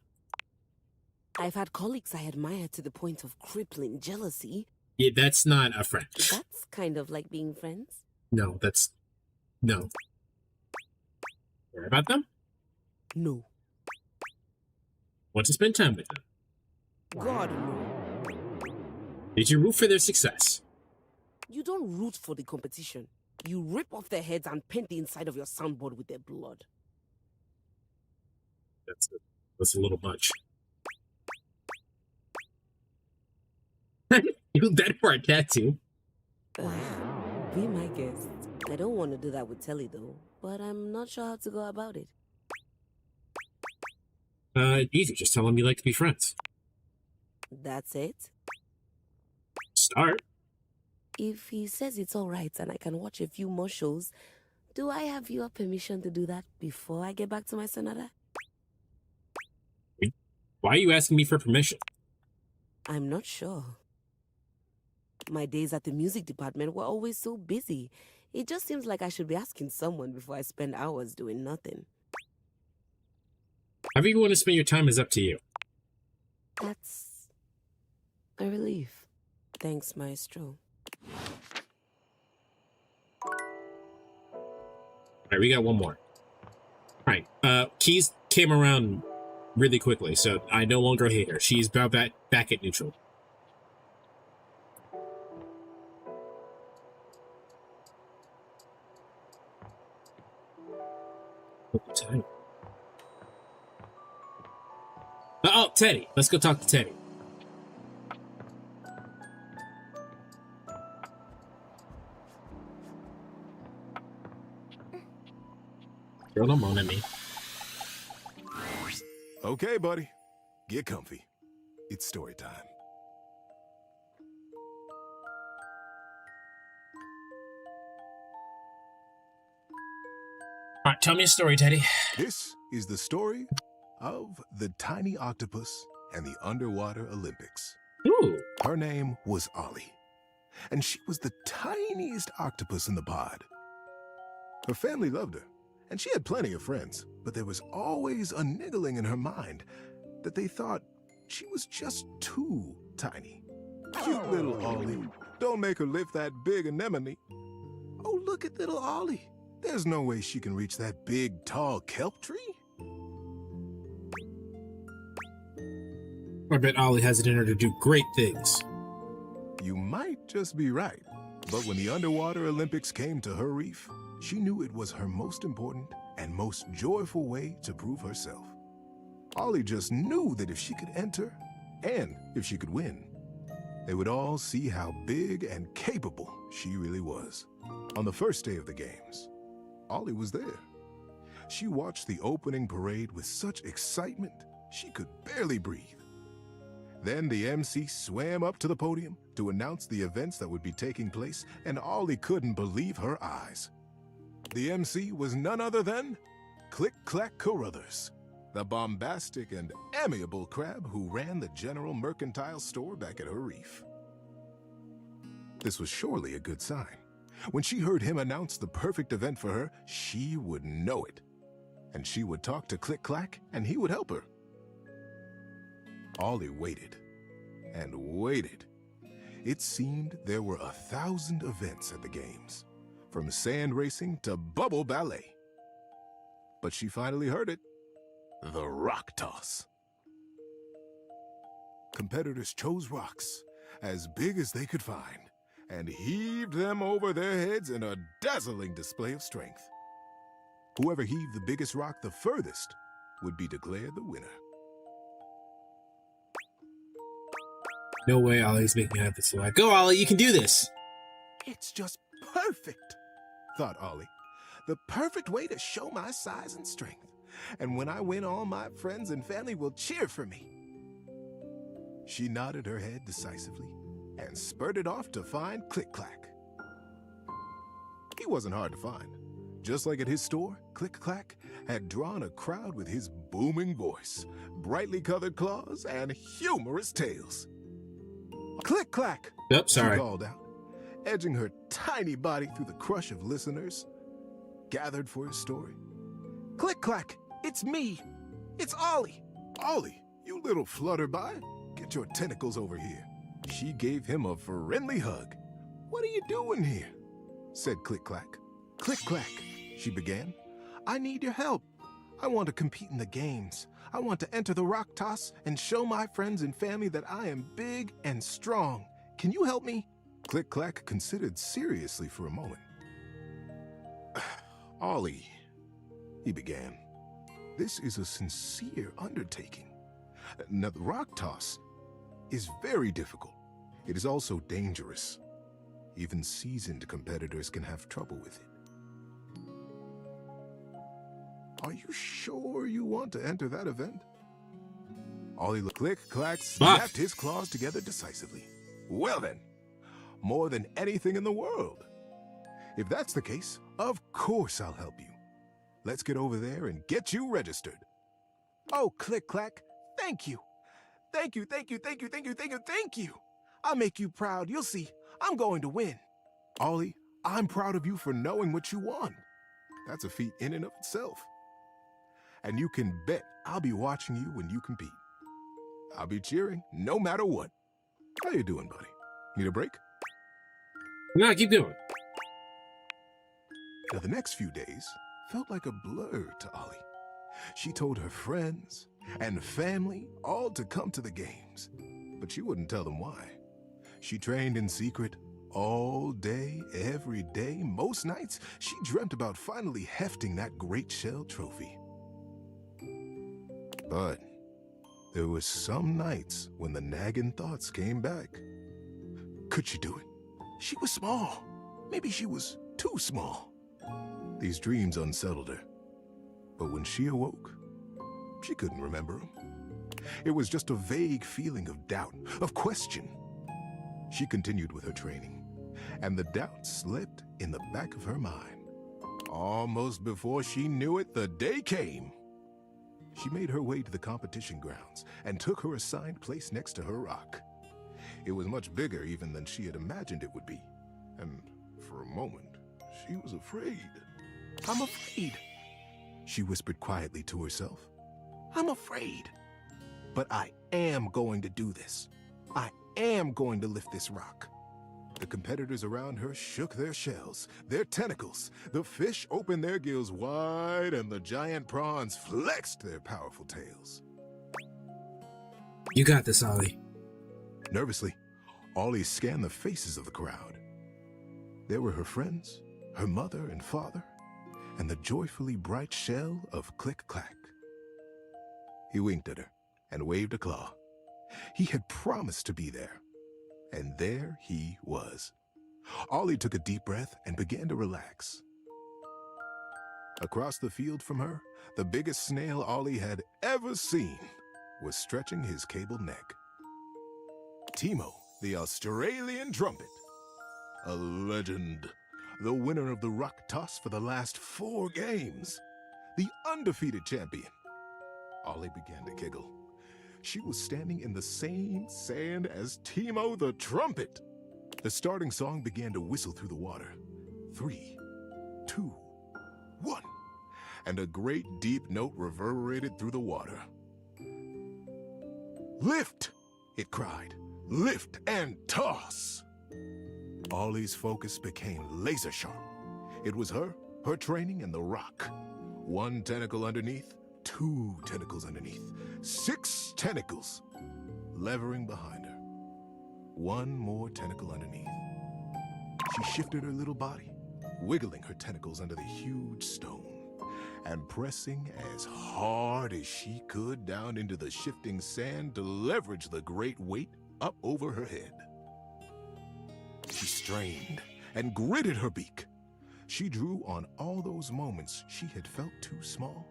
I've had colleagues I admire to the point of crippling jealousy. Yeah, that's not a friend. That's kind of like being friends. No, that's... No. Care about them? No. Want to spend time with them? God, no. Did you root for their success? You don't root for the competition. You rip off their heads and paint the inside of your soundboard with their blood. That's a little much. You that for a tattoo? Be my guest. I don't want to do that with Telly though, but I'm not sure how to go about it. Easy. Just tell him you like to be friends. That's it? Start. If he says it's alright and I can watch a few more shows, do I have your permission to do that before I get back to my sonata? Why are you asking me for permission? I'm not sure. My days at the music department were always so busy. It just seems like I should be asking someone before I spend hours doing nothing. However you want to spend your time is up to you. That's a relief. Thanks, Maestro. Alright, we got one more. Alright, Keys came around really quickly, so I no longer hate her. She's back at neutral. Teddy. Oh, Teddy. Let's go talk to Teddy. Girl, don't moan at me. Okay, buddy. Get comfy. It's story time. All right, tell me a story, Teddy. This is the story of the tiny octopus and the underwater Olympics. Ooh. Her name was Ollie, and she was the tiniest octopus in the pod. Her family loved her, and she had plenty of friends, but there was always a niggling in her mind that they thought she was just too tiny. Cute little Ollie. Don't make her lift that big anemone. Oh, look at little Ollie. There's no way she can reach that big, tall kelp tree. I bet Ollie has it in her to do great things. You might just be right, but when the underwater Olympics came to her reef, she knew it was her most important and most joyful way to prove herself. Ollie just knew that if she could enter, and if she could win, they would all see how big and capable she really was. On the first day of the games, Ollie was there. She watched the opening parade with such excitement, she could barely breathe. Then the MC swam up to the podium to announce the events that would be taking place, and Ollie couldn't believe her eyes. The MC was none other than Click-Clack Carruthers, the bombastic and amiable crab who ran the General Mercantile store back at her reef. This was surely a good sign. When she heard him announce the perfect event for her, she would know it. And she would talk to Click-Clack, and he would help her. Ollie waited and waited. It seemed there were 1,000 events at the games, from sand racing to bubble ballet. But she finally heard it. The rock toss. Competitors chose rocks as big as they could find and heaved them over their heads in a dazzling display of strength. Whoever heaved the biggest rock the furthest would be declared the winner. No way Ollie's making out this way. Go, Ollie, you can do this! It's just perfect, thought Ollie. The perfect way to show my size and strength. And when I win, all my friends and family will cheer for me. She nodded her head decisively and spurted off to find Click-Clack. He wasn't hard to find. Just like at his store, Click-Clack had drawn a crowd with his booming voice, brightly colored claws, and humorous tales. Click-Clack! Yep, sorry. She called out, edging her tiny body through the crush of listeners gathered for his story. Click-Clack! It's me! It's Ollie! Ollie, you little flutterby! Get your tentacles over here. She gave him a friendly hug. What are you doing here? Said Click-Clack. Click-Clack, she began. I need your help. I want to compete in the games. I want to enter the rock toss and show my friends and family that I am big and strong. Can you help me? Click-Clack considered seriously for a moment. Ollie, he began, this is a sincere undertaking. Now, the rock toss is very difficult. It is also dangerous. Even seasoned competitors can have trouble with it. Are you sure you want to enter that event? Ollie Click-Clack snapped his claws together decisively. Well then, more than anything in the world. If that's the case, of course I'll help you. Let's get over there and get you registered. Oh, Click-Clack, thank you. Thank you, thank you, thank you, thank you, thank you, thank you. I'll make you proud. You'll see, I'm going to win. Ollie, I'm proud of you for knowing what you want. That's a feat in and of itself. And you can bet I'll be watching you when you compete. I'll be cheering no matter what. How you doing, buddy? Need a break? No, keep going. Now, the next few days felt like a blur to Ollie. She told her friends and family all to come to the games, but she wouldn't tell them why. She trained in secret all day, every day. Most nights, she dreamt about finally hefting that great shell trophy. But there were some nights when the nagging thoughts came back. Could she do it? She was small. Maybe she was too small. These dreams unsettled her. But when she awoke, she couldn't remember them. It was just a vague feeling of doubt, of question. She continued with her training, and the doubt slipped in the back of her mind. Almost before she knew it, the day came. She made her way to the competition grounds and took her assigned place next to her rock. It was much bigger even than she had imagined it would be, and for a moment, she was afraid. I'm afraid, she whispered quietly to herself. I'm afraid. But I am going to do this. I am going to lift this rock. The competitors around her shook their shells, their tentacles. The fish opened their gills wide, and the giant prawns flexed their powerful tails. You got this, Ollie. Nervously, Ollie scanned the faces of the crowd. There were her friends, her mother and father, and the joyfully bright shell of Click-Clack. He winked at her and waved a claw. He had promised to be there, and there he was. Ollie took a deep breath and began to relax. Across the field from her, the biggest snail Ollie had ever seen was stretching his cable neck. Timo, the Australian trumpet, a legend, the winner of the rock toss for the last 4 games, the undefeated champion. Ollie began to giggle. She was standing in the same sand as Timo the trumpet. The starting song began to whistle through the water. 3, 2, 1. And a great deep note reverberated through the water. Lift, it cried. Lift and toss. Ollie's focus became laser sharp. It was her training, and the rock. 1 tentacle underneath, 2 tentacles underneath, 6 tentacles levering behind her. 1 more tentacle underneath. She shifted her little body, wiggling her tentacles under the huge stone, and pressing as hard as she could down into the shifting sand to leverage the great weight up over her head. She strained and gritted her beak. She drew on all those moments she had felt too small,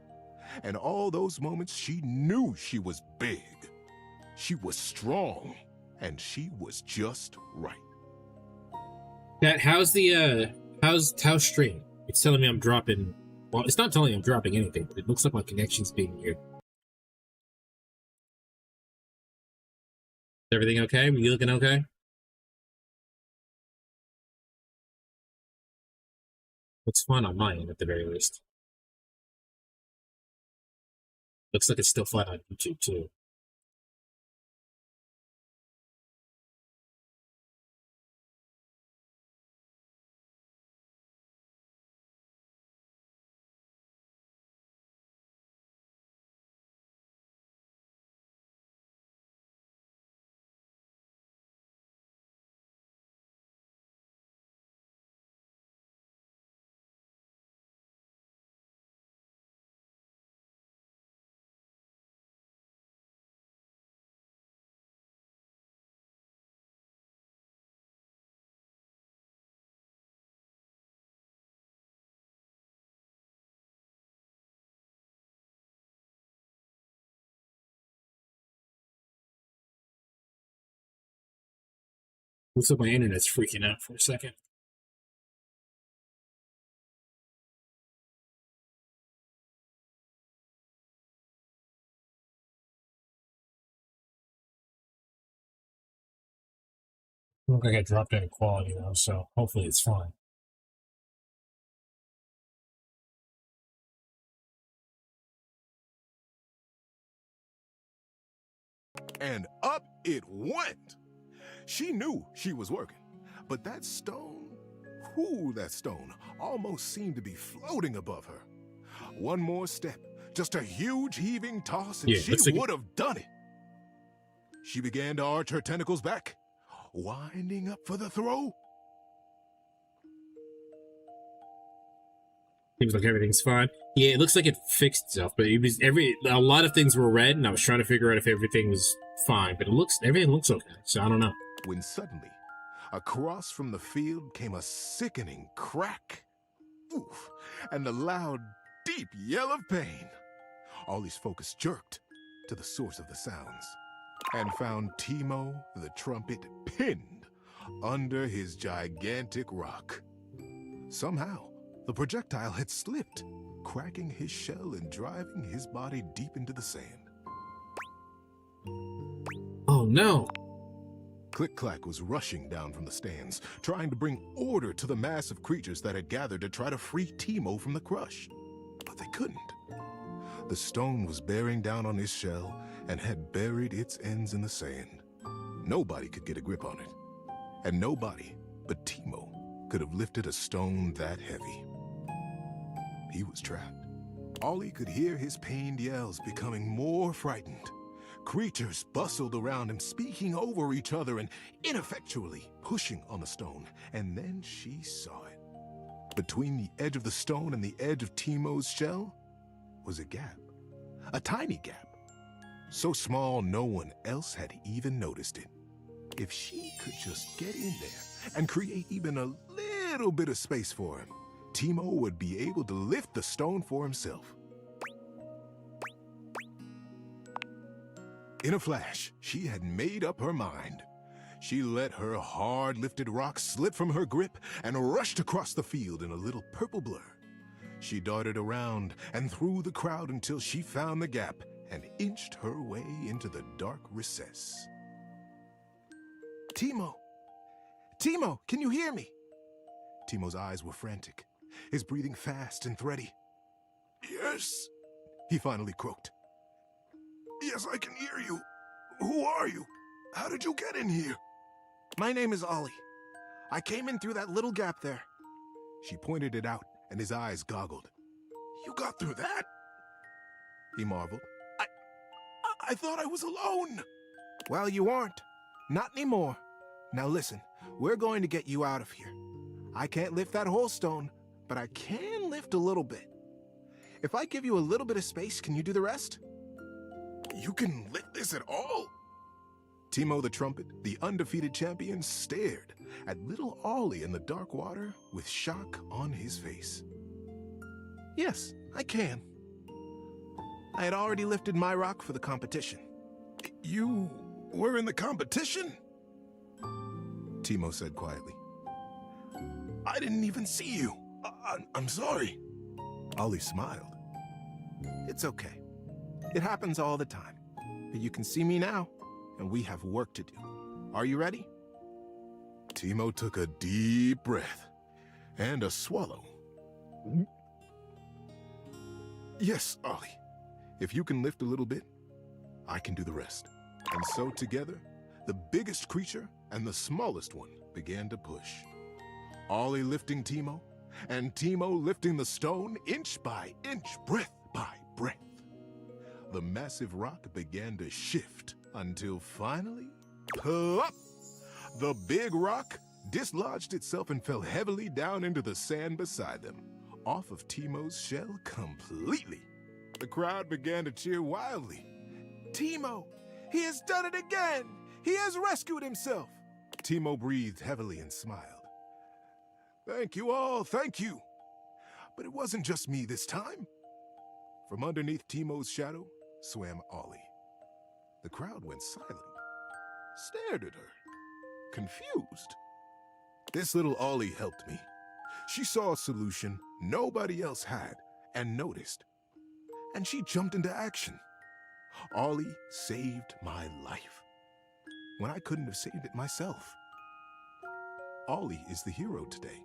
and all those moments she knew she was big. She was strong, and she was just right. How's stream? It's telling me I'm dropping. Well, it's not telling me I'm dropping anything, but it looks like my connection's being weird. Is everything okay? Are you looking okay? Looks fine on my end, at the very least. Looks like it's still fine on YouTube, too. Looks like my internet's freaking out for a second. Look like I dropped out of quality though, so hopefully it's fine. And up it went. She knew she was working, but that stone, that stone almost seemed to be floating above her. 1 more step, just a huge heaving toss, and she would have done it. She began to arch her tentacles back, winding up for the throw. Seems like everything's fine. Yeah, it looks like it fixed itself, but it was a lot of things were red, and I was trying to figure out if everything was fine, but everything looks okay, so I don't know. When suddenly, across from the field came a sickening crack. Oof, and a loud, deep yell of pain. Ollie's focus jerked to the source of the sounds and found Timo the trumpet pinned under his gigantic rock. Somehow, the projectile had slipped, cracking his shell and driving his body deep into the sand. Oh no! Click-Clack was rushing down from the stands, trying to bring order to the mass of creatures that had gathered to try to free Timo from the crush. But they couldn't. The stone was bearing down on his shell and had buried its ends in the sand. Nobody could get a grip on it. And nobody but Timo could have lifted a stone that heavy. He was trapped. Ollie could hear his pained yells becoming more frightened. Creatures bustled around him, speaking over each other and ineffectually pushing on the stone. And then she saw it. Between the edge of the stone and the edge of Timo's shell was a gap. A tiny gap. So small no one else had even noticed it. If she could just get in there and create even a little bit of space for him, Timo would be able to lift the stone for himself. In a flash, she had made up her mind. She let her hard-lifted rock slip from her grip and rushed across the field in a little purple blur. She darted around and through the crowd until she found the gap and inched her way into the dark recess. Timo! Timo, can you hear me? Timo's eyes were frantic, his breathing fast and thready. Yes, he finally croaked. Yes, I can hear you. Who are you? How did you get in here? My name is Ollie. I came in through that little gap there. She pointed it out, and his eyes goggled. You got through that? He marveled. I thought I was alone. Well, you aren't. Not anymore. Now listen, we're going to get you out of here. I can't lift that whole stone, but I can lift a little bit. If I give you a little bit of space, can you do the rest? You can lift this at all? Timo the Trumpet, the undefeated champion, stared at little Ollie in the dark water with shock on his face. Yes, I can. I had already lifted my rock for the competition. You were in the competition? Timo said quietly. I didn't even see you. I'm sorry. Ollie smiled. It's okay. It happens all the time. But you can see me now, and we have work to do. Are you ready? Timo took a deep breath and a swallow. Yes, Ollie. If you can lift a little bit, I can do the rest. And so together, the biggest creature and the smallest one began to push. Ollie lifting Timo, and Timo lifting the stone inch by inch, breath by breath. The massive rock began to shift until finally, plop! The big rock dislodged itself and fell heavily down into the sand beside them, off of Timo's shell completely. The crowd began to cheer wildly. Timo! He has done it again! He has rescued himself! Timo breathed heavily and smiled. Thank you all, thank you! But it wasn't just me this time. From underneath Timo's shadow swam Ollie. The crowd went silent, stared at her, confused. This little Ollie helped me. She saw a solution nobody else had and noticed. And she jumped into action. Ollie saved my life when I couldn't have saved it myself. Ollie is the hero today.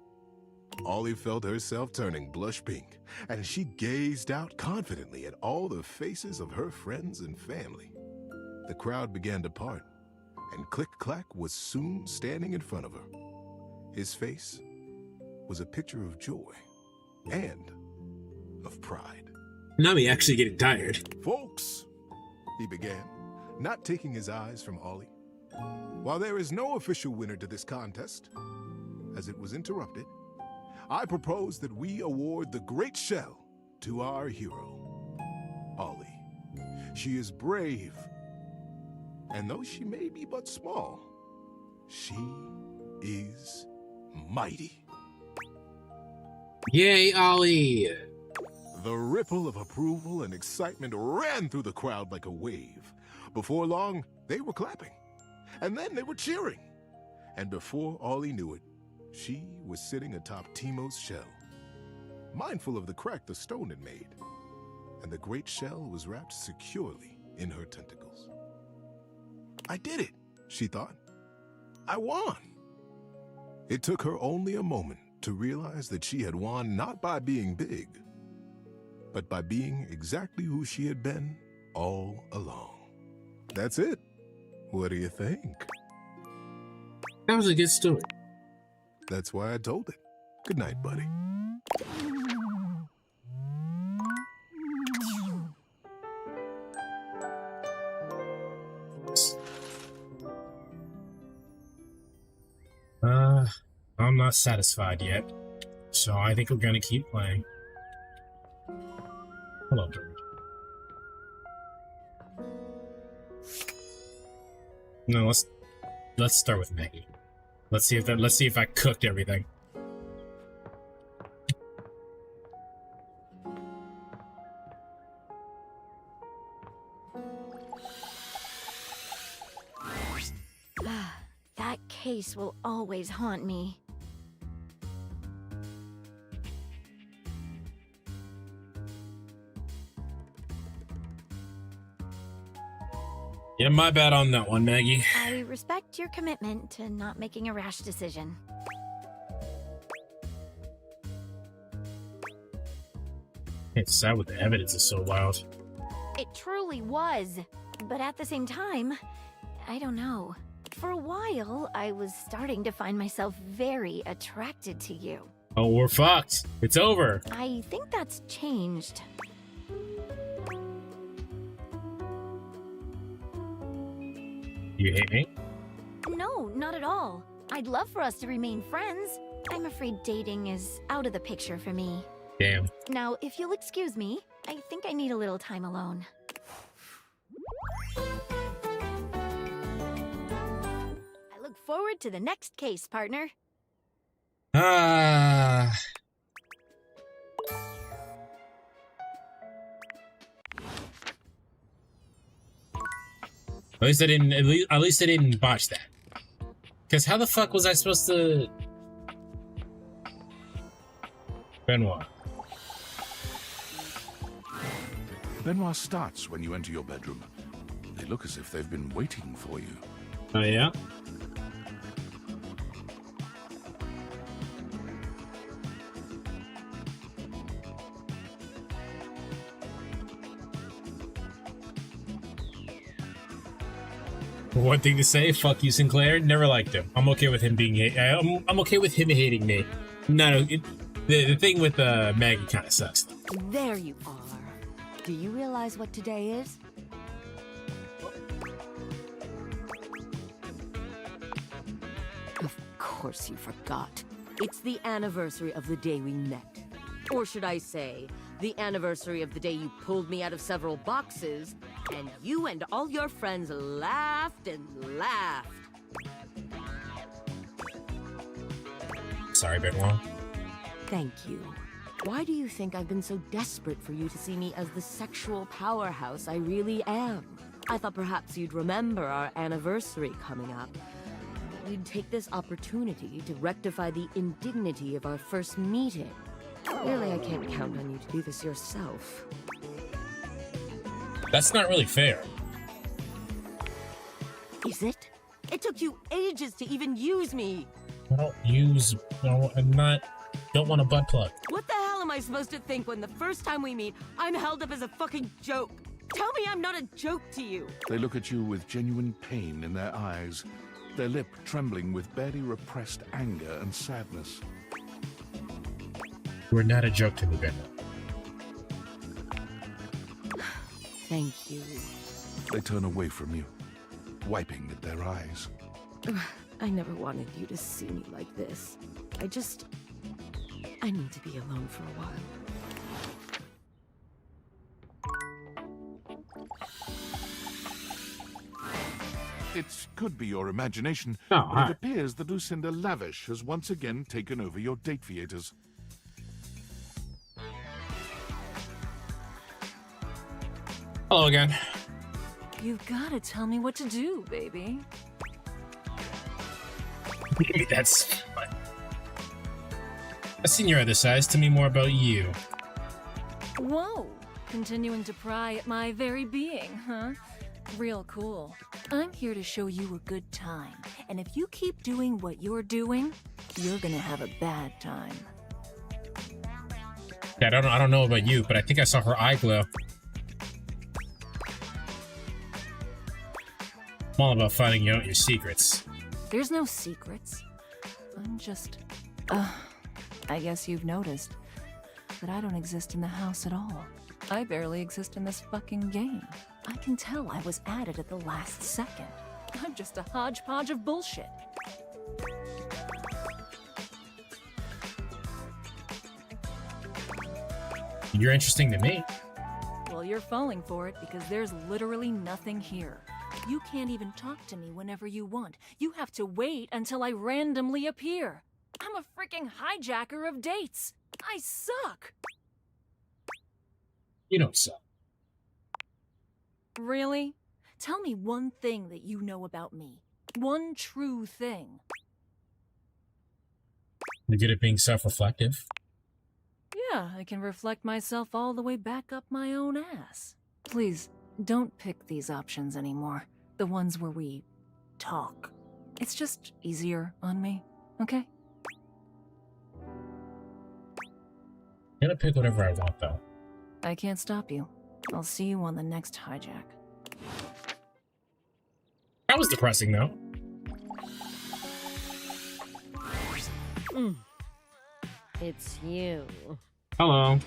Ollie felt herself turning blush pink, and she gazed out confidently at all the faces of her friends and family. The crowd began to part, and Click-Clack was soon standing in front of her. His face was a picture of joy and of pride. Now he actually getting tired. Folks, he began, not taking his eyes from Ollie. While there is no official winner to this contest, as it was interrupted, I propose that we award the Great Shell to our hero, Ollie. She is brave, and though she may be but small, she is mighty. Yay, Ollie! The ripple of approval and excitement ran through the crowd like a wave. Before long, they were clapping, and then they were cheering. And before Ollie knew it, she was sitting atop Timo's shell, mindful of the crack the stone had made, and the great shell was wrapped securely in her tentacles. I did it, she thought. I won. It took her only a moment to realize that she had won not by being big, but by being exactly who she had been all along. That's it. What do you think? That was a good story. That's why I told it. Good night, buddy. I'm not satisfied yet, so I think we're gonna keep playing. Hello, bird. No, let's start with Maggie. Let's see if I cooked everything. That case will always haunt me. Yeah, my bad on that one, Maggie. I respect your commitment to not making a rash decision. It's sad with the evidence is so wild. It truly was. But at the same time, I don't know. For a while, I was starting to find myself very attracted to you. Oh, we're fucked. It's over. I think that's changed. You hate me? No, not at all. I'd love for us to remain friends. I'm afraid dating is out of the picture for me. Damn. Now, if you'll excuse me, I think I need a little time alone. I look forward to the next case, partner. Ah. At least I didn't botch that. Because how the fuck was I supposed to... Ben-hwa. Ben-hwa starts when you enter your bedroom. They look as if they've been waiting for you. Oh, yeah? One thing to say, fuck you, Sinclair. Never liked him. I'm okay with him being... I'm okay with him hating me. No, the thing with Maggie kind of sucks. There you are. Do you realize what today is? Of course you forgot. It's the anniversary of the day we met. Or should I say, the anniversary of the day you pulled me out of several boxes, and you and all your friends laughed and laughed. Sorry, Ben-hwa. Thank you. Why do you think I've been so desperate for you to see me as the sexual powerhouse I really am? I thought perhaps you'd remember our anniversary coming up. We'd take this opportunity to rectify the indignity of our first meeting. Really, I can't count on you to do this yourself. That's not really fair. Is it? It took you ages to even use me. I don't use... No, I'm not... Don't want a butt plug. What the hell am I supposed to think when the first time we meet, I'm held up as a fucking joke? Tell me I'm not a joke to you. They look at you with genuine pain in their eyes, their lip trembling with barely repressed anger and sadness. You're not a joke to me, Ben. Thank you. They turn away from you, wiping at their eyes. I never wanted you to see me like this. I need to be alone for a while. It could be your imagination, Oh, but it appears that Lucinda Lavish has once again taken over your date theaters. Hello again. You've got to tell me what to do, baby. Maybe that's fun. I've seen your other sides. Tell me more about you. Whoa! Continuing to pry at my very being, huh? Real cool. I'm here to show you a good time. And if you keep doing what you're doing, you're gonna have a bad time. Yeah, I don't know about you, but I think I saw her eye glow. I'm all about finding out your secrets. There's no secrets. I'm just... I guess you've noticed that I don't exist in the house at all. I barely exist in this fucking game. I can tell I was added at the last second. I'm just a hodgepodge of bullshit. You're interesting to me. Well, you're falling for it because there's literally nothing here. You can't even talk to me whenever you want. You have to wait until I randomly appear. I'm a freaking hijacker of dates. I suck. You don't suck. Really? Tell me one thing that you know about me. One true thing. You're good at being self-reflective. Yeah, I can reflect myself all the way back up my own ass. Please, don't pick these options anymore. The ones where we talk. It's just easier on me, okay? I'm gonna pick whatever I want, though. I can't stop you. I'll see you on the next hijack. That was depressing, though. It's you. Hello.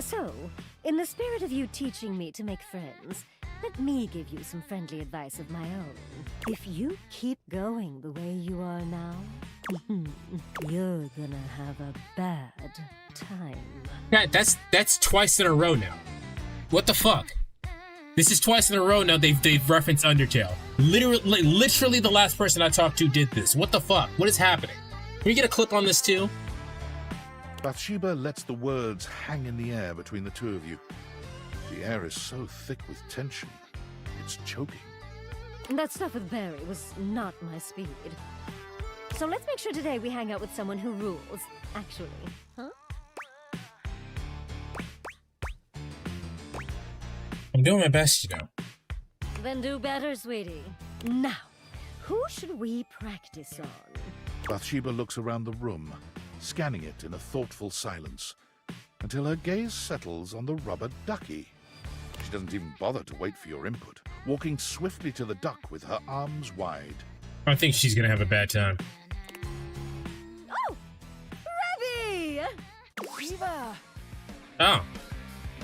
So, in the spirit of you teaching me to make friends, let me give you some friendly advice of my own. If you keep going the way you are now, you're gonna have a bad time. Yeah, that's twice in a row now. What the fuck? This is twice in a row now they've referenced Undertale. Literally the last person I talked to did this. What the fuck? What is happening? Can we get a clip on this too? Bathsheba lets the words hang in the air between the two of you. The air is so thick with tension, it's choking. That stuff with Barry was not my speed. So let's make sure today we hang out with someone who rules, actually, huh? I'm doing my best, you know. Then do better, sweetie. Now, who should we practice on? Bathsheba looks around the room, scanning it in a thoughtful silence, until her gaze settles on the rubber ducky. She doesn't even bother to wait for your input, walking swiftly to the duck with her arms wide. I think she's gonna have a bad time. Oh! Rebby! Shiva! Oh.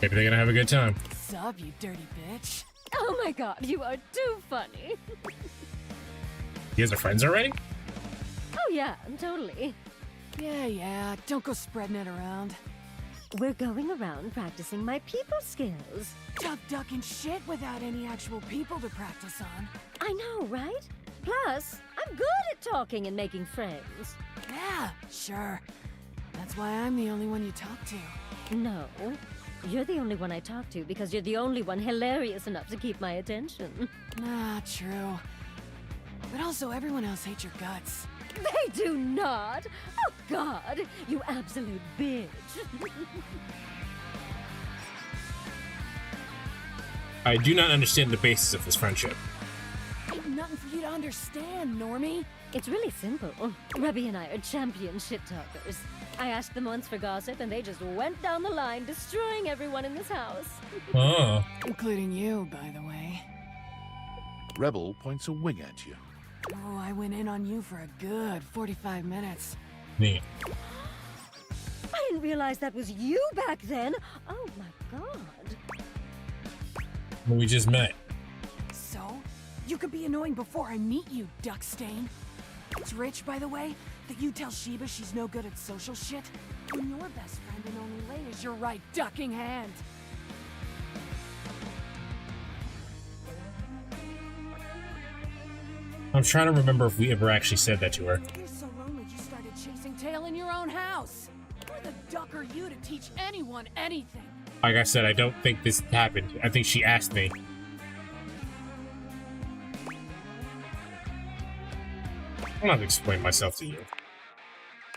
Maybe they're gonna have a good time. Sup, you dirty bitch? Oh my god, you are too funny. You guys are friends already? Oh yeah, totally. Yeah, don't go spreading it around. We're going around practicing my people skills. Tough ducking shit without any actual people to practice on. I know, right? Plus, I'm good at talking and making friends. Yeah, sure. That's why I'm the only one you talk to. No, you're the only one I talk to because you're the only one hilarious enough to keep my attention. Nah, true. But also, everyone else hates your guts. They do not! Oh god, you absolute bitch. I do not understand the basis of this friendship. Ain't nothing for you to understand, Normie. It's really simple. Rebby and I are champion shit talkers. I asked them once for gossip and they just went down the line, destroying everyone in this house. Oh. Including you, by the way. Rebel points a wing at you. Oh, I went in on you for a good 45 minutes. Neat. I didn't realize that was you back then. Oh my god. We just met. So? You could be annoying before I meet you, Duckstain. It's rich, by the way, that you tell Sheba she's no good at social shit when your best friend and only lay is your right ducking hand. I'm trying to remember if we ever actually said that to her. You're so lonely you started chasing tail in your own house. Where the duck are you to teach anyone anything? Like I said, I don't think this happened. I think she asked me. I don't have to explain myself to you.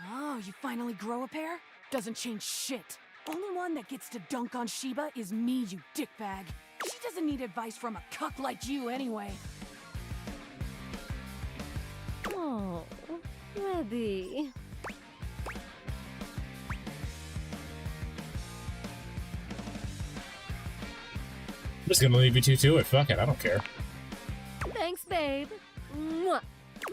Oh, you finally grow a pair? Doesn't change shit. Only one that gets to dunk on Sheba is me, you dickbag. She doesn't need advice from a cuck like you anyway. Oh, Rebby. I'm just gonna leave you two to it. Fuck it, I don't care. Thanks, babe. Mwah.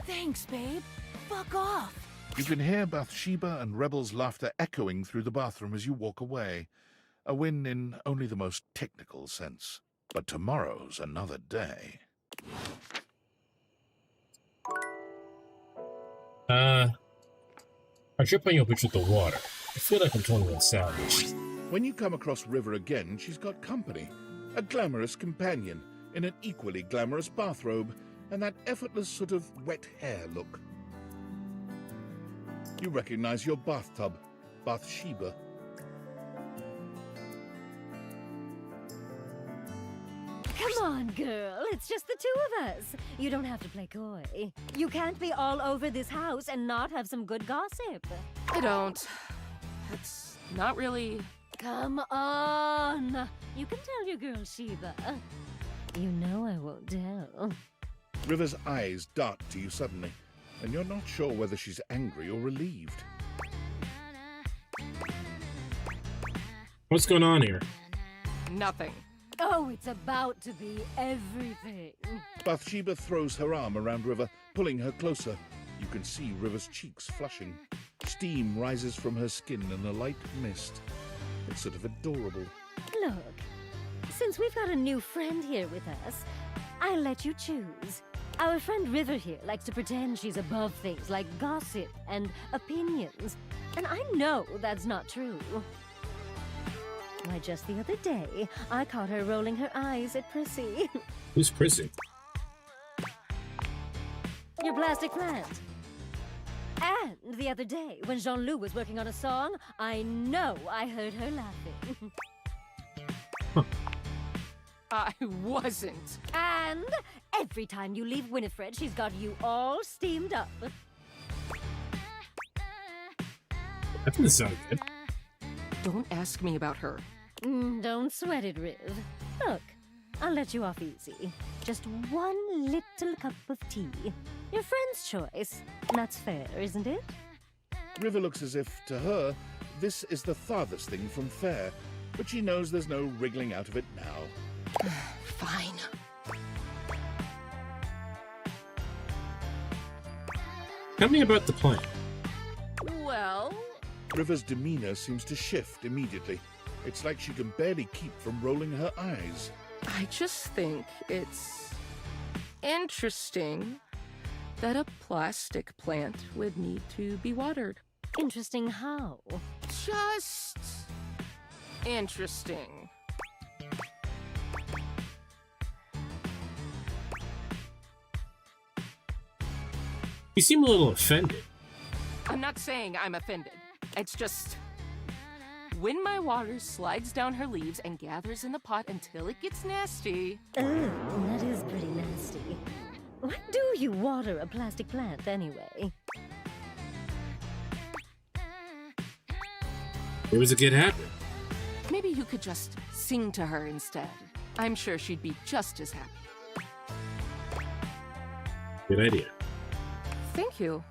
Thanks, babe. Fuck off. You can hear Bathsheba and Rebel's laughter echoing through the bathroom as you walk away. A win in only the most technical sense. But tomorrow's another day. I trip on your pitch with the water. I feel like I'm totally unsalvaged. When you come across River again, she's got company. A glamorous companion in an equally glamorous bathrobe and that effortless sort of wet hair look. You recognize your bathtub, Bathsheba. Come on, girl. It's just the two of us. You don't have to play coy. You can't be all over this house and not have some good gossip. I don't. It's not really... Come on. You can tell your girl Sheba. You know I won't tell. River's eyes dart to you suddenly, and you're not sure whether she's angry or relieved. What's going on here? Nothing. Oh, it's about to be everything. Bathsheba throws her arm around River, pulling her closer. You can see River's cheeks flushing. Steam rises from her skin in a light mist. It's sort of adorable. Look, since we've got a new friend here with us, I'll let you choose. Our friend River here likes to pretend she's above things like gossip and opinions. And I know that's not true. Why, just the other day, I caught her rolling her eyes at Prissy. Who's Prissy? Your plastic plant. And the other day, when Jean-Loup was working on a song, I know I heard her laughing. I wasn't. And every time you leave Winifred, she's got you all steamed up. That doesn't sound good. Don't ask me about her. Don't sweat it, Riv. Look, I'll let you off easy. Just one little cup of tea. Your friend's choice. That's fair, isn't it? River looks as if, to her, this is the farthest thing from fair, but she knows there's no wriggling out of it now. Fine. Tell me about the plan. Well... River's demeanor seems to shift immediately. It's like she can barely keep from rolling her eyes. I just think it's interesting that a plastic plant would need to be watered. Interesting how? Just interesting. You seem a little offended. I'm not saying I'm offended. It's just... when my water slides down her leaves and gathers in the pot until it gets nasty... Oh, that is pretty nasty. Why do you water a plastic plant anyway? It was a good habit. Maybe you could just sing to her instead. I'm sure she'd be just as happy. Good idea. Thank you.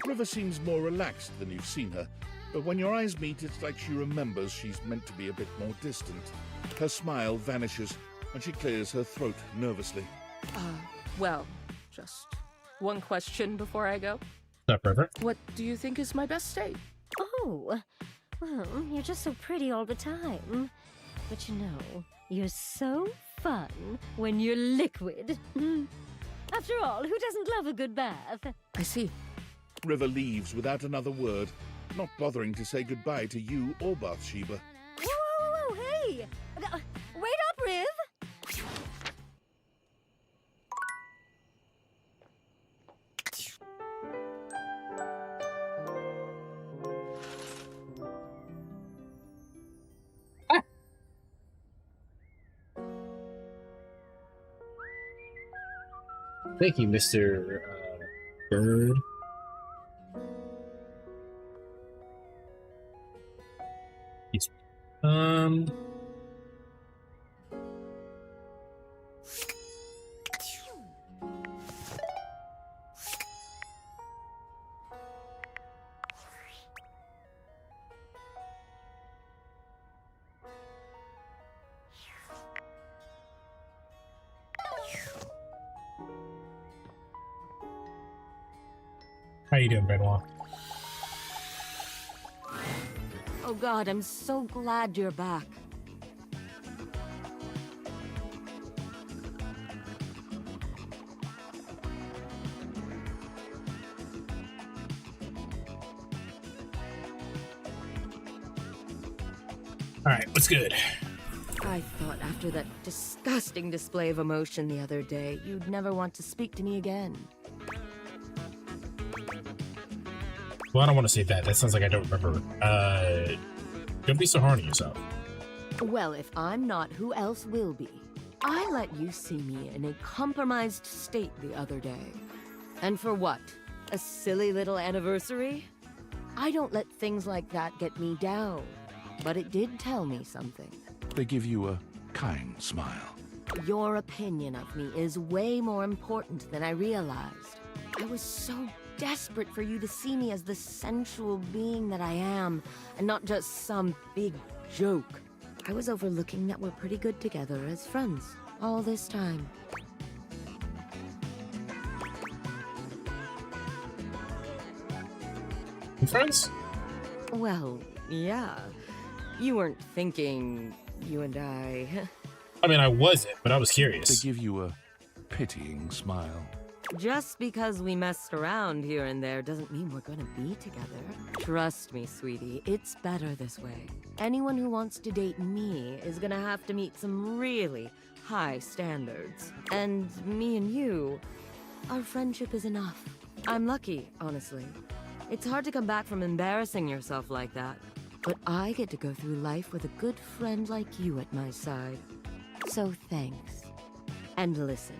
River seems more relaxed than you've seen her, but when your eyes meet, it's like she remembers she's meant to be a bit more distant. Her smile vanishes, and she clears her throat nervously. Well, just one question before I go. What's up, River? What do you think is my best state? Oh, well, you're just so pretty all the time. But you know, you're so fun when you're liquid. After all, who doesn't love a good bath? I see. River leaves without another word, not bothering to say goodbye to you or Bathsheba. Whoa, hey! Wait up, Riv! Thank you, Mr. Bird. Yes. How you doing, Ben-hwa? Oh God, I'm so glad you're back. Alright, what's good? I thought after that disgusting display of emotion the other day, you'd never want to speak to me again. Well, I don't want to say that. That sounds like I don't remember. Don't be so hard on yourself. Well, if I'm not, who else will be? I let you see me in a compromised state the other day. And for what? A silly little anniversary? I don't let things like that get me down. But it did tell me something. They give you a kind smile. Your opinion of me is way more important than I realized. I was so desperate for you to see me as the sensual being that I am, and not just some big joke. I was overlooking that we're pretty good together as friends all this time. Friends? Well, yeah. You weren't thinking you and I... I mean, I wasn't, but I was curious. They give you a pitying smile. Just because we messed around here and there doesn't mean we're gonna be together. Trust me, sweetie, it's better this way. Anyone who wants to date me is gonna have to meet some really high standards. And me and you, our friendship is enough. I'm lucky, honestly. It's hard to come back from embarrassing yourself like that. But I get to go through life with a good friend like you at my side. So thanks. And listen.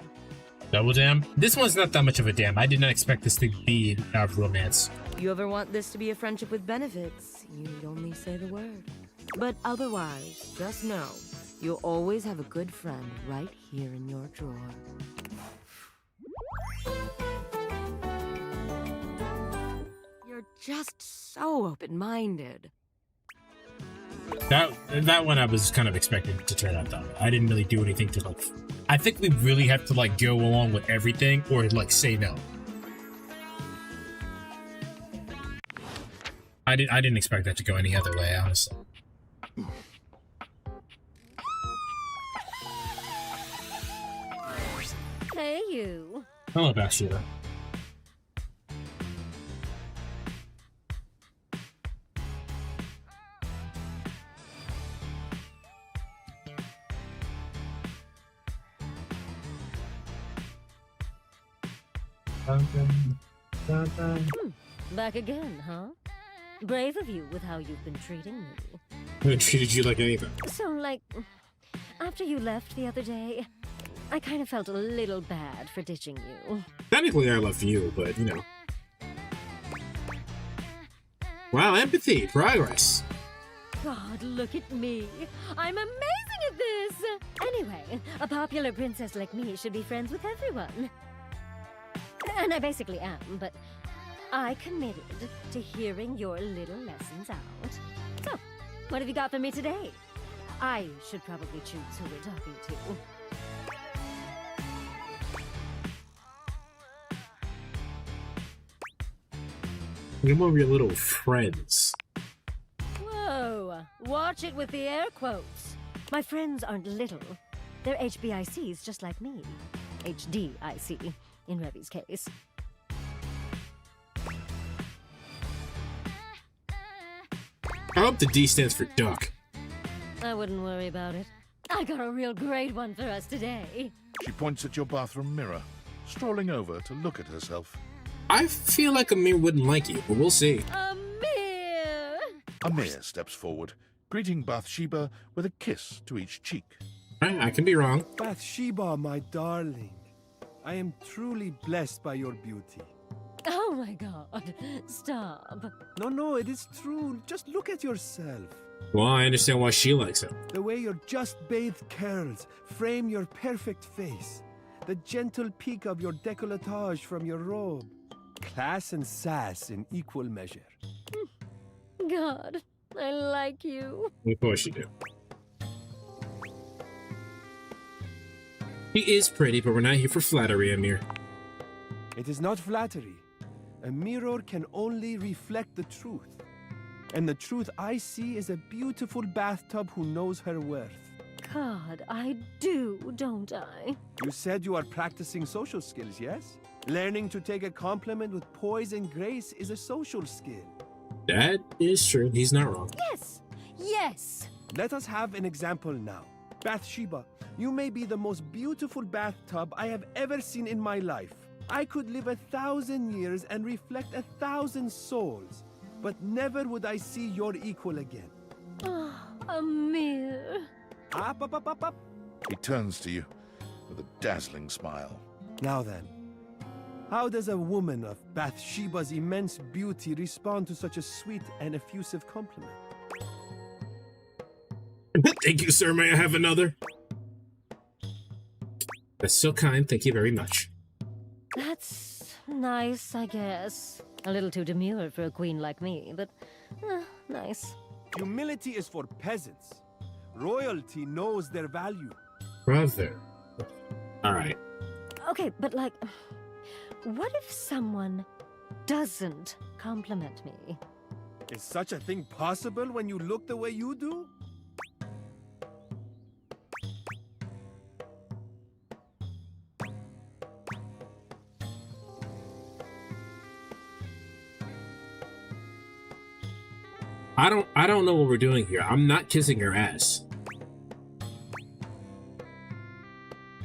Double damn? This one's not that much of a damn. I did not expect this to be a romance. You ever want this to be a friendship with benefits, you'd only say the word. But otherwise, just know, you'll always have a good friend right here in your drawer. You're just so open-minded. That one I was kind of expecting to turn out that way. I didn't really do anything to like... I think we really have to like go along with everything or like say no. I didn't expect that to go any other way, honestly. Hey, you. Hello, Bathsheba. Back again, huh? Brave of you with how you've been treating me. I treated you like anything. So, like, after you left the other day, I kind of felt a little bad for ditching you. Technically, I left you, but, you know. Wow, empathy, progress. God, look at me. I'm amazing at this! Anyway, a popular princess like me should be friends with everyone. And I basically am, but I committed to hearing your little lessons out. So, what have you got for me today? I should probably choose who we're talking to. Some of your little friends. Whoa, watch it with the air quotes. My friends aren't little. They're HBICs just like me. HDIC, in Revy's case. I hope the D stands for duck. I wouldn't worry about it. I got a real great one for us today. She points at your bathroom mirror, strolling over to look at herself. I feel like Amir wouldn't like you, but we'll see. Amir! Amir steps forward, greeting Bathsheba with a kiss to each cheek. I can be wrong. Bathsheba, my darling. I am truly blessed by your beauty. Oh my god, stop. No, it is true. Just look at yourself. Well, I understand why she likes it. The way your just-bathed curls frame your perfect face. The gentle peak of your décolletage from your robe. Class and sass in equal measure. God, I like you. Of course you do. She is pretty, but we're not here for flattery, Amir. It is not flattery. A mirror can only reflect the truth. And the truth I see is a beautiful bathtub who knows her worth. God, I do, don't I? You said you are practicing social skills, yes? Learning to take a compliment with poise and grace is a social skill. That is true. He's not wrong. Yes! Let us have an example now. Bathsheba, you may be the most beautiful bathtub I have ever seen in my life. I could live 1,000 years and reflect 1,000 souls, but never would I see your equal again. Amir. Up. He turns to you with a dazzling smile. Now then, how does a woman of Bathsheba's immense beauty respond to such a sweet and effusive compliment? Thank you, sir. May I have another? That's so kind. Thank you very much. That's nice, I guess. A little too demure for a queen like me, but nice. Humility is for peasants. Royalty knows their value. Brother. All right. Okay, but like, what if someone doesn't compliment me? Is such a thing possible when you look the way you do? I don't know what we're doing here. I'm not kissing her ass.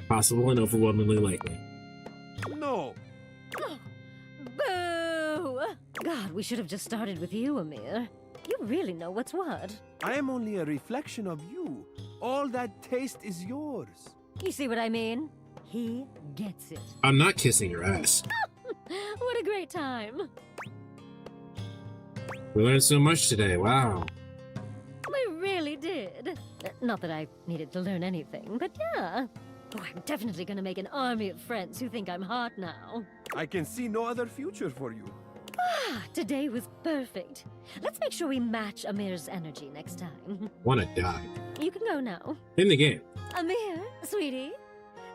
Possible and overwhelmingly likely. No. Boo! God, we should have just started with you, Amir. You really know what's what. I am only a reflection of you. All that taste is yours. You see what I mean? He gets it. I'm not kissing her ass. What a great time. We learned so much today. Wow. We really did. Not that I needed to learn anything, but yeah. Oh, I'm definitely gonna make an army of friends who think I'm hot now. I can see no other future for you. Today was perfect. Let's make sure we match Amir's energy next time. Wanna die. You can go now. In the game. Amir, sweetie,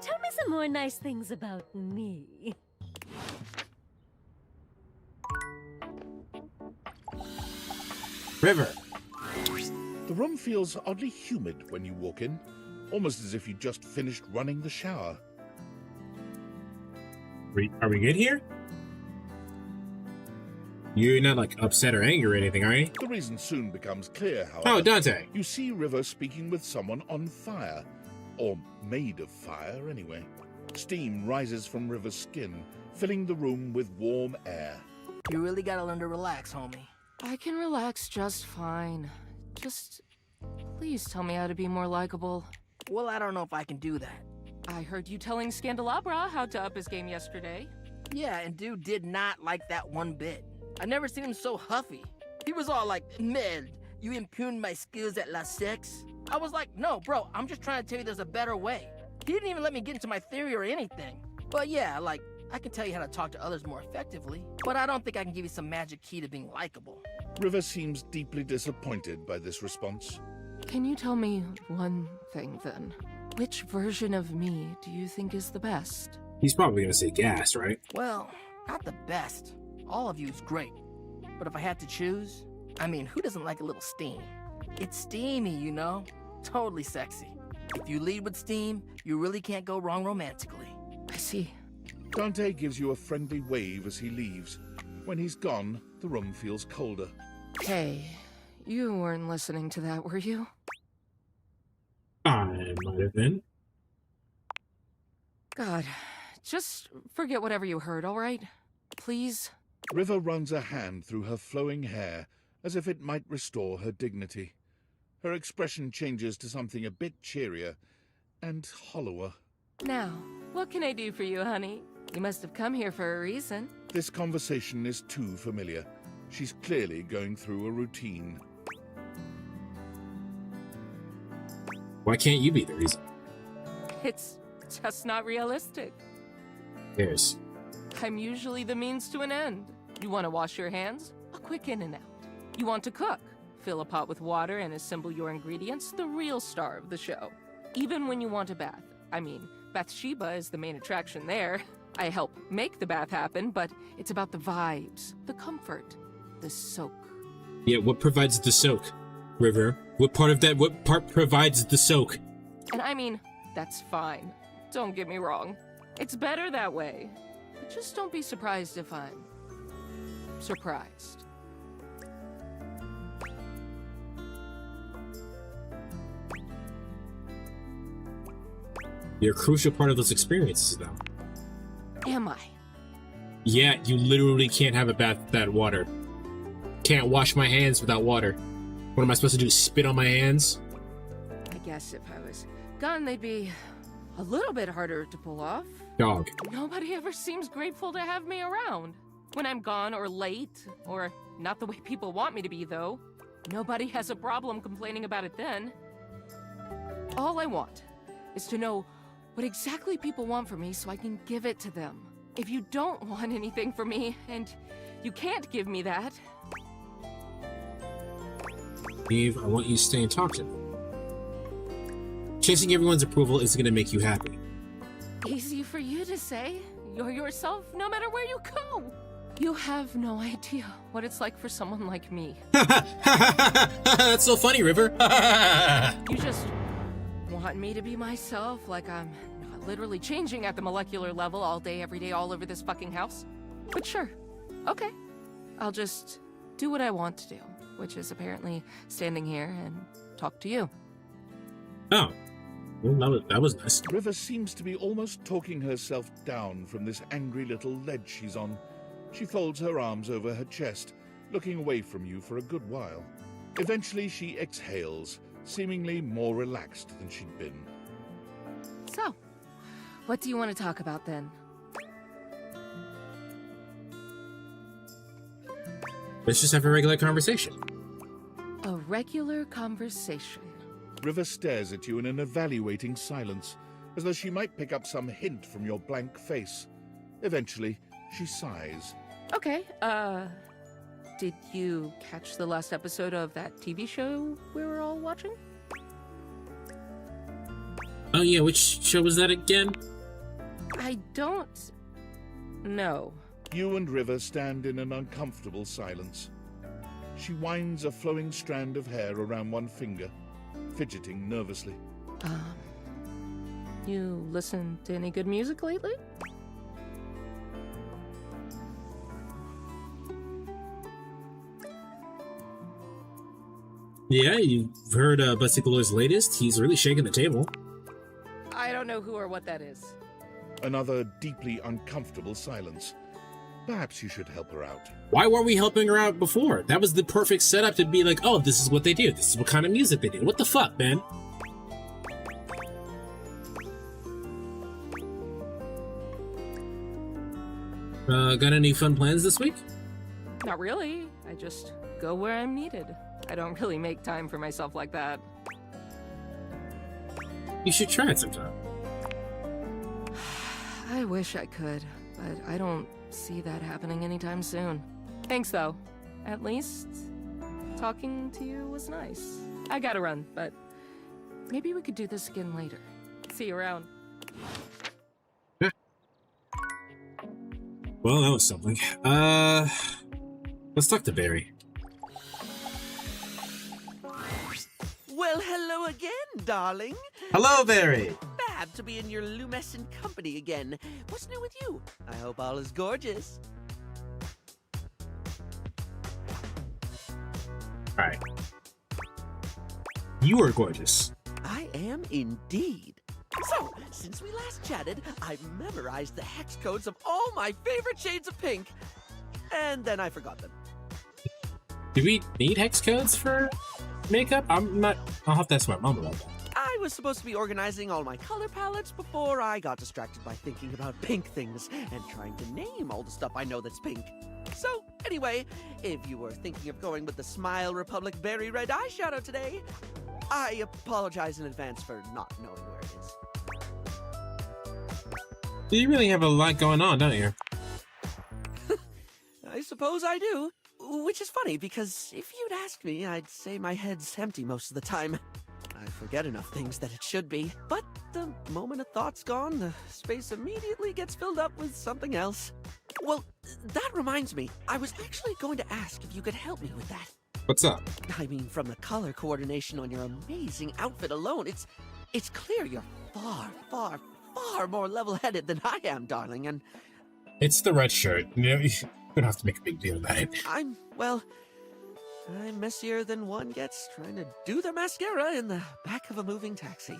tell me some more nice things about me. River. The room feels oddly humid when you walk in, almost as if you just finished running the shower. Are we good here? You're not like upset or angry or anything, are you? The reason soon becomes clear, however. Oh, Dante. You see River speaking with someone on fire. Or made of fire, anyway. Steam rises from River's skin, filling the room with warm air. You really gotta learn to relax, homie. I can relax just fine. Just please tell me how to be more likable. Well, I don't know if I can do that. I heard you telling Scandalabra how to up his game yesterday. Yeah, and dude did not like that one bit. I never seen him so huffy. He was all like, "Merd, you impugned my skills at La Sex?" I was like, "No, bro, I'm just trying to tell you there's a better way." He didn't even let me get into my theory or anything. But yeah, like, I can tell you how to talk to others more effectively, but I don't think I can give you some magic key to being likable. River seems deeply disappointed by this response. Can you tell me one thing, then? Which version of me do you think is the best? He's probably gonna say gas, right? Well, not the best. All of you is great. But if I had to choose, I mean, who doesn't like a little steam? It's steamy, you know? Totally sexy. If you lead with steam, you really can't go wrong romantically. I see. Dante gives you a friendly wave as he leaves. When he's gone, the room feels colder. Hey, you weren't listening to that, were you? I might have been. God, just forget whatever you heard, all right? Please? River runs a hand through her flowing hair as if it might restore her dignity. Her expression changes to something a bit cheerier and hollower. Now, what can I do for you, honey? You must have come here for a reason. This conversation is too familiar. She's clearly going through a routine. Why can't you be the reason? It's just not realistic. There's. I'm usually the means to an end. You want to wash your hands? A quick in and out. You want to cook? Fill a pot with water and assemble your ingredients, the real star of the show. Even when you want a bath. I mean, Bathsheba is the main attraction there. I help make the bath happen, but it's about the vibes, the comfort, the soak. Yeah, what provides the soak, River? What part provides the soak? And I mean, that's fine. Don't get me wrong. It's better that way. But just don't be surprised if I'm surprised. You're a crucial part of those experiences now. Am I? Yeah, you literally can't have a bath without water. Can't wash my hands without water. What am I supposed to do, spit on my hands? I guess if I was gone, they'd be a little bit harder to pull off. Dog. Nobody ever seems grateful to have me around. When I'm gone or late, or not the way people want me to be, though. Nobody has a problem complaining about it then. All I want is to know what exactly people want from me so I can give it to them. If you don't want anything from me, and you can't give me that... Eve, I want you to stay and talk to me. Chasing everyone's approval isn't going to make you happy. Easy for you to say. You're yourself no matter where you go. You have no idea what it's like for someone like me. That's so funny, River. You just want me to be myself, like I'm not literally changing at the molecular level all day, every day, all over this fucking house. But sure, okay. I'll just do what I want to do, which is apparently standing here and talk to you. Oh. Well, that was nice. River seems to be almost talking herself down from this angry little ledge she's on. She folds her arms over her chest, looking away from you for a good while. Eventually she exhales, seemingly more relaxed than she'd been. So, what do you want to talk about then? Let's just have a regular conversation. A regular conversation. River stares at you in an evaluating silence, as though she might pick up some hint from your blank face. Eventually, she sighs. Okay, did you catch the last episode of that TV show we were all watching? Oh yeah, which show was that again? I don't know. You and River stand in an uncomfortable silence. She winds a flowing strand of hair around one finger, fidgeting nervously. You listen to any good music lately? Yeah, you've heard Buttsickler's latest? He's really shaking the table. I don't know who or what that is. Another deeply uncomfortable silence. Perhaps you should help her out. Why weren't we helping her out before? That was the perfect setup to be like, oh, this is what they do. This is what kind of music they do. What the fuck, man? Got any fun plans this week? Not really. I just go where I'm needed. I don't really make time for myself like that. You should try it sometime. I wish I could, but I don't see that happening anytime soon. Thanks, though. At least, talking to you was nice. I gotta run, but maybe we could do this again later. See you around. Well, that was something. Let's talk to Barry. Well, hello again, darling. Hello, Barry. Fab to be in your lumescent company again. What's new with you? I hope all is gorgeous. Alright. You are gorgeous. I am indeed. So, since we last chatted, I've memorized the hex codes of all my favorite shades of pink. And then I forgot them. Do we need hex codes for makeup? I'll have to ask my mom about that. I was supposed to be organizing all my color palettes before I got distracted by thinking about pink things and trying to name all the stuff I know that's pink. So, anyway, if you were thinking of going with the Smile Republic Berry Red eyeshadow today, I apologize in advance for not knowing where it is. You really have a lot going on, don't you? I suppose I do. Which is funny, because if you'd asked me, I'd say my head's empty most of the time. I forget enough things that it should be. But the moment a thought's gone, the space immediately gets filled up with something else. Well, that reminds me. I was actually going to ask if you could help me with that. What's up? I mean, from the color coordination on your amazing outfit alone, it's clear you're far, far, far more level-headed than I am, darling, and... It's the red shirt. You know, you don't have to make a big deal about it. I'm messier than one gets trying to do their mascara in the back of a moving taxi.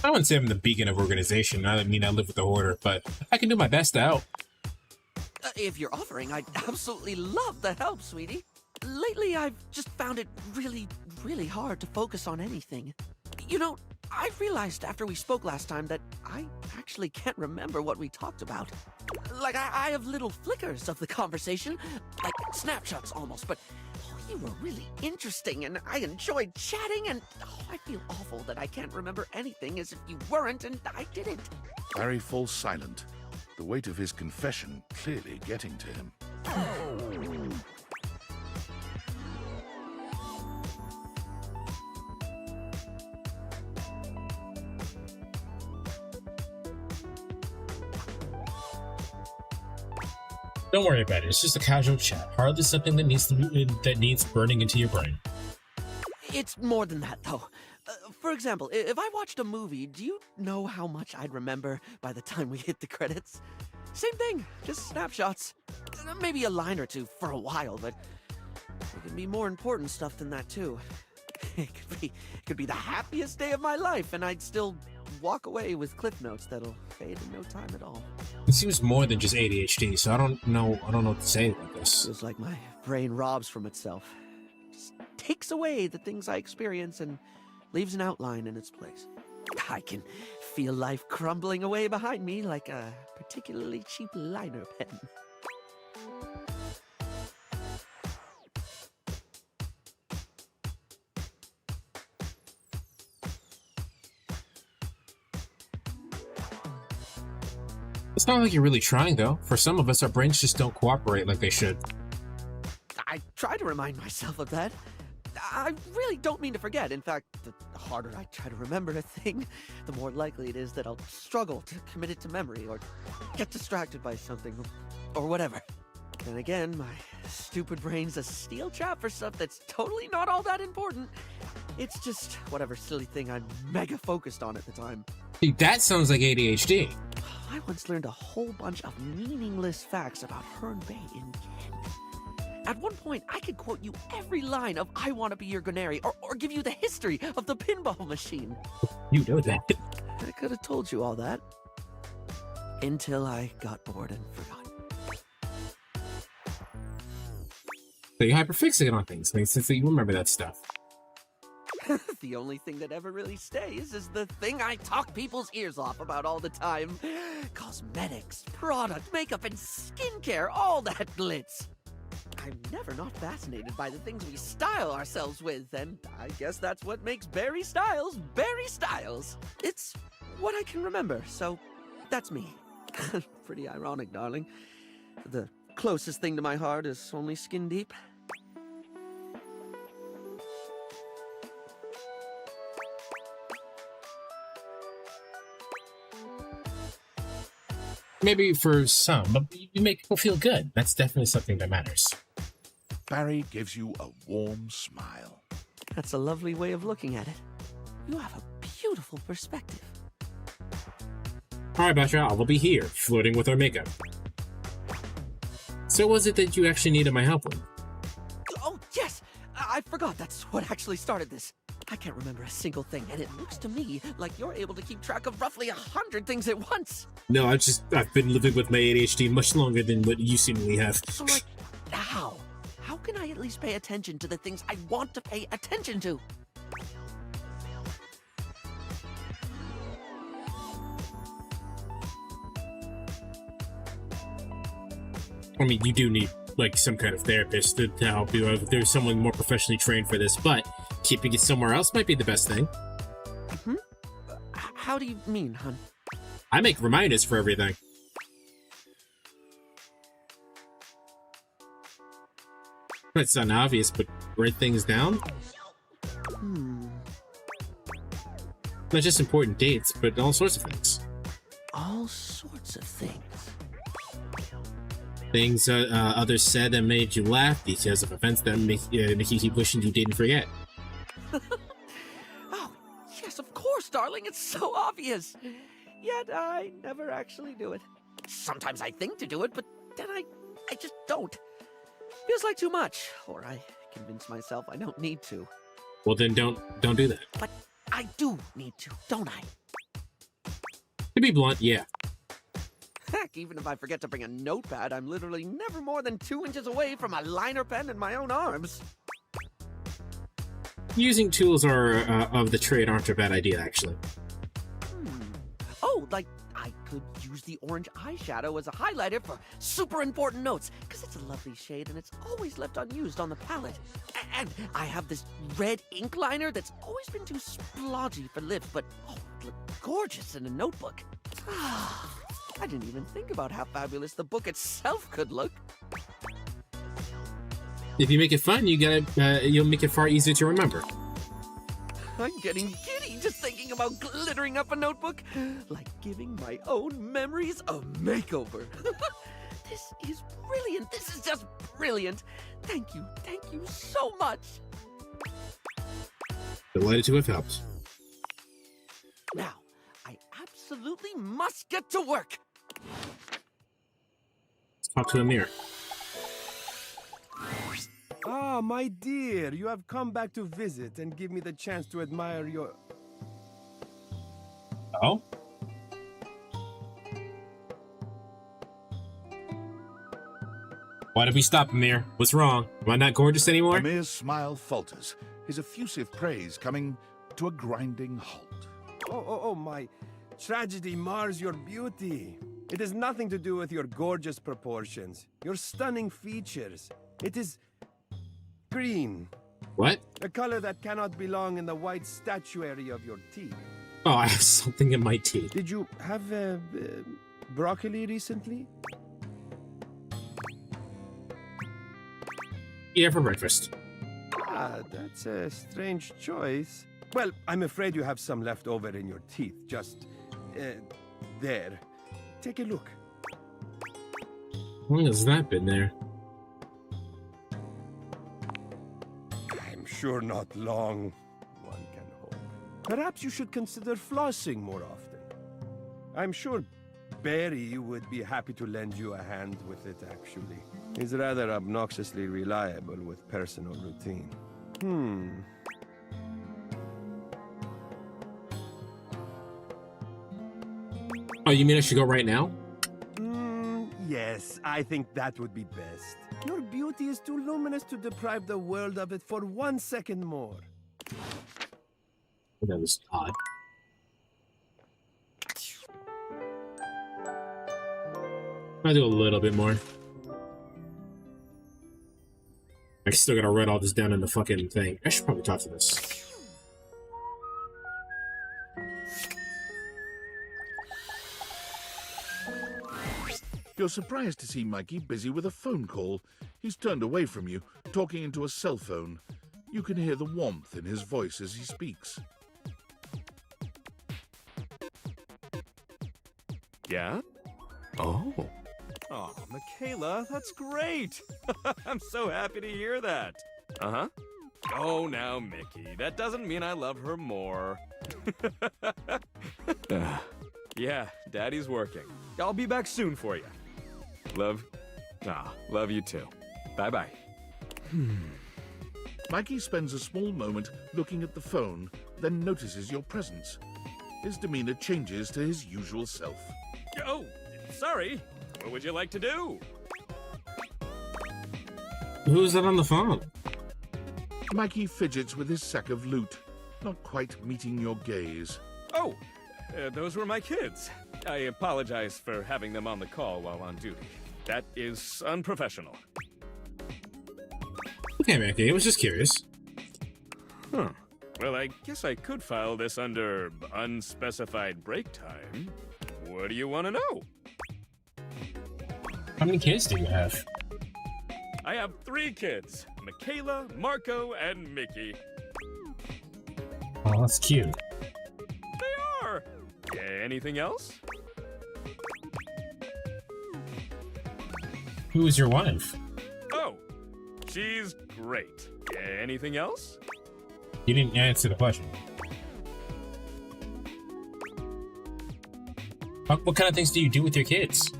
I wouldn't say I'm the beacon of organization. I mean, I live with the Hoarder, but I can do my best to help. If you're offering, I'd absolutely love the help, sweetie. Lately, I've just found it really hard to focus on anything. You know, I realized after we spoke last time that I actually can't remember what we talked about. Like, I have little flickers of the conversation, like snapshots almost, but you were really interesting, and I enjoyed chatting, and I feel awful that I can't remember anything as if you weren't and I didn't. Barry falls silent, the weight of his confession clearly getting to him. Don't worry about it. It's just a casual chat. Hardly something that needs burning into your brain. It's more than that, though. For example, if I watched a movie, do you know how much I'd remember by the time we hit the credits? Same thing, just snapshots. Maybe a line or two for a while, but there can be more important stuff than that, too. It could be the happiest day of my life, and I'd still walk away with cliff notes that'll fade in no time at all. It seems more than just ADHD, so I don't know what to say about this. Feels like my brain robs from itself. Just takes away the things I experience and leaves an outline in its place. I can feel life crumbling away behind me like a particularly cheap liner pen. It's not like you're really trying, though. For some of us, our brains just don't cooperate like they should. I try to remind myself of that. I really don't mean to forget. In fact, the harder I try to remember a thing, the more likely it is that I'll struggle to commit it to memory or get distracted by something or whatever. Then again, my stupid brain's a steel trap for stuff that's totally not all that important. It's just whatever silly thing I'm mega focused on at the time. See, that sounds like ADHD. I once learned a whole bunch of meaningless facts about Herne Bay in Kent. At one point, I could quote you every line of I Want to Be Your Gunnery or give you the history of the pinball machine. You know that. I could have told you all that. Until I got bored and forgot. So you hyperfixate on things. Makes sense that you remember that stuff. The only thing that ever really stays is the thing I talk people's ears off about all the time. Cosmetics, product, makeup, and skincare, all that glitz. I'm never not fascinated by the things we style ourselves with, and I guess that's what makes Barry Styles Barry Styles. It's what I can remember, so that's me. Pretty ironic, darling. The closest thing to my heart is only skin deep. Maybe for some, but you make people feel good. That's definitely something that matters. Barry gives you a warm smile. That's a lovely way of looking at it. You have a beautiful perspective. All right, Bathsheba, we'll be here, flirting with our makeup. So what was it that you actually needed my help with? Oh, yes! I forgot that's what actually started this. I can't remember a single thing, and it looks to me like you're able to keep track of roughly 100 things at once. No, I've been living with my ADHD much longer than what you seemingly have. So, like, how? How can I at least pay attention to the things I want to pay attention to? I mean, you do need, like, some kind of therapist to help you out. If there's someone more professionally trained for this, but keeping it somewhere else might be the best thing. Hmm? How do you mean, hun? I make reminders for everything. It's not obvious, but write things down? Not just important dates, but all sorts of things. All sorts of things. Things others said that made you laugh, details of events that make you keep wishing you didn't forget. Oh, yes, of course, darling. It's so obvious. Yet I never actually do it. Sometimes I think to do it, but then I just don't. Feels like too much, or I convince myself I don't need to. Well, then don't do that. But I do need to, don't I? To be blunt, yeah. Heck, even if I forget to bring a notepad, I'm literally never more than 2 inches away from a liner pen in my own arms. Using tools of the trade aren't a bad idea, actually. Oh, like, I could use the orange eyeshadow as a highlighter for super important notes, because it's a lovely shade and it's always left unused on the palette. And I have this red ink liner that's always been too splodgy for lips, but oh, it looked gorgeous in a notebook. I didn't even think about how fabulous the book itself could look. If you make it fun, you'll make it far easier to remember. I'm getting giddy just thinking about glittering up a notebook, like giving my own memories a makeover. This is brilliant. This is just brilliant. Thank you so much. Delighted to have helped. Now, I absolutely must get to work. Let's talk to Amir. Ah, my dear, you have come back to visit and give me the chance to admire your... Oh? Why did we stop, Amir? What's wrong? Am I not gorgeous anymore? Amir's smile falters, his effusive praise coming to a grinding halt. Oh, my tragedy mars your beauty. It has nothing to do with your gorgeous proportions, your stunning features. It is green. What? A color that cannot belong in the white statuary of your teeth. Oh, I have something in my teeth. Did you have broccoli recently? Yeah, for breakfast. Ah, that's a strange choice. Well, I'm afraid you have some left over in your teeth. Just there. Take a look. How long has that been there? I'm sure not long. One can hope. Perhaps you should consider flossing more often. I'm sure Barry would be happy to lend you a hand with it, actually. He's rather obnoxiously reliable with personal routine. Oh, you mean I should go right now? Yes, I think that would be best. Your beauty is too luminous to deprive the world of it for 1 second more. That was odd. I'll do a little bit more. I still gotta write all this down in the fucking thing. I should probably talk to this. You're surprised to see Mikey busy with a phone call. He's turned away from you, talking into a cell phone. You can hear the warmth in his voice as he speaks. Yeah? Oh, Michaela, that's great! I'm so happy to hear that. Uh-huh. Oh, now, Mickey, that doesn't mean I love her more. Yeah, Daddy's working. I'll be back soon for you. Love you too. Bye-bye. Mikey spends a small moment looking at the phone, then notices your presence. His demeanor changes to his usual self. Oh, sorry. What would you like to do? Who's that on the phone? Mikey fidgets with his sack of loot, not quite meeting your gaze. Oh, those were my kids. I apologize for having them on the call while on duty. That is unprofessional. Okay, Maggie, I was just curious. Huh. Well, I guess I could file this under unspecified break time. What do you want to know? How many kids do you have? I have 3 kids. Michaela, Marco, and Mickey. Oh, that's cute. They are! Anything else? Who is your wife? Oh, she's great. Anything else? You didn't answer the question. What kind of things do you do with your kids?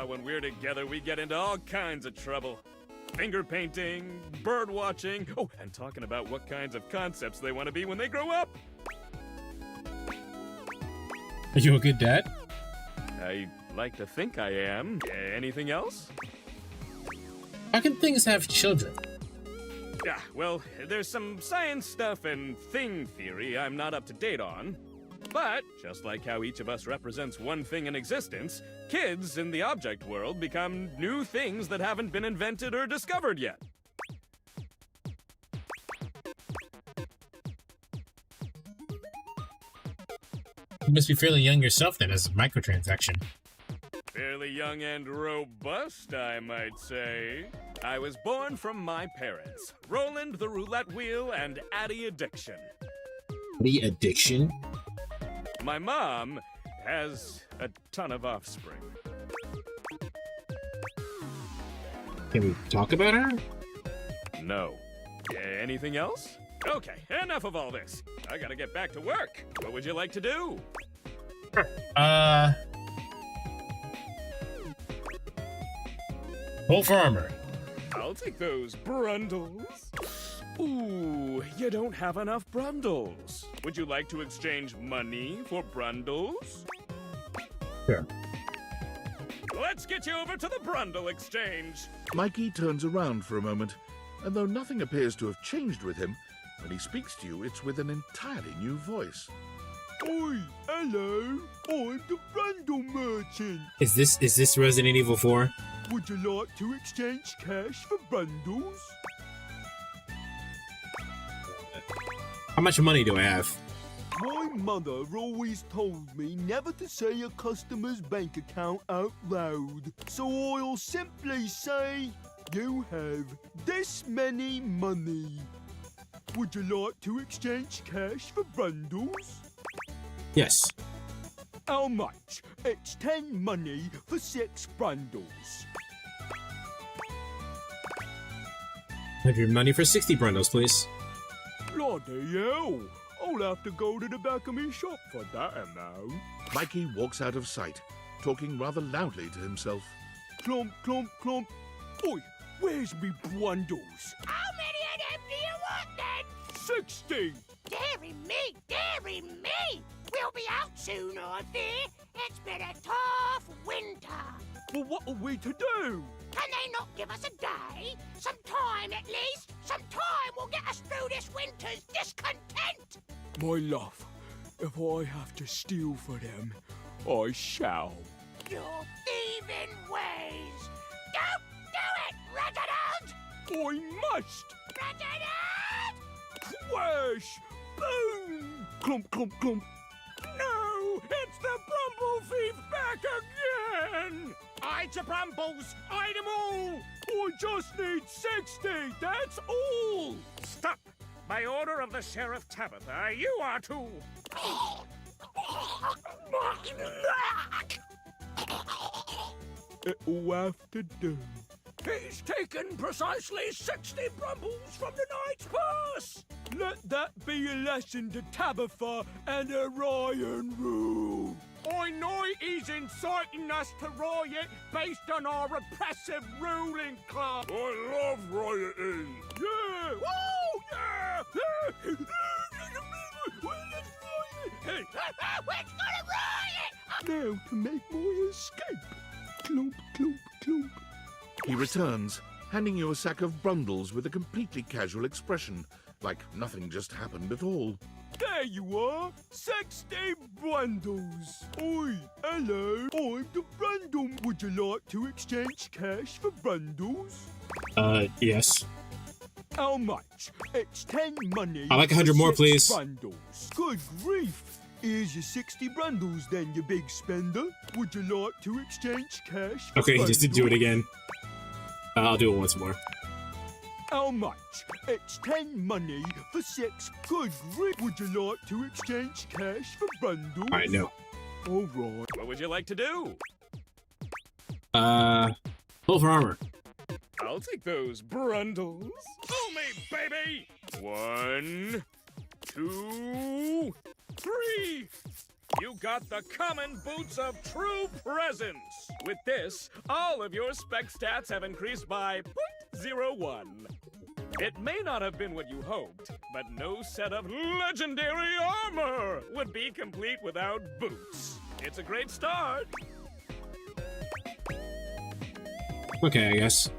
When we're together, we get into all kinds of trouble. Finger painting, bird watching, oh, and talking about what kinds of concepts they want to be when they grow up. Are you a good dad? I like to think I am. Anything else? How can things have children? Yeah, well, there's some science stuff and thing theory I'm not up to date on. But, just like how each of us represents one thing in existence, kids in the object world become new things that haven't been invented or discovered yet. You must be fairly young yourself then, as a microtransaction. Fairly young and robust, I might say. I was born from my parents, Roland the Roulette Wheel and Addie Addiction. The addiction? My mom has a ton of offspring. Can we talk about her? No. Anything else? Okay, enough of all this. I gotta get back to work. What would you like to do? Roll for armor. I'll take those brundles. Ooh, you don't have enough brundles. Would you like to exchange money for brundles? Sure. Let's get you over to the brundle exchange. Mikey turns around for a moment, and though nothing appears to have changed with him, when he speaks to you, it's with an entirely new voice. Oi, hello. I'm the brundle merchant. Is this Resident Evil 4? Would you like to exchange cash for bundles? How much money do I have? My mother always told me never to say a customer's bank account out loud. So I'll simply say, you have this many money. Would you like to exchange cash for bundles? Yes. How much? It's 10 money for 6 bundles. 100 money for 60 brundles, please. Bloody hell! I'll have to go to the back of my shop for that amount. Mikey walks out of sight, talking rather loudly to himself. Clump, clump, clump. Oi, where's me bundles? How many of them do you want then? 60! Dearie me, dearie me! We'll be out soon, I fear. It's been a tough winter. Well, what are we to do? Can they not give us a day? Some time at least? Some time will get us through this winter's discontent! My love, if I have to steal for them, I shall. Your thieving ways! Don't do it, Reginald! I must! Reginald! Crash! Boom! Clump, clump, clump. No! It's the Brumble Thief back again! Hide your Brumbles! Hide them all! I just need 60, that's all! Stop! By order of the Sheriff Tabitha, you are to... It'll have to do. He's taken precisely 60 Brumbles from the Knight's purse! Let that be a lesson to Tabitha and her Ryan rule. I know he's inciting us to riot based on our repressive ruling club. I love rioting. Yeah! Woo! Yeah! We're gonna riot! Now to make my escape. Clump, clump, clump. He returns, handing you a sack of brundles with a completely casual expression, like nothing just happened at all. There you are! 60 bundles! Oi, hello! I'm the brundle. Would you like to exchange cash for bundles? Yes. How much? It's 10 money. I'd like 100 more, please. Bundles. Good grief! Here's your 60 bundles then, you big spender. Would you like to exchange cash for Okay, he just did do it bundles? again. I'll do it once more. How much? It's 10 money for 6. Good grief! Would you like to exchange cash for bundles? Alright, no. Alright. What would you like to do? Roll for armor. I'll take those brundles. Oh me, baby! 1, 2, 3! You got the common boots of true presence! With this, all of your spec stats have increased by 0.01. It may not have been what you hoped, but no set of legendary armor would be complete without boots. It's a great start. Okay, I guess.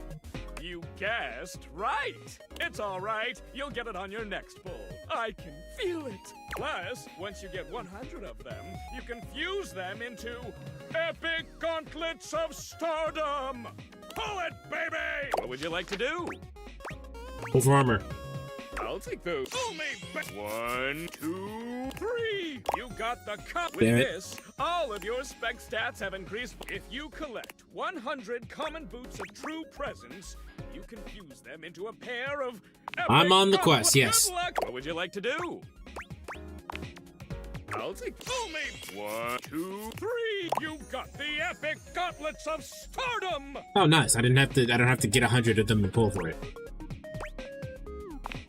You guessed right. It's all right. You'll get it on your next pull. I can feel it. Plus, once you get 100 of them, you can fuse them into epic gauntlets of stardom. Pull it, baby! What would you like to do? Pull for armor. I'll take those. Pull me back. 1, 2, 3. You got the cup. With Damn it. this, all of your spec stats have increased. If you collect 100 common boots of true presence, you can fuse them into a pair of I'm on the epic quest, yes. Good luck. What would you like to do? I'll take. Pull me. 1, 2, 3. You got the epic gauntlets of stardom. Oh, nice. I don't have to get 100 of them to pull for it.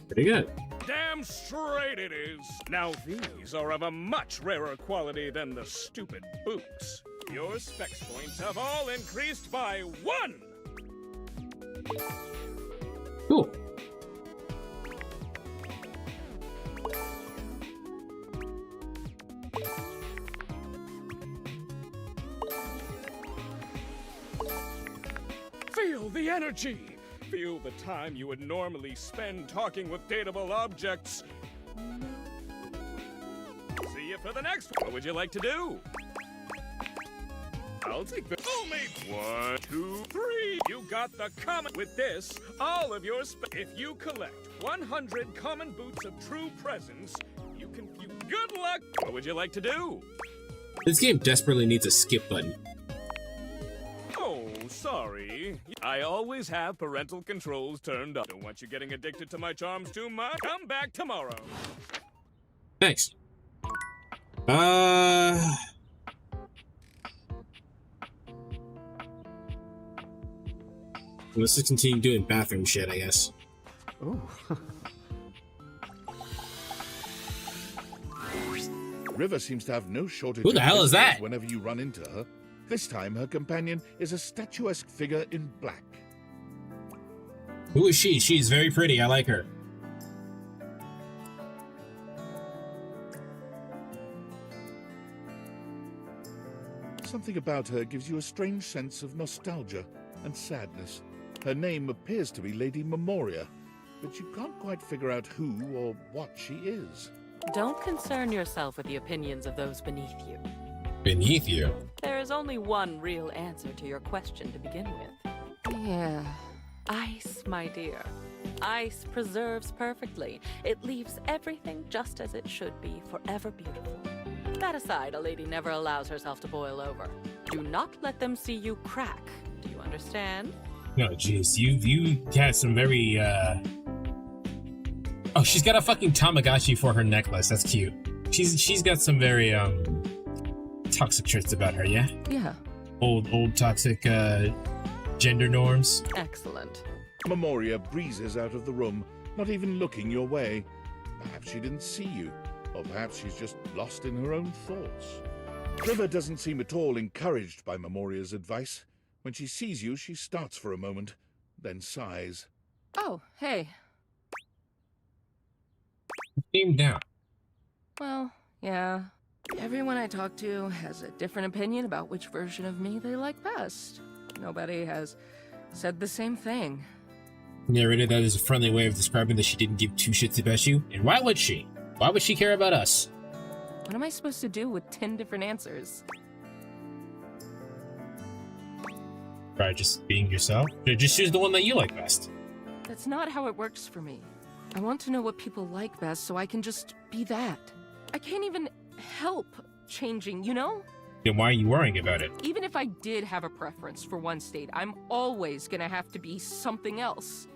Pretty good. Damn straight it is. Now these are of a much rarer quality than the stupid boots. Your specs points have all increased by 1. Cool. Feel the energy. Feel the time you would normally spend talking with datable objects. See you for the next one. What would you like to do? I'll take the. Pull me. 1, 2, 3. You got the common. With this, all of your if you collect 100 common boots of true presence, you can fuse. Good luck. What would you like to do? This game desperately needs a skip button. Oh, sorry. I always have parental controls turned up. Don't want you getting addicted to my charms too much. Come back tomorrow. Thanks. Let's just continue doing bathroom shit, I guess. Oh. River seems to have no shortage Who the of hell is visitors that? whenever you run into her. This time, her companion is a statuesque figure in black. Who is she? She's very pretty. I like her. Something about her gives you a strange sense of nostalgia and sadness. Her name appears to be Lady Memoria, but you can't quite figure out who or what she is. Don't concern yourself with the opinions of those beneath you. Beneath you? There is only one real answer to your question to begin with. Yeah. Ice, my dear. Ice preserves perfectly. It leaves everything just as it should be, forever beautiful. That aside, a lady never allows herself to boil over. Do not let them see you crack. Do you understand? No, jeez. You had some very, Oh, she's got a fucking Tamagotchi for her necklace. That's cute. She's got some very, toxic traits about her, yeah? Yeah. Old toxic, gender norms. Excellent. Memoria breezes out of the room, not even looking your way. Perhaps she didn't see you, or perhaps she's just lost in her own thoughts. River doesn't seem at all encouraged by Memoria's advice. When she sees you, she starts for a moment, then sighs. Oh, hey. Came down. Well, yeah. Everyone I talk to has a different opinion about which version of me they like best. Nobody has said the same thing. Narrated that as a friendly way of describing that she didn't give two shits about you. And why would she? Why would she care about us? What am I supposed to do with 10 different answers? Try just being yourself? Just choose the one that you like best. That's not how it works for me. I want to know what people like best so I can just be that. I can't even help changing, you know? Then why are you worrying about it? Even if I did have a preference for one state, I'm always gonna have to be something else.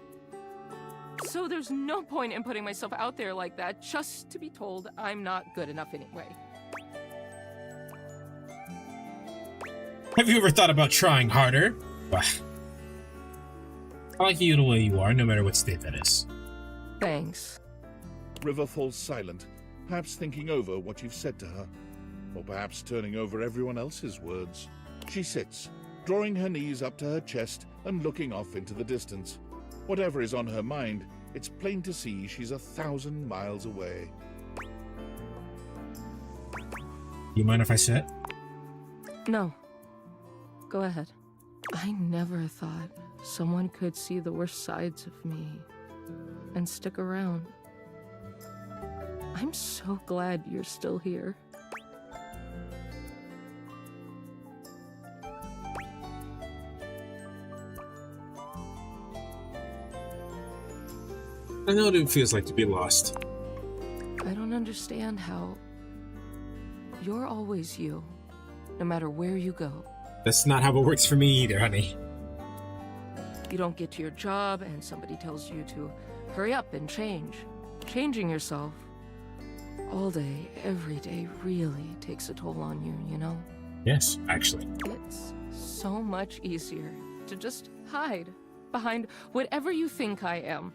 So there's no point in putting myself out there like that just to be told I'm not good enough anyway. Have you ever thought about trying harder? Bah. I like you the way you are, no matter what state that is. Thanks. River falls silent, perhaps thinking over what you've said to her, or perhaps turning over everyone else's words. She sits, drawing her knees up to her chest and looking off into the distance. Whatever is on her mind, it's plain to see she's 1,000 miles away. You mind if I sit? No. Go ahead. I never thought someone could see the worst sides of me and stick around. I'm so glad you're still here. I know what it feels like to be lost. I don't understand how you're always you, no matter where you go. That's not how it works for me either, honey. You don't get to your job and somebody tells you to hurry up and change. Changing yourself all day, every day really takes a toll on you, you know? Yes, actually. It's so much easier to just hide behind whatever you think I am.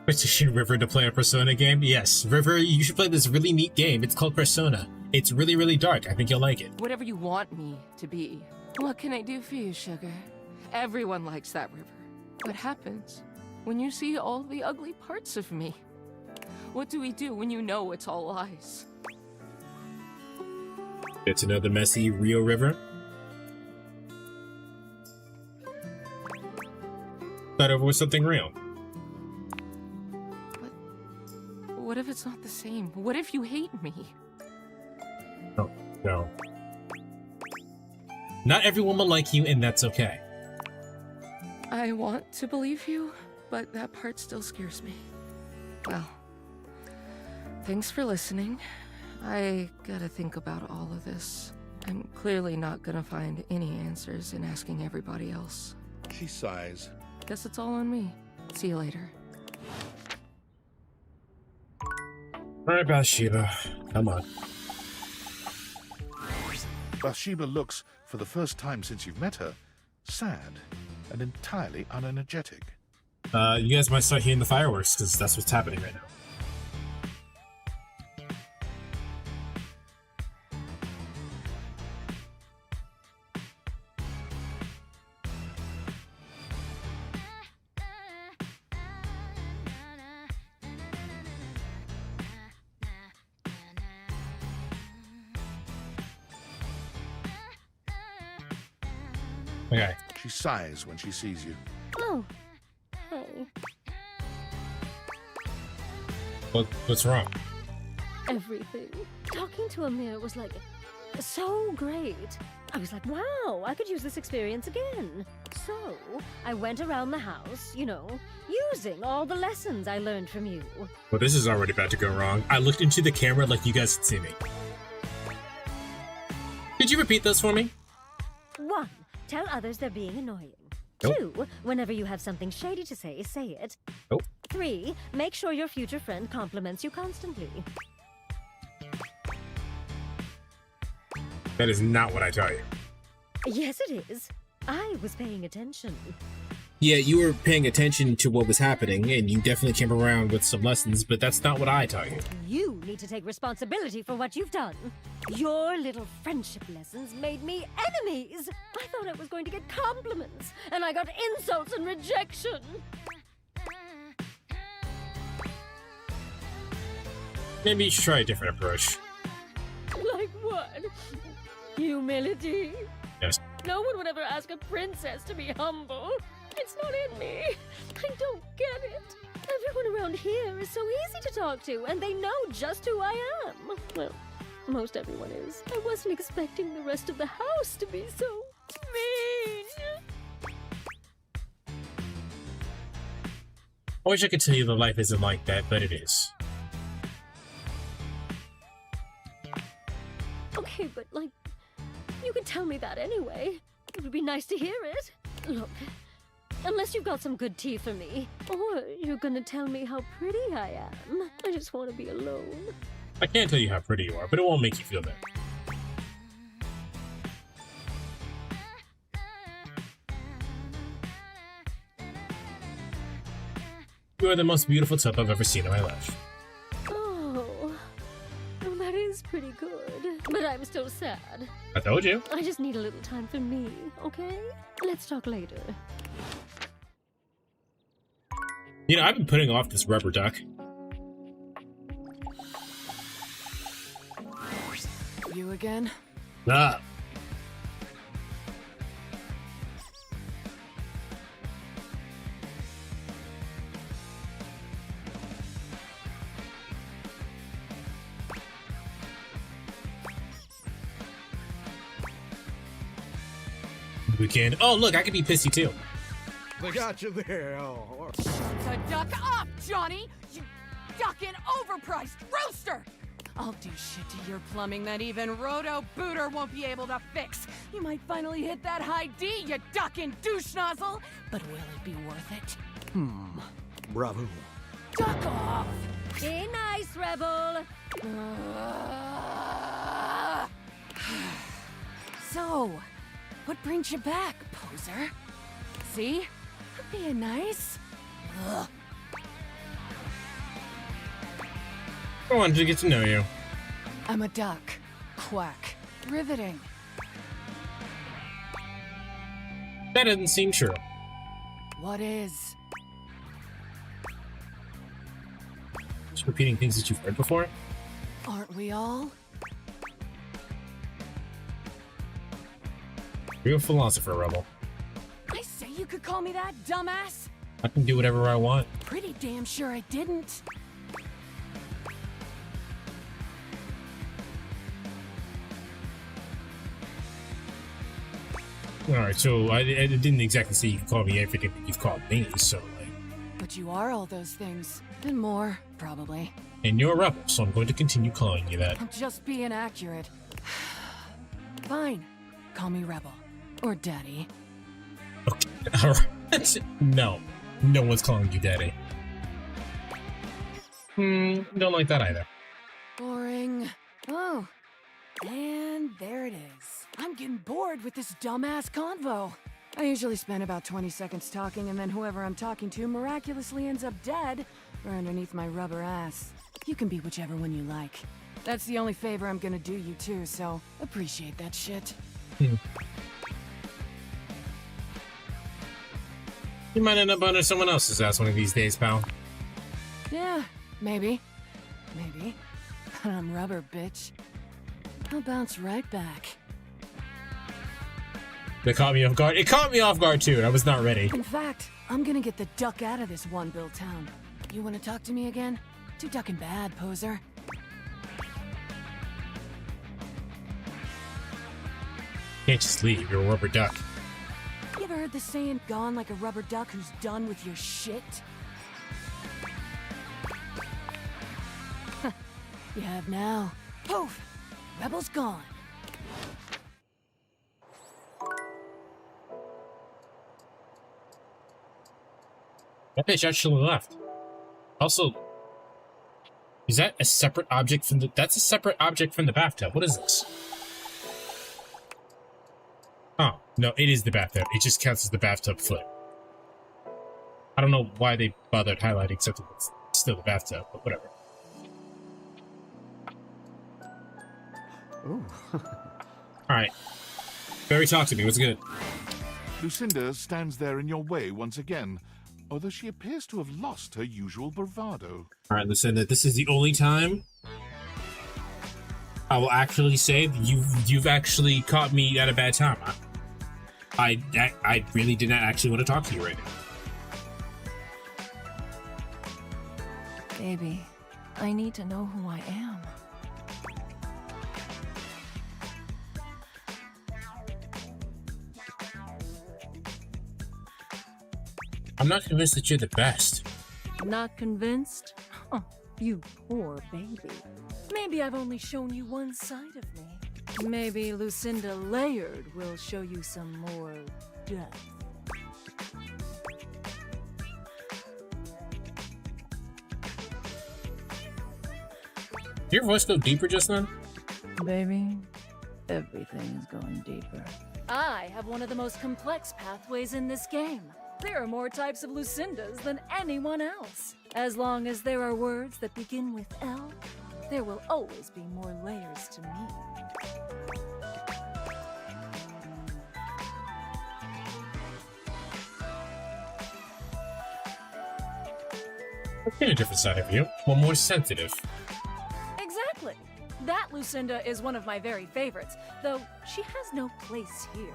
Petition River to play a Persona game? Yes, River, you should play this really neat game. It's called Persona. It's really, really dark. I think you'll like it. Whatever you want me to be. What can I do for you, sugar? Everyone likes that river. What happens when you see all the ugly parts of me? What do we do when you know it's all lies? Get to know the messy, real River? Thought over was something real. What if it's not the same? What if you hate me? Oh, no. Not everyone will like you, and that's okay. I want to believe you, but that part still scares me. Well, thanks for listening. I gotta think about all of this. I'm clearly not gonna find any answers in asking everybody else. She sighs. Guess it's all on me. See you later. Alright, Bathsheba. Come on. Bathsheba looks, for the first time since you've met her, sad and entirely unenergetic. You guys might start hearing the fireworks, because that's what's happening right now. Okay. She sighs when she sees you. Oh, hey. What's wrong? Everything. Talking to Amir was like so great. I was like, wow, I could use this experience again. So I went around the house, you know, using all the lessons I learned from you. Well, this is already about to go wrong. I looked into the camera like you guys could see me. Could you repeat those for me? 1. Tell others they're being annoying. Nope. 2. Whenever you have something shady to say it. Nope. 3. Make sure your future friend compliments you constantly. That is not what I tell you. Yes, it is. I was paying attention. Yeah, you were paying attention to what was happening, and you definitely came around with some lessons, but that's not what I taught you. You need to take responsibility for what you've done. Your little friendship lessons made me enemies. I thought I was going to get compliments, and I got insults and rejection. Maybe you should try a different approach. Like what? Humility? Yes. No one would ever ask a princess to be humble. It's not in me. I don't get it. Everyone around here is so easy to talk to, and they know just who I am. Well, most everyone is. I wasn't expecting the rest of the house to be so mean. I wish I could tell you that life isn't like that, but it is. Okay, but like, you can tell me that anyway. It would be nice to hear it. Look, unless you've got some good tea for me, or you're gonna tell me how pretty I am. I just want to be alone. I can't tell you how pretty you are, but it won't make you feel better. You are the most beautiful tub I've ever seen in my life. Oh, well, that is pretty good. But I'm still sad. I told you. I just need a little time for me, okay? Let's talk later. You know, I've been putting off this rubber duck. You again? Ah. We can. Oh, look, I can be pissy too. They got you there. Oh. So duck off, Johnny! You duckin' overpriced rooster! I'll do shit to your plumbing that even Roto Booter won't be able to fix. You might finally hit that high D, you duckin' douche nozzle! But will it be worth it? Bravo. Duck off! Be nice, Rebel. So, what brings you back, poser? See? I'm being nice. Ugh. I wanted to get to know you. I'm a duck. Quack. Riveting. That doesn't seem true. What is? Just repeating things that you've heard before? Aren't we all? You're a philosopher, Rebel. I say you could call me that, dumbass. I can do whatever I want. Pretty damn sure I didn't. Alright, so I didn't exactly say you could call me everything that you've called me, so like... But you are all those things. And more, probably. And you're a rebel, so I'm going to continue calling you that. I'm just being accurate. Fine. Call me Rebel. Or Daddy. Okay, alright. No. No one's calling you Daddy. Don't like that either. Boring. Oh. And there it is. I'm getting bored with this dumbass convo. I usually spend about 20 seconds talking, and then whoever I'm talking to miraculously ends up dead or underneath my rubber ass. You can be whichever one you like. That's the only favor I'm gonna do you too, so appreciate that shit. You might end up under someone else's ass one of these days, pal. Yeah, maybe. Maybe. I'm rubber, bitch. I'll bounce right back. That caught me off guard. It caught me off guard too, and I was not ready. In fact, I'm gonna get the duck out of this one-bill town. You wanna talk to me again? Too duckin' bad, poser. Can't just leave. You're a rubber duck. You ever heard the saying, gone like a rubber duck who's done with your shit? You have now. Poof! Rebel's gone. That bitch actually left. Also, is that a separate object from the... That's a separate object from the bathtub. What is this? Oh, no, it is the bathtub. It just counts as the bathtub foot. I don't know why they bothered highlighting something that's still the bathtub, but whatever. Ooh. Alright. Barry, talk to me. What's good? Lucinda stands there in your way once again, although she appears to have lost her usual bravado. Alright, Lucinda, this is the only time I will actually say you've actually caught me at a bad time. I really did not actually want to talk to you right now. Baby, I need to know who I am. I'm not convinced that you're the best. Not convinced? Oh, you poor baby. Maybe I've only shown you one side of me. Maybe Lucinda Layered will show you some more depth. Did your voice go deeper just then? Baby, everything is going deeper. I have one of the most complex pathways in this game. There are more types of Lucindas than anyone else. As long as there are words that begin with L, there will always be more layers to me. I've seen a different side of you. One more sensitive. Exactly. That Lucinda is one of my very favorites, though she has no place here.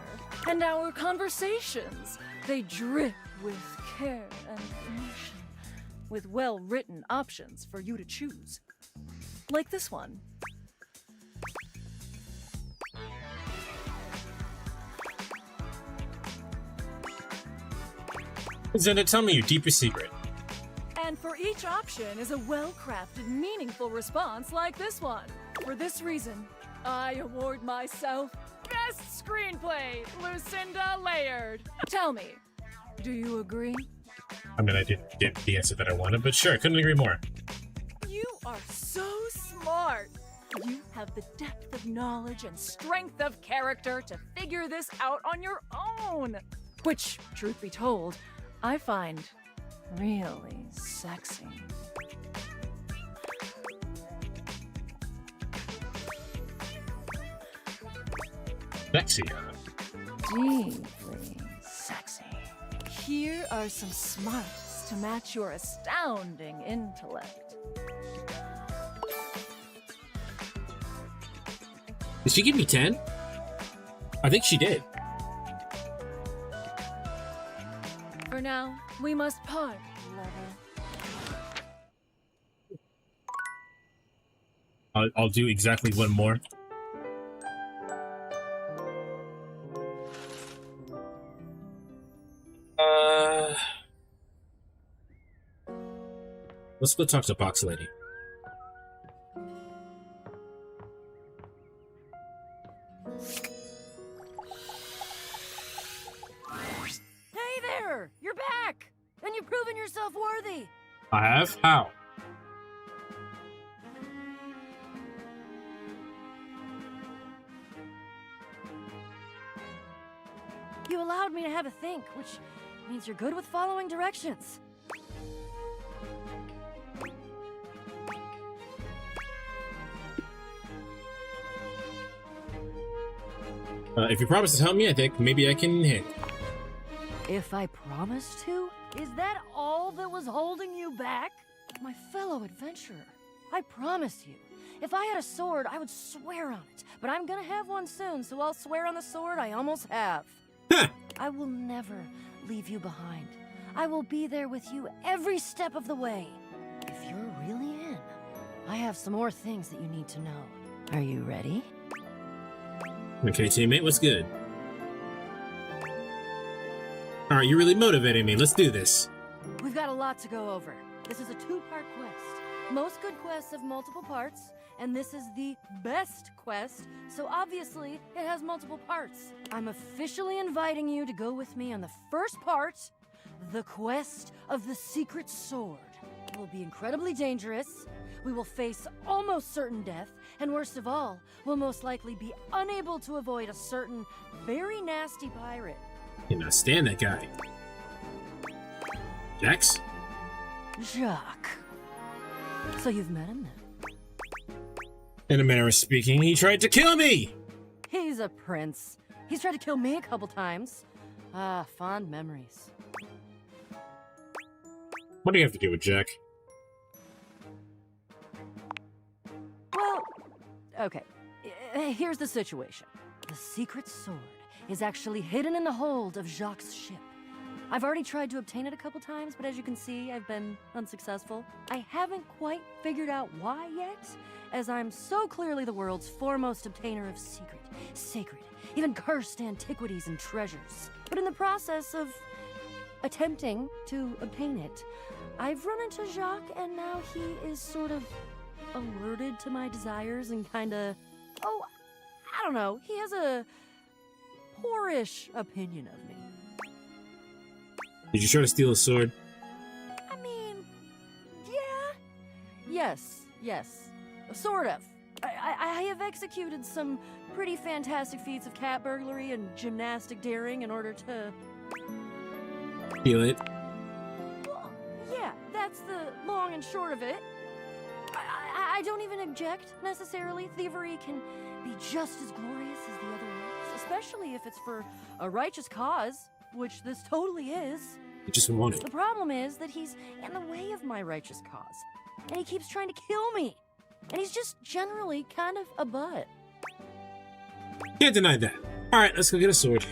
And our conversations, they drip with care and emotion, with well-written options for you to choose. Like this one. Lucinda, tell me your deepest secret. And for each option is a well-crafted, meaningful response like this one. For this reason, I award myself Best Screenplay, Lucinda Layered. Tell me, do you agree? I mean, I didn't get the answer that I wanted, but sure, couldn't agree more. You are so smart. You have the depth of knowledge and strength of character to figure this out on your own. Which, truth be told, I find really sexy. Sexy, Deeply sexy. Here are some smarts to match your astounding intellect. Did she give me 10? I think she did. For now, we must part, lover. I'll do exactly one more. Let's go talk to Box Lady. Hey there! You're back! And you've proven yourself worthy! I have? How? You allowed me to have a think, which means you're good with following directions. If you promise to help me, I think maybe I can hit. If I promised to? Is that all that was holding you back? My fellow adventurer, I promise you, if I had a sword, I would swear on it. But I'm gonna have one soon, so I'll swear on the sword I almost have. I will never leave you behind. I will be there with you every step of the way. If you're really in, I have some more things that you need to know. Are you ready? Okay, teammate, what's good? Alright, you're really motivating me. Let's do this. We've got a lot to go over. This is a two-part quest. Most good quests have multiple parts, and this is the best quest, so obviously it has multiple parts. I'm officially inviting you to go with me on the first part, the quest of the secret sword. It will be incredibly dangerous. We will face almost certain death, and worst of all, we'll most likely be unable to avoid a certain very nasty pirate. Cannot stand that guy. Jax? Jacques. So you've met him then? In a manner of speaking, he tried to kill me! He's a prince. He's tried to kill me a couple times. Ah, fond memories. What do you have to do with Jack? Well, okay. Here's the situation. The secret sword is actually hidden in the hold of Jacques' ship. I've already tried to obtain it a couple times, but as you can see, I've been unsuccessful. I haven't quite figured out why yet, as I'm so clearly the world's foremost obtainer of secret, sacred, even cursed antiquities and treasures. But in the process of attempting to obtain it, I've run into Jacques, and now he is sort of alerted to my desires and kinda, oh, I don't know, he has a poorish opinion of me. Did you try to steal a sword? I mean, yeah. Yes. Sort of. I have executed some pretty fantastic feats of cat burglary and gymnastic daring in order to... Steal it? Well, yeah, that's the long and short of it. I don't even object, necessarily. Thievery can be just as glorious as the other acts, especially if it's for a righteous cause, which this totally is. You just want it. The problem is that he's in the way of my righteous cause, and he keeps trying to kill me. And he's just generally kind of a butt. Can't deny that. Alright, let's go get a sword.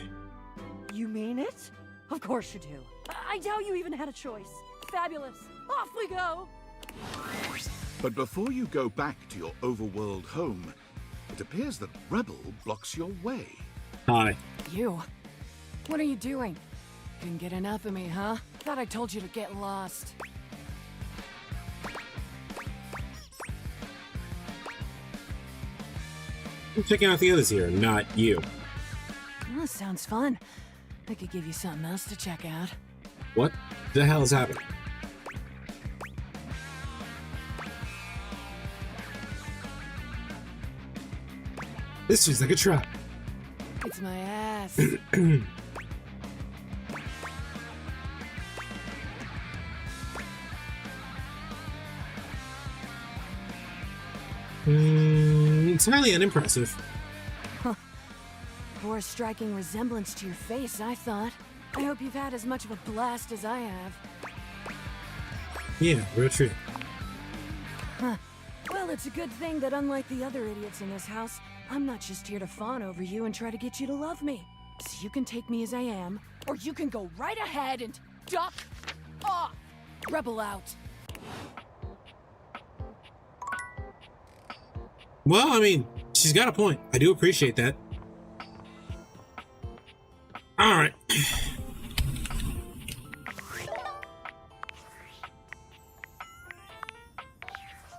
You mean it? Of course you do. I doubt you even had a choice. Fabulous. Off we go! But before you go back to your overworld home, it appears that Rebel blocks your way. Hi. You? What are you doing? Couldn't get enough of me, huh? Thought I told you to get lost. I'm checking out the others here, not you. Well, sounds fun. I could give you something else to check out. What the hell is happening? This is like a trap. It's my ass. It's highly unimpressive. Huh. Bore a striking resemblance to your face, I thought. I hope you've had as much of a blast as I have. Yeah, real true. Huh. Well, it's a good thing that unlike the other idiots in this house, I'm not just here to fawn over you and try to get you to love me. So you can take me as I am, or you can go right ahead and duck off. Rebel out. Well, I mean, she's got a point. I do appreciate that. All right.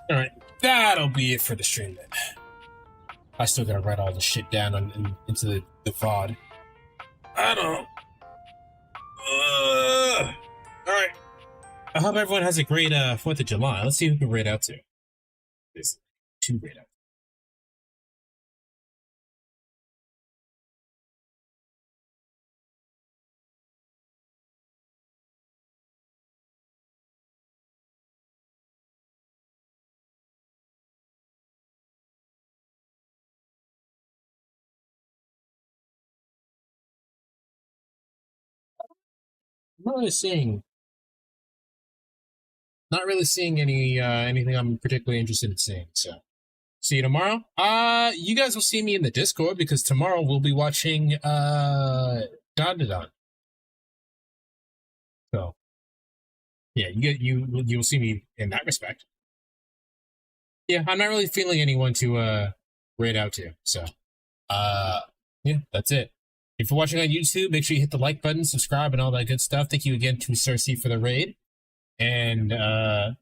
All right, that'll be it for the stream then. I still gotta write all the shit down into the VOD. I don't know. All right. I hope everyone has a great 4th of July. Let's see who can raid out to. There's 2 raid out. Not really seeing any anything I'm particularly interested in seeing. So, see you tomorrow. You guys will see me in the Discord because tomorrow we'll be watching Don. So, yeah, you'll see me in that respect. Yeah, I'm not really feeling anyone to raid out to. So, yeah, that's it. If you're watching on YouTube, make sure you hit the like button, subscribe, and all that good stuff. Thank you again to Cersei for the raid. And,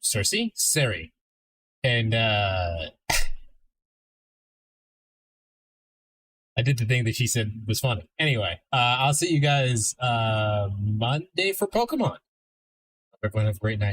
Sari. And, I did the thing that she said was funny. Anyway, I'll see you guys, Monday for Pokemon. Hope everyone have a great night.